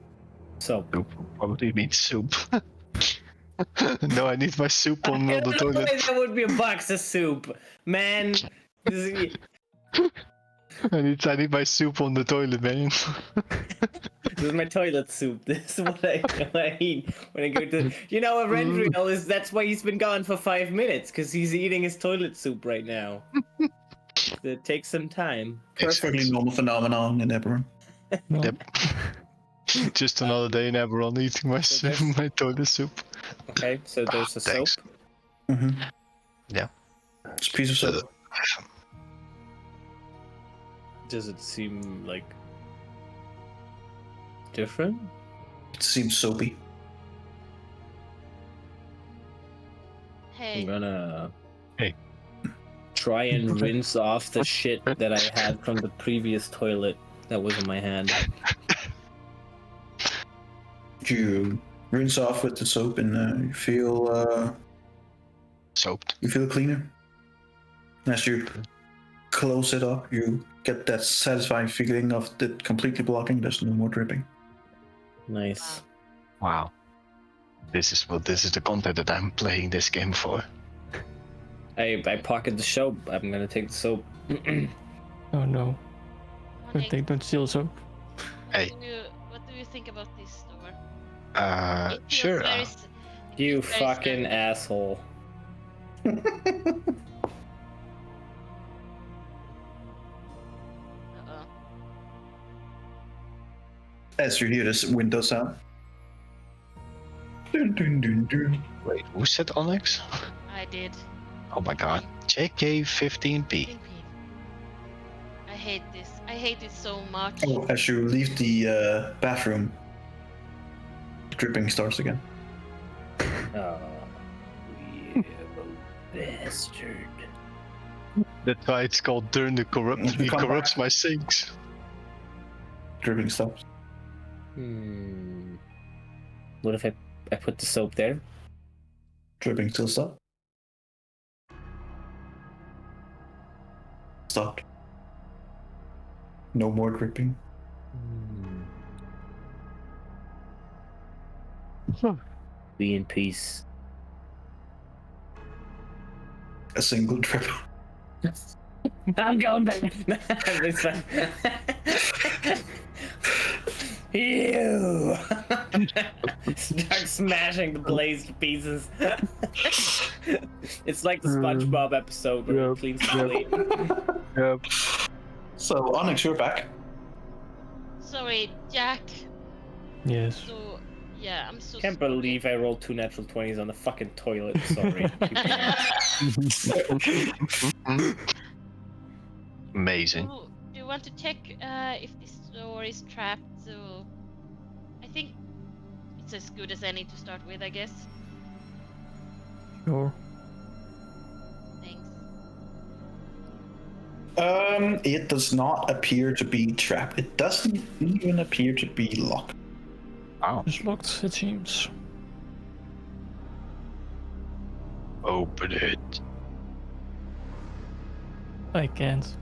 Soap. Soup. What do you mean soup? No, I need my soup on I the don't know toilet. why that would be a box of soup, man. This is, I need my soup on the toilet, man. this is my toilet soup. This is what I eat when I go to. You know, a Rendriel is. That's why he's been gone for 5 minutes because he's eating his toilet soup right now. It takes some time. Perfectly normal phenomenon in Eberron. no. Yep. Just another day in Eberron eating my So there's- my toilet soup. Okay, so there's a soap. Thanks. Mm-hmm. Yeah. It's a piece of soap. Does it seem like different? It seems soapy. I'm Hey, gonna Hey. try and rinse off the shit that I had from the previous toilet that was in my hand. You rinse off with the soap and you feel Soaped. cleaner. As you close it up, you get that satisfying feeling of it completely blocking. There's no more dripping. Nice. Wow. This is the content that I'm playing this game for. I pocket the soap. I'm gonna take the soap. Oh no. Onyx, Don't steal soap. Hey. What do you think about this store? It feels Sure. very You very fucking standard. asshole. Uh-oh. As you hear this window sound. Dun, dun, dun, dun. Wait, who said Onyx? I did. Oh my god. JK15P. I hate this. I hate it so much. Oh, as you leave the bathroom, dripping starts again. Oh, you bastard. That's why it's called Turn the Corrupt. He Come corrupts back. my sinks. Dripping stops. What if I put the soap there? Dripping still stopped. Stopped. No more dripping. Be in peace. A single drip. I'm going back. It's fine. Ew! Start smashing the blaze to pieces. It's like the SpongeBob episode where he cleans the plate. Yep. So, Onyx, you're back. Sorry, Jack. Yes. So, yeah, I'm so Can't sorry. believe I rolled 2 natural 20s on the fucking toilet. Sorry. Amazing. So, do you want to check if this door is trapped? So, I think it's as good as any to start with, I guess. Sure. Thanks. It does not appear to be trapped. It doesn't even appear to be locked. Wow. It's locked, it seems. Open it. I can't.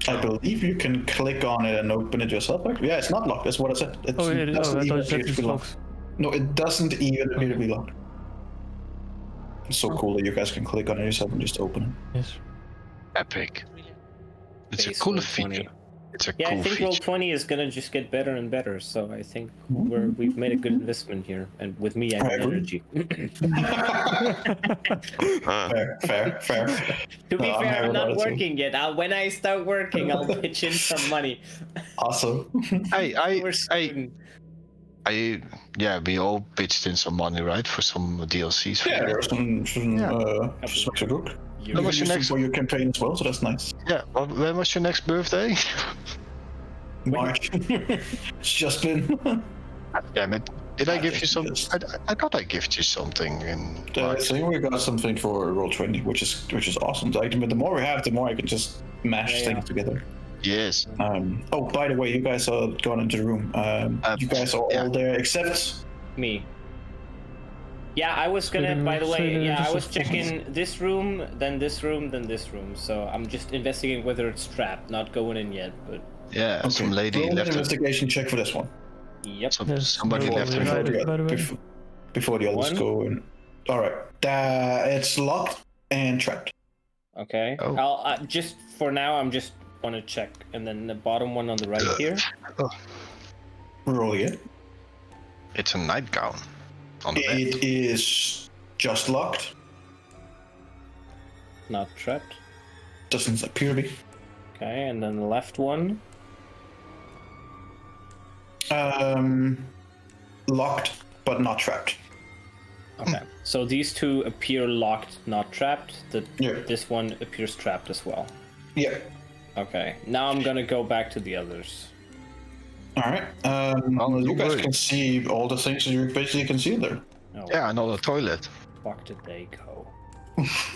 I believe you can click on it and open it yourself. Actually, yeah, it's not locked. That's what I said. It Oh, doesn't I even thought you appear said to it's be locked. locked. No, it doesn't even appear to be locked. It's so cool that you guys can click on it yourself and just open it. Yes. Epic. Brilliant. It's a Base cool roll feature. 20. It's a Yeah, cool I think roll feature. 20 is gonna just get better and better. So I think we've made a good investment here, and with me, I I have agree. energy. Fair. To be No, I'm fair, happy I'm about not it too. working yet. When I start working, I'll pitch in some money. Awesome. We're screwed. We all pitched in some money, right, for some DLCs. Yeah, there's some Smash Rook. You're- That was your Using next- for your campaign as well, so that's nice. Yeah. Well, when was your next birthday? March. It's just been. Damn it! Did I give you some? Yes. I thought I gifted you something in I March. think we got something for Roll20, which is awesome. Like, but the more we have, the more I can just mash Yeah, things yeah. together. Yes. Oh, by the way, you guys are gone into the room. You guys are yeah. all there except. Me. Yeah, I was gonna. So By the so way, they're yeah, I just was as checking this room, then this room, then this room. So I'm just investigating whether it's trapped. Not going in yet, but Yeah. Some lady Roll an left. investigation check for this one. yep. There's Somebody no left way a around note. it, by the way. Before the others One. go in. All right. It's locked and trapped. Okay. Oh. I'll just for now. I'm just wanna check, and then the bottom one on the right here. Roll again. It's a nightgown on the bed. It is just locked. Not trapped. Doesn't appear to be. Okay, and then the left one. Locked but not trapped. Okay. So these two appear locked, not trapped. Yeah. This one appears trapped as well. Yeah. Okay. Now I'm gonna go back to the others. All right. You guys can see all the things that you basically can see there. Oh, Yeah, another toilet. fuck did they go?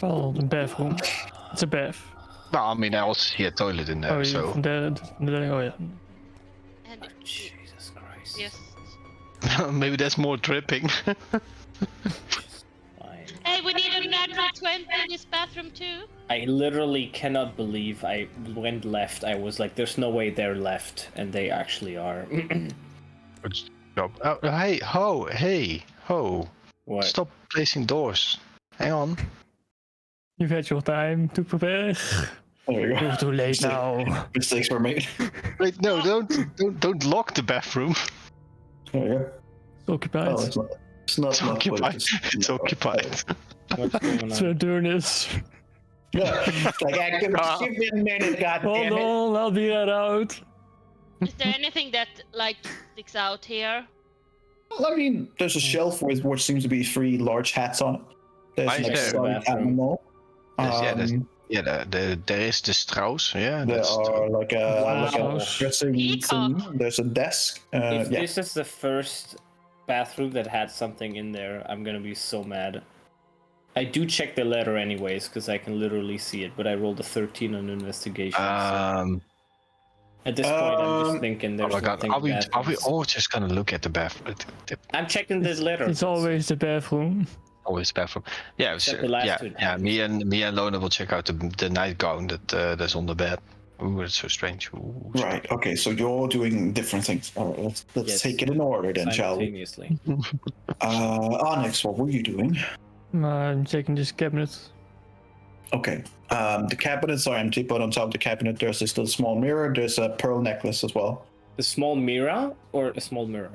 Well, the bathroom. It's a bath. No, I mean I also see a toilet in there, Oh, so from there, oh yeah. And Jesus Christ. yes. maybe there's more dripping. Fine. Hey, we need a natural guys went to this bathroom too? I literally cannot believe I went left. I was like, there's no way they're left, and they actually are. Good job. Oh, hey, ho. What? Stop placing doors. Hang on. You've had your time to prepare. There you go. You're too late now. Mistakes were made. Wait, no, don't lock the bathroom. There you go. It's occupied. Oh, it's not It's locked, but occupied. It's occupied. What's going So on? doing this. Yeah. Like, give me a minute, Hold goddammit. on, I'll be right out. Is there anything that like sticks out here? Well, I mean, there's a shelf with what seems to be 3 large hats on it. There's I an know. exotic Bathroom. animal. There is the Strauss. Yeah, There that's are like Wow. a dressing Peacock. thing. There's a desk. If Yeah. this is the first bathroom that had something in there, I'm gonna be so mad. I do check the letter anyways, because I can literally see it, but I rolled a 13 on investigation. so at this point, I'm just thinking Oh there's my god, nothing are we bathrooms. all just gonna look at the bathroom? I'm checking this letter. It's always the bathroom. Always bathroom. Yeah, Except the last two yeah. times. Me and Lona will check out the nightgown that's on the bed. Ooh, that's so strange. Ooh, Right. Okay. So you're all doing different things. All right. Let's Yes. take it in order then, shall we? Simultaneously. Onyx, what were you doing? I'm checking this cabinet. Okay. The cabinets are empty, but on top of the cabinet there's this little small mirror. There's a pearl necklace as well. The small mirror or a small mirror?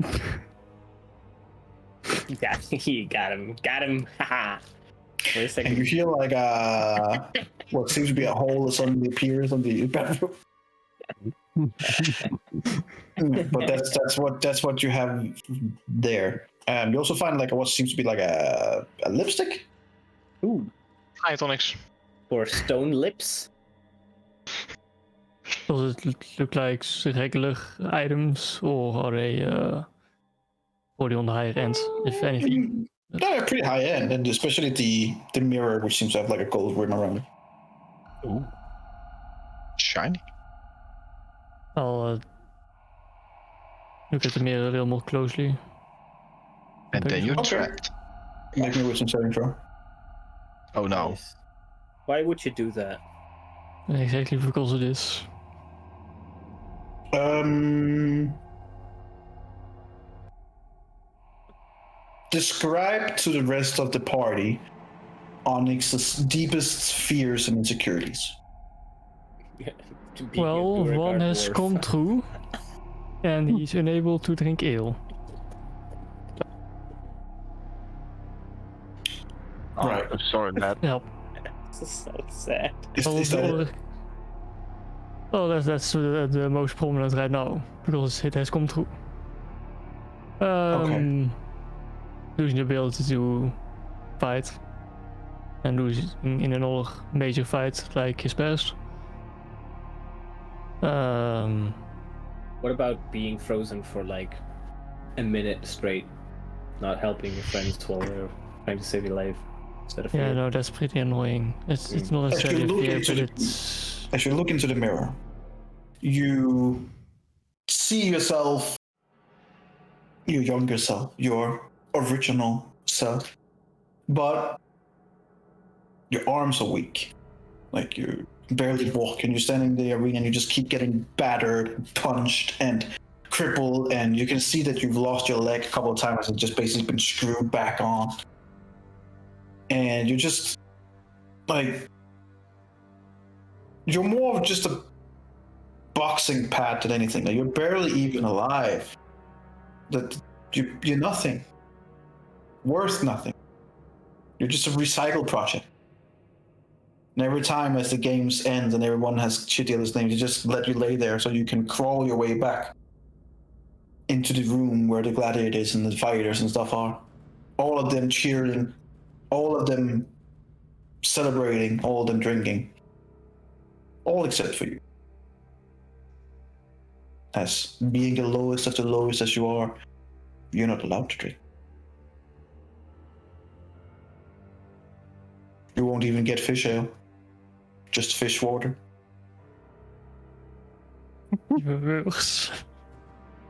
You got him. Got him. Haha. Wait a And second. you hear like what seems to be a hole suddenly appears on the bathroom. But that's what you have there. You also find like what seems to be like a lipstick. Ooh. Hi, Onyx. Or stone lips. Does it look like regular items or are they already on the higher end, if anything? They're pretty high end, and especially the mirror, which seems to have like a gold rim around it. Ooh. Shiny. I'll look at the mirror a little more closely. And then you're Okay. trapped. Make me a wisdom saving throw. Oh no. Nice. Why would you do that? Exactly because of this. Describe to the rest of the party Onyx's deepest fears and insecurities. To be a Well, Beauregard one has dwarf. come true, and he's unable to drink ale. Right. I'm sorry, Matt. Yep. This is so sad. Is that it? Well, that's the most prominent right now because it has come true. Losing the ability to fight and losing in another major fight like his past. What about being frozen for like a minute straight, not helping your friends while they're trying to save your life instead of Yeah, fear? no, that's pretty annoying. It's not As you necessarily a look fear, into but the- it's As you look into the mirror, you see yourself, your younger self, your original self, but your arms are weak. Like you barely walk, and you're standing in the arena and you just keep getting battered, punched, and crippled, and you can see that you've lost your leg a couple of times and just basically been screwed back on. And you're just like, you're more of just a boxing pad than anything. Like, you're barely even alive. That you're nothing. Worth nothing. You're just a recycle project. And every time as the games end and everyone has shitty other names, they just let you lay there so you can crawl your way back into the room where the gladiators and the fighters and stuff are. All of them cheering, all of them celebrating, all of them drinking. All except for you. As being the lowest of the lowest as you are, you're not allowed to drink. You won't even get fish ale. Just fish water. even worse.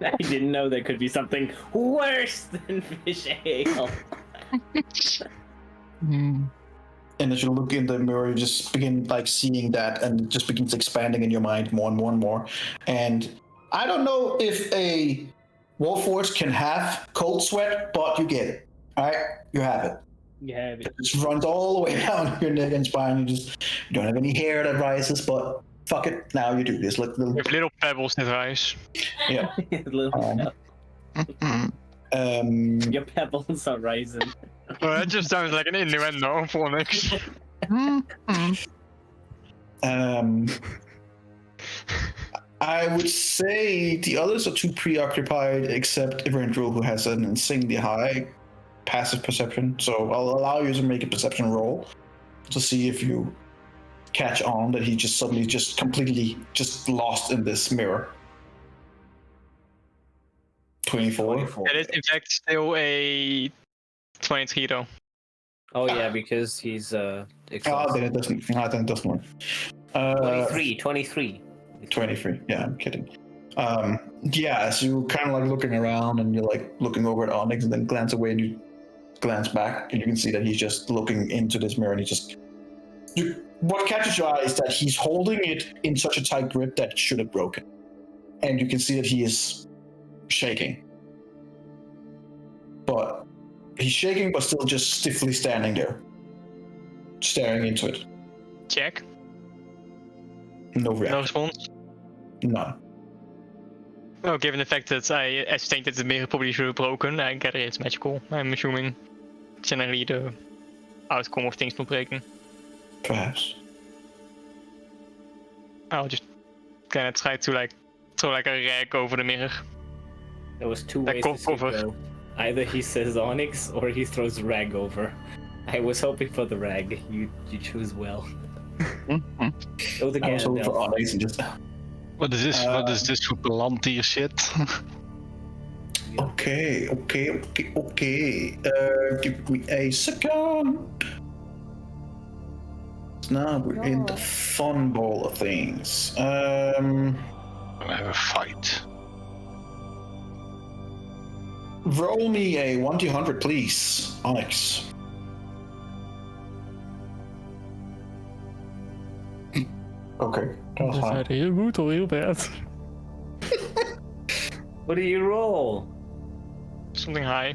I didn't know there could be something worse than fish ale. And as you look in the mirror, you just begin like seeing that, and it just begins expanding in your mind more and more and more. And I don't know if a Warforged can have cold sweat, but you get it. All right, you have it. You have it. It just runs all the way down your neck and spine. You don't have any hair that rises, but fuck it, now you do this. Look, With little pebbles that rise. yeah. Little Um, your pebbles are rising. Well, that just sounds like an innuendo for Onyx. I would say the others are too preoccupied, except Eberron, who has an insanely high passive perception. So I'll allow you to make a perception roll to see if you catch on that he just suddenly just completely just lost in this mirror. 24. It is in fact still a 23 though. Oh yeah, because he's Oh, exhausted. then it doesn't. No, then it doesn't work. 23. 23. Yeah, I'm kidding. Yeah, so you're kind of like looking around and you're like looking over at Onyx and then glance away and you glance back and you can see that he's just looking into this mirror and he just. What catches your eye is that he's holding it in such a tight grip that it should have broken. And you can see that he is shaking. But he's shaking, but still just stiffly standing there, staring into it. Check. No No reaction. response. None. Well, given the fact that I think that the mirror probably should have broken, I gather it's magical. I'm assuming generally the outcome of things not breaking. Perhaps. I'll just kind of try to like throw like a rag over the mirror. There was two Like ways to see it cover. go. Either he says Onyx or he throws rag over. I was hoping for the rag. You choose well. Go the I was hoping for Gandalf. Onyx and just. What is this? What is this for Palantir shit? Okay. Give me a second. Now we're in the fun ball of things. We'll have a fight. Roll me a 1d100, please, Onyx. Okay, dat was Is high. that heel good or heel bad? What do you roll? Something high.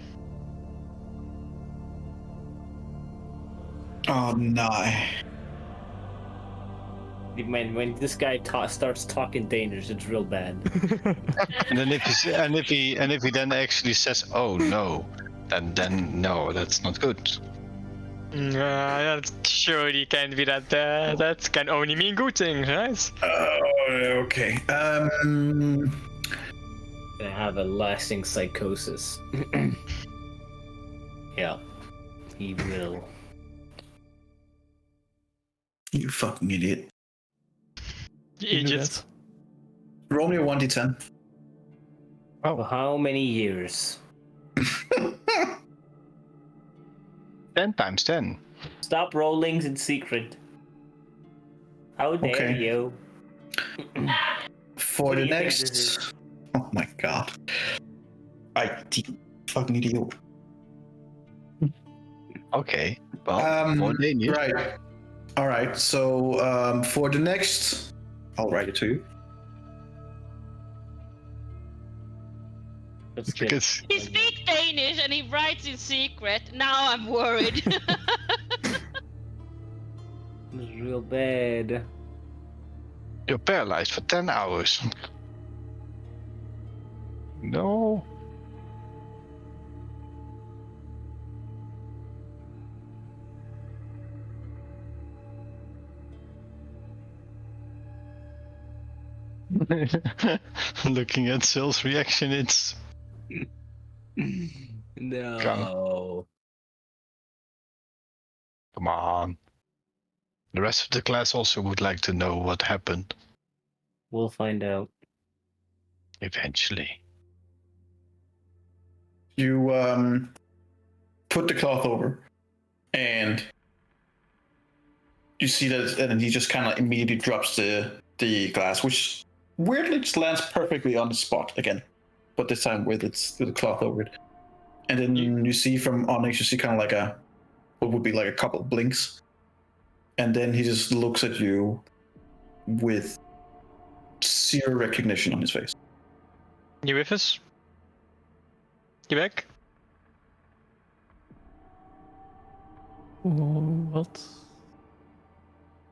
Oh no. When this guy starts talking Danish, it's real bad. And then if he then actually says, "Oh no," then no, that's not good. That surely can't be that. That can only mean good things, right? Okay. Gonna have a lasting psychosis. Yeah, he will. You fucking idiot. Idiot. Roll me a 1d10. For how many years? 10 times 10. Stop rolling in secret. How dare Okay. you? For What do the you think next. this is? Oh my god. Fucking idiot. Okay. Well, more Danish. Right. All right. So for the next, I'll write it to you. Let's get Because He speaks Danish and he writes in secret. Now I'm worried. it's real bad. you're paralyzed for 10 hours. No. Looking at Sil's reaction, it's No. come on. The rest of the class also would like to know what happened We'll find out. eventually. You put the cloth over, and you see that, and then he just kind of immediately drops the glass, which weirdly just lands perfectly on the spot again, but this time with the cloth over it. And then you see from Onyx, you see kind of like what would be like a couple of blinks, and then he just looks at you with zero recognition on his face. You with us? You back? What?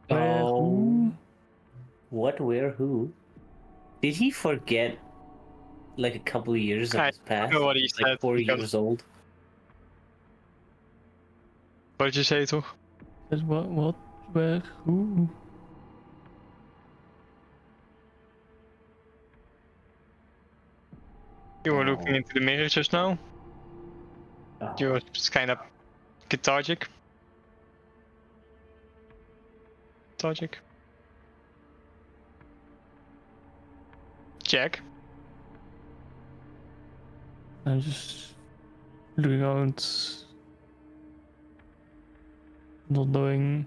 Where? Oh. Who? What, where, who? Did he forget like a couple of years of I his past? know what he He's said, like 4 because- years old. What did you say, toch? What? Where? Who? You were looking into the mirror just now. Oh. You were just kind of lethargic. Jack? I'm just looking around, not knowing,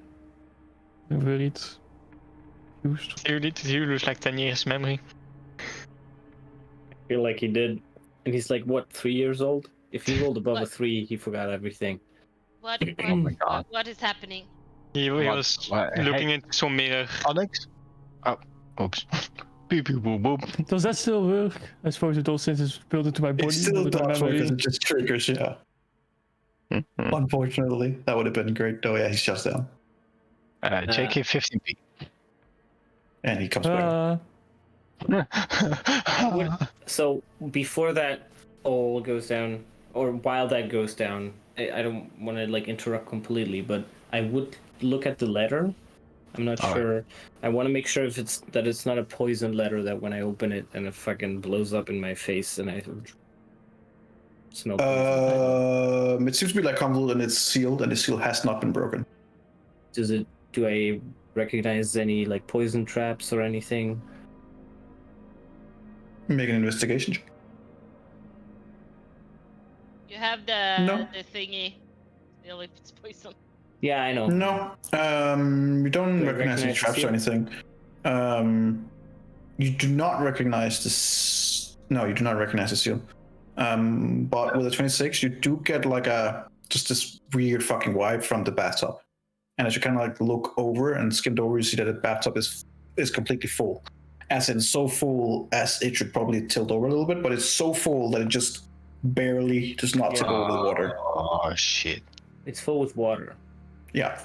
worried, confused. Did you lose like 10 years memory? I feel like he did. And he's like, what, 3 years old? If he rolled above a What? 3, he forgot everything. What? Oh my god. What is happening? He was What? looking into some mirror. Onyx? Oh, oops. Beep, beep, boop, boop. Does that still work? I suppose it does, since it's built into my body. It still not into my does work because memory. it just triggers, yeah. Unfortunately, that would have been great. Oh yeah, he shuts down. JK 15p. And he comes back. So before that all goes down, or while that goes down, I don't want to like interrupt completely, but I would look at the letter. I'm not All sure. I want to make sure if it's not a poison letter that when I open it and it fucking blows up in my face and I smell poison. It seems to be like convoluted and it's sealed, and the seal has not been broken. Do I recognize any like poison traps or anything? Make an investigation check. You have the No. the thingy. Still, if it's poison. Yeah, I know. No, you don't Do I recognize any recognize the traps or seal? anything. You do not recognize this. No, you do not recognize the seal. But with a 26, you do get like just this weird fucking vibe from the bathtub. And as you kind of like look over and skimmed over, you see that the bathtub is completely full. As in so full as it should probably tilt over a little bit, but it's so full that it just barely does not tip over the water. Oh shit. It's full with water. Yeah.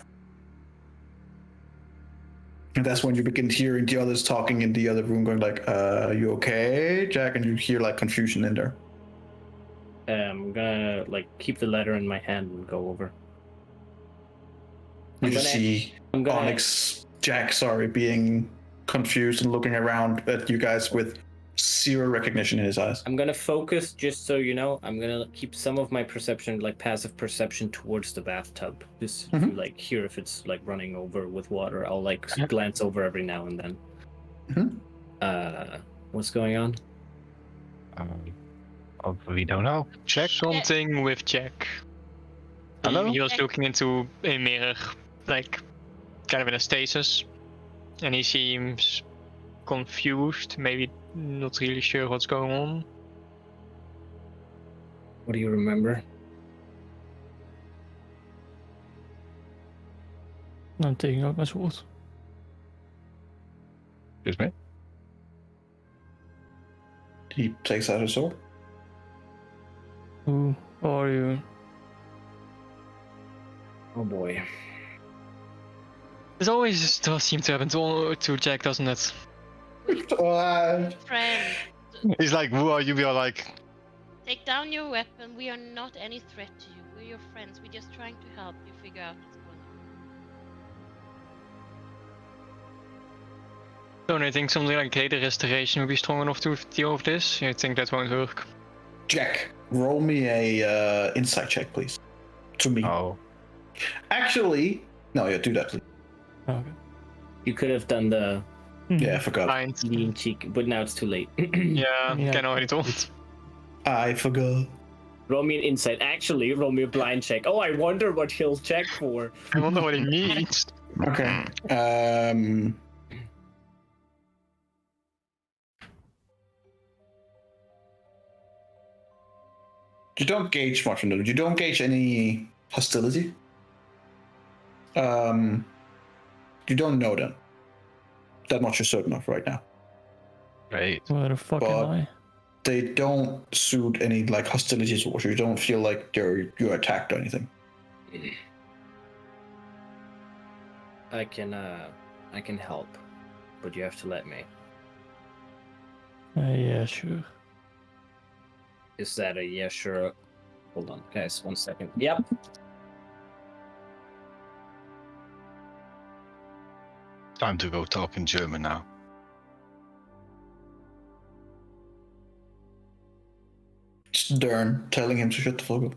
And that's when you begin hearing the others talking in the other room, going like, you okay, Jack? And you hear like confusion in there. I'm gonna like keep the letter in my hand and go over. You I'm just gonna- see I'm gonna Onyx, Jack, being confused and looking around at you guys with zero recognition in his eyes. I'm gonna focus, just so you know, I'm gonna keep some of my perception, like passive perception, towards the bathtub. Just to like hear if it's like running over with water. I'll like glance over every now and then. What's going on? We don't know. Check. Something with Jack. Hello? He was looking into a mirror, like kind of in a stasis, and he seems confused, maybe not really sure what's going on. What do you remember? I'm taking out my sword. Excuse me. He takes out his sword. Who are you? Oh boy. This always does seem to happen to Jack, doesn't it? Friend, He's like, who are you? We are like, take down your weapon. We are not any threat to you. We're your friends. We're just trying to help you figure out what's going on. Don't I think something like data restoration would be strong enough to deal with this? You think that won't work? Jack, roll me a insight check, please. To me. oh. Actually, no, yeah, do that, please. Okay. You could have done the Yeah, I forgot. Blind. lean cheek, but now it's too late. Yeah, Yeah. can already told. I forgot. Roll me an insight. Actually, roll me a blind check. Oh, I wonder what he'll check for. I wonder what he needs. Okay. You don't gauge much on it. You don't gauge any hostility. You don't know them. That much you're certain of right now. Right. Where the fuck am But- I? They don't suit any like hostilities towards you. You don't feel like you're attacked or anything. I can help, but you have to let me. Yeah, sure. Is that a yeah, sure? Hold on, guys, 1 second. Yep. Time to go talk in German now. Stern telling him to shut the fuck up.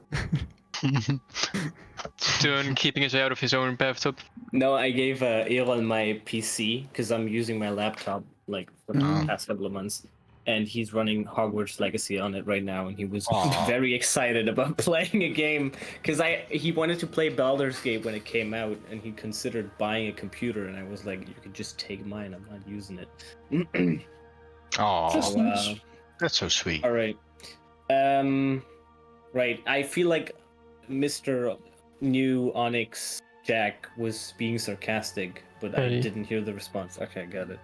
Stern keeping his eye out of his own bathtub. No, I gave Eberron my PC because I'm using my laptop like for the Oh. past couple of months, and he's running Hogwarts Legacy on it right now, and he was Aw. very excited about playing a game because he wanted to play Baldur's Gate when it came out, and he considered buying a computer, and I was like, you could just take mine. I'm not using it. Oh, Just nice. that's so sweet. All right. Right. I feel like Mr. New Onyx Jack was being sarcastic, but I Hey. didn't hear the response. Okay, got it.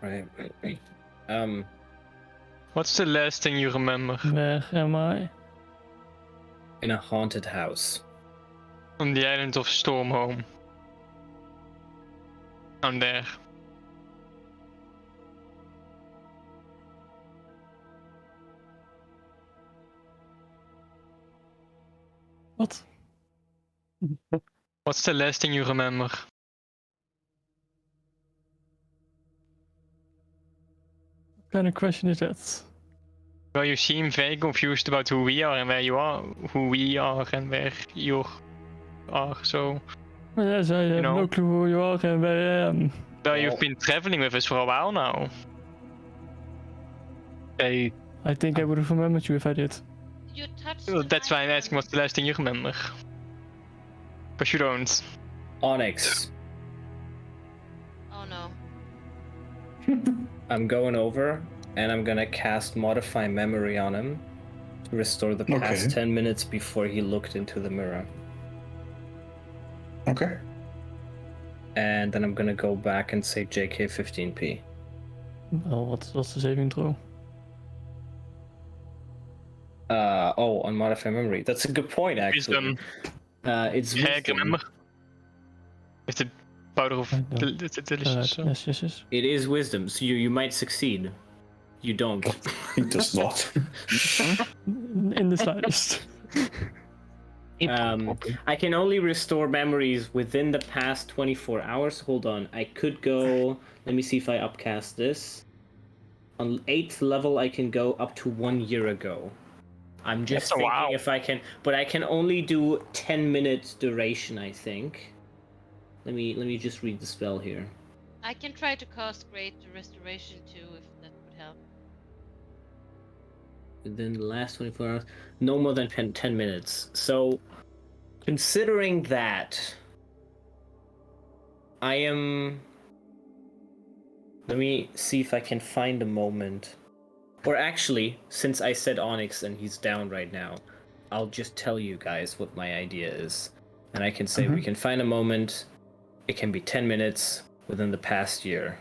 Right. What's the last thing you remember? Where am I? In a haunted house. On the island of Stormhome. I'm there. What? What's the last thing you remember? What kind of question is that? Well, you seem very confused about who we are and where you are, who we are and where you are. So, Well, yes, I have know. no clue who you are and where I am. well, you've been traveling with us for a while now. Hey, I think I would have remembered you if I did. You touched. Well, an that's why I'm item. asking what's the last thing you remember. Because you don't. Onyx. Oh no. I'm going over and I'm gonna cast Modify Memory on him to restore the past Okay. 10 minutes before he looked into the mirror. Okay. And then I'm gonna go back and say JK 15p. Well, what's the saving throw? On Modify Memory. That's a good point, actually. Wisdom. It's Yeah, I wisdom. remember. With the powder of I know. delicious. So. Yes. It is wisdom, so you might succeed. You don't. He does not. In the slightest. I can only restore memories within the past 24 hours. Hold on, I could go. Let me see if I upcast this. On 8th level, I can go up to 1 year ago. I'm just That's a thinking wow. if I can, but I can only do 10 minutes duration, I think. Let me just read the spell here. I can try to cast Great Restoration too, if that would help. Within the last 24 hours, no more than 10 minutes. So, considering that, I am. Let me see if I can find a moment. Or actually, since I said Onyx and he's down right now, I'll just tell you guys what my idea is. And I can say we can find a moment. It can be 10 minutes within the past year.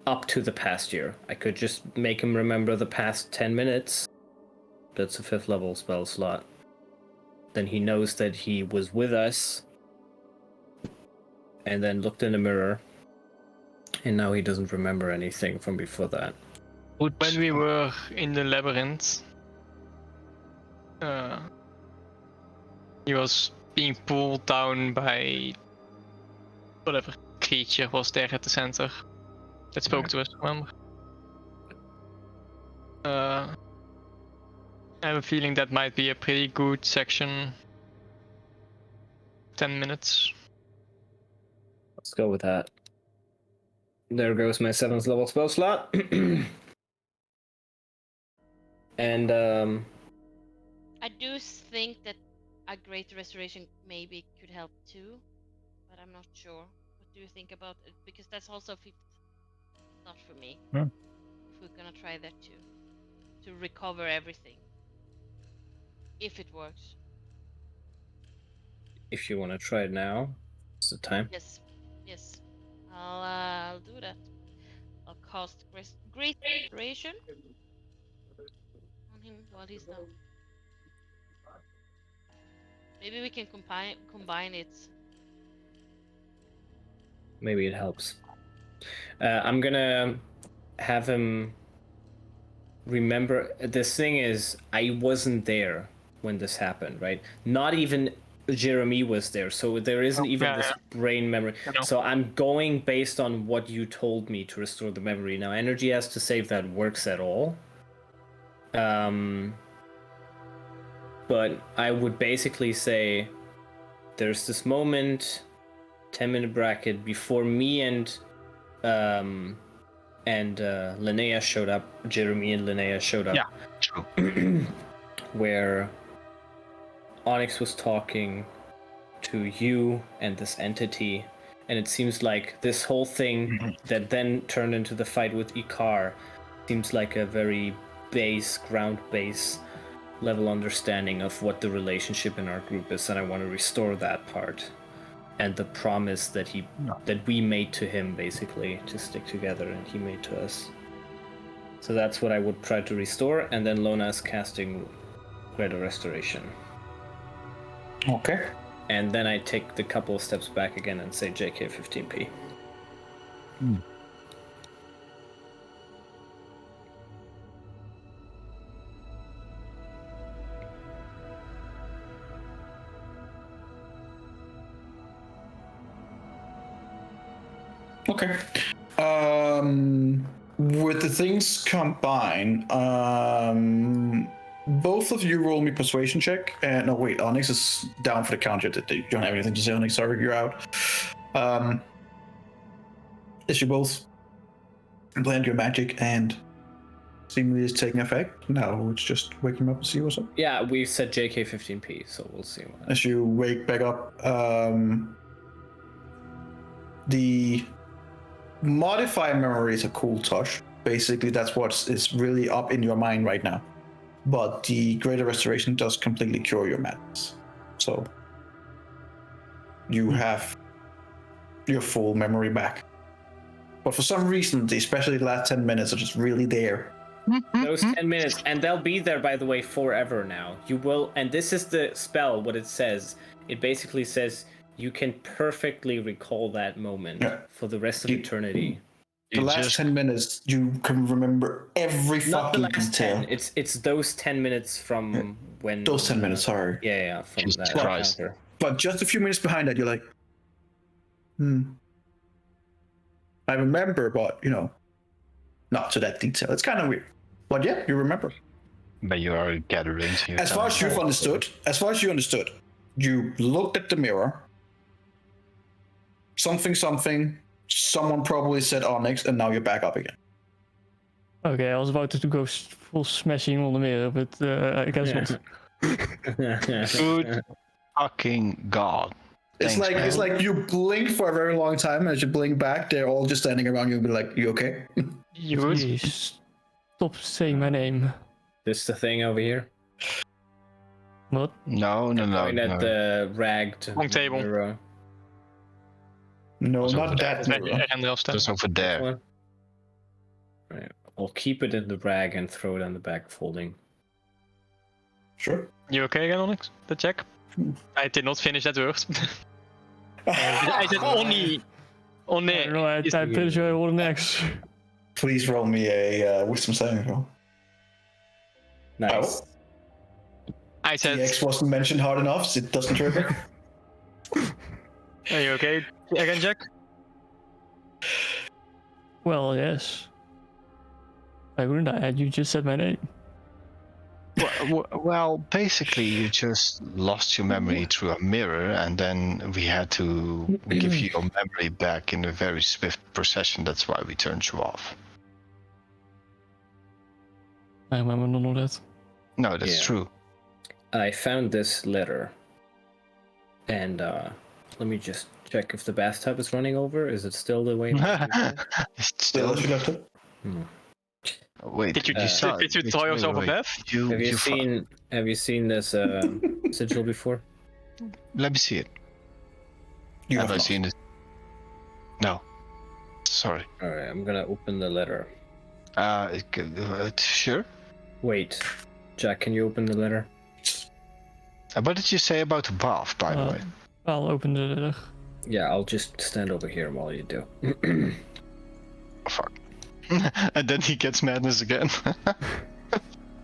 Up to the past year. I could just make him remember the past 10 minutes. That's a 5th level spell slot. Then he knows that he was with us. And then looked in the mirror. And now he doesn't remember anything from before that. When we were in the labyrinth, he was being pulled down by whatever creature was there at the center that spoke to us, remember? I have a feeling that might be a pretty good section. 10 minutes. Let's go with that. There goes my 7th level spell slot. And I do think that a Great Restoration maybe could help too, but I'm not sure. What do you think about it? Because that's also 5th slot for me. Yeah. If we're gonna try that too, to recover everything, if it works. if you want to try it now, It's the time. Yes, yes. I'll do that. I'll cast Great Restoration on him while he's down. Maybe we can combine it. Maybe it helps. I'm gonna have him remember. The thing is, I wasn't there when this happened, right? Not even Jeremy was there, so there isn't even this brain memory. So I'm going based on what you told me to restore the memory. Now, energy has to say if that works at all. But I would basically say there's this moment, 10-minute bracket before me and Linnea showed up. Jeremy and Linnea showed up. Yeah, true. Where Onyx was talking to you and this entity, and it seems like this whole thing that then turned into the fight with Ikar seems like a very ground base level understanding of what the relationship in our group is, and I want to restore that part and the promise that we made to him, basically, to stick together, and he made to us. So that's what I would try to restore, and then Lona is casting Greater Restoration. Okay. And then I take the couple of steps back again and say JK 15p. Okay. With the things combined, both of you roll me persuasion check. And no, wait, Onyx is down for the count. You don't have anything to say, Onyx. Sorry, you're out. As you both blend your magic and seemingly is taking effect. Now it's just wake him up and see what's up. Yeah, we said JK 15p, so we'll see. As you wake back up, the modify memory is a cool touch. Basically, that's what is really up in your mind right now. But the Greater Restoration does completely cure your madness. So you have your full memory back. But for some reason, especially the last 10 minutes are just really there. Those 10 minutes, and they'll be there, by the way, forever now. You will, and this is the spell, what it says. It basically says you can perfectly recall that moment for the rest of eternity. The last 10 minutes, you can remember every Not the fucking last detail. 10, it's those 10 minutes from when... Those 10 minutes, sorry. Yeah, from Jesus that Christ. encounter. But just a few minutes behind that, you're like, I remember, but, not to that detail. It's kind of weird. But yeah, you remember. But you are gathering. So As far as you understood, you looked at the mirror, something, someone probably said Onyx, and now you're back up again. Okay, I was about to go full smashing on the mirror, but I guess not. Good fucking god. It's like you blink for a very long time, and as you blink back, they're all just standing around you and be like, you okay? You would? Please, stop saying my name. This the thing over here? What? No. Point at the ragged Wrong table. mirror. No, Also, not that mirror. Just over there. One. Right. I'll keep it in the rag and throw it on the back folding. Sure. You okay again, Onyx? The check? I did not finish that word. I said only. I don't know, I'm pretty sure I rolled next. Please roll me a wisdom saving throw. Nice. I said. The X wasn't mentioned hard enough, so it doesn't trigger. Are you okay again, Jack? Well, yes. Why wouldn't I? You just said my name. Well, basically, you just lost your memory through a mirror, and then we had to give you your memory back in a very swift procession. That's why we turned you off. I remember none of that. No, that's true. I found this letter, and let me just check if the bathtub is running over. Is it still the way? Still, you left it? wait. Did you throw yourself a bath? Have you seen this sigil before? Let me see it. You Have I not. seen it? No. Sorry. All right, I'm gonna open the letter. Sure. Wait, Jack, can you open the letter? What did you say about the bath, by the way? I'll open the letter. Yeah, I'll just stand over here while you do. Oh, fuck. And then he gets madness again.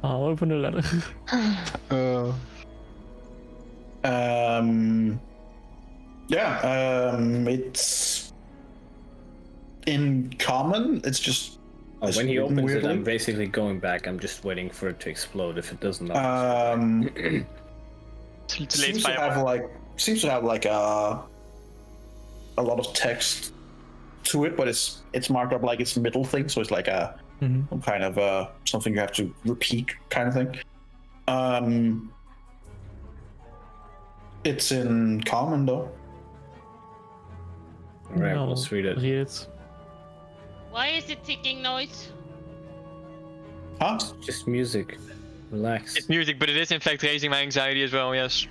I'll open the letter. It's in common. It's just Oh, when he written opens weirdly. it, I'm basically going back. I'm just waiting for it to explode. If it doesn't, Too late seems to have like a lot of text to it, but it's marked up like it's a middle thing, so it's like a some kind of something you have to repeat kind of thing. It's in common though. Alright, I'll let's read it. Read it. Why is it ticking noise? Huh? Just music. Relax. It's music, but it is in fact raising my anxiety as well. Yes.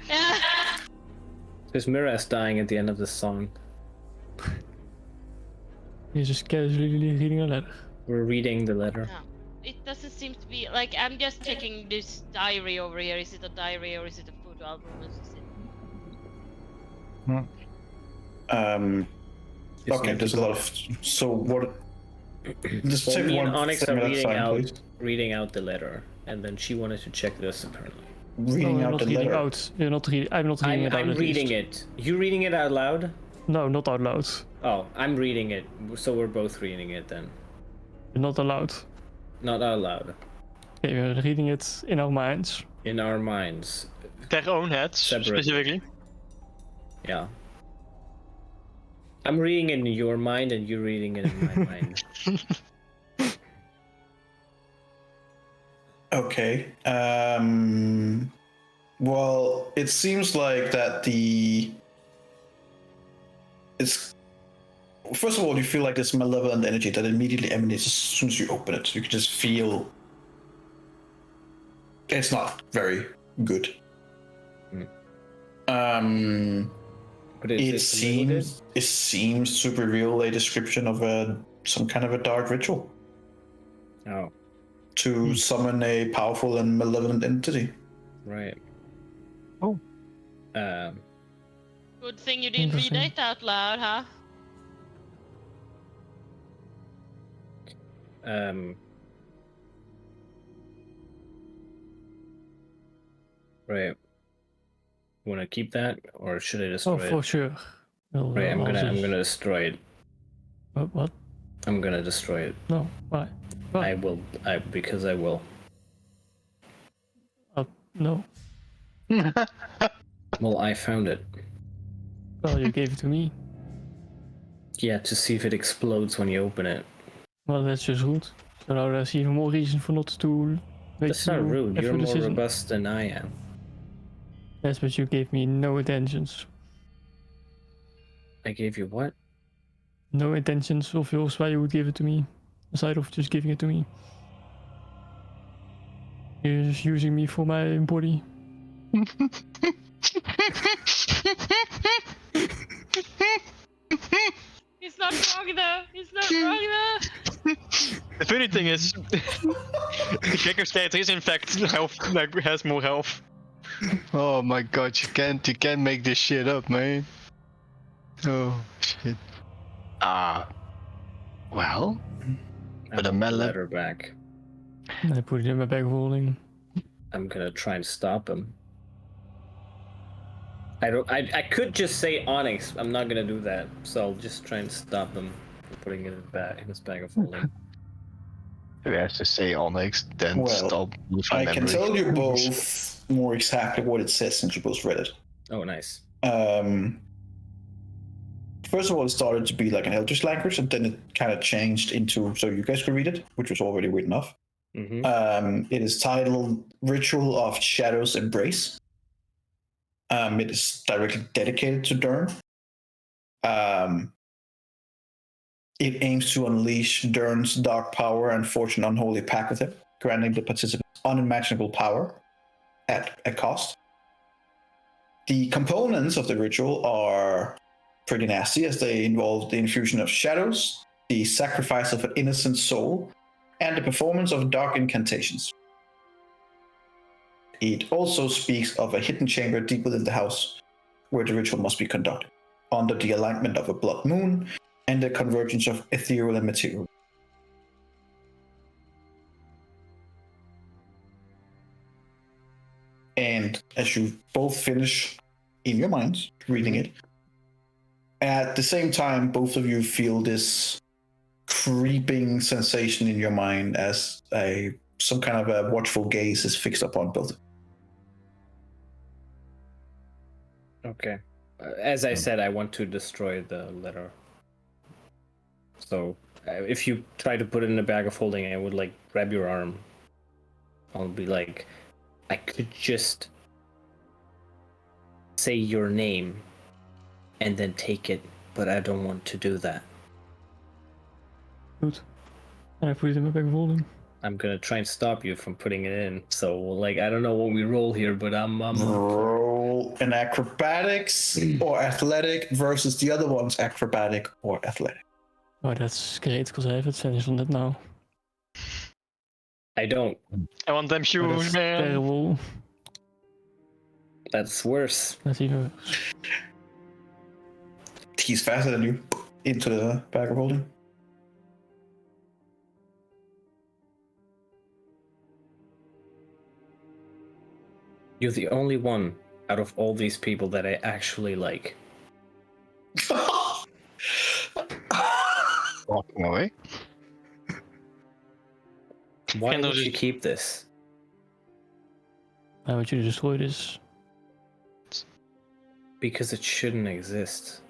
There's Miraz dying at the end of this song. You're just casually reading a letter. We're reading the letter. No, it doesn't seem to be like I'm just checking this diary over here. Is it a diary or is it a photo album? Okay, there's a lot of. So what? Just Well, check me and one Onyx thing are at a time, please. reading out the letter, and then she wanted to check this apparently. Reading you're out not the reading letter. out. You're not reading. I'm not reading it out. I'm at reading least. it. You reading it out loud? No, not out loud. Oh, I'm reading it. So we're both reading it then. You're not allowed. Not out loud. Okay, we're reading it in our minds. In our minds. Their own heads, Separate. specifically. Yeah. I'm reading it in your mind and you're reading it in my mind. Okay. Well, it seems like that it's. First of all, you feel like this malevolent energy that immediately emanates as soon as you open it. You can just feel. It's not very good. But it seems to reveal a description of some kind of a dark ritual Oh, to summon a powerful and malevolent entity. right. Oh. Good thing you didn't read Interesting. it out loud, huh? Right. Want to keep that, or should I destroy Oh, it? for sure. Well, Right, I'm I'll gonna just- destroy it. What? I'm gonna destroy it. No. Why? I will. Because I will. No. Well, I found it. Well, you gave it to me. Yeah, to see if it explodes when you open it. Well, that's just rude. So now there's even more reason for not to. That's not rude. You're more decision. robust than I am. Yes, but you gave me no intentions. I gave you what? No intentions of yours why you would give it to me. Aside of just giving it to me. You're just using me for my body. He's not wrong though. He's not wrong though. The funny thing is, the Gecko's character is in fact health, like has more health. Oh my god, you can't make this shit up, man. Oh shit. Well, but a I want the melon. letter back. I put it in my bag of holding. I'm gonna try and stop him. I could just say Onyx. I'm not gonna do that. So I'll just try and stop him from putting it in his bag of holding. We have to say Onyx, then Well, stop. with my I can memory. tell you both more exactly what it says since you both read it. Oh, nice. First of all, it started to be like an Eldritch language, and then it kind of changed into so you guys could read it, which was already written off. Mm-hmm. It is titled "Ritual of Shadow's Embrace." It is directly dedicated to Dern. It aims to unleash Dern's dark power and forge an unholy pact with him, granting the participants unimaginable power at a cost. The components of the ritual are pretty nasty, as they involve the infusion of shadows, the sacrifice of an innocent soul, and the performance of dark incantations. It also speaks of a hidden chamber deep within the house where the ritual must be conducted, under the alignment of a blood moon and the convergence of ethereal and material. And as you both finish in your minds reading it, at the same time, both of you feel this creeping sensation in your mind as some kind of a watchful gaze is fixed upon both. Okay. As I said, I want to destroy the letter. So if you try to put it in a bag of holding, I would like grab your arm. I'll be like, I could just say your name and then take it, but I don't want to do that. Good. And I put it in my bag of holding. I'm gonna try and stop you from putting it in. So like, I don't know what we roll here, but I'm roll an acrobatics or athletic versus the other one's acrobatic or athletic. Oh, that's great, because I have advantage on that now. I don't. I want them Oh, shoes, that's man. terrible. That's worse. That's even worse. He's faster than you into the bag of holding. You're the only one out of all these people that I actually like. Walking away. Why And would those- you keep this? I want you to destroy this. Because it shouldn't exist.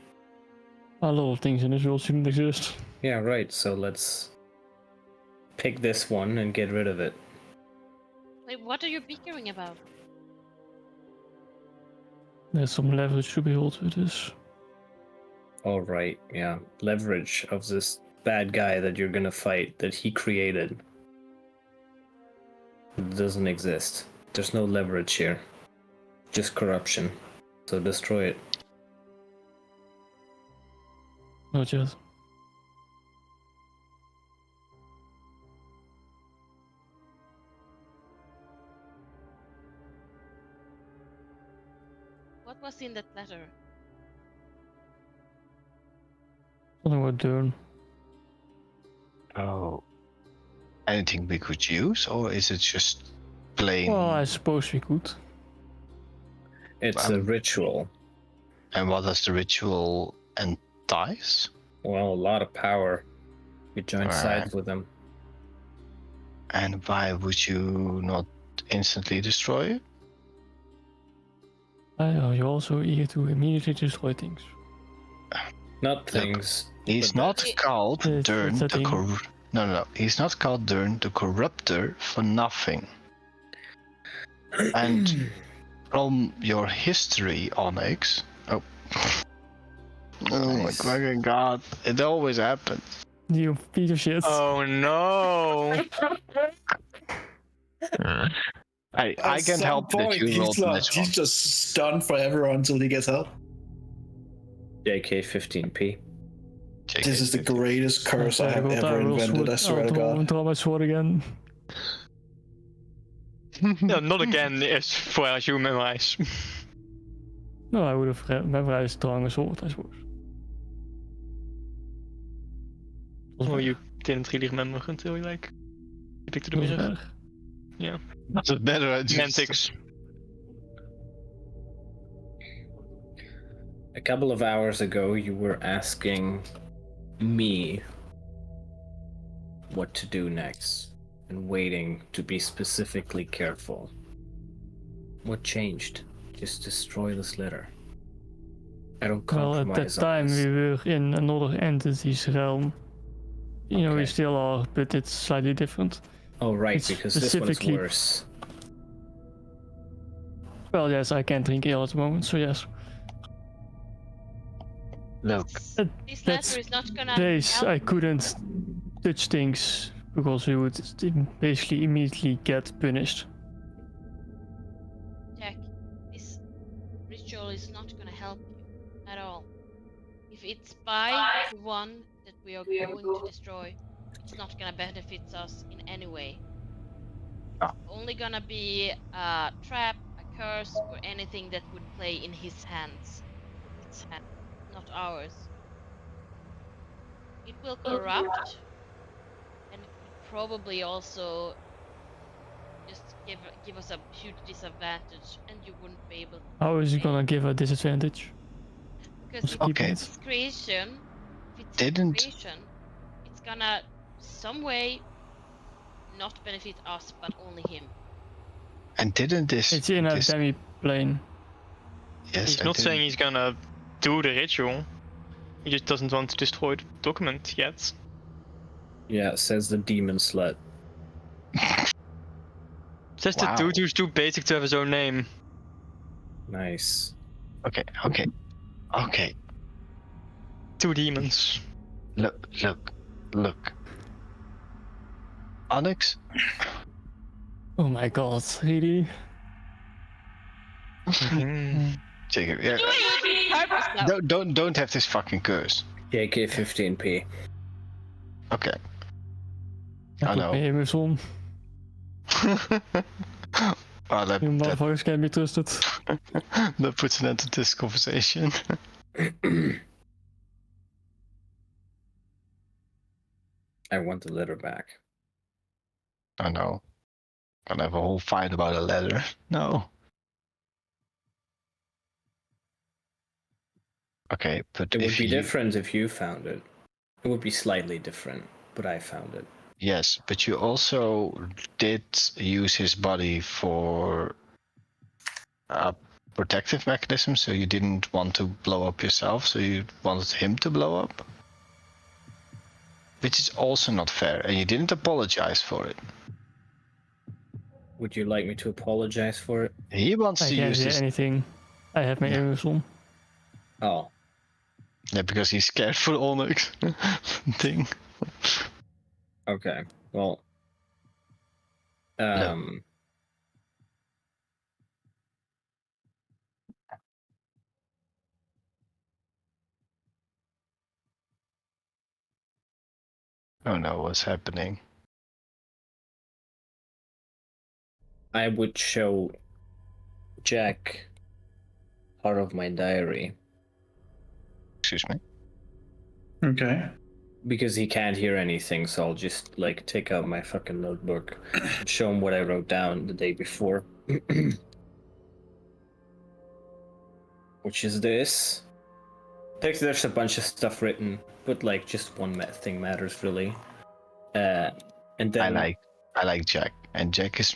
A lot of things in this world shouldn't exist. Yeah, right. So let's pick this one and get rid of it. Wait, what are you bickering about? There's some leverage to be held with this. All right, yeah. Leverage of this bad guy that you're gonna fight, that he created. It doesn't exist. There's no leverage here. Just corruption. So destroy it. Not yet. What was in that letter? Something about Dern. Oh. Anything we could use, or is it just plain? Well, I suppose we could. It's a ritual. And what does the ritual entice? Well, a lot of power. You join Alright. sides with them. And why would you not instantly destroy it? You're also eager to immediately destroy things. Not things. He's but not called It's Dern a the thing. No. He's not called Dern the Corruptor for nothing. And from your history, Onyx. Oh. Oh my Nice. fucking god! It always happens. You piece of shit. Oh no! I At can't some help that point, you rolled he's, this one. he's just stunned forever until he gets help. JK 15p. This is the greatest curse I have God, ever will invented, I swear to I'll God. draw my sword again. No, not again, as far as you memorize. No, I would have memorized drawing a sword, I suppose. Well, you didn't really remember until you picked the Was mirror. better. That's better. I just... Semantics. A couple of hours ago, you were asking me what to do next and waiting to be specifically careful. What changed? Just destroy this letter. I don't Well, at compromise that time on this. we were in another entity's realm. You know, we Okay. still are, but it's slightly different. Oh, right, it's because this one is specifically- worse. Well, yes, I can't drink ale at the moment, so yes. Look, This that's letter is not gonna Days help. I couldn't touch things because we would basically immediately get punished. Jack, this ritual is not gonna help you at all. If if it's by the one that we are going to destroy, it's not gonna benefit us in any way. Ah. It's only gonna be a trap, a curse, or anything that would play in his hands. Its hand, not ours. It will corrupt, and it would probably also just give us a huge disadvantage, and you wouldn't be able to. How is he gonna give a disadvantage? Because if Okay. it's his creation, if it's Didn't- his creation, it's gonna some way not benefit us, but only him. And didn't this? It's in a this demi-plane. yes, He's and not didn't- saying he's gonna do the ritual. He just doesn't want to destroy the document yet. Yeah, says the demon slut. Just Wow. the dude who's too basic to have his own name. Nice. Okay. Two demons. Look. Onyx. Oh my god, really? Jacob, yeah. Doing it on purpose now. Don't have this fucking curse. JK15P. Okay. I I put know. my emus on. Oh, that You motherfuckers can't be trusted. that puts an end to this conversation. I want the letter back. I know. Gonna have a whole fight about a letter. No. Okay, but It would if be you, different if you found it. It would be slightly different, but I found it. yes, but you also did use his body for a protective mechanism, so you didn't want to blow up yourself, so you wanted him to blow up. Which is also not fair, and you didn't apologize for it. Would you like me to apologize for it? He wants I to can't use hear this. anything. I have my Yeah. emus on. Oh, Yeah, because he's scared for the Onyx thing. okay. Well, Oh no, what's happening? I would show Jack part of my diary Excuse me. Okay. because he can't hear anything, so I'll just like take out my fucking notebook and show him what I wrote down the day before. Which is this. There's a bunch of stuff written, but like just one thing matters really. And then I like Jack, and Jack is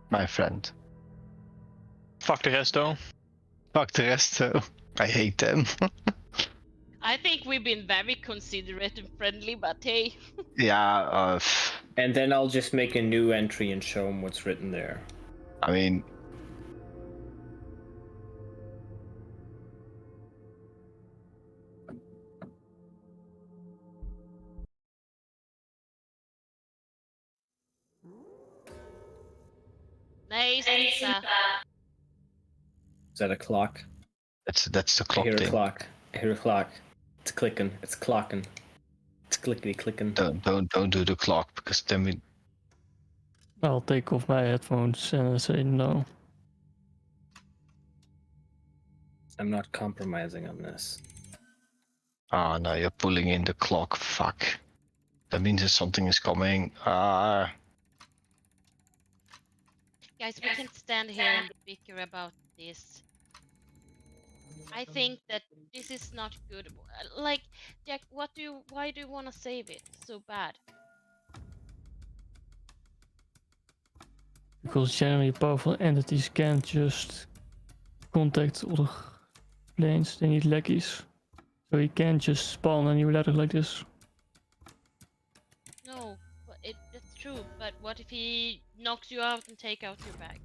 my friend. Fuck the rest though. Fuck the rest though. I hate them. I think we've been very considerate and friendly, but hey. Yeah, and then I'll just make a new entry and show him what's written there. I mean, Nice, Lisa. Is that a clock? that's the I clock hear a thing. clock. I hear a clock. It's clicking. It's clocking. It's clickety clicking. Don't do the clock, because then we. I'll take off my headphones and say no. I'm not compromising on this. Ah, no, you're pulling in the clock. Fuck. That means that something is coming. Guys, we can't stand here and bicker about this. I think that this is not good. Like, Jack, why do you want to save it so bad? Because generally powerful entities can't just contact other planes, they need lackeys. So he can't just spawn a new letter like this. No, that's true. But what if he knocks you out and take out your bag?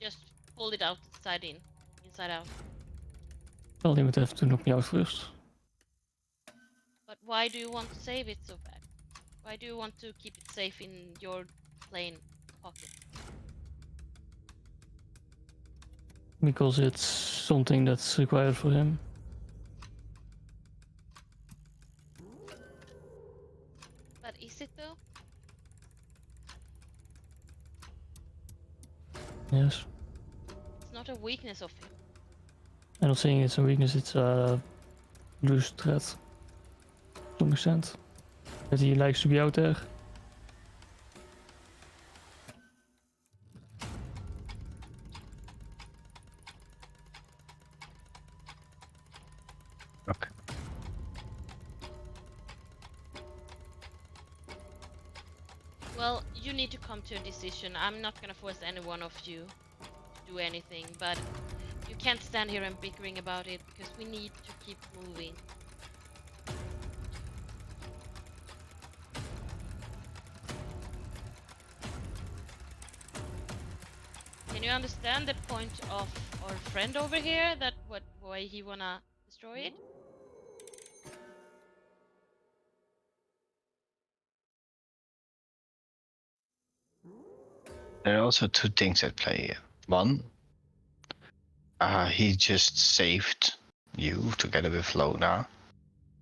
Just pull it out inside out. Well, he would have to knock me out first. But why do you want to save it so bad? Why do you want to keep it safe in your plane pocket? Because it's something that's required for him. Is it though? Yes. It's not a weakness of him. I'm not saying it's a weakness, it's a loose threat. To some extent. That he likes to be out there. Okay. Well, you need to come to a decision. I'm not gonna force any one of you to do anything, but you can't stand here and bickering about it because we need to keep moving. Can you understand the point of our friend over here? That why he wanna destroy it? There are also two things at play here. One, he just saved you together with Lona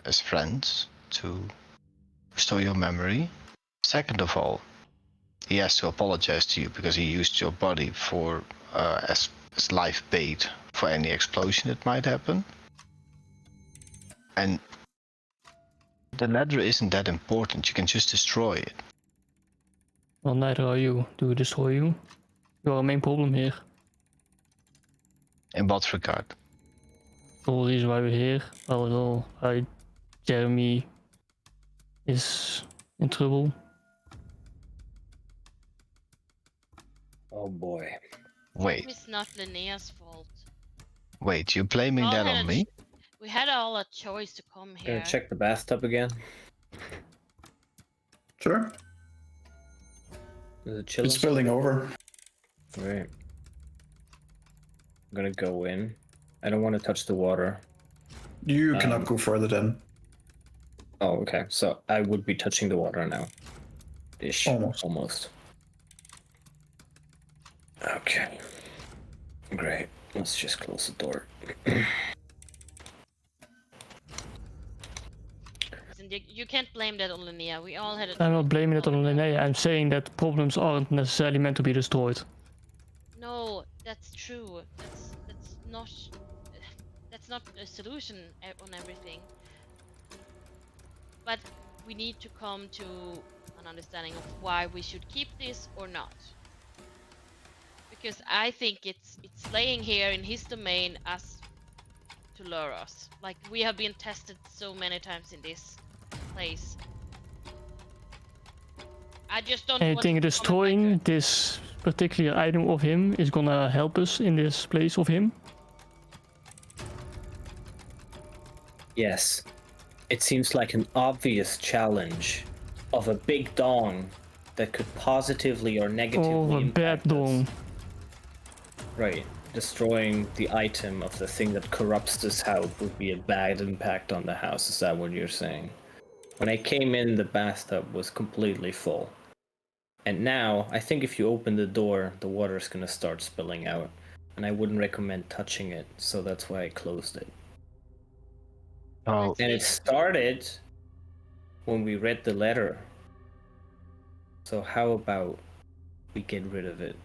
as friends to restore your memory. Second of all, he has to apologize to you because he used your body for as live bait for any explosion that might happen. And the ladder isn't that important. You can just destroy it. Well, neither are you. Do we destroy you? You are our main problem here. In what regard? The whole reason why we're here. Well, why Jeremy is in trouble. Oh boy. Wait, It's not Linnea's fault. wait, you're blaming All that had on a me? We had all a choice to come here. Gonna check the bathtub again. Sure. Is it chilling? It's spilling over. Right. I'm gonna go in. I don't want to touch the water. You cannot go further then. Oh, okay. So I would be touching the water now. Ish. Almost. Okay. Great. Let's just close the door. Listen, you can't blame that on Linnea. We all had a I'm choice not to blaming it come on here. Linnea. I'm saying that problems aren't necessarily meant to be destroyed. No, that's true. That's not a solution on everything. But we need to come to an understanding of why we should keep this or not. Because I think it's laying here in his domain as to lure us. Like we have been tested so many times in this place. I just don't And you want think to destroying this particular item of him is gonna help us in this place of him? Yes. It seems like an obvious challenge of a big dong that could positively or negatively Oh, a bad impact us. dong. Right. Destroying the item of the thing that corrupts this house would be a bad impact on the house. Is that what you're saying? When I came in, the bathtub was completely full. And now, I think if you open the door, the water's gonna start spilling out. And I wouldn't recommend touching it, so that's why I closed it. Oh, And it started when we read the letter. So how about we get rid of it?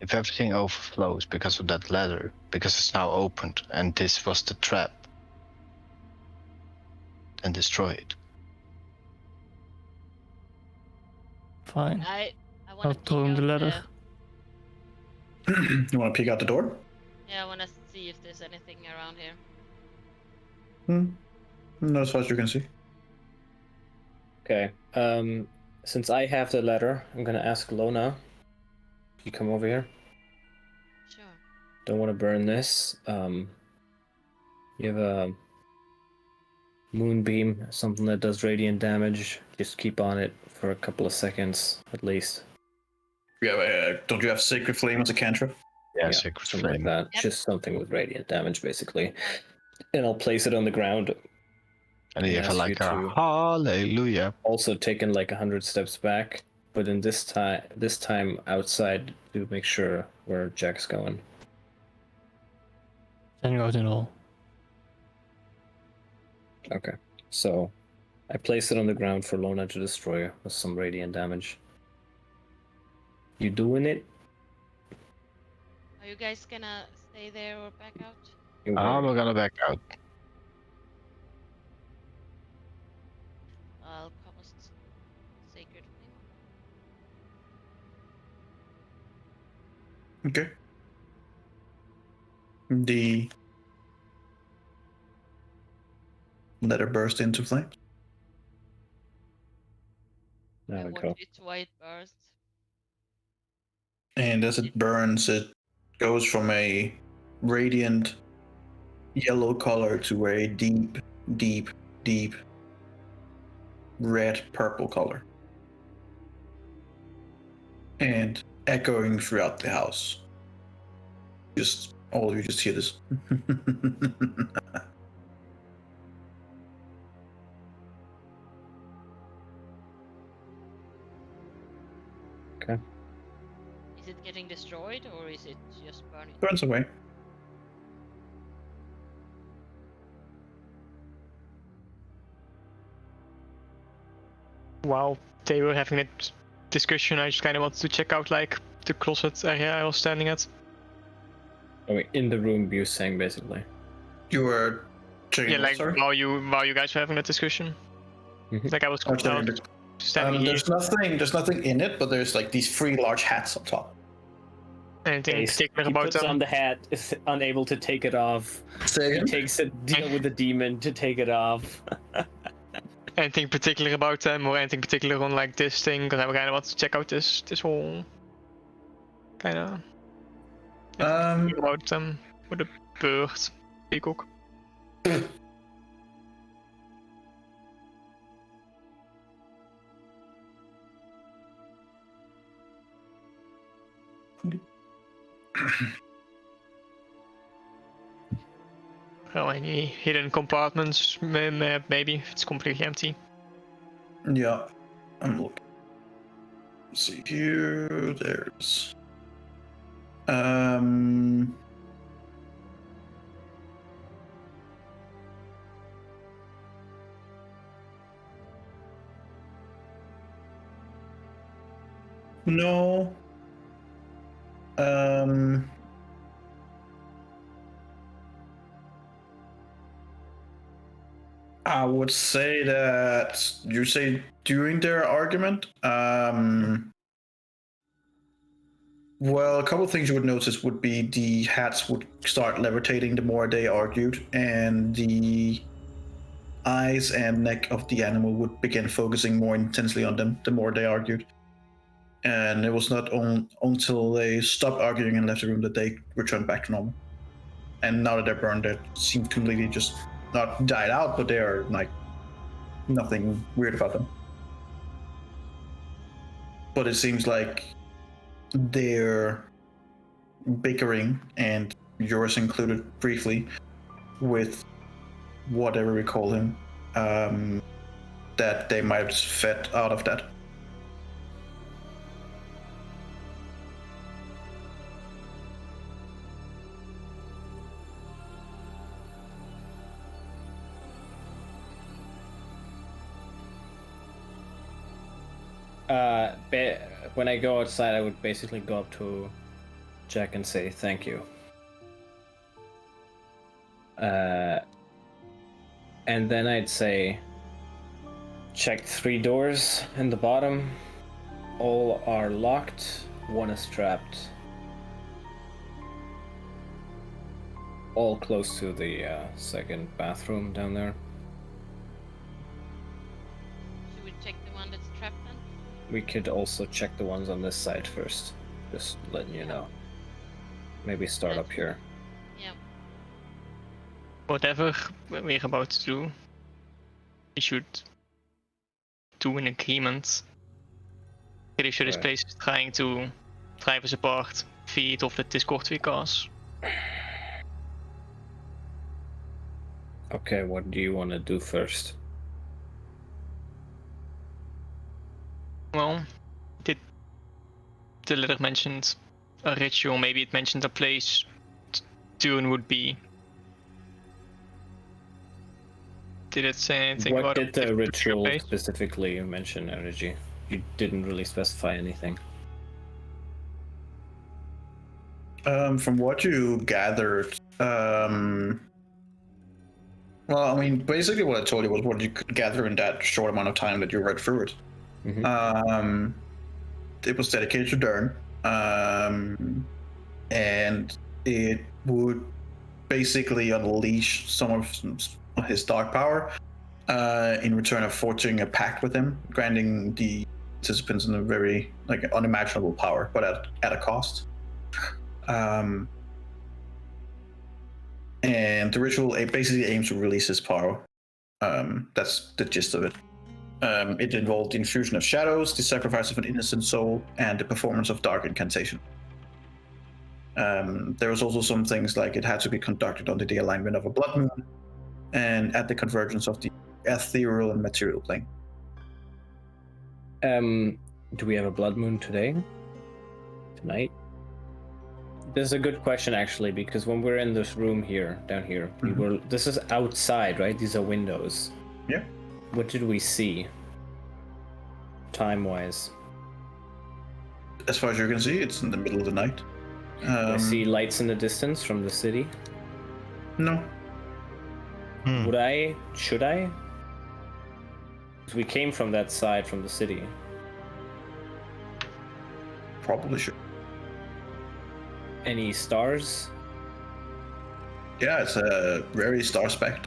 if everything overflows because of that ladder, because it's now opened and this was the trap, then destroy it. Fine. I I'll want to throw him the ladder. You want to peek out the door? Yeah, I want to see if there's anything around here. Not as far as you can see. Okay. Since I have the letter, I'm gonna ask Lona. You come over here. Sure. Don't want to burn this. You have a moonbeam, something that does radiant damage. Just keep on it for a couple of seconds at least. Yeah, don't you have Sacred Flame as a cantrip? Yeah, Sacred something Flame. like that. Yep. Just something with radiant damage, basically. And I'll place it on the ground. And you have ask like you a to- hallelujah. Also taken like 100 steps back, but in this time outside to make sure where Jack's going. Standing out in all. Okay. So I place it on the ground for Lona to destroy with some radiant damage. You doing it? Are you guys gonna stay there or back out? You I'm will. gonna back out. I'll cast Sacred Flame. Okay. The letter burst into flames. There I we watch go. it white burst. And as it burns, it goes from a radiant yellow color to a deep, deep, deep red purple color. And echoing throughout the house. Just all of you just hear this. Is it getting destroyed or is it just burning? Burns away. While they were having that discussion, I just kind of wanted to check out like the closet area I was standing at. I mean, in the room you're saying basically. You were checking. Yeah, like sorry? while you guys were having that discussion. Mhm. Like I was Oh, checking the- standing here. There's nothing in it, but there's like these 3 large hats on top. Anything in particular He about puts them? on the hat, is unable to take it off. Say He again? takes a deal with the demon to take it off. Anything particular about them, or anything particular on like this thing? Because I kind of want to check out this whole kind of about them with the bird, peacock. Well, any hidden compartments? Maybe if it's completely empty. Yeah, I'm looking. Let's see here. There's. No. I would say that you say during their argument. Well, a couple of things you would notice would be the hats would start levitating the more they argued, and the eyes and neck of the animal would begin focusing more intensely on them the more they argued. And it was not until they stopped arguing and left the room that they returned back to normal. And now that they're burned, it seems completely just not died out, but they are like nothing weird about them. But it seems like they're bickering, and yours included briefly, with whatever we call him, that they might have fed out of that. When I go outside, I would basically go up to Jack and say thank you. And then I'd say, check 3 doors in the bottom. All are locked. 1 is trapped. All close to the second bathroom down there. Should we check the one that's trapped then? We could also check the ones on this side first. Just letting you know. Maybe start up here. Yeah. Whatever we're about to do, we should do an agreement. Pretty sure this Right. place is trying to drive us apart, feed off the Discord we cause. Okay, what do you want to do first? Well, did the letter mentioned a ritual? Maybe it mentioned a place Dune would be. Did it say anything What about did the ritual base? specifically mention, energy? You didn't really specify anything. From what you gathered, well, I mean, basically what I told you was what you could gather in that short amount of time that you read through it. Mhm. It was dedicated to Dern, and it would basically unleash some of his dark power in return of forging a pact with him, granting the participants in a very unimaginable power, but at a cost. And the ritual basically aims to release his power. That's the gist of it. It involved the infusion of shadows, the sacrifice of an innocent soul, and the performance of dark incantation. There was also some things like it had to be conducted under the alignment of a blood moon and at the convergence of the ethereal and material plane. Do we have a blood moon today? Tonight? This is a good question actually, because when we're in this room here, down here, this is outside, right? These are windows. Yeah. What did we see? Time-wise? As far as you can see, it's in the middle of the night. I see lights in the distance from the city. No. Should I? 'Cause we came from that side, from the city. Probably should. Any stars? Yeah, it's a very star-specked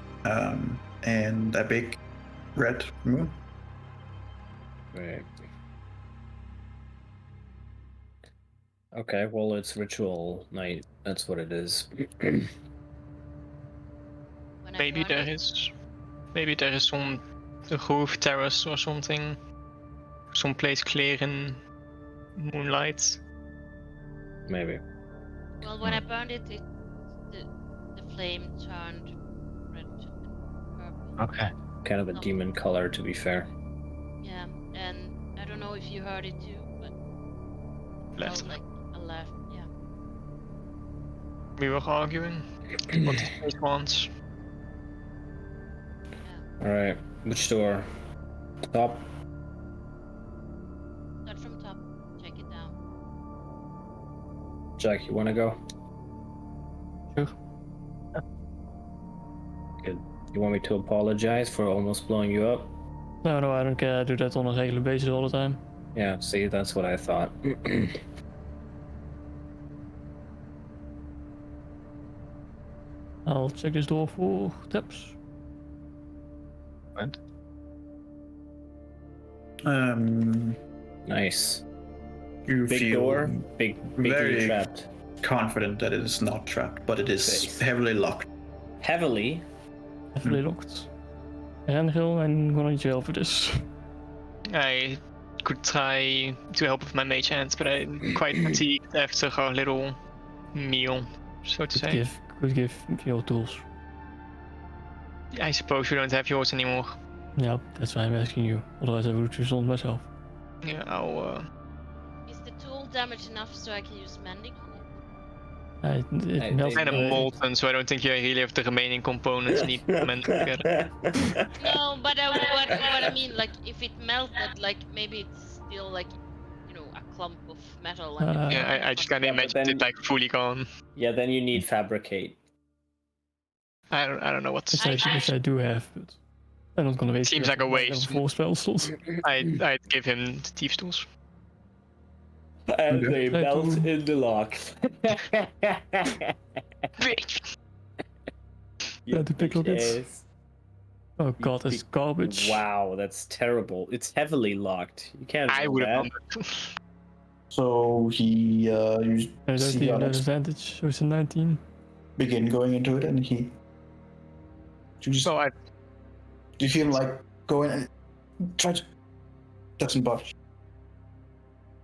and a big red moon. Right. Okay, well, it's ritual night. That's what it is. When I Maybe burned there is some roof terrace or something, someplace clear in moonlight. Maybe. Well, when I burned it, the flame turned red to purple. Okay. Kind of a demon color, to be fair. Yeah, and I don't know if you heard it too, but Left. felt like a left. Yeah. We were arguing what the place wants. Alright, which door? Top? Start from top. Check it down. Jack, you wanna go? Sure. Good. You want me to apologize for almost blowing you up? No, I don't care. I do that on a regular basis all the time. Yeah, see, that's what I thought. I'll check this door for taps. What? Nice. You Big feel door, bigly very trapped. confident that it is not trapped, but it is Nice. heavily locked. Heavily? Heavily locked. Rangel, I'm going to jail for this. I could try to help with my mage hands, but I'm quite fatigued after our little meal, so to say. Could give your tools. I suppose you don't have yours anymore. Yeah, that's why I'm asking you. Otherwise I would have resolved myself. Yeah, I'll Is the tool damaged enough so I can use mending on it? It melts kind of away. molten, so I don't think you really have the remaining components need to mend together. No, but what I mean, like if it melted, like maybe it's still like, a clump of metal. And Yeah, I just kind of Yeah, but imagined then- it like fully gone. Yeah, then you need fabricate. I don't know what to say. Which I do have, but I'm not gonna waste. Seems like a waste. 4 spell slots. I'd give him the thieves tools. And Okay. they melt in the lock. Yeah, the pickleheads. Yes. Oh god, that's garbage. Wow, that's terrible. It's heavily locked. You can't. I roll would have that. done that. So you There's see the Alex advantage, so it's a 19. begin going into it, and you just So I do you feel him like going and try to doesn't budge.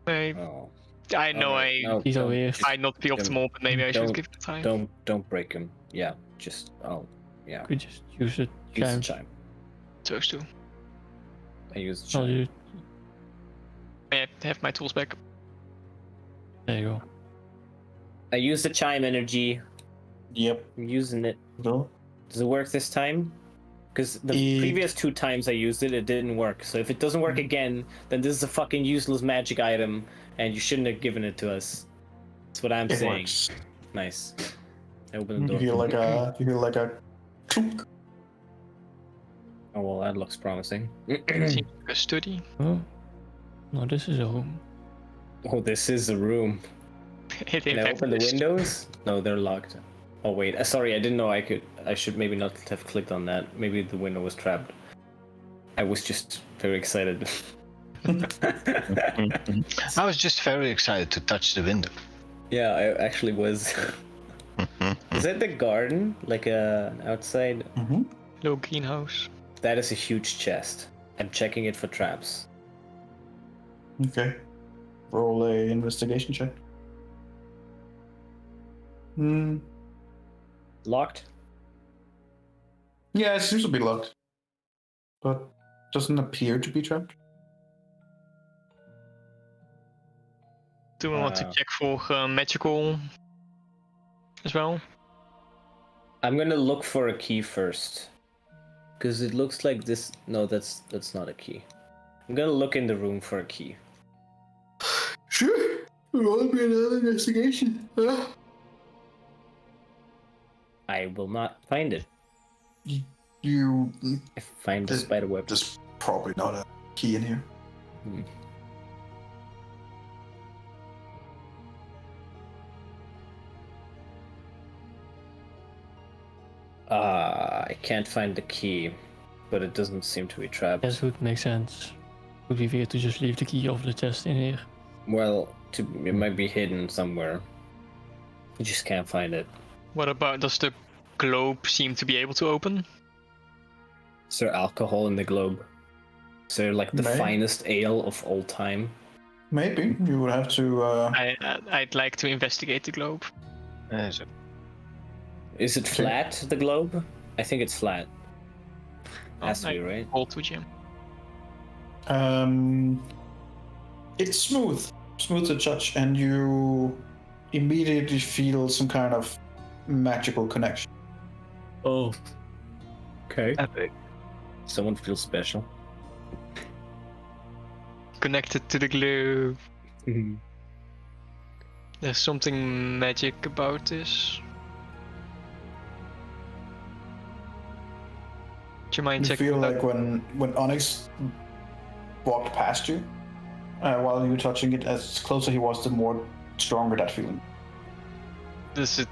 Oh. I know Alright, no, He's don't- over here. I not the optimal, but maybe I should give it a try. Don't break him. Yeah, just yeah. Could just use it. Use the Chime. chime. Supposed to. I use the Oh, chime. I have my tools back. There you go. I use the chime energy. Yep. I'm using it. Go. Does it work this time? Because the It- previous 2 times I used it, it didn't work. So if it doesn't work again, then this is a fucking useless magic item, and you shouldn't have given it to us. That's what I'm It saying. works. Nice. I open the You door. hear like a clunk. Oh well, that looks promising. Seems like a study. Oh. No, this is a room. Oh, this is a room. It Can in I fact open the is. windows? No, they're locked. Oh wait, sorry, I didn't know I could. I should maybe not have clicked on that. Maybe the window was trapped. I was just very excited. I was just very excited to touch the window. Yeah, I actually was. Is that the garden? Like outside? Mm-hmm. Little greenhouse. That is a huge chest. I'm checking it for traps. Okay. Roll a investigation check. Hmm. Locked? Yeah, it seems to be locked, but doesn't appear to be trapped. Do we want to Uh, check for magical as well? I'm gonna look for a key first. Because it looks like this. No, that's not a key. I'm gonna look in the room for a key. Sure. Roll me another investigation. I will not find it. You. I find the This- spider web. There's probably not a key in here. Hmm. I can't find the key, but it doesn't seem to be trapped. That would make sense. Would be weird to just leave the key of the chest in here. Well, it might be hidden somewhere. You just can't find it. What about, does the globe seem to be able to open? Is there alcohol in the globe? Is there like the Maybe. finest ale of all time? Maybe you would have to. I'd like to investigate the globe. So Is it flat, the globe? I think it's flat. Has to be, right? Hold to Jim. It's smooth to touch, and you immediately feel some kind of magical connection. Oh. Okay. Epic. Someone feels special. Connected to the globe. There's something magic about this. Do you mind You checking feel that? like when Onyx walked past you, while you were touching it, as closer he was, the more stronger that feeling. Is it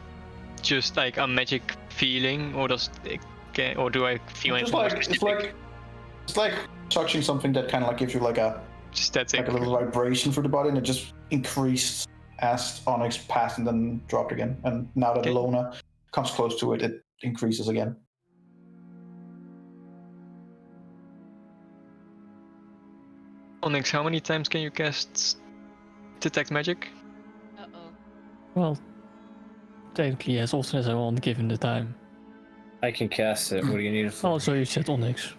just like a magic feeling, or does it get, or do I feel It's anything more like specific? it's like touching something that kind of like gives you like a Static. like a little vibration through the body, and it just increased as Onyx passed and then dropped again. And now that Okay. Lona comes close to it, it increases again. Onyx, how many times can you cast detect magic? Uh-oh. Well, technically as often as I want, given the time. I can cast it. What do you need it for? Also, you said Onyx.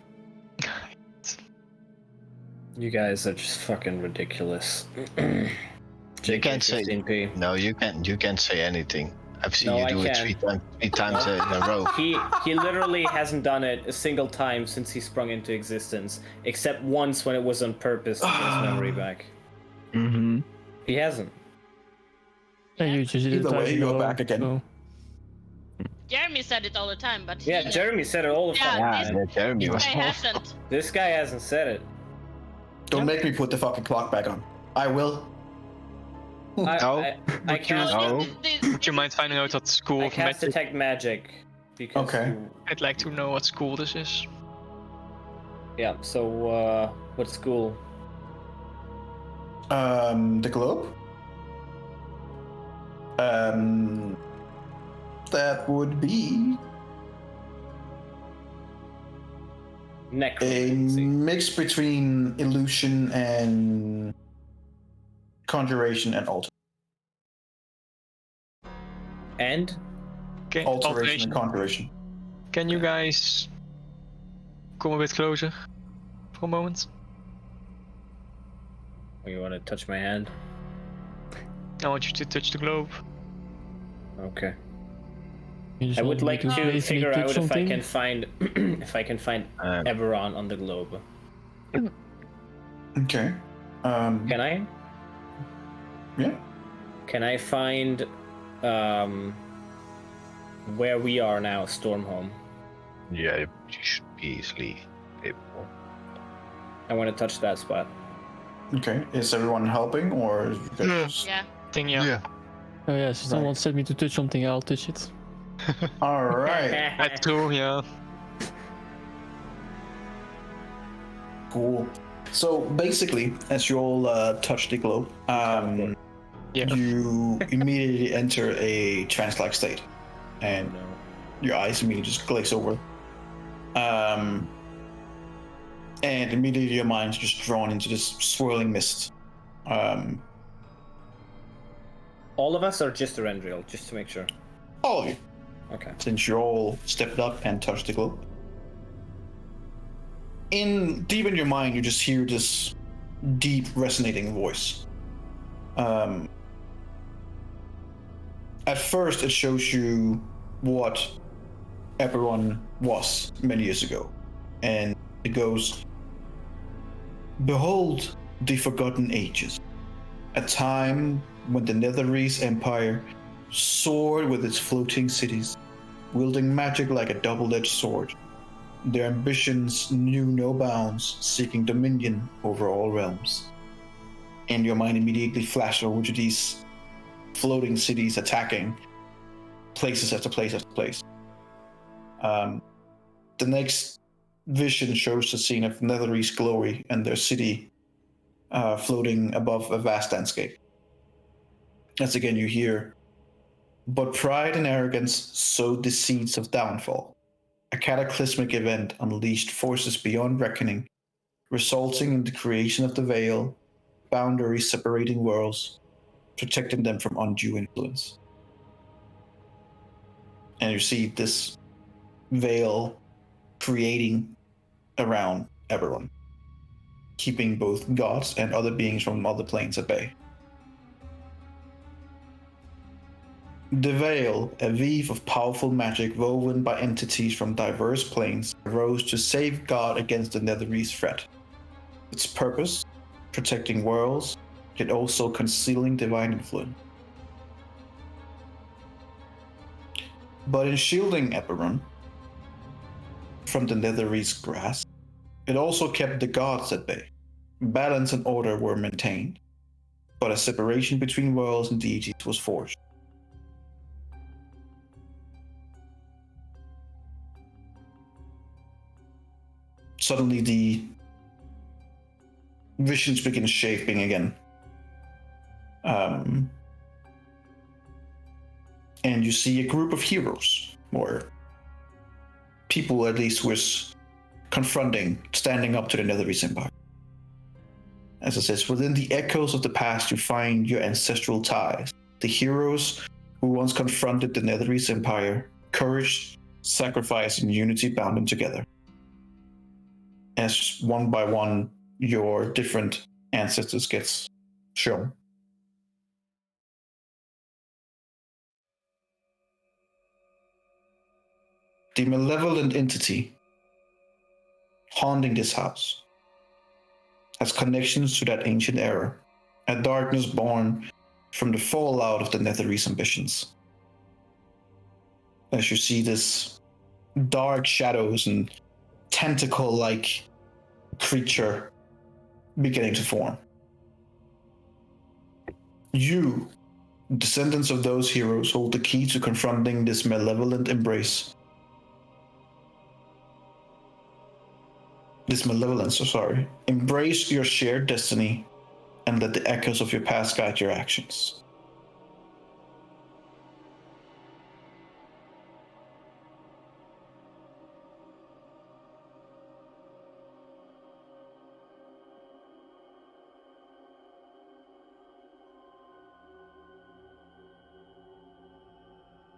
You guys are just fucking ridiculous. you can't say 15p. no. You can't say anything. I've seen No, you I do it can. three times in a row. He literally hasn't done it a single time since he sprung into existence, except once when it was on purpose to get his memory back. Mm-hmm. He hasn't. Yeah, you just did it Either way, twice in a you're row, back again. so- Jeremy said it all the time, but Yeah, he, Jeremy said it all the Yeah, time. this- Jeremy this was. guy hasn't. This guy hasn't said it. Don't make me put the fucking clock back on. I will. No. I cast. No. Would you mind finding out what school I of cast magic? detect magic. Because Okay. I'd like to know what school this is. Yeah. So what school? The globe. That would be a Necromancy. mix between illusion and conjuration and And Okay, alteration and conjuration. Can you guys come a bit closer for a moment? oh, you want to touch my hand? I want you to touch the globe. Okay. You just I want would me like to to basically figure touch out something? if I can find if I can find Um, Eberron on the globe. Okay. Can I? Yeah. Can I find where we are now, Stormhome? Yeah, you should be easily able. I want to touch that spot. Okay. Is everyone helping, or is you guys... Yeah. Thing, yeah. Oh yeah, so someone Right. said me to touch something, I'll touch it. All right. That too, yeah. Cool. So basically, as you all touch the globe, Yeah. you immediately enter a trance-like state, and No. your eyes immediately just glaze over. And immediately your mind's just drawn into this swirling mist. All of us, or just Erendriel, just to make sure. All of you, Okay. since you all stepped up and touched the globe. Deep in your mind, you just hear this deep, resonating voice. At first, it shows you what Eberron was many years ago, and it goes, "Behold the forgotten ages, a time when the Netherese Empire soared with its floating cities, wielding magic like a double-edged sword. Their ambitions knew no bounds, seeking dominion over all realms." And your mind immediately flashes over to these floating cities attacking places after place after place. The next vision shows the scene of Netherese glory and their city floating above a vast landscape. As again you hear, "But pride and arrogance sowed the seeds of downfall. A cataclysmic event unleashed forces beyond reckoning, resulting in the creation of the Veil, boundaries separating worlds, protecting them from undue influence." And you see this veil creating around Eberron, keeping both gods and other beings from other planes at bay. The Veil, a weave of powerful magic woven by entities from diverse planes, arose to safeguard against the Netherese threat. Its purpose, protecting worlds, yet also concealing divine influence. But in shielding Eberron from the Netherese grasp, it also kept the gods at bay. Balance and order were maintained, but a separation between worlds and deities was forged. Suddenly the visions begin shaping again. And you see a group of heroes, or people at least who is confronting, standing up to the Netherese Empire. As it says, within the echoes of the past you find your ancestral ties, the heroes who once confronted the Netherese Empire, courage, sacrifice, and unity bound them together. As one by one, your different ancestors gets shown. The malevolent entity haunting this house has connections to that ancient era, a darkness born from the fallout of the Netherese ambitions. As you see this dark shadows and tentacle-like creature beginning to form. You, descendants of those heroes, hold the key to confronting this malevolent embrace. This malevolence, sorry. Embrace your shared destiny and let the echoes of your past guide your actions.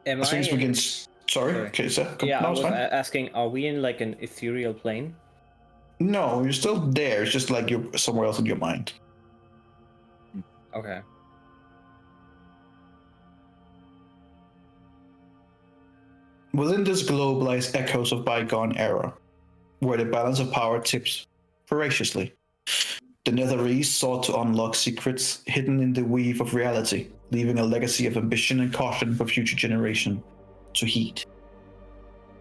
Am As I things in... begins. Sorry. Sorry. Okay, sir. Yeah, I No, it's was fine. asking, are we in like an ethereal plane? No, you're still there. It's just like you're somewhere else in your mind. Okay. Within this globe lies echoes of bygone era, where the balance of power tips voraciously. The Netherese sought to unlock secrets hidden in the weave of reality, leaving a legacy of ambition and caution for future generations to heed.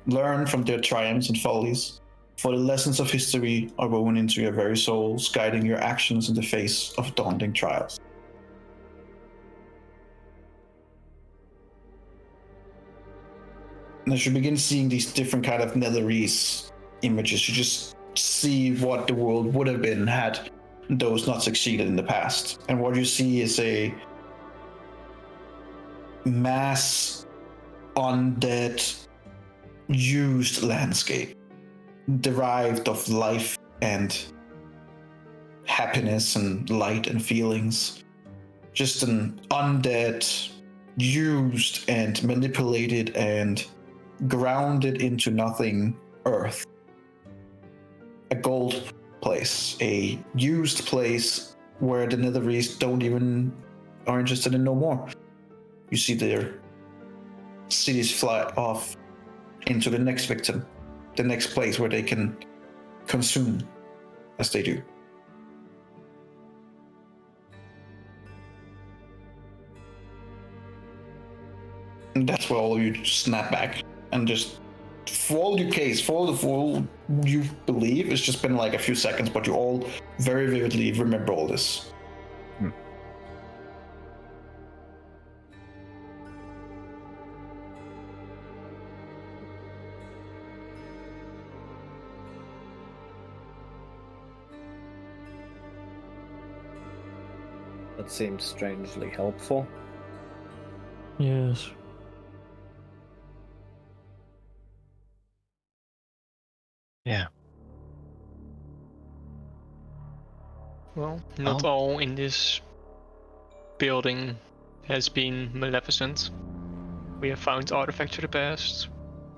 Learn from their triumphs and follies, for the lessons of history are woven into your very souls, guiding your actions in the face of daunting trials. And as you begin seeing these different kind of Netherese images, you just see what the world would have been had those not succeeded in the past. And what you see is a mass undead used landscape derived of life and happiness and light and feelings. Just an undead, used and manipulated and grounded into nothing earth. A gold place, a used place where the Netherese are interested in no more. You see their cities fly off into the next victim, the next place where they can consume as they do. And that's where all of you snap back and just, for all you believe, it's just been like a few seconds, but you all very vividly remember all this. That seems strangely helpful. Yes. Yeah. Well, not all in this building has been maleficent. We have found artifacts of the past.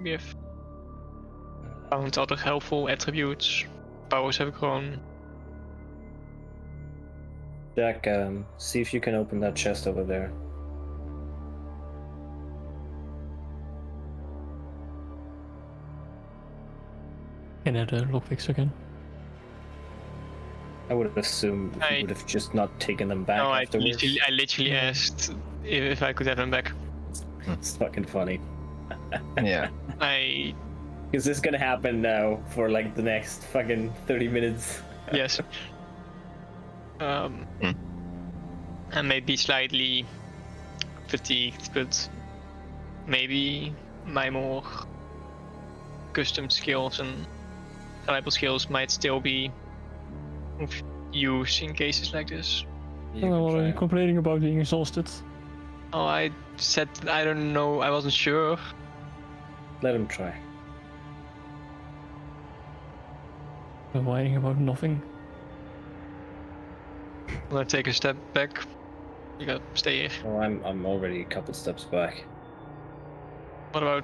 We have found other helpful attributes. Powers have grown. Jack, see if you can open that chest over there. And add a lockpicks again. I would assume you would have just not taken them back No, afterwards. I literally asked if I could have them back. It's fucking funny. Yeah. Is this gonna happen now for like the next fucking 30 minutes? Yes. And maybe slightly fatigued, but maybe my more custom skills and reliable skills might still be of use in cases like this. What are you complaining about being exhausted? Oh, I said I don't know. I wasn't sure. Let him try. We're whining about nothing. I'm gonna take a step back. You gotta stay here. Well, I'm already a couple steps back. What about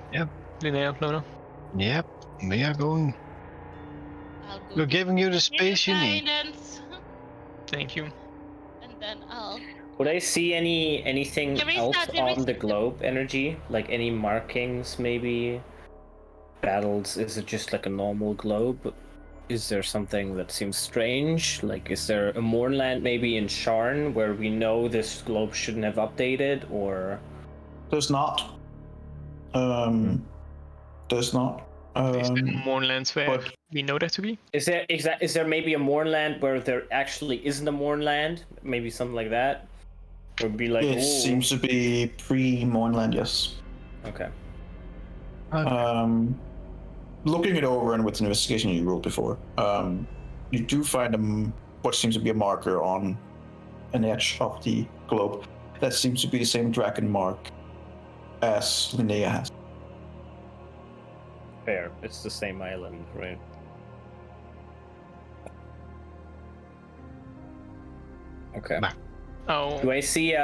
Linnea, Lona? Yep. We are going. I'll go We're get giving you the space you need. guidance, Thank you. and then I'll. Would I see anything There is else that- there on is- the globe energy? Like any markings, maybe? Battles? Is it just like a normal globe? Is there something that seems strange? Like, is there a Mournland maybe in Sharn where we know this globe shouldn't have updated, or? There's not. There's not. Is there Mournlands where but- we know that to be? Is there maybe a Mournland where there actually isn't a Mournland? Maybe something like that? Or be like, It "Ooh." seems to be pre-Mournland, yes. Okay. Looking it over and with an investigation you rolled before, you do find what seems to be a marker on an edge of the globe. That seems to be the same dragon mark as Linnea has. Fair. It's the same island, right? Okay. Oh, Do I see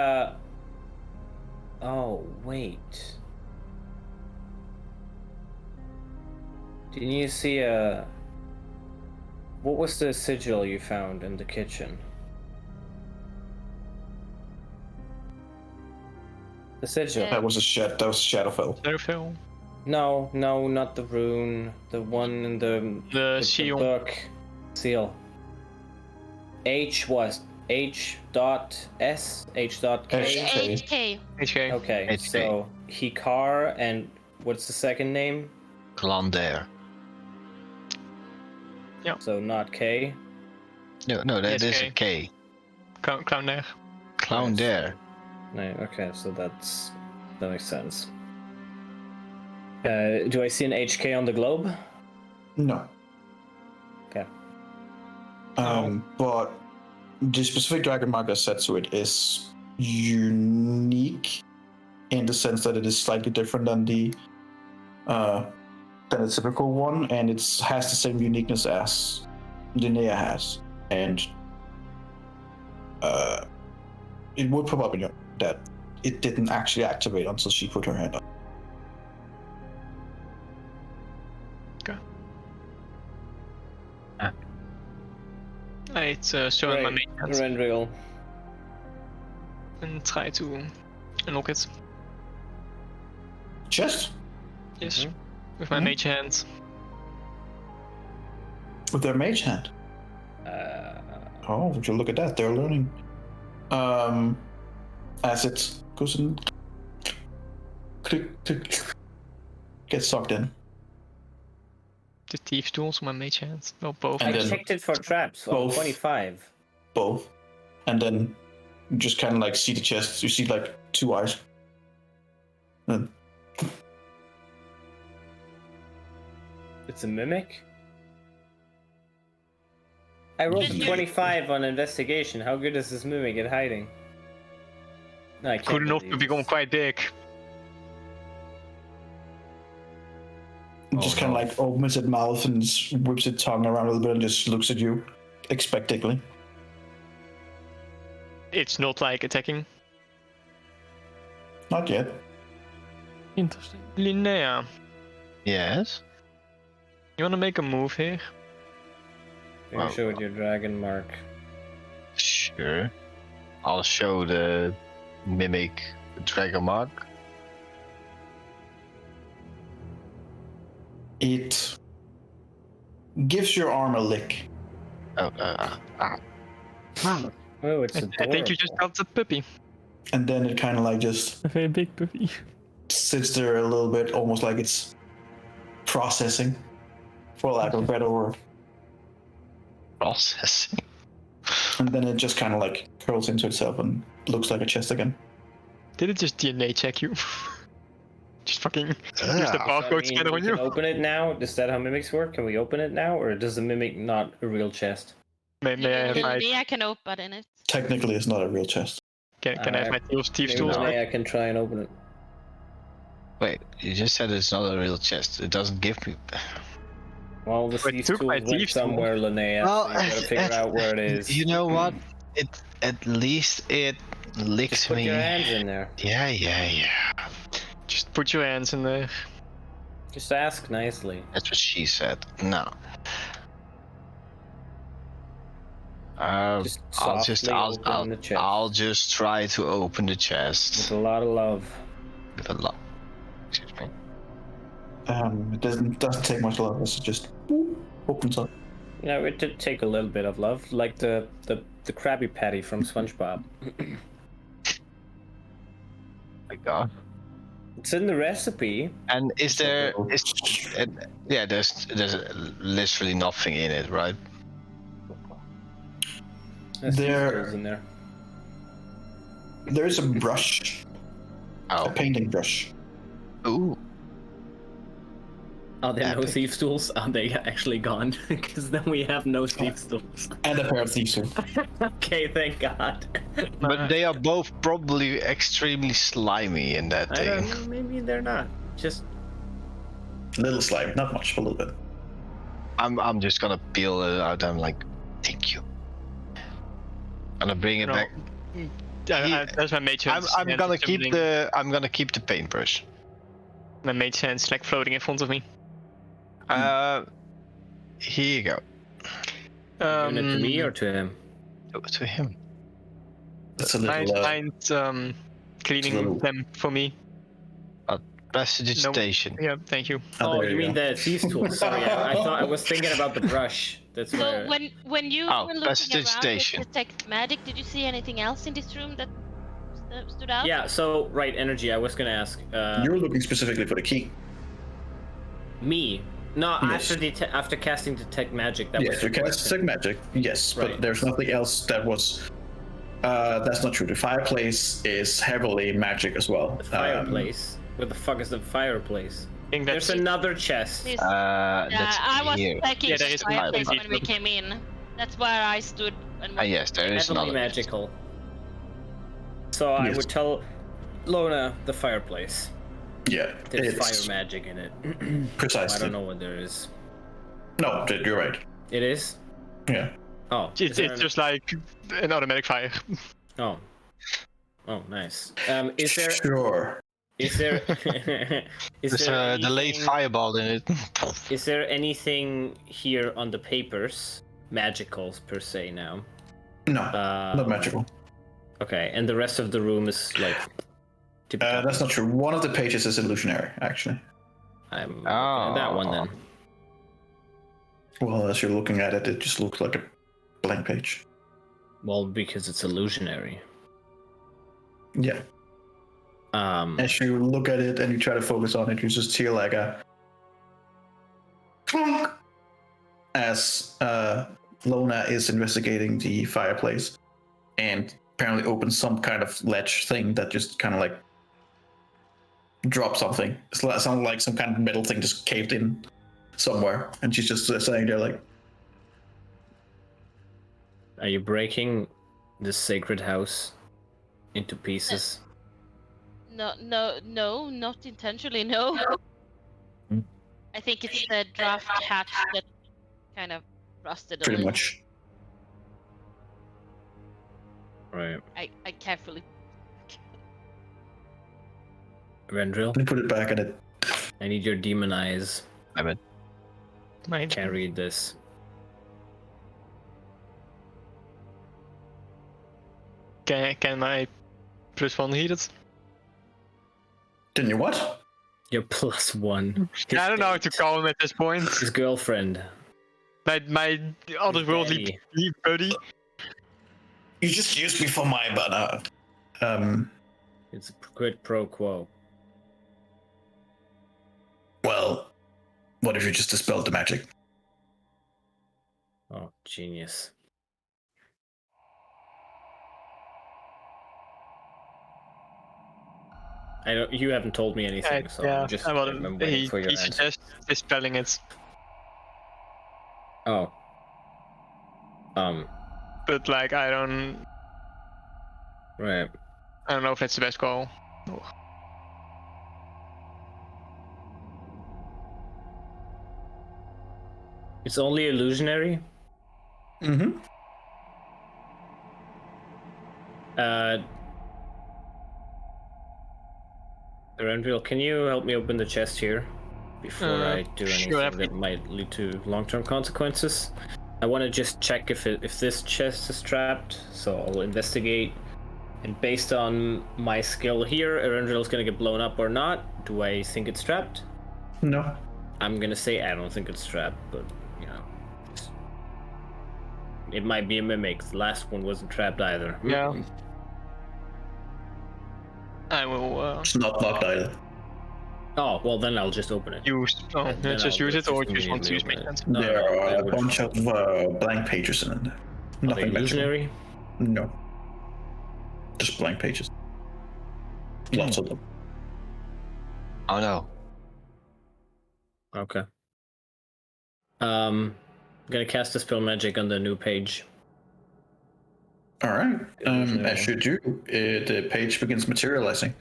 Oh, wait. Didn't you see What was the sigil you found in the kitchen? The sigil. Yeah. That was Shadowfell. Shadowfell. No, not the rune. The one in The seal. book. Seal. H was H dot S, H dot K. H. HK. HK. Okay, HK. so Hikar and what's the second name? Glander. So not K. No, that Yes, is K. a K. Clown there. Clown there. No, okay, so that makes sense. Do I see an HK on the globe? No. Okay. But the specific dragon mark I set to it is unique in the sense that it is slightly different than the typical one, and it has the same uniqueness as Linnea has, and it would probably know that it didn't actually activate until she put her hand up. It's showing my main hand Rendrill. and try to unlock it. Chest Yes, with my Mhm. mage hand. with their mage hand. Oh, would you look at that? They're learning. As it goes in, click, click, gets sucked in. The thief's tools, my mage hand. Well, both. I And then checked it for traps on both. 25. Both, and then you just kind of like see the chest. You see like two eyes. And It's a mimic? I rolled a Did you- 25 on investigation. How good is this mimic at hiding? No, I can't Good enough to believe become this. quite big. it just kind of like opens its mouth and whips its tongue around a little bit and just looks at you expectantly. It's not like attacking. Not yet. Interesting. Linnea, Yes. you wanna make a move here? You showed your dragon mark. Sure. I'll show the mimic dragon mark. It gives your arm a lick. Oh, Oh, it's I think you just got the puppy. And then it kind of like just A very big puppy. sits there a little bit, almost like it's processing, for lack of a better word. processing. And then it just kind of like curls into itself and looks like a chest again. Did it just DNA check you? Just fucking use the Yeah. barcode scanner we on you? can open it now? Is that how mimics work? Can we open it now? Or does the mimic not a real chest? May I have my Linnea can open it. Technically, it's not a real chest. can I have my thief's Maybe tools back? I can try and open it. Wait, you just said it's not a real chest. It doesn't give me. Well, the But thieves took tools my went thieves tool. somewhere, Linnea. Well, so you gotta figure out where it is. You know what? It at least it licks Just put me. your hands in there. Yeah. Just put your hands in there. Just ask nicely. That's what she said. No. Just I'll just softly open the chest. I'll just try to open the With chest a lot of love. with a lot. Excuse me. It doesn't take much love. It's just boop, opens up. No, it did take a little bit of love, like the Krabby Patty from SpongeBob. My God. It's in the recipe. And is there yeah? There's literally nothing in it, right? There's There- thieves tools in there. There is a brush, a Oh. painting brush. Ooh. Are there no Epic. thieves tools? Are they actually gone? Because then we have no thieves tools. And a pair of thieves tools. Okay, thank God. But they are both probably extremely slimy in that I thing. don't know. Maybe they're not. Just A little slimy, not much, a little bit. I'm just gonna peel it out. I'm like, thank you. Gonna bring it No. back. That's my mage hand. I'm gonna keep the paintbrush. My mage hand's like floating in front of me. Here you go. giving it to me or to him? To him. That's a Mind little. cleaning little- them for me. Prestidigitation. Yeah, thank you. Oh, there you mean go. the thieves tool? Sorry, I thought I was thinking about the brush. That's So where. when you Oh, were looking around with prestidigitation. detect magic, did you see anything else in this room that stood out? Yeah. So right, energy. I was gonna ask. You're looking specifically for the key. Me. No, Yes. after casting detect magic. That Yes, was you the cast question. detect magic. Yes, Right. but there's nothing else that was. That's not true. The fireplace is heavily magic as well. The fireplace. What the fuck is the fireplace? I think There's that's another chest. This, That's I was here. checking Yeah, the there is fireplace fireplace. when we came in. That's where I stood and watched. Yes, there is Heavily another. magical. So I Yes. would tell Lona the fireplace. Yeah, There's it's fire magic in it. I precisely. don't know what there is. No, you're right. It is? Yeah. Oh. is It's there an- just like an automatic fire. Oh. Oh, nice. Is there? Sure. Is there? Is There's there a delayed anything- fireball in it. Is there anything here on the papers, magicals per se now? No, Uh, not magical. Okay, and the rest of the room is like. Typical. That's not true. One of the pages is illusionary, actually. I'm looking at that one then. Well, as you're looking at it, it just looks like a blank page. Well, because it's illusionary. Yeah. As you look at it and you try to focus on it, you just hear like a clunk as Lona is investigating the fireplace and apparently opens some kind of ledge thing that just kind of like dropped something. It sounded like some kind of metal thing just caved in somewhere, and she's just sitting there like, Are you breaking this sacred house into pieces? No, not intentionally. No. I think it's the draft hatch that kind of rusted a pretty little. much. Right. I carefully. Vendril, You put it back, and it I need your demon eyes. Mine. Can't read this. Can I +1 heat it? didn't you what? Your +1. I don't know how to call him at this point. His girlfriend. My otherworldly buddy. You just used me for my banner. It's a quid pro quo. Well, what if you just dispelled the magic? Oh, genius. I don't. You haven't told me anything, so I'm just I'm waiting for your he answer. suggests dispelling it, Oh. but like I don't Right. know if it's the best call. It's only illusionary. Mm-hmm. Renville, can you help me open the chest here before I do anything sure, that might lead to long-term consequences? I want to just check if this chest is trapped, so I'll investigate. And based on my skill here, Erendril is gonna get blown up or not. Do I think it's trapped? No. I'm gonna say I don't think it's trapped, but you know, it might be a mimic. The last one wasn't trapped either. Yeah. I will It's not locked either. Oh well, then I'll just open it. use. Oh, Then just I'll use it, or just just want to use immediately maintenance. open it. There I are a would- bunch of blank pages in it. Are they Nothing magical. illusionary? No. Just blank pages. Lots of them. Oh no. Okay. I'm gonna cast Dispel Magic on the new page. Alright. Illusionary. As you do, the page begins materializing.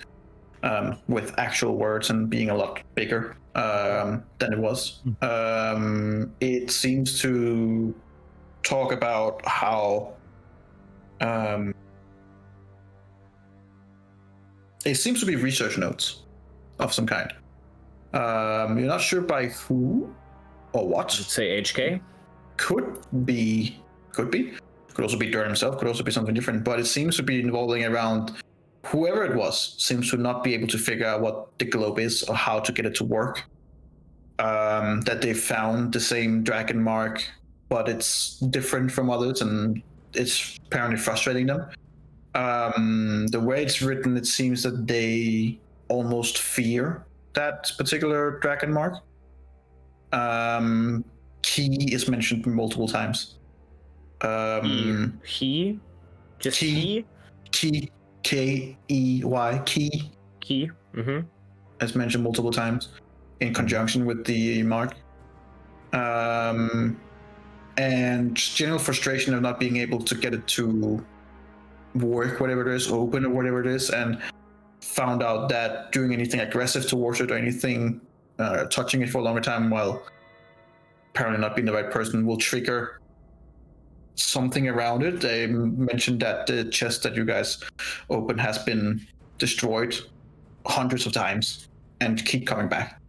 With actual words and being a lot bigger than it was. It seems to talk about how it seems to be research notes of some kind. You're not sure by who or what. Does it say HK? Could be. Could also be Durr himself, could also be something different, but it seems to be involving around whoever it was seems to not be able to figure out what the globe is or how to get it to work. That they found the same dragon mark, but it's different from others, and it's apparently frustrating them. The way it's written, it seems that they almost fear that particular dragon mark. Key is mentioned multiple times. He? Just Key. Key, Key, key. Key. Mm-hmm. As mentioned multiple times in conjunction with the mark. And just general frustration of not being able to get it to work, whatever it is, open or whatever it is, and found out that doing anything aggressive towards it or anything, touching it for a longer time while apparently not being the right person will trigger something around it. They mentioned that the chest that you guys open has been destroyed hundreds of times and keep coming back.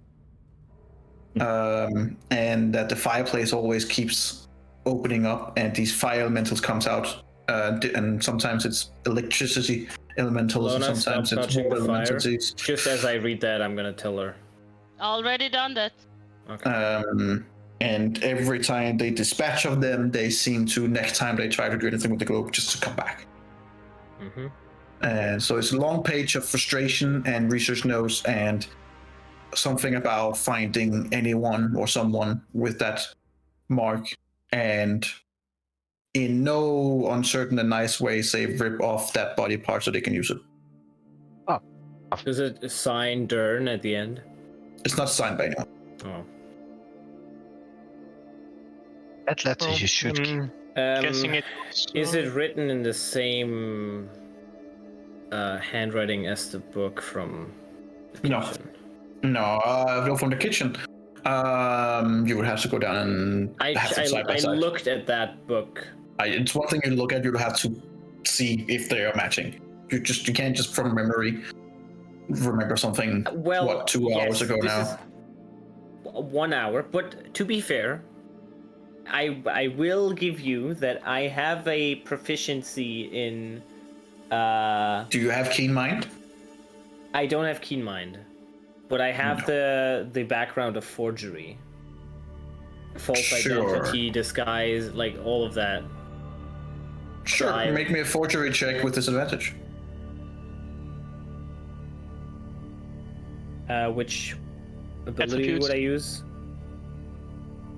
And that the fireplace always keeps opening up and these fire elementals comes out, and sometimes it's electricity elementals, Lona, and sometimes stop it's touching water the fire. elementals. Just as I read that, I'm gonna tell her. Already done that. Okay. And every time they dispatch of them, they seem to, next time they try to do anything with the globe, just to come back. Mm-hmm. And so it's a long page of frustration and research notes and something about finding anyone or someone with that mark, and in no uncertain and nice way say rip off that body part so they can use it. Does it sign Dern at the end? It's not signed by anyone. Oh. That letter you should keep. Guessing it. Is it written in the same handwriting as the book from the No. kitchen? No, from the kitchen. You would have to go down and have them side by I side. looked at that book. It's one thing you look at. You have to see if they are matching. You can't just from memory remember something. Well, what 2 hours ago this now? is 1 hour, but to be fair, I will give you that I have a proficiency in. Do you have keen mind? I don't have keen mind, but I have the background of forgery, false Sure. identity, disguise, like all of that. Sure. I- Make me a forgery check with disadvantage. Which ability Attributes. would I use?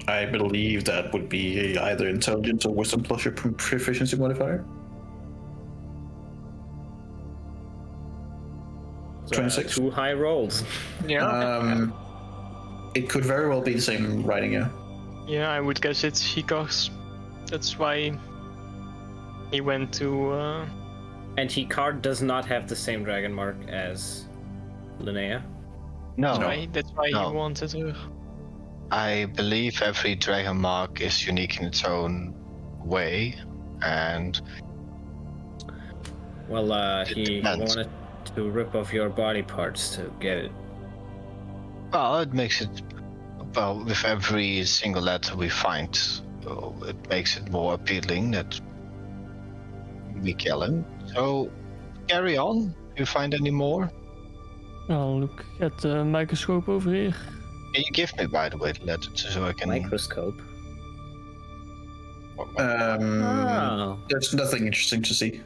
I believe that would be either intelligence or wisdom plus your proficiency modifier. So, 26. 2 high rolls. Yeah. It could very well be the same writing, yeah. Yeah, I would guess it's Hikars. That's why he went to. And Hikard does not have the same dragon mark as Linnea. No, That's why No. he wanted her. I believe every dragon mark is unique in its own way, and Well, It he depends. wanted to rip off your body parts to get it. well, it makes it. Well, with every single letter we find, it makes it more appealing that we kill him. So, carry on. You find any more? I'll look at the microscope over here. Can you give me, by the way, the letter so I can? Microscope. Oh. There's nothing interesting to see,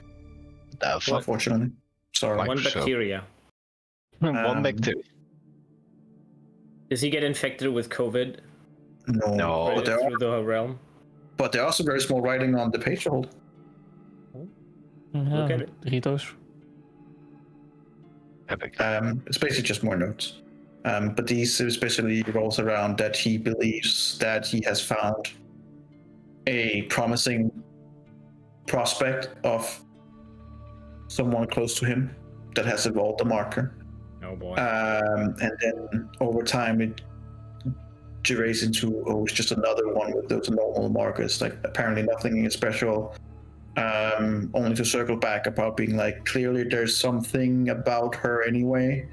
unfortunately. Sorry. One Microscope. bacteria. One bacteria. Does he get infected with COVID No, but through the realm? there are some very small writing on the page to hold. Look at it. Doritos. Epic. It's basically just more notes. But these especially revolves around that he believes that he has found a promising prospect of someone close to him that has evolved the marker. Oh boy. And then over time it derays into, oh, it's just another one with those normal markers, like apparently nothing special. Only to circle back about being like, clearly there's something about her anyway,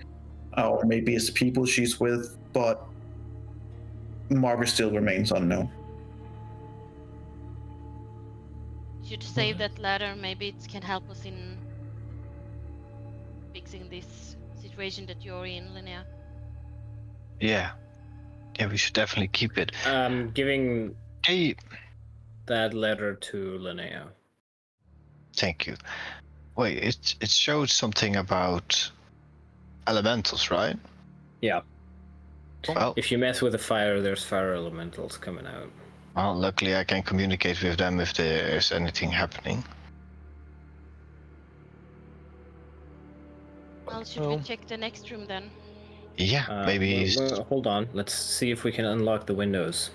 or maybe it's the people she's with, but marker still remains unknown. Should save that letter. Maybe it can help us in fixing this situation that you're in, Linnea. Yeah. Yeah, we should definitely keep it. Giving Hey, that letter to Linnea. thank you. Wait, it showed something about elementals, right? Yeah. Well, If you mess with the fire, there's fire elementals coming out. well, luckily I can communicate with them if there's anything happening. Well, should we check the next room then? Yeah, maybe. Hold on. Let's see if we can unlock the windows.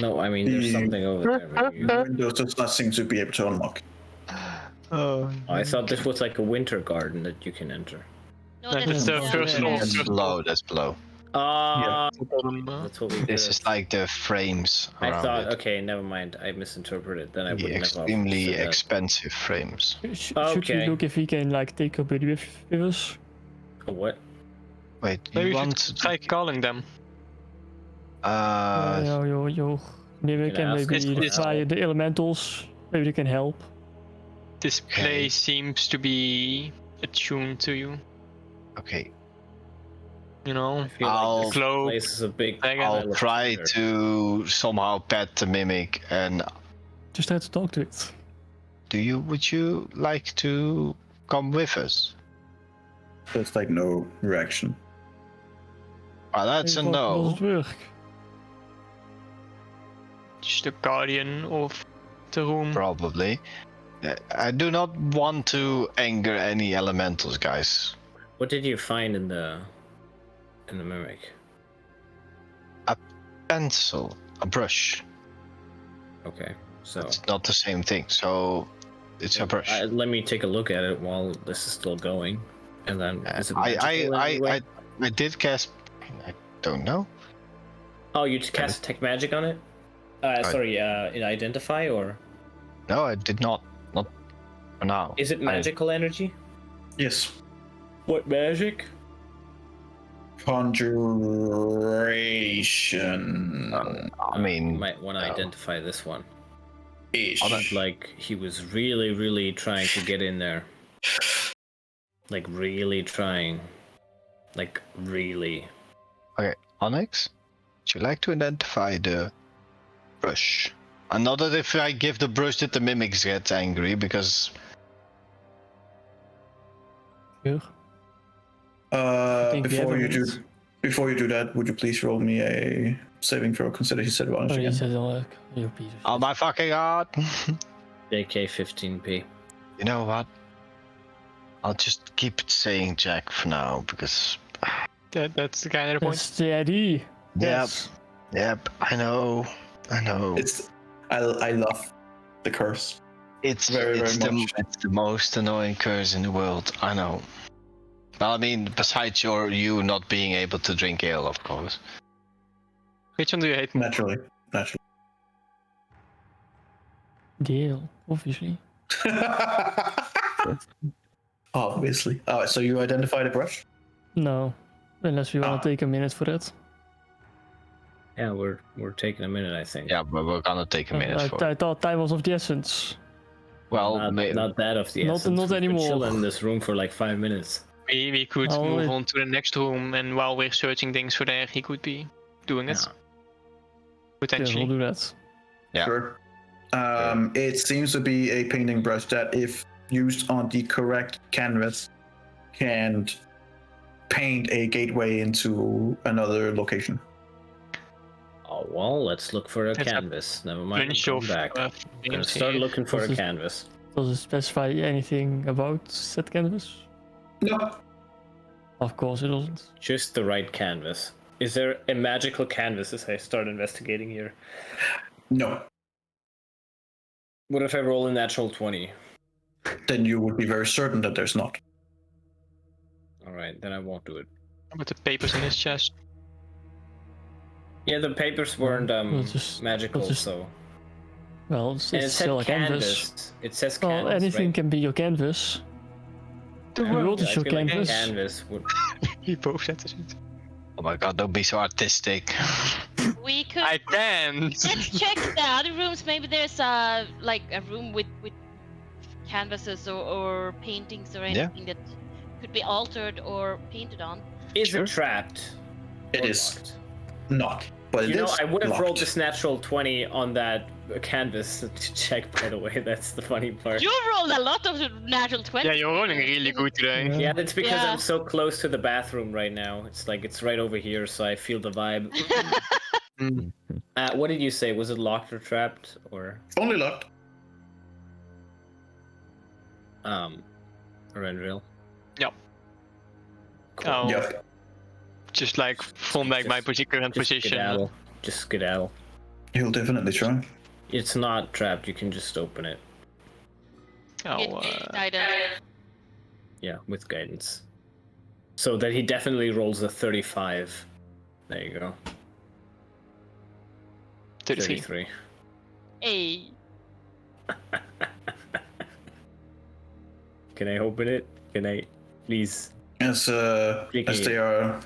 No, I mean there's something over there. Maybe. Windows does not seem to be able to unlock. Oh, I thought this was like a winter garden that you can enter. No, That's the first floor. that's below. That's below. That's what we did. This is like the frames I around thought, it. okay, never mind. I misinterpreted. Then I The wouldn't have extremely said that. expensive frames. Should Okay. we look if we can like take a bit with us? What? Wait, Maybe you we want should to? try calling them. Maybe we Can can ask maybe us for defy the elementals. Maybe they can help. This Okay. place seems to be attuned to you. Okay, You know, I feel I'll- like this Cloak, place is a big. dragon. I'll pile of try dirt. to somehow pet the mimic. And Just try to talk to it. would you like to come with us? There's like no reaction. Well, that's a Hey, wat does no. het work? just the guardian of the room. Probably. I do not want to anger any elementals, guys. What did you find in the mimic? Pencil, a brush. Okay, so It's not the same thing. So it's a brush. let me take a look at it while this is still going, and then is it magical in any way? I did cast. I don't know. Oh, you cast detect magic on it? Sorry, in identify or No, I did not. Not for now. is it magical energy? Yes. What magic? Conjuration. I mean, You might want to identify this one. Ish. Like he was really trying to get in there. Like really trying. Like really. Onyx, would you like to identify the brush? And not that if I give the brush that the mimics get angry, because Sure. I think we have Before a you do, minute. before you do that, would you please roll me a saving throw? Consider he said advantage Oh, he again. said all like, you piece of oh shit. my fucking god! JK 15p. You know what? I'll just keep saying Jack for now because. That's the kind of the point. That's the idea. Yes. Yep. I know. I love the curse. It's Very, it's very the much. it's the most annoying curse in the world. I know. Well, I mean, besides you not being able to drink ale, of course. Which one do you hate more? Naturally. Deal, obviously. Obviously. Alright, so you identify the brush? No. Unless we want to take a minute for that. Yeah, we're taking a minute, I think. Yeah, but we're gonna take a minute for. I thought time was of the essence. Well, Not that of the Not- essence. not We've been anymore. chilling in this room for like 5 minutes. We could Oh, move it- on to the next room, and while we're searching things for there, he could be doing it. Yeah. Yeah, Potentially. we'll do that. Yeah. Sure. It seems to be a painting brush that, if used on the correct canvas, can paint a gateway into another location. Oh well, let's look for a It's a canvas. Never mind. Bunch Come of back. Gonna things start here. looking for a This is- canvas. Does it specify anything about set canvas? No. Of course it doesn't. Just the right canvas. Is there a magical canvas as I start investigating here? No. What if I roll a natural 20? Then you would be very certain that there's not. Alright, then I won't do it. With the papers in his chest. Yeah, the papers weren't We'll just- magical, we'll just- so. Well, it's And it still a said canvas. canvas. It says Well, canvas. anything right? can be your canvas. The I world is feel your like a canvas. canvas would. We both had to shoot. Oh my god, don't be so artistic. We could. I can't! Let's check the other rooms. Maybe there's a room with canvases or paintings or anything that could be altered or painted on? Is Sure. it trapped? It or is locked? not. But You it know, is I would have rolled locked. this natural 20 on that canvas to check, by the way. That's the funny part. You rolled a lot of natural 20. Yeah, you're rolling really good today. Yeah. Yeah, that's because Yeah. I'm so close to the bathroom right now. It's like it's right over here, so I feel the vibe. What did you say? Was it locked or trapped or Only locked. Rendril? Yep. Cool. Oh, Yep. just like from like my current Just position. skedaddle. Just skedaddle. He'll definitely try. It's not trapped. You can just open it. Oh, Guidance. Yeah, with guidance. So that he definitely rolls a 35. There you go. 33. 33. Hey. Can I open it? Can I, please? As they are.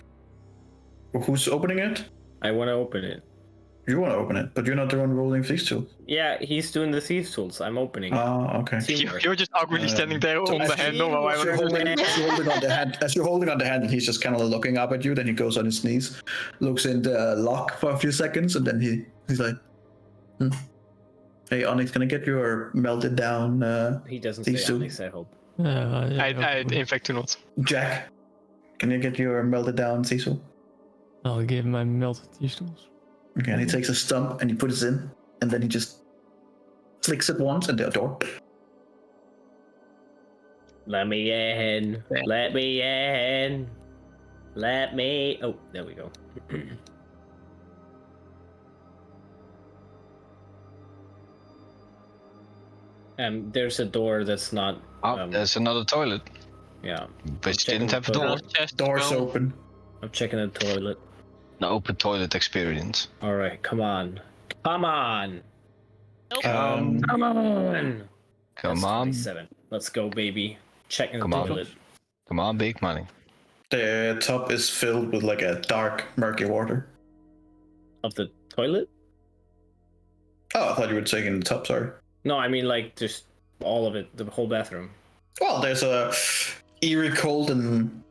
Who's opening it? I want to open it. You want to open it, but you're not the one rolling these two. Yeah, he's doing the thieves tools. I'm opening it. Oh, okay. Teamwork. You're just awkwardly standing there on as the handle while As you're I'm holding on the hand, as you're holding on the hand, and he's just kind of looking up at you. Then he goes on his knees, looks in the lock for a few seconds, and then he's like, "Hey, Onyx, can I get your melted down He doesn't thieves say tool? Onyx, I hope. Yeah, I in fact do not. Jack? Can you get your melted down Cecil?" I'll give him my melted tools. Okay, and he takes a stump and he puts it in, and then he just flicks it once, and the door. Let me in. Let me in. Let me. Oh, there we go. There's a door that's not. There's another toilet, Yeah. which checking didn't have a the door. Chest Doors well. open. I'm checking the toilet. An open toilet experience. All right, come on. Come on. Nope. Um, Come on. Come That's on. 27. Let's go, baby. Checking Come the on. toilet. Come on, big money. the tub is filled with like a dark, murky water. Of the toilet? Oh, I thought you were taking the tub. Sorry. No, I mean like just all of it, the whole bathroom. Well, there's a eerie cold and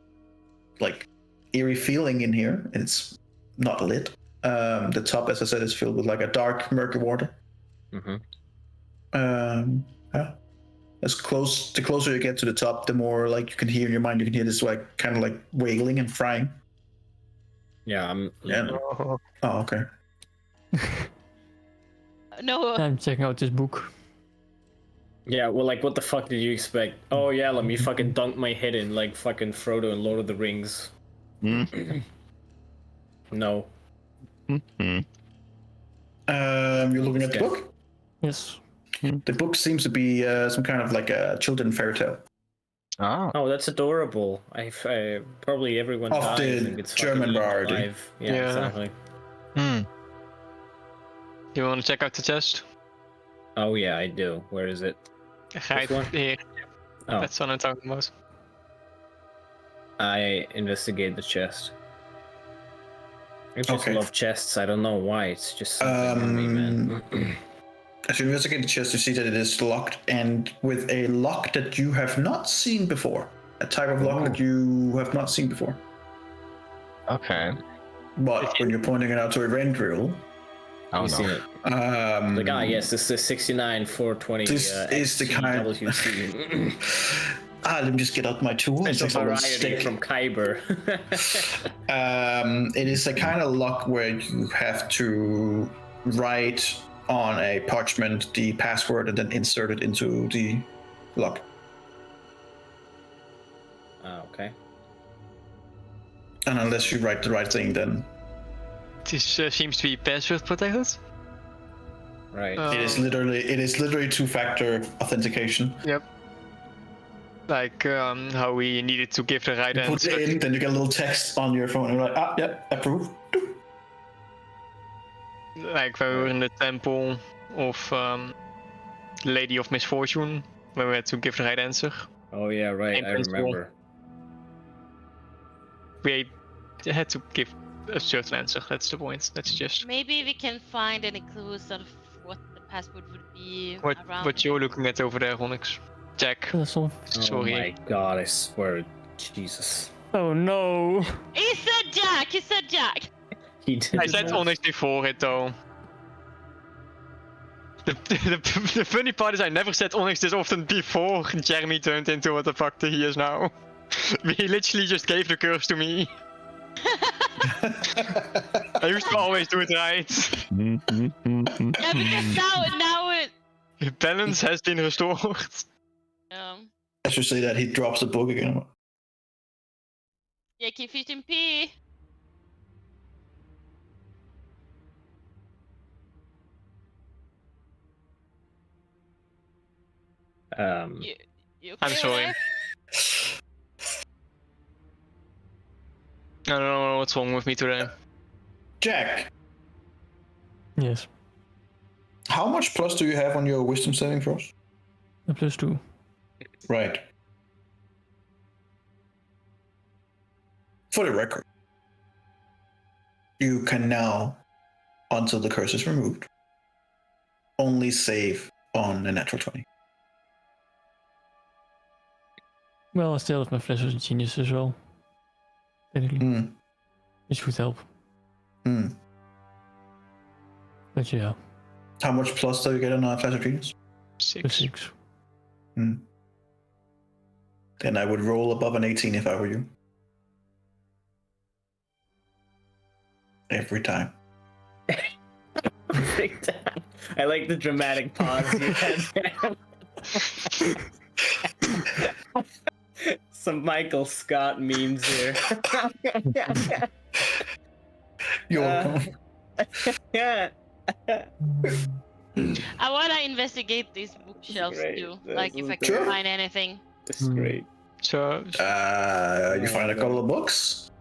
like eerie feeling in here. It's not lit. The tub, as I said, is filled with like a dark, murky water. Mm-hmm. Yeah. The closer you get to the top, the more like you can hear in your mind. You can hear this like kind of like wailing and frying. Yeah, I'm. Yeah. Oh, okay. No. I'm checking out this book. Yeah, well, like, what the fuck did you expect? Oh yeah, let me fucking dunk my head in like fucking Frodo in Lord of the Rings. No. You're looking at the Okay. book. Yes. The book seems to be some kind of like a children's fairy tale. Ah, Oh, that's adorable. I probably everyone Of dies the and gets German fucking eaten variety. alive. Yeah, Yeah. exactly. You want to check out the chest? Oh yeah, I do. Where is it? Right one? here. Oh, That's what I'm talking about. I investigate the chest. I just Okay. love chests. I don't know why. It's just something in me, man. As you investigate the chest, you see that it is locked, and with a lock that you have not seen before. A type of lock that you have not seen before. okay. But when you're pointing it out to a Rendril, Oh You seen no. it? like, Yes, this is 69 420. This is the kind- WC. let me just get out my tool. It's a It's a variety stick. from Kyber. It is a kind of lock where you have to write on a parchment the password and then insert it into the lock. Okay. And unless you write the right thing, then This seems to be password protected. Right. it is literally two-factor authentication. Yep. Like how we needed to give the right You put answer. it in, then you get a little text on your phone, and you're like, yeah, approve. Like when we were in the temple of Lady of Misfortune, when we had to give the right answer. Oh yeah, right. Same I principle. remember. We had to give a certain answer. That's the point. That's just Maybe we can find any clues of what the password would be what around. you're looking at over there, Onyx. Jack. That's all. Sorry. Oh my god, I swear. Jesus. Oh no. He said Jack. He said Jack. He did. I said Onyx before it though. The funny part is I never said Onyx this often before Jeremy turned into what the fuck he is now. He literally just gave the curse to me. I used to always do it right. Yeah, because now it. Balance has been restored. I should say that he drops the book again. Yeah, keep 15p. You okay I'm sorry. there? I don't know what's wrong with me today. Jack, Yes. how much plus do you have on your wisdom saving throws? A +2. Right. For the record, you can now, until the curse is removed, only save on a natural 20. Well, I still have my Flash of Genius as well. Technically. Which would help. But yeah, How much plus do you get on a Flash of Genius? 6. +6. Then I would roll above an 18 if I were you. Every time. Big time. I like the dramatic pause you had there. Some Michael Scott memes here. You're welcome. Yeah. I wanna investigate these bookshelves Great. too. This Like if is I can great. find anything. This is great. So, You find a couple of books.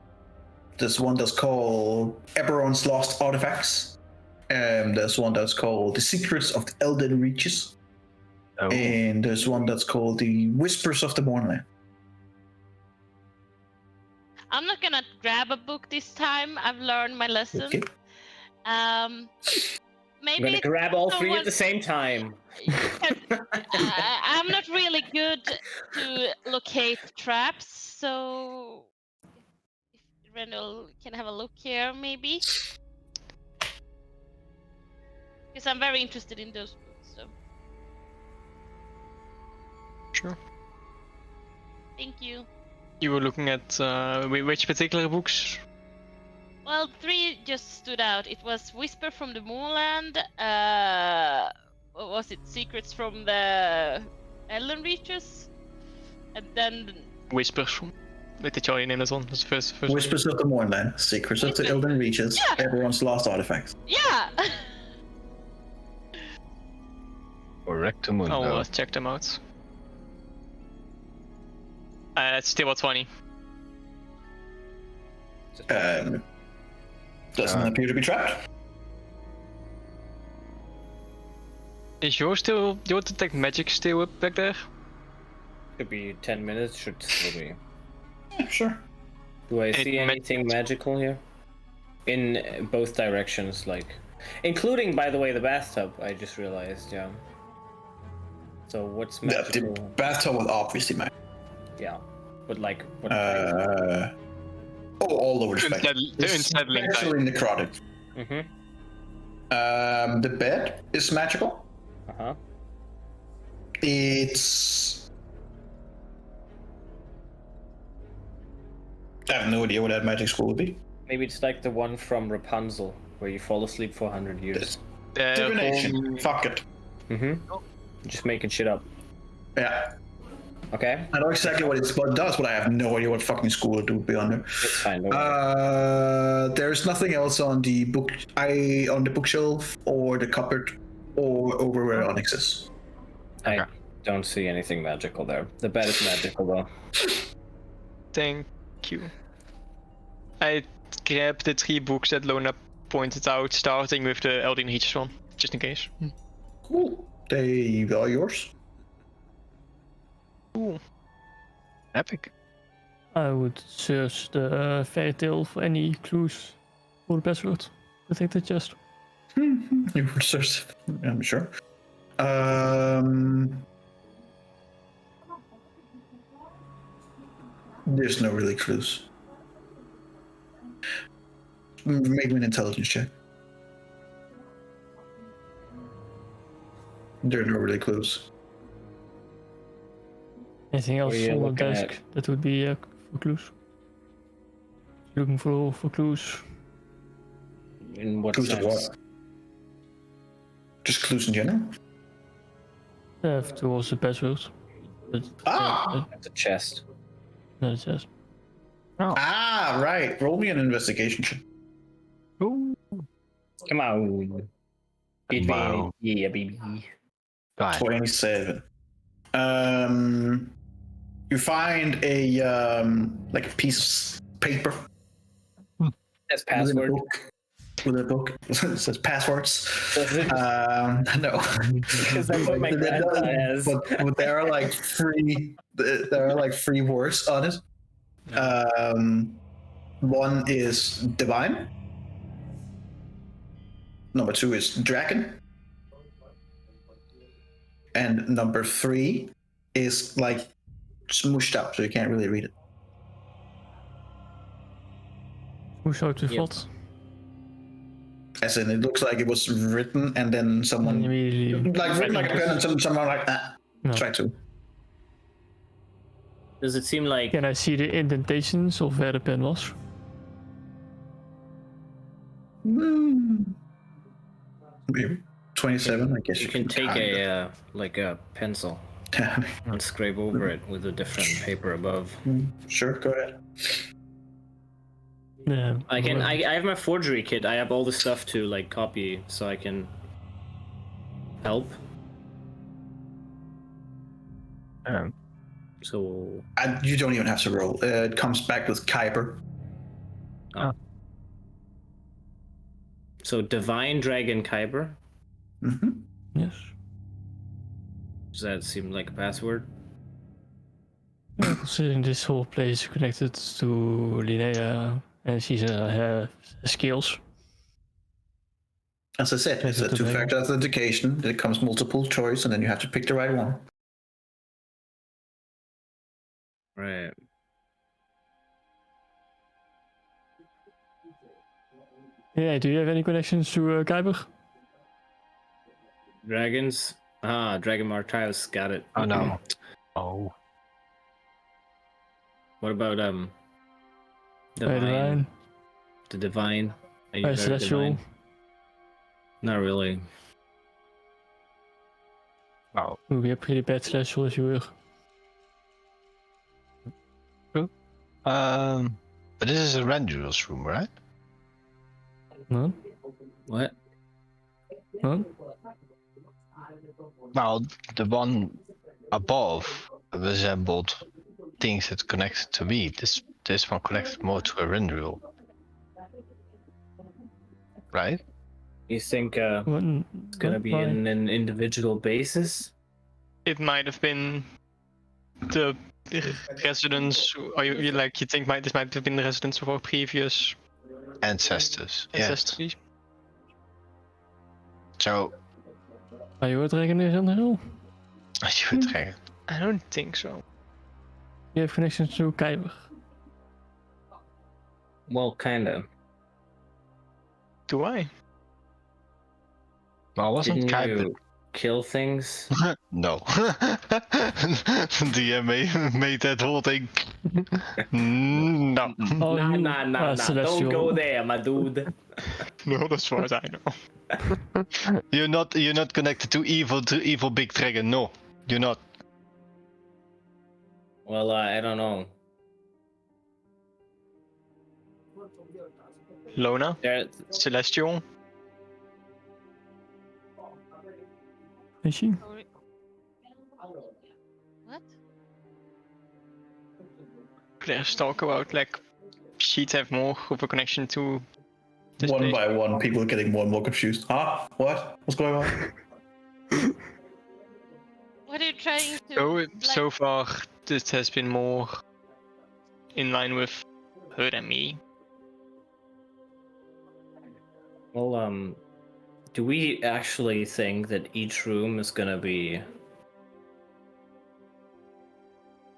There's one that's called Eberron's Lost Artifacts. There's one that's called The Secrets of the Elden Reaches. Oh. And there's one that's called The Whispers of the Mournland. I'm not gonna grab a book this time. I've learned my lesson. Okay. I'm Maybe gonna grab all three someone- at the same time. I'm not really good to locate traps, so if Randall can have a look here, maybe. Because I'm very interested in those books. So sure. thank you. You were looking at which particular books? Well, 3 just stood out. It was Whisper from the Moonland. What was it? Secrets from the Elden Reaches, and then Whispers from. With the Charlie name on. That's the first. Whispers of the Mournland, Secrets of the Elden Reaches, Yeah. Everyone's Lost Artifacts. yeah. Correctamundo. I'll check them out. It's still a 20. Doesn't appear to be trapped. Is your detect magic still up back there? Could be 10 minutes, should still be. Yeah, sure. Do I Any see anything magical here? In both directions, like. Including, by the way, the bathtub, I just realized, yeah. So what's The magical? bathtub was obviously magic. Yeah. But like, what All over the spectrum. The unsettling type. Especially necrotic. Mm-hmm. The bed is magical. Uh-huh. It's... I have no idea what that magic school would be. Maybe it's like the one from Rapunzel, where you fall asleep for 100 years. Divination. Fuck it. Mm-hmm. Just making shit up. Yeah. Okay? I know exactly what it does, but I have no idea what fucking school it would be under. It's fine. Don't worry. There's nothing else on the bookshelf or the cupboard or over where Onyx is. I don't see anything magical there. The bed is magical, though. Thank you. I grabbed the 3 books that Lona pointed out, starting with the Elden Reaches one, just in case. Cool. They are yours. Ooh. Epic. I would search the fairy tale for any clues for the password. I think that just. You would search. I'm sure. There's no really clues. Make me an intelligence check. There are no really clues. Anything else are you on the looking desk that would be for clues? Looking for clues. In what Clues of sense? what? Just clues in general? Towards the password. But, Ah! That's a chest. no, it says. Ah, right. Roll me an investigation check. Come on. Beat Wow. me. Yeah, baby. Fine. 27. You find a like a piece of paper That's within password. a book. With a book, it says passwords. No, Because that's what my grandpa has. but there are like three. There are like three words on it. One is divine. Number 2 is dragon. And number 3 is like smooshed up, so you can't really read it. Hoe zou het Yep. wat? As in, it looks like it was written and then someone Immediately. like written like a pen and someone like No. try to. Does it seem like Can I see the indentations of where the pen was? Maybe 27, I guess you can take kinda. a pencil and scrape over it with a different paper above? Sure, go ahead. Yeah. I have my forgery kit. I have all the stuff to like copy, so I can help. So You don't even have to roll. It comes back with Kuiper. So divine dragon Kyber. Mm-hmm. Yes. Does that seem like a password? Considering this whole place is connected to Linnea and she's skills. As I said, it's a Is it two-factor authentication. It comes multiple choice, and then you have to pick the right one. Right. Yeah, do you have any connections to Kuiper? Dragons. Dragon Martius. Got it. Oh no. Oh. What about divine? Divine. The divine. Are you very Celestial. divine? Not really. Oh. Ooh, we have pretty bad celestial as you were. But this is a Randuil's room, right? No? What? No? Well, the one above resembled things that connected to me. This one connected more to a Randuil. Right? You think it's gonna be Why? in an individual basis? It might have been the residence, or you think this might have been the residence of our previous Ancestors. Yes. ancestry. So, Are you a dragon is on the hill? you would dragon. I don't think so. You have connections to Kuiper. Well, kinda. Do I? Well, wasn't Didn't Kuiper? you kill things? No. DM made that whole thing. No. Oh, you Nah. Don't Celestial. go there, my dude. No, as far as I know. You're not connected to evil big dragon. No, you're not. Well, I don't know. Lona, There, Celestial. Is she? Sorry. What? There's talk about like she'd have more of a connection to this One place. by one, people are getting more and more confused. Huh? What? What's going on? What are you trying to? So far, this has been more in line with her than me. well, do we actually think that each room is gonna be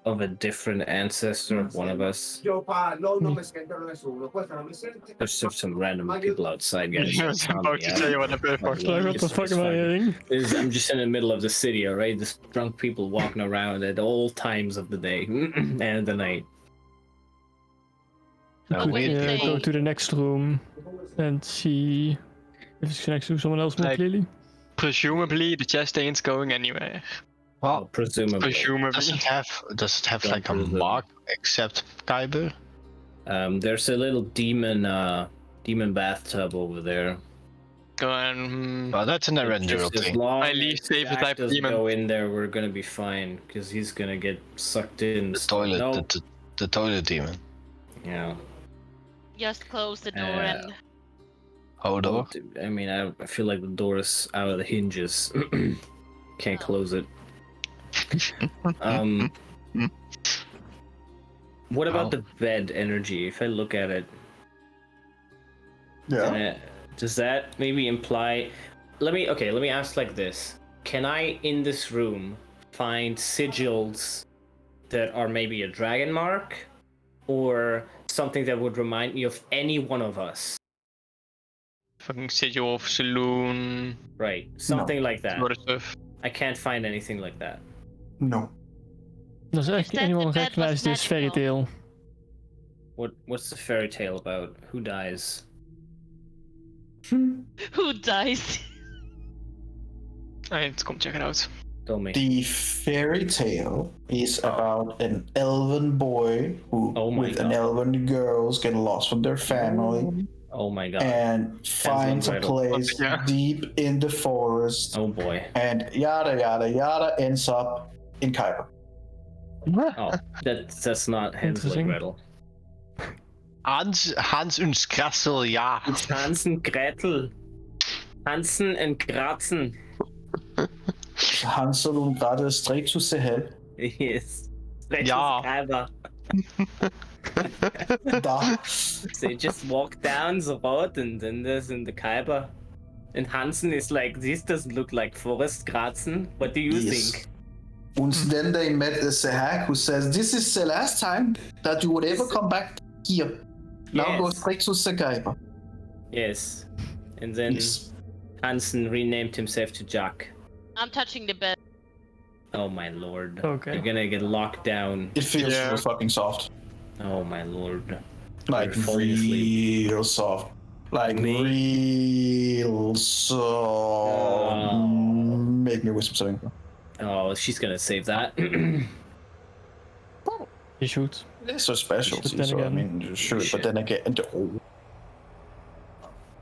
of a different ancestor of one of us. There's just some random people outside, guys. I was Calm about me. to tell you what happened. Like, what the fuck am I hearing? I'm just in the middle of the city, alright? There's drunk people walking around at all times of the day and the night. But when you Yeah, go say to the next room and see if it's connected to someone else more Like- clearly. Presumably, the chest ain't going anywhere. Well, Presumably. Presumably. does it have Don't like a presume. mark except Kyber? There's a little demon bathtub over there. Go on. Oh, that's an Erendil Just as thing. long My least as favorite Jack type of doesn't demon. go in there, we're gonna be fine, because he's gonna get sucked in. The toilet, No. the toilet demon. Yeah. just close the door and Hold on. I mean, I feel like the door is out of the hinges. Can't close it. What about the bed energy? If I look at it, does that maybe imply? Let me ask like this: can I, in this room, find sigils that are maybe a dragon mark, or something that would remind me of any one of us? Fucking sigil of saloon. Right, something like that. Sort of stuff. I can't find anything like that. No. Does that the anyone bed recognize was this fairy magical? tale? What's the fairy tale about? Who dies? who dies? I need to come check it out. Tell me. The fairy tale is about an elven boy who, Oh my with an God. elven girls, get lost from their family Oh my god. and finds a Gretel. place Yeah. deep in the forest, Oh boy. and yada yada yada ends up in Kyber. Oh, that's not Hansel and Interesting. Gretel. Hans und Gretel, ja. It's Hansen Gretel. Hansen and Kratzen. Hansel and Gretel straight to Sahel. Yes. Ja. Treiber. Da. They just walk down the road and then there's in the Khyber. And Hansen is like, this doesn't look like Forest Kratzen. What do you Yes. think? And then they met a Sahak who says, "This is the last time that you would ever come back here. Now go Yes. straight to Sahel." Yes. And then Yes. Hansen renamed himself to Jack. I'm touching the bed. Oh my lord. Okay. You're gonna get locked down. It feels Yeah. real fucking soft. Oh my lord. Like You're falling asleep. real soft. Like Me? real soft. Oh. Make me whisper something. Oh, she's gonna save that. You should. It's a specialty, But then so I again- mean, you should. Shit. But then again,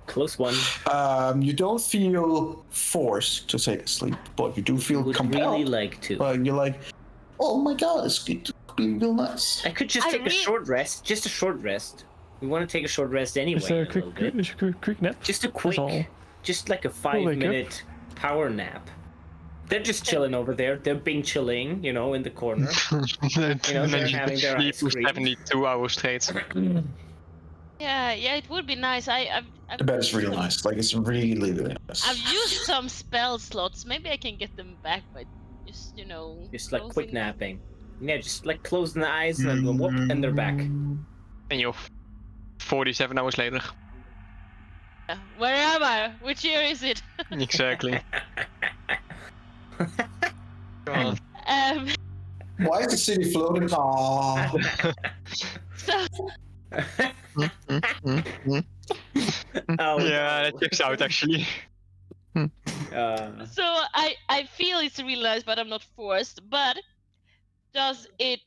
Close one. you don't feel forced to take a sleep, but you do feel Would compelled. really like to. You're like, oh my god, it's real nice. I could just I take a really- short rest. Just a short rest. We want to take a short rest anyway. Is there a in a little quick, bit. quick nap? Just a That's quick, all. just like a We'll wake up. 5-minute power nap. They're just chilling over there. They're being chilling, you know, in the corner. And they're then you having their sleep ice for cream. 72 hours straight. Yeah, it would be nice. I've The bed is really nice. Like it's really nice. I've used some spell slots. Maybe I can get them back by just Just like quick closing- napping. Yeah, just like closing the eyes and then go whoop, and they're back. And you're 47 hours later. Where am I? Which year is it? Exactly. God. Why is the city floating? Aww. So Oh, Yeah, that checks out actually. Uh, so I feel it's really nice, but I'm not forced. But does it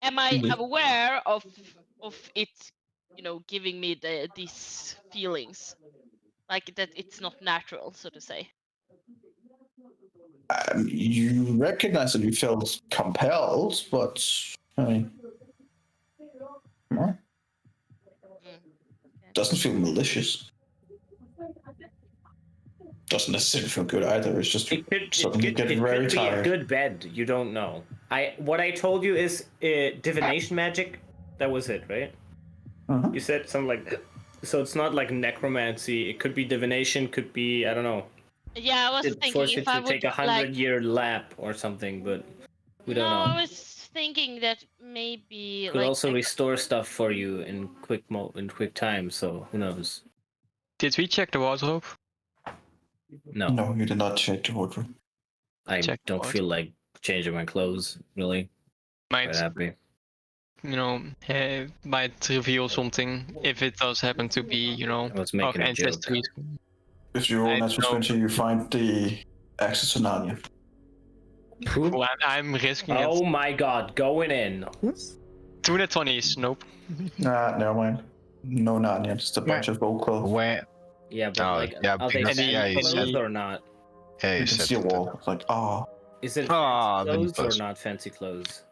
am I aware of it giving me these feelings, like that it's not natural, so to say? You recognize that you felt compelled, but I mean, doesn't feel malicious. Doesn't necessarily feel good either. It's just suddenly getting very be a tired. good bed. You don't know. What I told you is divination magic. That was it, right? Uh-huh. You said something like, so it's not like necromancy. It could be divination. Could be, I don't know. Yeah, I was It thinking forced you if I to take would a 100-year lap or something, but we don't no, know. I was thinking that maybe Could like also restore stuff for you in quick time. So who knows? Did we check the wardrobe? No, No, you did not check the wardrobe. I check don't what? feel like changing my clothes. Really, quite Might happy. might reveal something if it does happen to be, I was our making a joke. ancestry. If you roll I natural know. 20, you find the access to Narnia. Who? Well, I'm risking Oh it. my god, going in. 2 net 20s, nope. Nah, never mind. No Narnia, just a bunch of old clothes. Where? Yeah, but Oh, like, yeah, are they because- fancy yeah, you clothes said- or not? Yeah, You you can said see a that. wall. It's like, Is it Ah, fancy really clothes or close. not fancy clothes?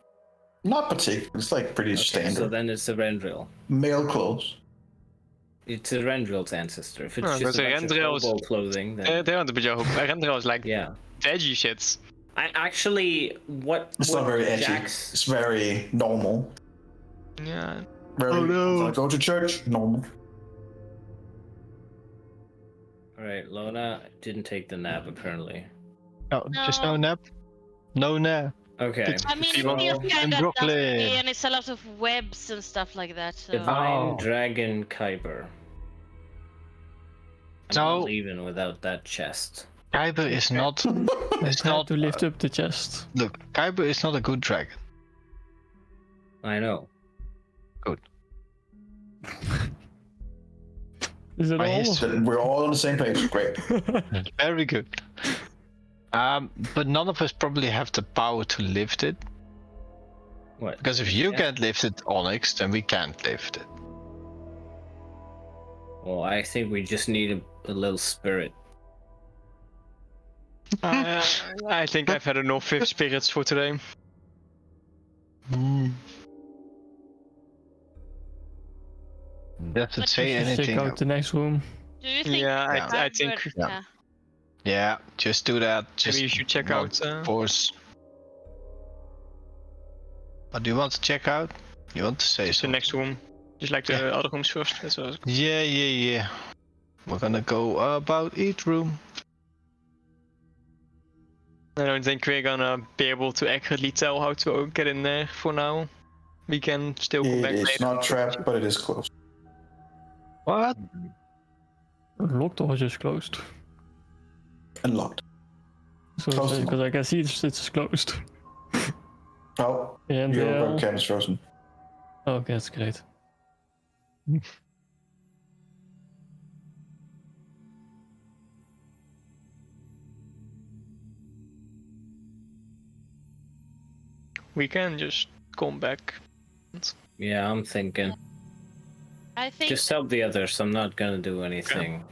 not particular. It's like pretty Okay, standard. so then it's a Rendril. Male clothes. It's a Rendril's ancestor. If it's Oh, just a because bunch of Rendril's- hobo clothing, then They aren't a joke. Rendril is like yeah. edgy shit. I actually what It's what not very edgy. Jack's It's very normal. Yeah. Very, Oh, no. I go to church, normal. All right, Lona didn't take the nap apparently. No, just no No. nap. No nap. Okay. I mean, it People feels in kind of Brooklyn. dusty, and it's a lot of webs and stuff like that. So. Divine Oh. Dragon Kyber. I'm No. not leaving without that chest. Kyber is not. It's How not. to lift up the chest. Look, Kyber is not a good dragon. I know. Is it My all? history- We're all on the same page. Great. Very good. But none of us probably have the power to lift it. What? Because if you Yeah. can't lift it, Onyx, then we can't lift it. Well, I think we just need a little spirit. I think I've had enough fifth spirits for today. Does it But say Just check anything? out the next room. Do you think? Yeah, Yeah. I think Yeah. Yeah, just do that. Just maybe you should check not out. force. What do you want to check out? You want to say Just the something? next room. Just like the Yeah. other rooms first. That's what I was- Yeah. We're gonna go about each room. I don't think we're gonna be able to accurately tell how to get in there for now. We can still come It back is later. not trapped, but it is close. What? Locked or just closed? And locked. So Closed. because I can see it's closed. Oh, And your yeah. webcam is frozen. Okay, that's great. We can just come back. Yeah, I'm thinking. I think. Just help the others. I'm not gonna do anything.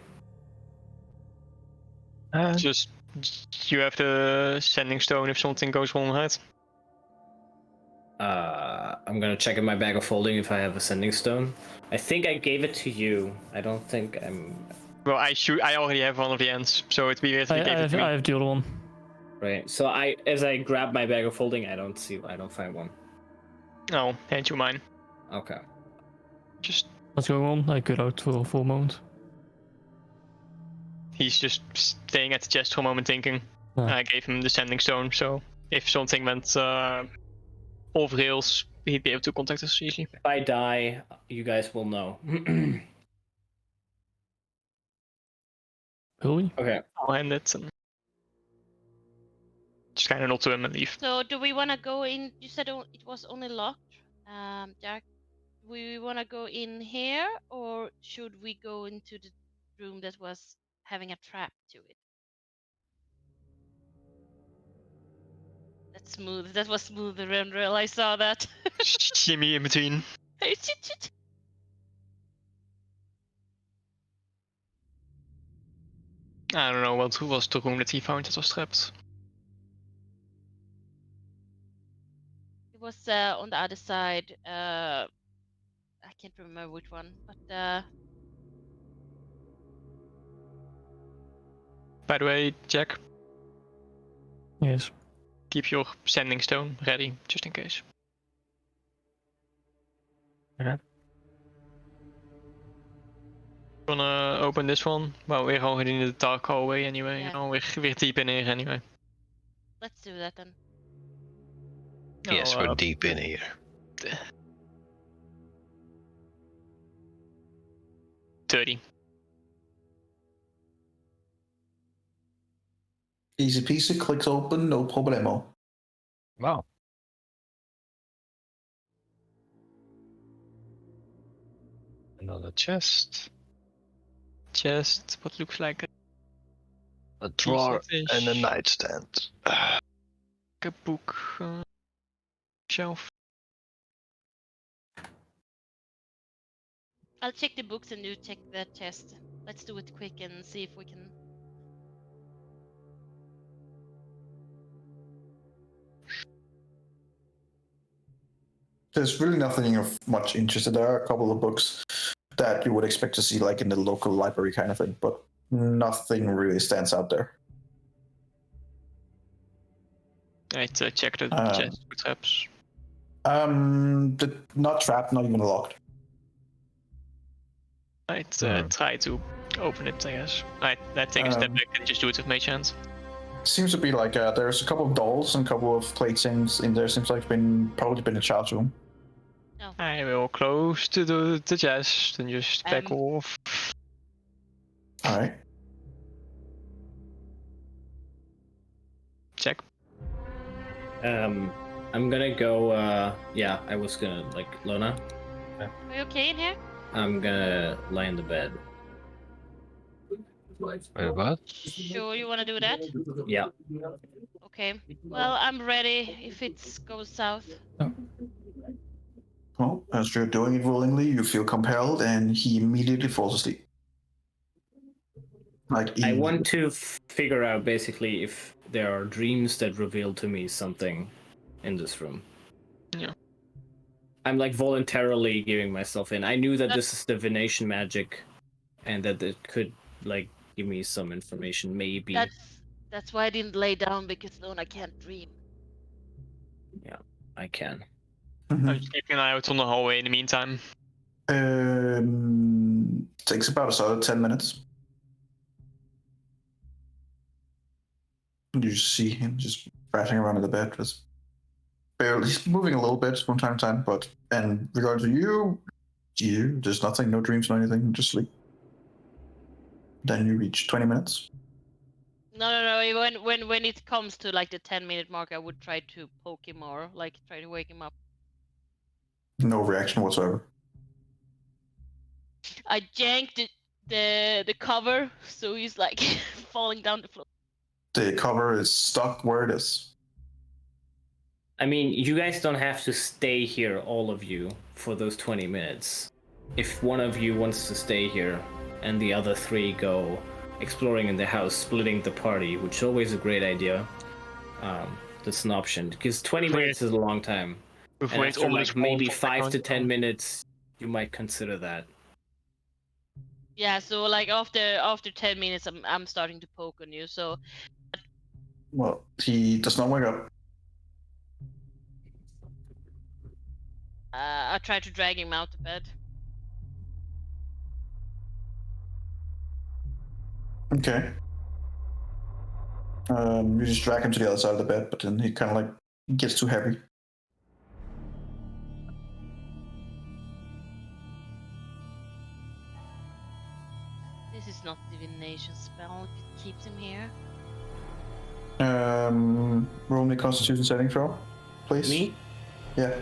Just you have the sending stone if something goes wrong, right? I'm gonna check in my bag of holding if I have a sending stone. I think I gave it to you. I don't think I'm Well, I already have one of the ends, so it'd be weird if I you gave it to me. have the other one. right. So as I grab my bag of holding, I don't find one. Oh, hand you mine. Okay. Just What's going on? I cut out for a moment. he's just staying at the chest for a moment, thinking. Ah. I gave him the sending stone, so if something went off rails, he'd be able to contact us easily. If I die, you guys will know. Really? Okay. I'll hand it and just kind of nod to him and leave. So do we want to go in? You said it was only locked, Jack. Do we want to go in here, or should we go into the room that was having a trap to it? That's smooth. That was smooth, Rendril. I saw that. Shimmy in between. I don't know what was the room that he found that was trapped. It was on the other side. I can't remember which one, but By the way, Jack, Yes. keep your sending stone ready, just in case. Gonna open this one. Well, we're already in the dark hallway anyway. Yeah. You know, we're deep in here anyway. Let's do that then. Yes, Oh, we're deep in here. 30. Easy peasy, clicks open, no problemo. Wow. Another chest, Chest, what looks like a drawer, fish. and a nightstand. a book shelf. I'll check the books and you check the chest. Let's do it quick and see if we can. There's really nothing of much interest. There are a couple of books that you would expect to see like in the local library kind of thing, but nothing really stands out there. Right, check the chest, perhaps. Not trapped, not even locked. Right, try to open it, I guess. Right, take a step back and just do it with mage hands. Seems to be like there's a couple of dolls and a couple of platings in there. Seems like probably been a child's room. I will close to the chest and just back off. All right. Check. I'm gonna go. Yeah, I was gonna like Lona. Are you okay in here? I'm gonna lie in the bed. Wait, what? Sure, you want to do that? Yeah. Okay. Well, I'm ready if it goes south. Well, as you're doing it willingly, you feel compelled, and he immediately falls asleep. I want to figure out basically if there are dreams that reveal to me something in this room. Yeah. I'm like voluntarily giving myself in. I knew that this is divination magic, and that it could like give me some information, maybe. That's why I didn't lay down, because Lona can't dream. Yeah, I can. I'm just keeping an eye out on the hallway in the meantime. Takes about a solid 10 minutes. You just see him just crashing around in the bed, just barely. He's moving a little bit from time to time, and regarding to you, there's nothing, no dreams, no anything, just sleep. Then you reach 20 minutes. No. When it comes to like the 10-minute mark, I would try to poke him or like try to wake him up. No reaction whatsoever. I janked the cover, so he's like falling down the floor. The cover is stuck where it is. I mean, you guys don't have to stay here, all of you, for those 20 minutes. If one of you wants to stay here and the other 3 go exploring in the house, splitting the party, which is always a great idea, that's an option. Because 20 minutes is a long time. And after like maybe 5 to 10 minutes, you might consider that. Yeah, so like after 10 minutes, I'm starting to poke on you. So. Well, he does not wake up. I try to drag him out of bed. Okay. You just drag him to the other side of the bed, but then he kind of like gets too heavy. This is not divination spell. It keeps him here. Roll me Constitution saving throw, please. Me? Yeah.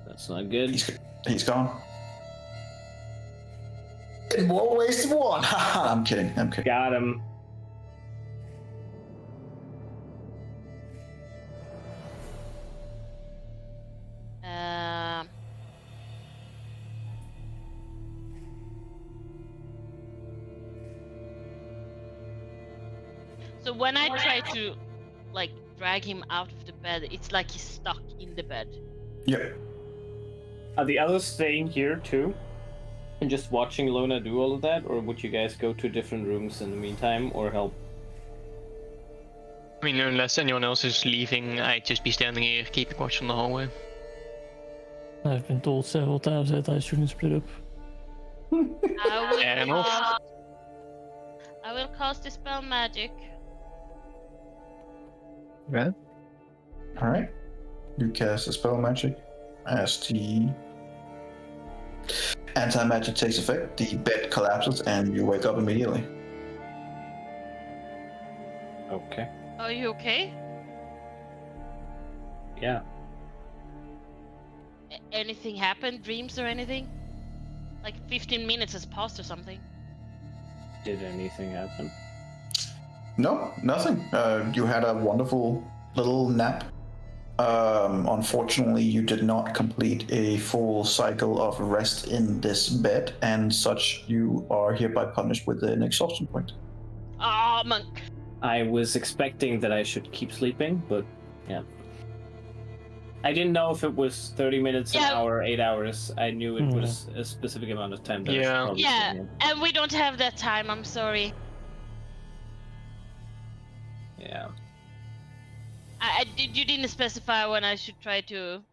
That's not good. He's gone. More wasted one. I'm kidding. Got him. So when I try to like drag him out of the bed, it's like he's stuck in the bed. Yep. Are the others staying here too? And just watching Lona do all of that? Or would you guys go to different rooms in the meantime or help? I mean, unless anyone else is leaving, I'd just be standing here keeping watch on the hallway. I've been told several times that I shouldn't split up. Fair enough. I will cast Dispel Magic. Yeah. All right. You cast a spell magic. As the anti-magic takes effect, the bed collapses and you wake up immediately. Okay. Are you okay? Yeah. Anything happened? Dreams or anything? Like 15 minutes has passed or something. Did anything happen? No, nothing. You had a wonderful little nap. Unfortunately, you did not complete a full cycle of rest in this bed, and such you are hereby punished with an exhaustion point. Ah, monk. I was expecting that I should keep sleeping, but yeah. I didn't know if it was 30 minutes, an Yeah. hour, 8 hours. I knew it was a specific amount of time that I should Yeah. probably Yeah, sleep in. and we don't have that time. I'm sorry. Yeah. You didn't specify when I should try to,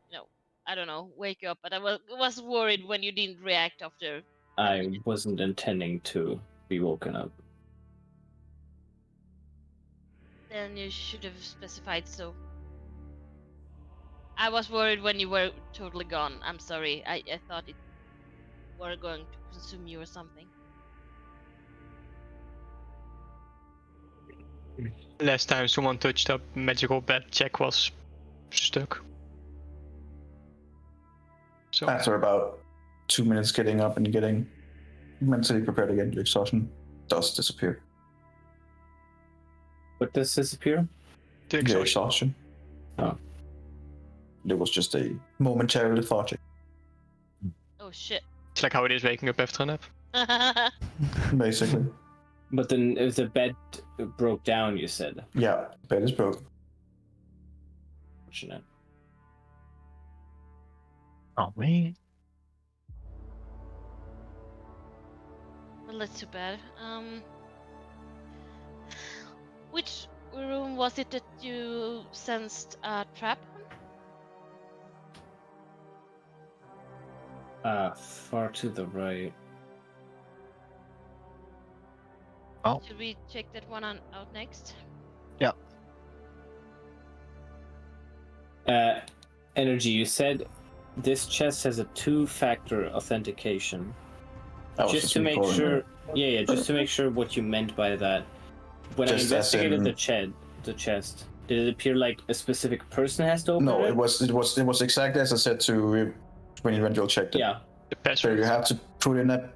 I don't know, wake you up. But I was worried when you didn't react after. I wasn't intending to be woken up. Then you should have specified so. I was worried when you were totally gone. I'm sorry. I thought it were going to consume you or something. Last time someone touched a magical bed, Jack was stuck. So After about 2 minutes getting up and getting mentally prepared again, your exhaustion does disappear. What does disappear? the Your exhaustion. exhaustion. Oh. It was just a momentary lethargic. Oh shit. It's like how it is waking up after a nap. Basically. But then if the bed broke down, you said. Yeah, bed is broken. Fortunate. Oh man. Well, that's too bad. Which room was it that you sensed a trap on? Far to the right. Oh. Should we check that one out next? Energy, you said this chest has a 2-factor authentication. That was Just to me make calling sure, it. just to make sure what you meant by that. When Just I as investigated in- the chest, did it appear like a specific person has to open No, it? it was exactly as I said to when you checked it. Yeah. The So password. you have to put in a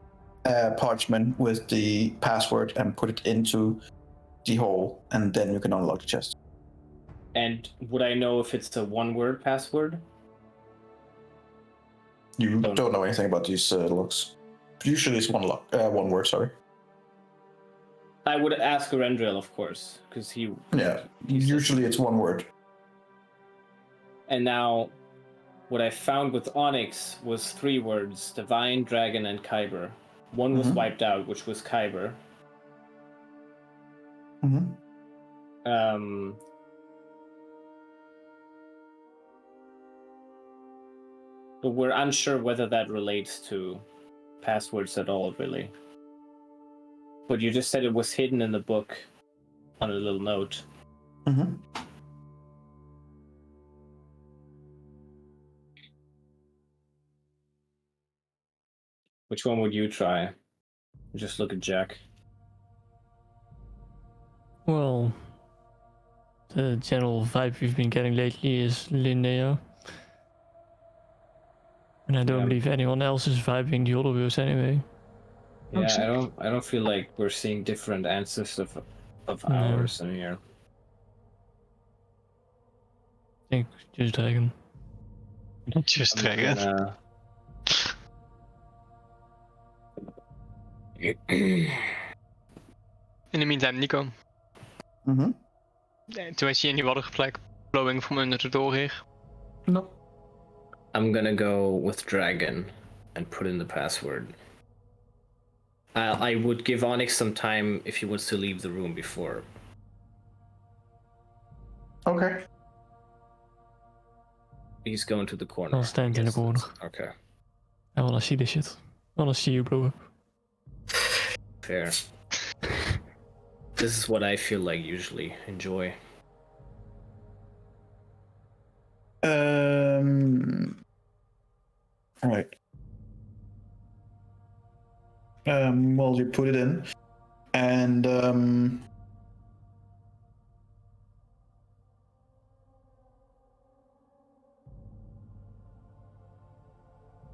parchment with the password and put it into the hole, and then you can unlock the chest. And would I know if it's a 1-word password? You Don't- don't know anything about these locks. Usually it's one word. Sorry. I would ask Arendril, of course, because he. Yeah. Usually it's one word. And now, what I found with Onyx was 3 words: Divine, Dragon, and Kyber. One was Mhm. wiped out, which was Kyber. Mm-hmm. But we're unsure whether that relates to passwords at all, really. But you just said it was hidden in the book on a little note. Mm-hmm. Which one would you try? Just look at Jack. Well, the general vibe we've been getting lately is Linnea. And I don't Yeah. believe anyone else is vibing the other wheels anyway. Yeah, I don't feel like we're seeing different answers of No. ours in here. I think just Dragon. Just I'm dragon. gonna- In the meantime, Nico, Mm-hmm. do I see any water like flowing from under the door here? No. I'm gonna go with Dragon and put in the password. I would give Onyx some time if he wants to leave the room before Okay. He's going to the corner. I'll stand in the Yes, corner. Okay, I wanna see this shit. I wanna see you blow up. fair. This is what I feel like usually. Enjoy. Alright. Well, you put it in, and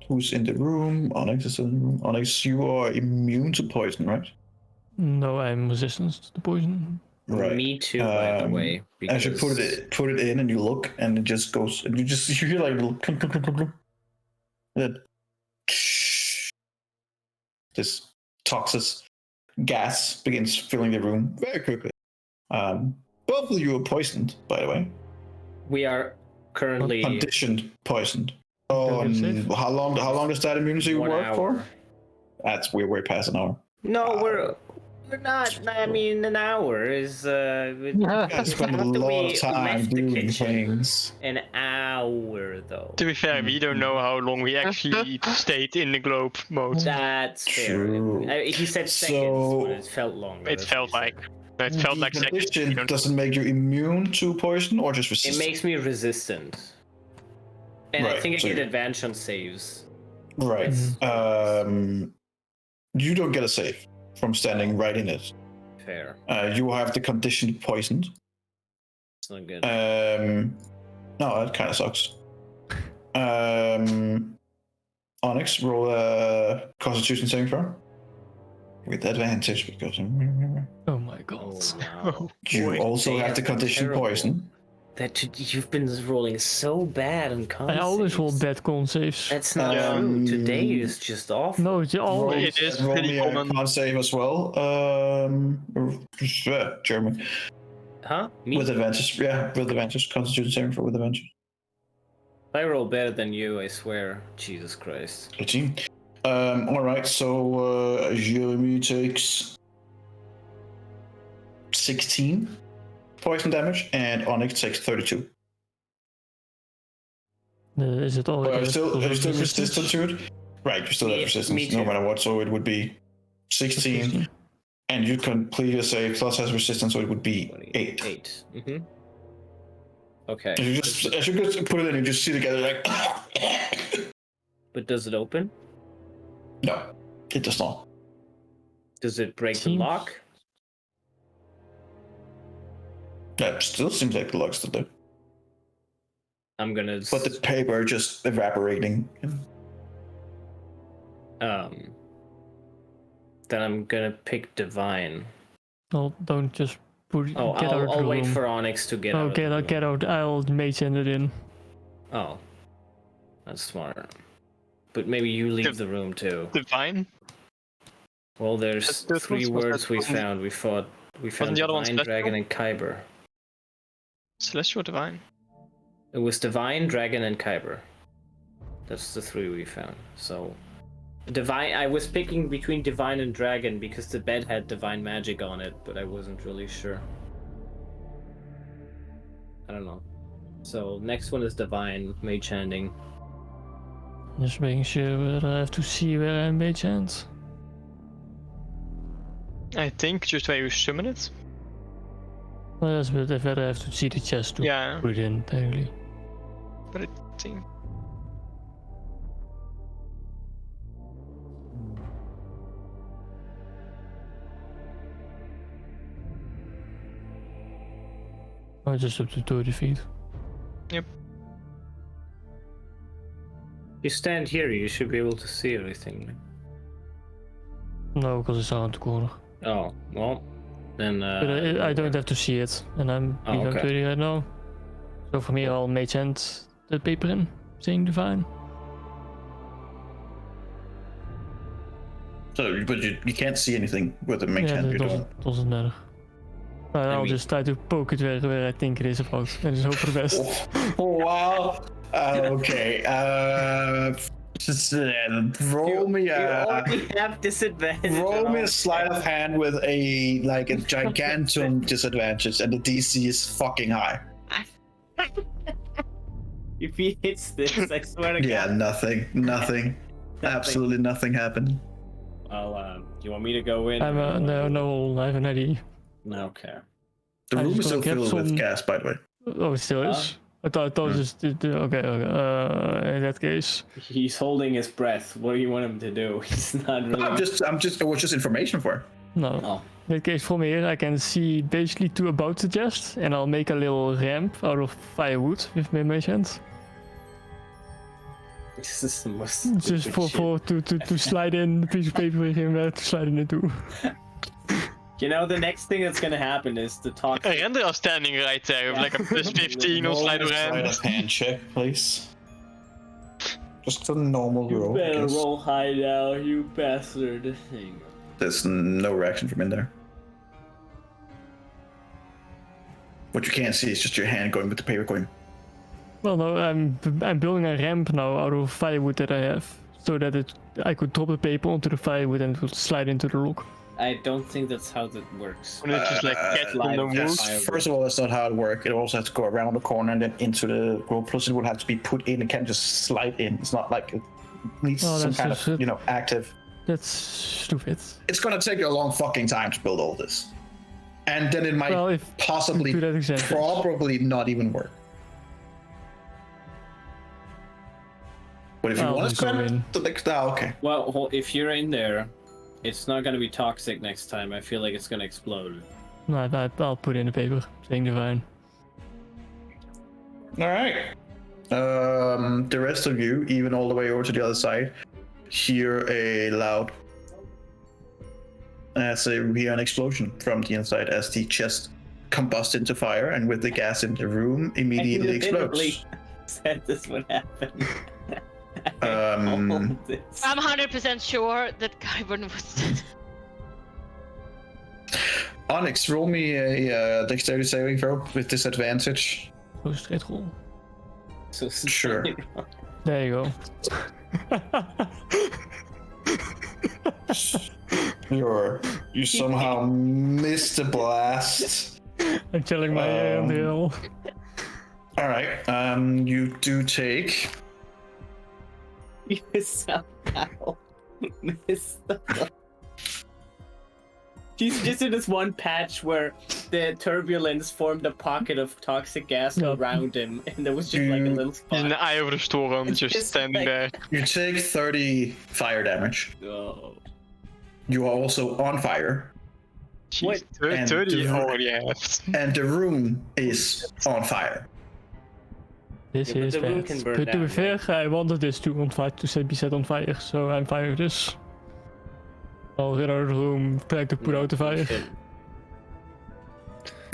who's in the room? Onyx is in the room. Onyx, you are immune to poison, right? No, I'm resistant to poison. Right. Me too, by the way. As you put it in, and you look, and it just goes, and you hear like a little clunk, clunk, clunk, clunk, clunk. Then this toxic gas begins filling the room very quickly. Both of you are poisoned, by the way. We are currently Conditioned poisoned. Oh, Okay, and safe. how long does that immunity 1 work hour. for? That's we're way past an hour. No, we're not. I mean, an hour is. You guys spend a After lot we of time left the doing kitchen. things. An hour though. To be fair, we don't know how long we actually stayed in the globe mode. That's True. fair. He said seconds, So- but it felt longer. It that's felt what he like. said. It felt The like seconds. condition You don't- doesn't make you immune to poison or just It resistant. makes me resistant, and I Right, think I so get you- advantage on saves. Right. Mhm. You don't get a save from standing right in it. Fair. You have the condition poisoned. It's not good. No, that kind of sucks. Onyx, roll a Constitution saving throw with advantage because Oh my god. Oh wow. you Boy, also they have have the been condition terrible. poison. You've been rolling so bad on con I always roll saves. bad con saves. That's not Yeah. true. Today is just awful. No, it's always. It is roll pretty me a common. con save as well. German Huh? Me? with advantage. Yeah, with advantage. Constitution saving throw with advantage. I roll better than you, I swear. Jesus Christ. 18. All right. So Jeremy takes 16 poison damage, and Onyx takes 32. Is it all? Are you still resistant to it? Right, you still have Me resistance too. no matter what, so it would be 16, and you complete your save, plus has resistance, so it would be 8. 8. Mm-hmm. Okay. As you just put it in, you just see together like, But does it open? no, it does not. Does it break the Seems- lock? That still seems like the lock's still there, I'm gonna. but the paper just evaporating. Then I'm gonna pick Divine. Well, don't just put. Oh, get out of I'll the wait room. for Onyx to get Oh, out. of the room. get out. I'll mage hand it in. Oh, that's smart. But maybe you leave the room too. Divine? Well, there's That's 3 was words that- we wasn't- found. We found the other one Divine, Celestial? Dragon, and Kyber. Celestial Divine? It was Divine, Dragon, and Kyber. That's the 3 we found. So, Divine. I was picking between Divine and Dragon because the bed had Divine Magic on it, but I wasn't really sure. I don't know. So next one is Divine, Mage Handing. Just making sure whether I have to see where I mage hand. I think just where you summon it. Well, that's whether I have to see the chest to Yeah, put it in, technically. but I think. Oh, just up to 30 feet. You stand here, you should be able to see everything. No, because it's around the corner. Oh, well, then. But I don't have to see it, and I'm Oh, even okay. 30 right now. So for me, I'll mage hand the paper in, saying Divine. So, but you can't see anything with the mage Yeah, hand that you're doing. doesn't matter. I'll mean- just try to poke it where I think it is about, and just hope for the best. Oh wow. Okay. Just roll me You a already have disadvantage. roll on me all a sleight of hand with a gigantum disadvantage, and the DC is fucking high. If he hits this, I swear to Yeah, God. nothing. Absolutely nothing happened. Well, do you want me to go in? I'm no, I have an idea. Okay. The I room just is wanna still get filled with some- gas, by the way. Oh, it still is. I thought just okay. In that case, He's holding his breath. What do you want him to do? He's not really. It was just information for. no. Oh. In that case, from here I can see basically to about the chest, and I'll make a little ramp out of firewood with my hands, This is the most. just stupid shit. to slide in the piece of paper with him to slide it into. You know, the next thing that's gonna happen is the talk. A render standing right there with like a plus 15 on slide of hand. hand check, please. Just a normal You roll. better yes. roll high now, you bastard. Hang on. There's no reaction from in there. What you can't see is just your hand going with the paper going. Well, no, I'm building a ramp now out of firewood that I have, so that I could drop the paper onto the firewood and it would slide into the lock. I don't think that's how that works. And it's just like get Slide on the yes. wood. Yes, first of all, that's not how it works. It also has to go around the corner and then into the roll. Plus, it will have to be put in. It can't just slide in. It's not like it needs Oh, some that's kind just of, it. active. That's stupid. It's gonna take you a long fucking time to build all this, and then it might Well, if possibly, to that extent, yes. probably not even work. But if you I'll want to just go spend in. the next, okay. Well, if you're in there, it's not gonna be toxic next time. I feel like it's gonna explode. No, I'll put in the paper saying divine. All right. The rest of you, even all the way over to the other side, hear a loud. Hear an explosion from the inside as the chest combusts into fire, and with the gas in the room, immediately I literally explodes. said this would happen. Um, This. I'm 100% sure that Kyburn was dead. Onyx, roll me a dexterity saving throw with disadvantage. Go straight roll. So Sure. There you go. You somehow missed the blast. I'm telling my hill. All right. You do take. You somehow missed the. She's just in this one patch where the turbulence formed a pocket of toxic gas Yep. around him, and there was just like a little He's in the spot. eye of the storm, It's just just standing like- there. You take 30 fire damage. Oh. You are also on fire, What? Jeez, And 30 the- already have. and the room is on fire. This Yeah, but is the room bad. can burn But to be down, fair, I wanted this to be set on fire, so I'm fine with this. I'll get out of the room, try to put out the fire. Shit.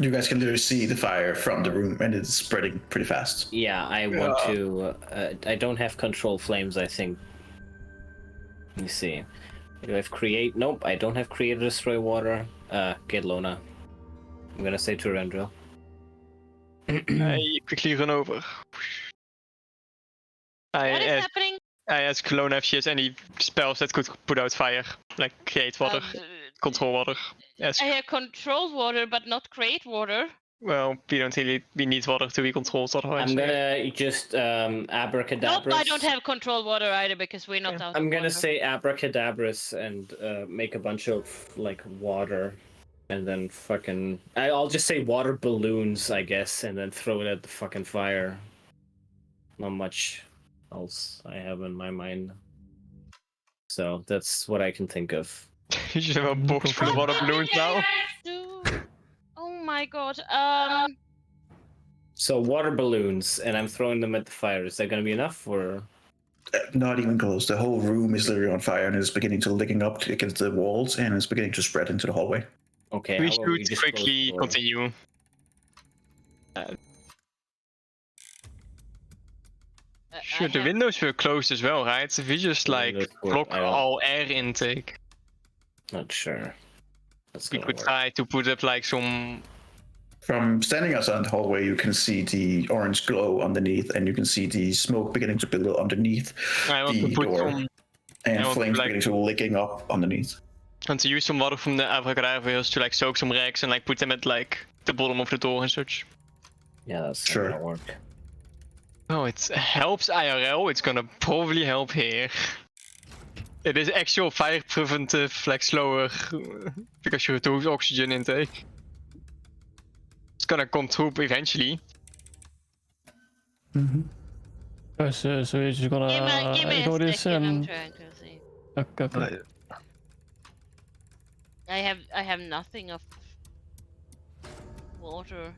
You guys can literally see the fire from the room, and it's spreading pretty fast. Yeah, I want to. I don't have control flames, I think. Let me see. Do I have create? Nope, I don't have create or destroy water. Get Lona. I'm gonna say to Rendril. I quickly run over. What is happening? I ask Lona if she has any spells that could put out fire, like create water, control water. Ask. I have controlled water, but not create water. Well, we need water to be controlled otherwise. I'm gonna just abracadabra. Nope, I don't have controlled water either because we're not out. I'm of gonna water. say abracadabras and make a bunch of like water, and then fucking. I'll just say water balloons, I guess, and then throw it at the fucking fire. Not much else I have in my mind. So that's what I can think of. You should have a box full of water balloons now. Dude. Oh my god. So water balloons, and I'm throwing them at the fire. Is that gonna be enough, or? Not even close. The whole room is literally on fire, and it's beginning to licking up against the walls, and it's beginning to spread into the hallway. Okay. We how about should just quickly close the door? continue. Sure, the windows were closed as well, right? If we just like Windows were- block I don't- all air intake, Not sure. That's we gonna could work. try to put up like some. From standing outside the hallway, you can see the orange glow underneath, and you can see the smoke beginning to build up underneath I want the to put door, some. and I want to, flames like- beginning to licking up underneath. And to use some water from the abracadabras to like soak some racks and like put them at like the bottom of the door and such. Yeah, that's Sure. gonna work. No, it helps IRL. It's gonna probably help here. It is actual fire preventive, like slower, because you reduce oxygen intake. It's gonna come through eventually. So you're just gonna Give me ignore a this second. I'm and trying to see. okay. I have nothing of water.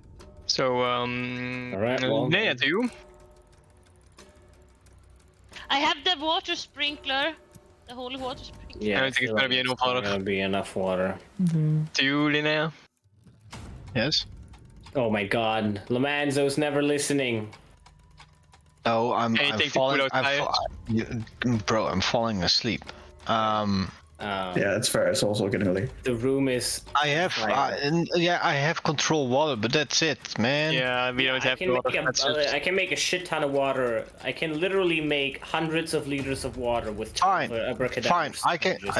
So, Alright, well, Nea, to you? I have the water sprinkler, the holy water sprinkler. yeah, I don't think it's gonna be enough water. Gonna be enough water. To you, Linnea? Yes. Oh my god, Lamanzo's never listening. No, I'm Anything to falling. put out Bro, I'm falling asleep. Yeah, it's fair. It's also getting late. The room is. I have, I have control water, but that's it, man. Yeah, we don't I have can, water. make That's just- I can make a shit ton of water. I can literally make hundreds of liters of water with Fine, abracadabra.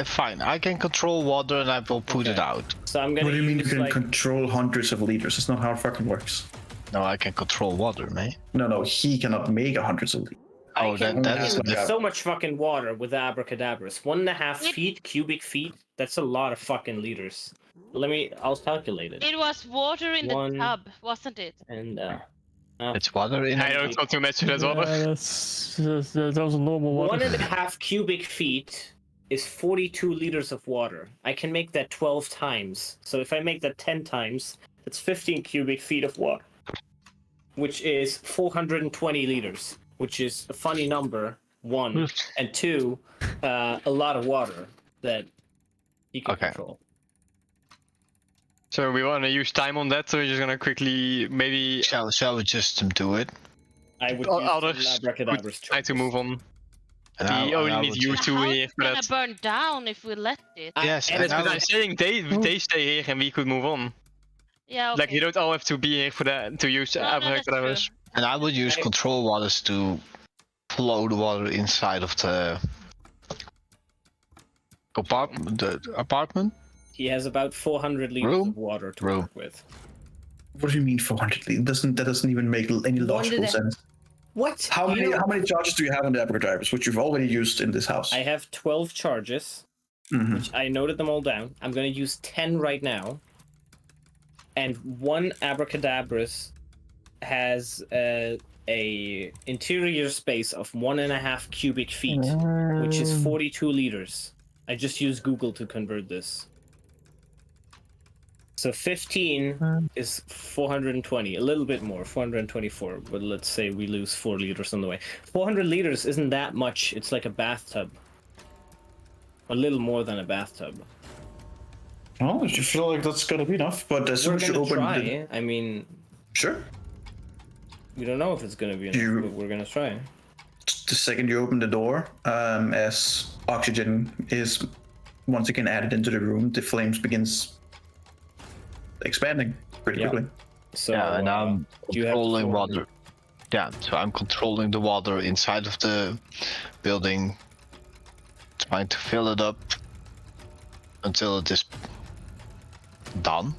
fine. I can control water, and I will put it Okay. out. So I'm gonna. What do you mean you use, can like, control hundreds of liters? That's not how it fucking works. No, I can control water, man. No, he cannot make hundreds of liters. Oh, I can that is make different. so much fucking water with the abracadabras. 1.5 feet, cubic feet. That's a lot of fucking liters. I'll calculate it. It was water in One. the tub, wasn't it? And It's water in I it. don't want to mess with that water. That was a normal water. 1.5 cubic feet is 42 liters of water. I can make that 12 times. So if I make that 10 times, that's 15 cubic feet of water, which is 420 liters, which is a funny number, one, and two, a lot of water that he can Okay. control. So we want to use time on that, so we're just gonna quickly maybe Shall we just do it? I would others use abracadabras. would try to move on. And We only need would you just- two The house here is for gonna that. burn down if we let it. Yes, and and I But I'm would- saying they stay here and we could move on. Yeah, okay. Like you don't all have to be here for that to use No, that's abracadabras. true. And I would use I- control waters to flow the water inside of the apartment. He has about 400 liters Room? of water to Room. work with. What do you mean 400 liters? That doesn't even make any logical did I- sense. What? How many charges do you have on the abracadabras, which you've already used in this house? I have 12 charges. Mhm. Which I noted them all down. I'm gonna use 10 right now. And one abracadabras has a interior space of 1.5 cubic feet, which is 42 liters. I just used Google to convert this. So 15 is 420, a little bit more, 424, but let's say we lose 4 liters on the way. 400 liters isn't that much, it's like a bathtub. A little more than a bathtub. Well, I feel like that's gonna be enough, but as soon We're as you gonna open try. the... I mean, Sure. we don't know if it's gonna be enough, but we're gonna try. The second you open the door, as oxygen is once again added into the room, the flames begins expanding pretty Yeah. quickly. So Yeah, and I'm you have controlling 400. water. Yeah, so I'm controlling the water inside of the building, trying to fill it up until it is done.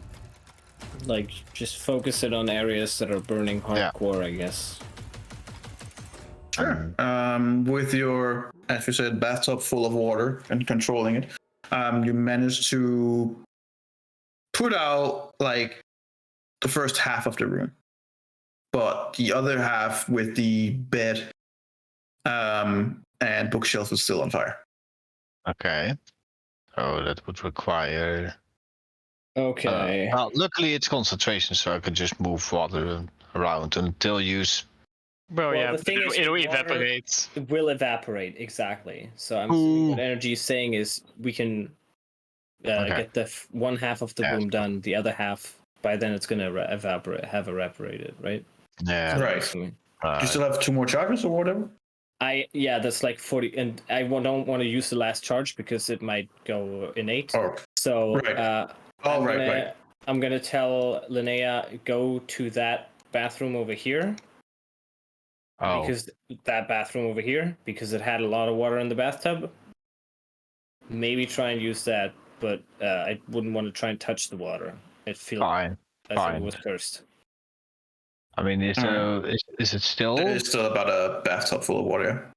Like, just focus it on areas that are burning Yeah. hardcore, I guess. Sure. With your, as you said, bathtub full of water and controlling it, you manage to put out like the first half of the room, but the other half with the bed and bookshelf is still on fire. Okay. So that would require. Okay. Well, luckily it's concentration, so I can just move water around until use. Well, Well, yeah, the thing is, it'll water- evaporate. It will evaporate, exactly. So I'm assuming what Ooh. energy is saying is we can Okay. get the one half of the Yeah. room done, the other half, by then it's gonna evaporated, right? Yeah. Right. Assuming. Do you still have 2 more charges or whatever? Yeah, that's like 40, and I don't want to use the last charge because it might go innate. Oh, So right. Right. I'm gonna tell Linnea go to that bathroom over here Oh. because that bathroom over here because it had a lot of water in the bathtub. Maybe try and use that, but I wouldn't want to try and touch the water. It feels Fine. as if it fine. was cursed. I mean, is it still? There's still about a bathtub full of water.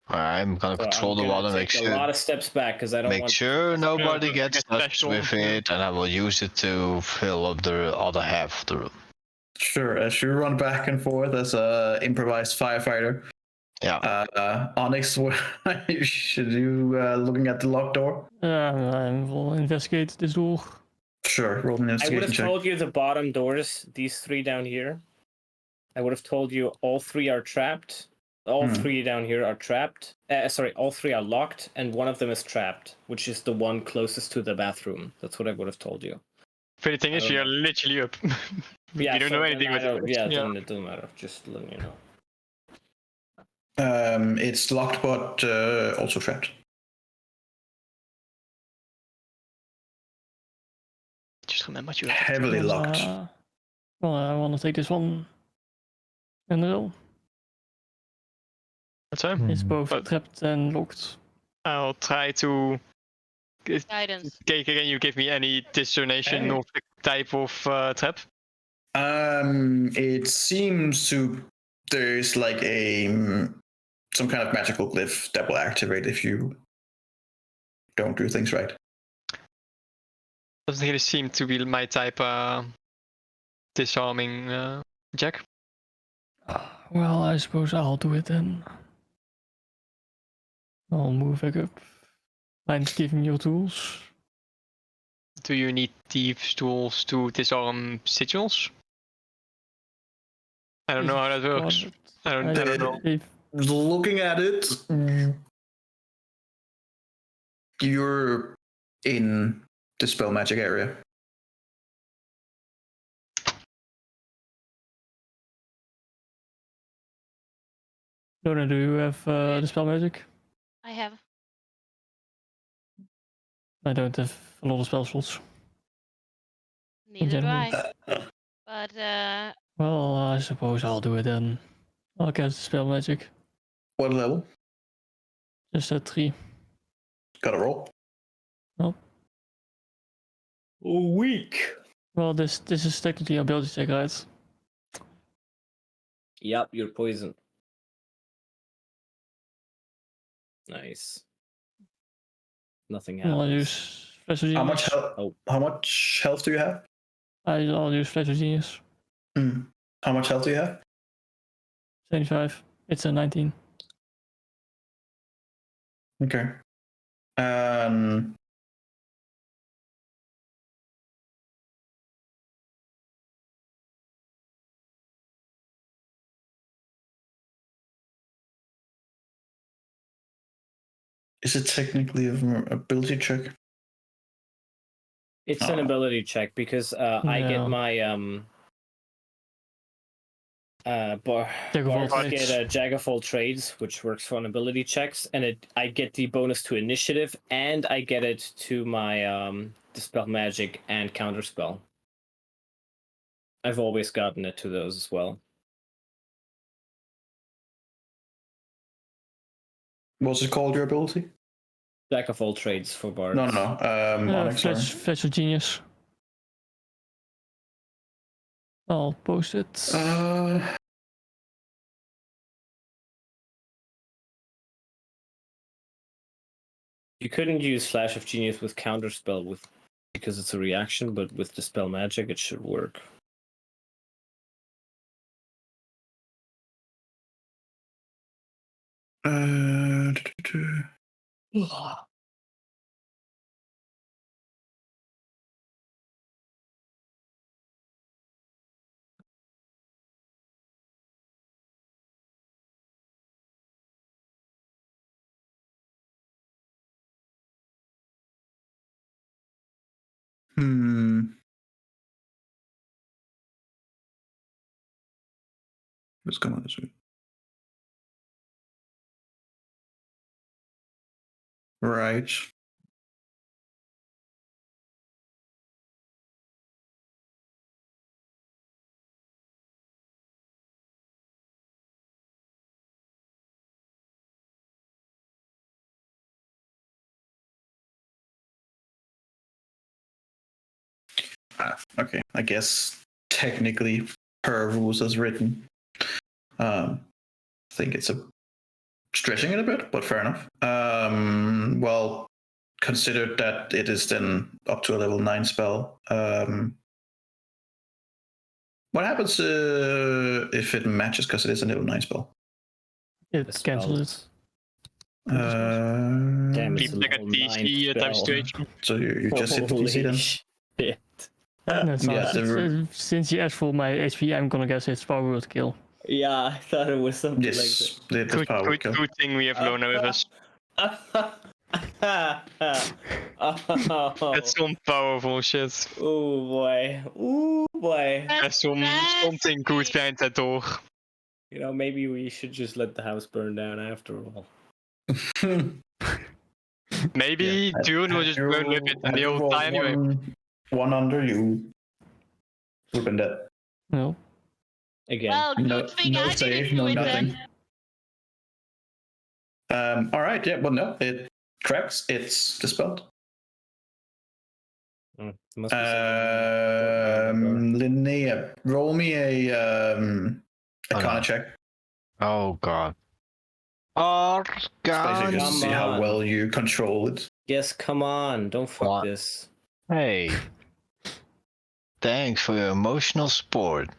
I'm gonna So control I'm the gonna water, make take a sure. lot of steps back because I don't Make want. sure nobody Yeah, gets get touched special, with yeah. it, and I will use it to fill up the other half of the room. Sure, as you run back and forth as a improvised firefighter. Yeah. Onyx, should you looking at the locked door? I will investigate this door. Sure, roll an I would investigation have check. told you the bottom doors, these 3 down here. I would have told you all 3 are trapped. All 3 down here are trapped. Sorry, all 3 are locked, and one of them is trapped, which is the one closest to the bathroom. That's what I would have told you. But the thing I is, don't we are know. literally up. Yeah, we don't so know then anything I with don't, it. yeah, then it doesn't matter. Just letting you know. It's locked, but also trapped. Just remember you Heavily locked. Well, I want to take this one in the row. That's fine. It's both But- trapped and locked. I'll try to. Guidance. Okay, can you give me any discernation Hey. of the type of trap? It seems to there's like a some kind of magical glyph that will activate if you don't do things right. Doesn't really seem to be my type disarming jack. Well, I suppose I'll do it then. I'll move back up. And give me your tools. Do you need thieves' tools to disarm sigils? I don't know how that works. I don't know. If Looking at it, you're in the spell magic area. Lona, do you have the spell magic? I have. I don't have a lot of spell slots. Neither do general. I. But Well, I suppose I'll do it then. I'll cast the spell magic. What level? Just at 3. Got a roll. Weak. Well, this is technically a ability check, right? Yep, you're poisoned. Nice. Nothing happens. I'll use Flash of Genius. How much health? Oh. How much health do you have? I'll use Flash of Genius. How much health do you have? 75. It's a 19. Okay. Is it technically an ability check? It's an ability check because I get No. my Bards trades. get a Jack of all trades, which works on ability checks, and I get the bonus to initiative, and I get it to my dispel magic and counterspell. I've always gotten it to those as well. What's it called? Your ability? Jack of all trades for Bards. No. Onyx, sorry. Flash of Genius. I'll post it. You couldn't use Flash of Genius with counterspell because it's a reaction, but with dispel magic it should work. What's going on this week? Right. Okay, I guess technically per rules as written. I think it's stretching it a bit, but fair enough. Well, considered that it is then up to a level 9 spell. What happens if it matches because it is a level 9 spell? It The cancels spells. it. Damn, it's Keep a like a level 9 DC times spell. 2 HP. So you just hit the Holy DC then? shit. No, it's Yeah, not. the- Since you asked for my HP, I'm gonna guess it's power word kill. Yeah, I thought it was something like that. Yes, it is power Good, kill. good thing we have Lona with us. That's some powerful shit. Oh boy. Oh boy. There's something good behind that door. You know, maybe we should just let the house burn down after all. Maybe Dune will just burn with it and they'll die anyway. One under you. Would have been dead. No. Again. Well, good No, thing no I save, didn't no do it nothing. then. All right, yeah, well, no, it cracks. It's dispelled. Must be something Linnea, roll me a Arcana check. Oh god. Basically, just to see how Come on. well you control it. Yes, come on. Don't fuck What? this. Hey. Thanks for your emotional support.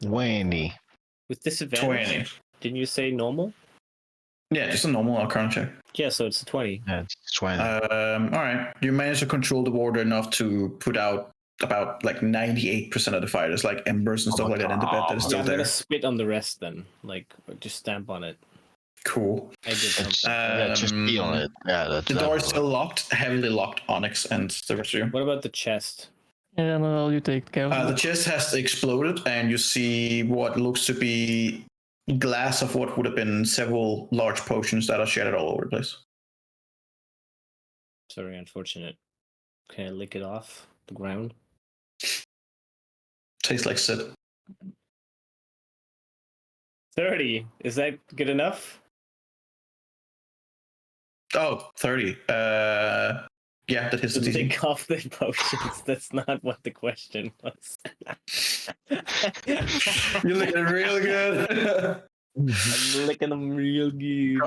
20. With disadvantage? 20. Didn't you say normal? Yeah, just a normal Arcana check. Yeah, so it's a 20. Yeah, it's 20. All right, you managed to control the water enough to put out about like 98% of the fire. There's like embers and Oh stuff my like that in the bed that is Yeah, still I'm there. gonna spit on the rest then. Like, just stamp on it. Cool. I did something. Yeah, just be on it. Yeah, that's The door is still locked, heavily locked, Onyx and the rest of you. What about the chest? And then you take care of The it. chest has exploded, and you see what looks to be glass of what would have been several large potions that are shattered all over the place. It's very unfortunate. Can I lick it off the ground? Tastes like Sid. 30. Is that good enough? Oh, 30. Yeah, that hits the DC. Lick off the potions. That's not what the question was. You're looking real good. I'm licking them real good.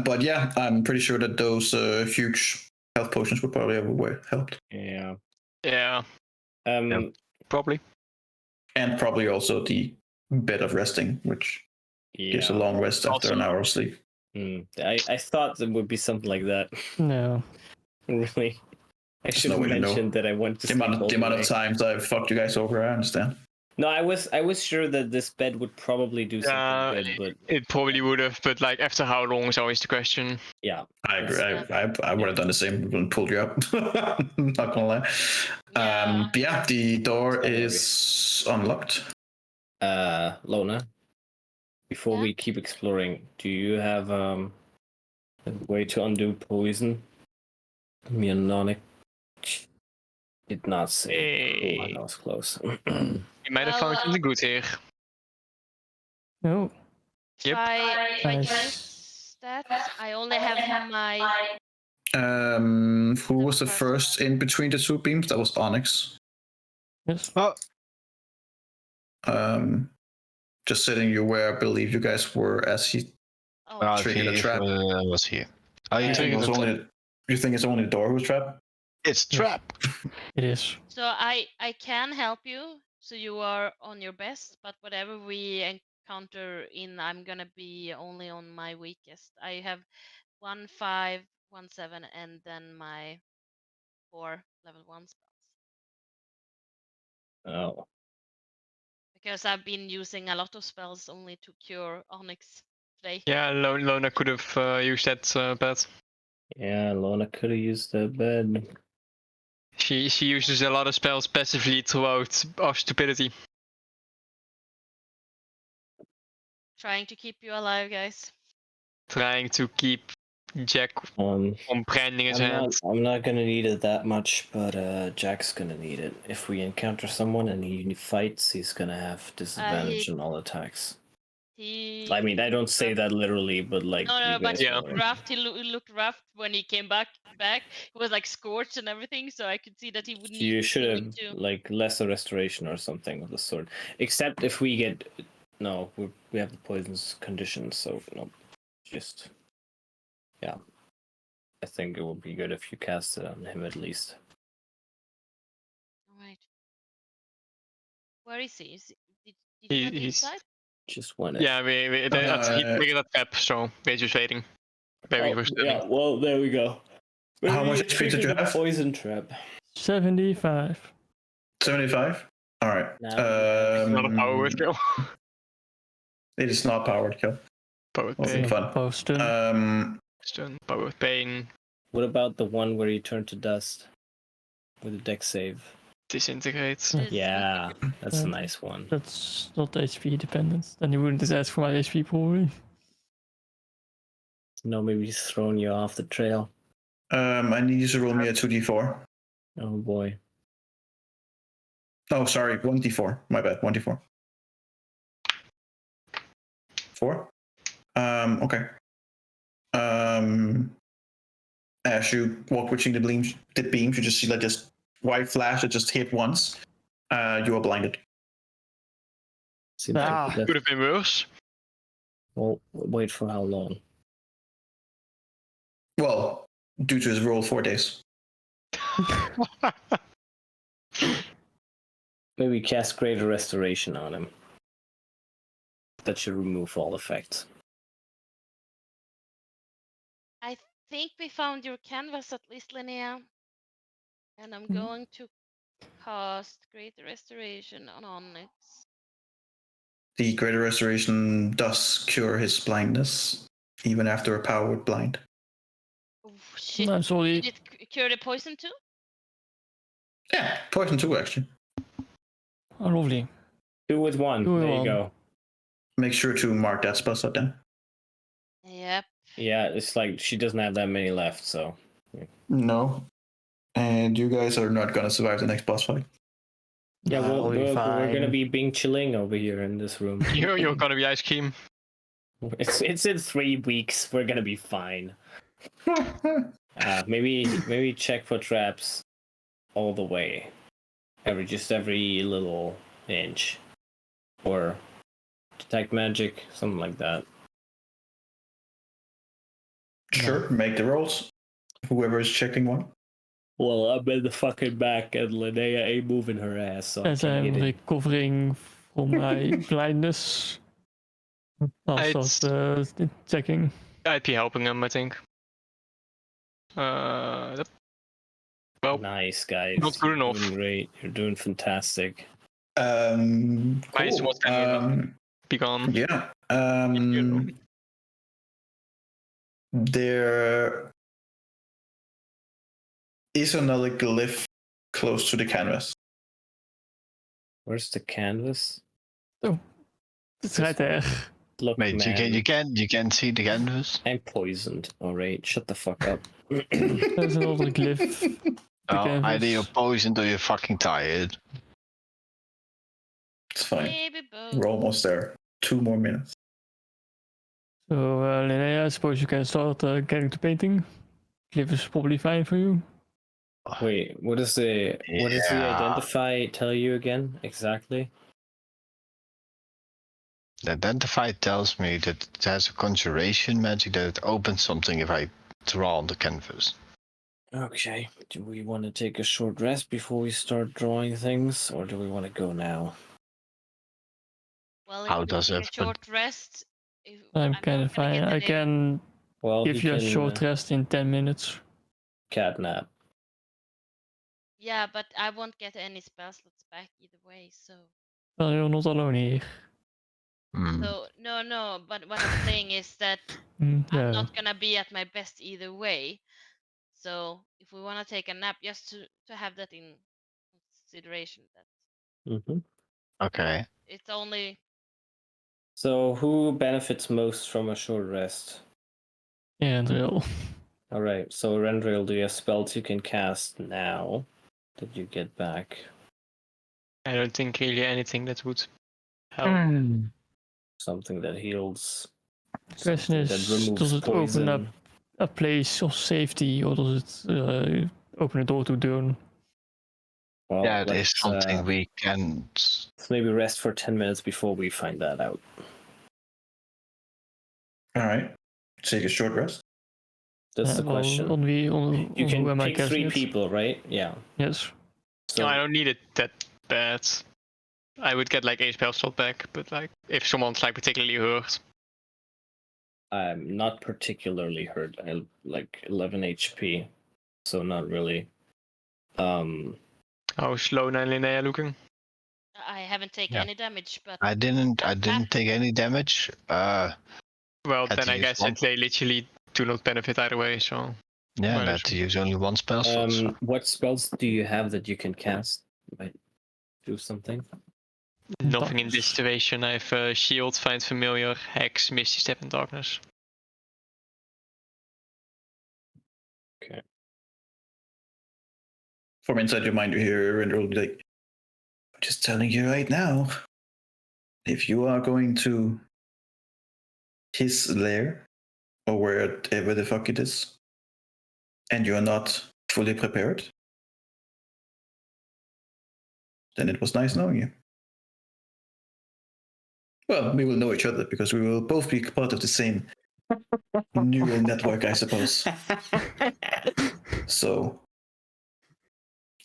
But yeah, I'm pretty sure that those huge health potions would probably have helped. Yeah. Yeah, Um. probably. And probably also the bed of resting, which gives a Yeah. long rest after an Also- hour of sleep. I thought it would be something like that. No. Really. I should no have way to know. mentioned that I went to The sleep amount all of day. times I've fucked you guys over, I understand. No, I was sure that this bed would probably do something good, but It probably would have, but like after how long is always the question. yeah. I agree. I would have done the same and pulled you up. Not gonna lie. Yeah. But yeah, the door Don't worry. is unlocked. Lona, before Yeah? we keep exploring, do you have a way to undo poison? Mianonic did not say. Oh, Hey. that was close. You might have found Well, something good here. No. Yep. Try Nice. use that. I only have my. Who was the first in between the two beams? That was Onyx. Yes. Just sitting you where I believe you guys were as he Oh, triggered a trap. Was here. Oh, you You think, triggered it was the only, you think it's only the door who's trapped? It's trap. It is. so I can help you, so you are on your best. But whatever we encounter I'm gonna be only on my weakest. I have 1, 5, 1, 7, and then my 4 level 1 spells. Oh. Because I've been using a lot of spells only to cure Onyx today. Yeah, Lona could have used that bed. Yeah, Lona could have used the bed. She uses a lot of spells passively throughout our stupidity. Trying to keep you alive, guys. Trying to keep Jack Um, from branding his hands. I'm not gonna need it that much, but Jack's gonna need it. If we encounter someone and he fights, he's gonna have disadvantage on all attacks. He. I mean, I don't say that literally, but like. No, you but guys he Yeah. know it. roughed. He looked rough when he came back. He was like scorched and everything, so I could see that he would need You should healing have too. like lesser restoration or something of the sort. Except if we get no, we have the poison's conditions, so no, just yeah. I think it would be good if you cast it on him at least. All right. Where is he? Did he went He's inside? Just one. yeah. We that's he triggered a trap, so we're just waiting. Where we were standing. yeah. Well, there we go. How much We HP did you triggered a have? Poison trap. 75. 75. All right. Now Not a power word kill. It is not powered kill. Power with Wasn't pain. fun. Power stun. Stun. Power with pain. What about the one where he turned to dust with a deck save? Disintegrate. This Yeah, would be good. that's a nice one. That's not HP dependent. Then you wouldn't just ask for my HP probably. No, maybe he's throwing you off the trail. I need you to roll me a 2d4. Oh boy. Oh, sorry, 1d4. My bad, 1d4. 4? Okay. As you walk between the beams, you just see like this white flash that just hit once. You are blinded. Seems like Ah. that- Could have been worse. well, wait for how long? Well, due to his roll, 4 days. Maybe cast Greater Restoration on him. That should remove all effects. I think we found your canvas at least, Linnea. And I'm Mhm. going to cast Greater Restoration on Onyx. The Greater Restoration does cure his blindness, even after a powered blind. Oh shit! I'm sorry. Did it cure the poison too? Yeah, poison too, actually. Oh, lovely. 2 with 1. 2 with There you 1. go. Make sure to mark that spell slot then. Yep. Yeah, it's like she doesn't have that many left, so. No. And you guys are not gonna survive the next boss fight. Yeah, I'll be we're gonna fine. be Bing Chilling over here in this room. You're gonna be ice cream. It's in 3 weeks. We're gonna be fine. Maybe check for traps all the way. Every little inch. Or detect magic, something like that. Sure, make the rolls. Whoever is checking one. Well, I'm in the fucking back and Linnea ain't moving her ass, so As I I'm can't get in. recovering from my blindness. I'll I'd- start checking. I'd be helping him, I think. Yep. Well, Nice, guys. Not good You're enough. doing great. You're doing fantastic. Nice, Cool. what's happening? Be gone. Yeah. know. There is another glyph close to the canvas. Where's the canvas? It's right there. Look, Wait, man. you can see the canvas. I'm poisoned. Alright, shut the fuck up. There's another glyph. Oh, canvas. either you're poisoned or you're fucking tired. It's fine. Baby boat. We're almost there. 2 more minutes. So, Linnea, I suppose you can start getting to painting. Glyph is probably fine for you. Wait, what does the Yeah. identify tell you again exactly? The identify tells me that it has a conjuration magic that it opens something if I draw on the canvas. Okay. Do we want to take a short rest before we start drawing things, or do we want to go now? Well, How if we does take it- a short rest, I'm not kind of gonna fine. get I any- can Well, give he you a can, short rest in 10 minutes. catnap. Yeah, but I won't get any spell slots back either way. So, Well, you're not alone here. no. But what I'm saying is that Mm, I'm yeah. not gonna be at my best either way. So, if we wanna take a nap, just to have that in consideration, that Mm-hmm. Okay. it's only So, who benefits most from a short rest? And real. Alright, so Rendril, do you have spells you can cast now that you get back? I don't think really anything that would help. Something that heals. Question something that is, removes does it open up poison. a place of safety, or does it open a door to doom? Well, Yeah, it is let's, something we can. let's maybe rest for 10 minutes before we find that out. All right. Take a short rest. That's the Well, question. on You who can am I pick 3 casting it? people, right? Yeah. Yes. So I don't need it that bad. I would get like a spell slot back, but like if someone's like particularly hurt. I'm not particularly hurt. I have like 11 HP, so not really. How slow Linnea looking? I haven't taken Yeah. any damage, but I didn't take any damage. Well, Had then to I use guess one. they literally do not benefit either way. So Yeah, might and I as had to well. use only one spell slot. So. what spells do you have that you can cast? Might do something. Nothing in this Darkness. situation. I have shield, find familiar, hex, misty step, and darkness. From inside your mind, you hear and will be like, I'm just telling you right now, if you are going to his lair or wherever the fuck it is, and you are not fully prepared, then it was nice knowing you. Well, we will know each other because we will both be part of the same neural network, I suppose. So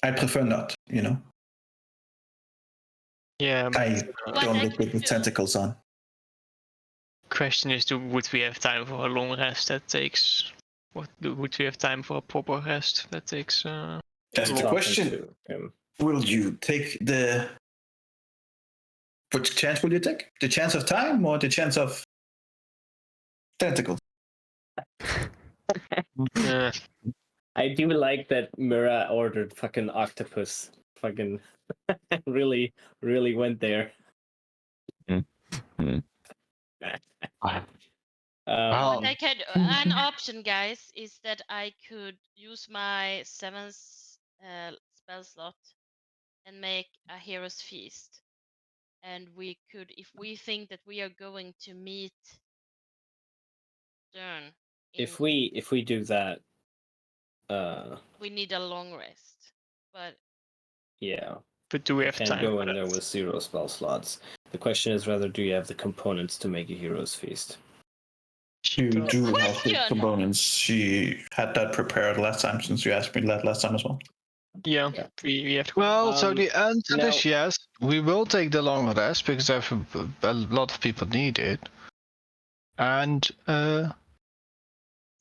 I prefer not, you know. Yeah. But I What don't I look could good with do- tentacles on. question is, would we have time for a long rest? That takes. Would we have time for a proper rest? That takes. That's the Talking question. to him. Will you take the... Which chance will you take? The chance of time or the chance of tentacles? Yeah. I do like that Mira ordered fucking octopus. Fucking really, really went there. Well, What I could, an option, guys, is that I could use my 7th spell slot and make a hero's feast, and we could, if we think that we are going to meet Stern, if we do that, we need a long rest. But yeah, But do we we have can't time? go for in that? there with 0 spell slots. The question is rather, do you have the components to make a hero's feast? You Cheetah. do have the Question! components. She had that prepared last time since you asked me that last time as well. Yeah, Yeah. we have to. well, so Um, the answer now- is yes. We will take the long rest because a lot of people need it. And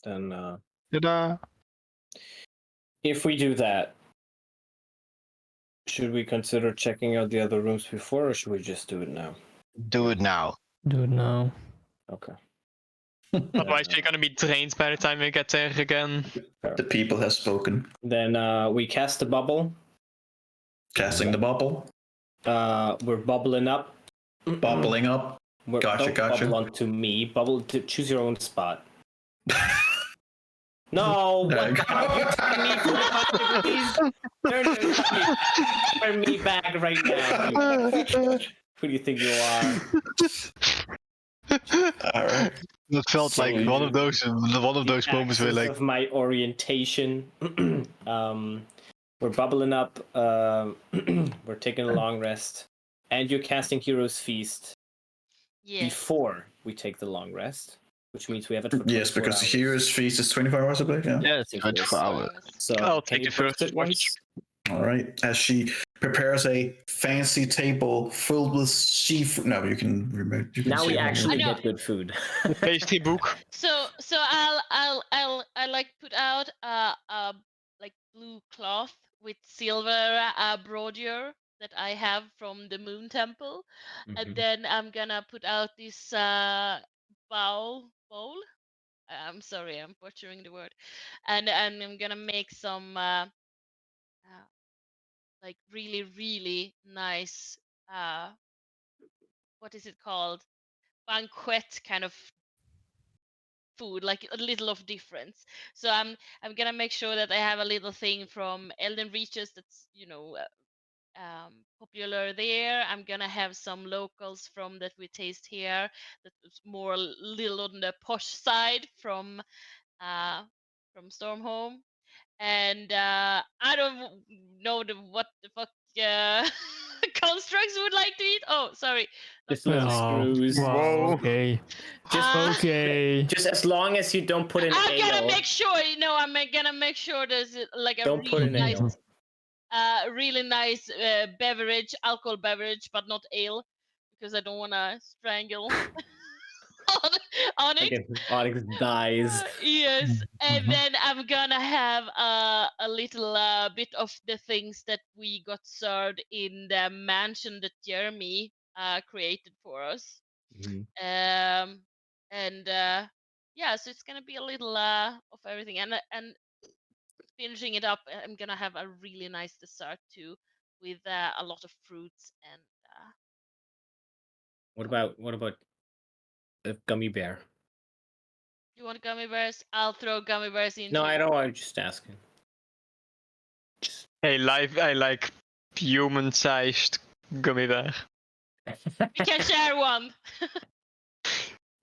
Then ta-da. if we do that, should we consider checking out the other rooms before, or should we just do it now? Do it now. Do it now. Okay. Otherwise, we're gonna be drained by the time we get there again. The people have spoken. Then we cast the bubble. Casting the bubble, We're bubbling up. bubbling up. We're, Gotcha, don't gotcha. bubble onto me. Bubble to choose your own spot. No, what the fuck? You turn me 45 degrees? Turn me back right now. Who do you think you are? All right. It felt So like you- one of those moments where Axis like of my orientation. We're bubbling up. We're taking a long rest, and you're casting Hero's Feast yes, before we take the long rest, which means we have it for 24 Yes, because the hours. hero's feast is 24 hours, I believe. Yeah. yeah, it's think 24 yes. hours. So I'll can take you the post first it once? All right. As she prepares a fancy table filled with seafood. No, you can remove. You can Now say we it one actually more. I know. get good food. Pastry book. So I'll like put out a like blue cloth with silver broidery that I have from the Moon Temple, and Mhm. then I'm gonna put out this bowl. I'm sorry, I'm butchering the word, and I'm gonna make some like really nice what is it called, banquet kind of food, like a little of difference. So I'm gonna make sure that I have a little thing from Elden Reaches that's popular there. I'm gonna have some locals from that we taste here that's more little on the posh side from Stormhome. And I don't know what the fuck constructs would like to eat. Oh, sorry. Just little screws. Wow, Whoa. okay. Just Okay. Just as long as you don't put in I'm ale. gonna make sure. I'm gonna make sure there's like a Don't put really in nice, ale. really nice beverage, alcohol beverage, but not ale, because I don't wanna strangle on it. Okay, Onyx dies. Yes, and then I'm gonna have a little bit of the things that we got served in the mansion that Jeremy created for us. Mhm. And yeah, so it's gonna be a little of everything, and finishing it up, I'm gonna have a really nice dessert too, with a lot of fruits and. What about a gummy bear? You want gummy bears? I'll throw gummy bears into. No, I don't. I'm just asking. Just I like human-sized gummy bear. We can share one.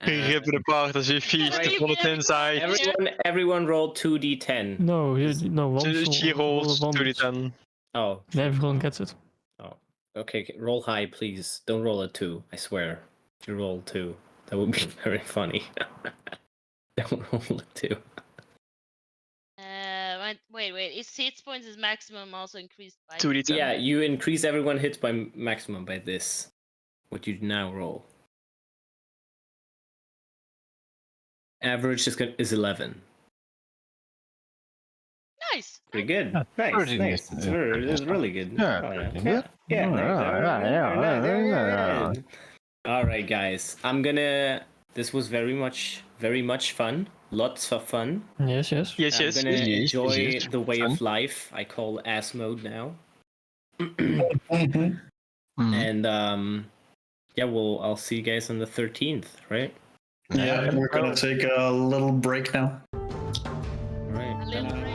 Rip it apart as you feast Right. on its inside. everyone roll 2d10. No, no, one She rolls one, 2d10. Oh. Everyone gets it. Oh. Okay, roll high, please. Don't roll a 2. I swear. If you roll 2, that would be very funny. Don't roll a 2. Wait. Its hit points is maximum also increased by 2d10. Yeah, you increase everyone hits by maximum by this. What you now roll. Average is 11. Nice. Pretty good. Yeah, Nice. pretty Nice. good. It's really good. Yeah, Oh, pretty good. Yeah. Yeah. Nice. All right, guys. This was very much fun. Lots of fun. Yes. Yes, I'm yes. gonna Yes, enjoy yes, the way fun. of life I call ass mode now. Mhm. And yeah, I'll see you guys on the 13th, right? Yeah, we're gonna take a little break now. All right. A little break.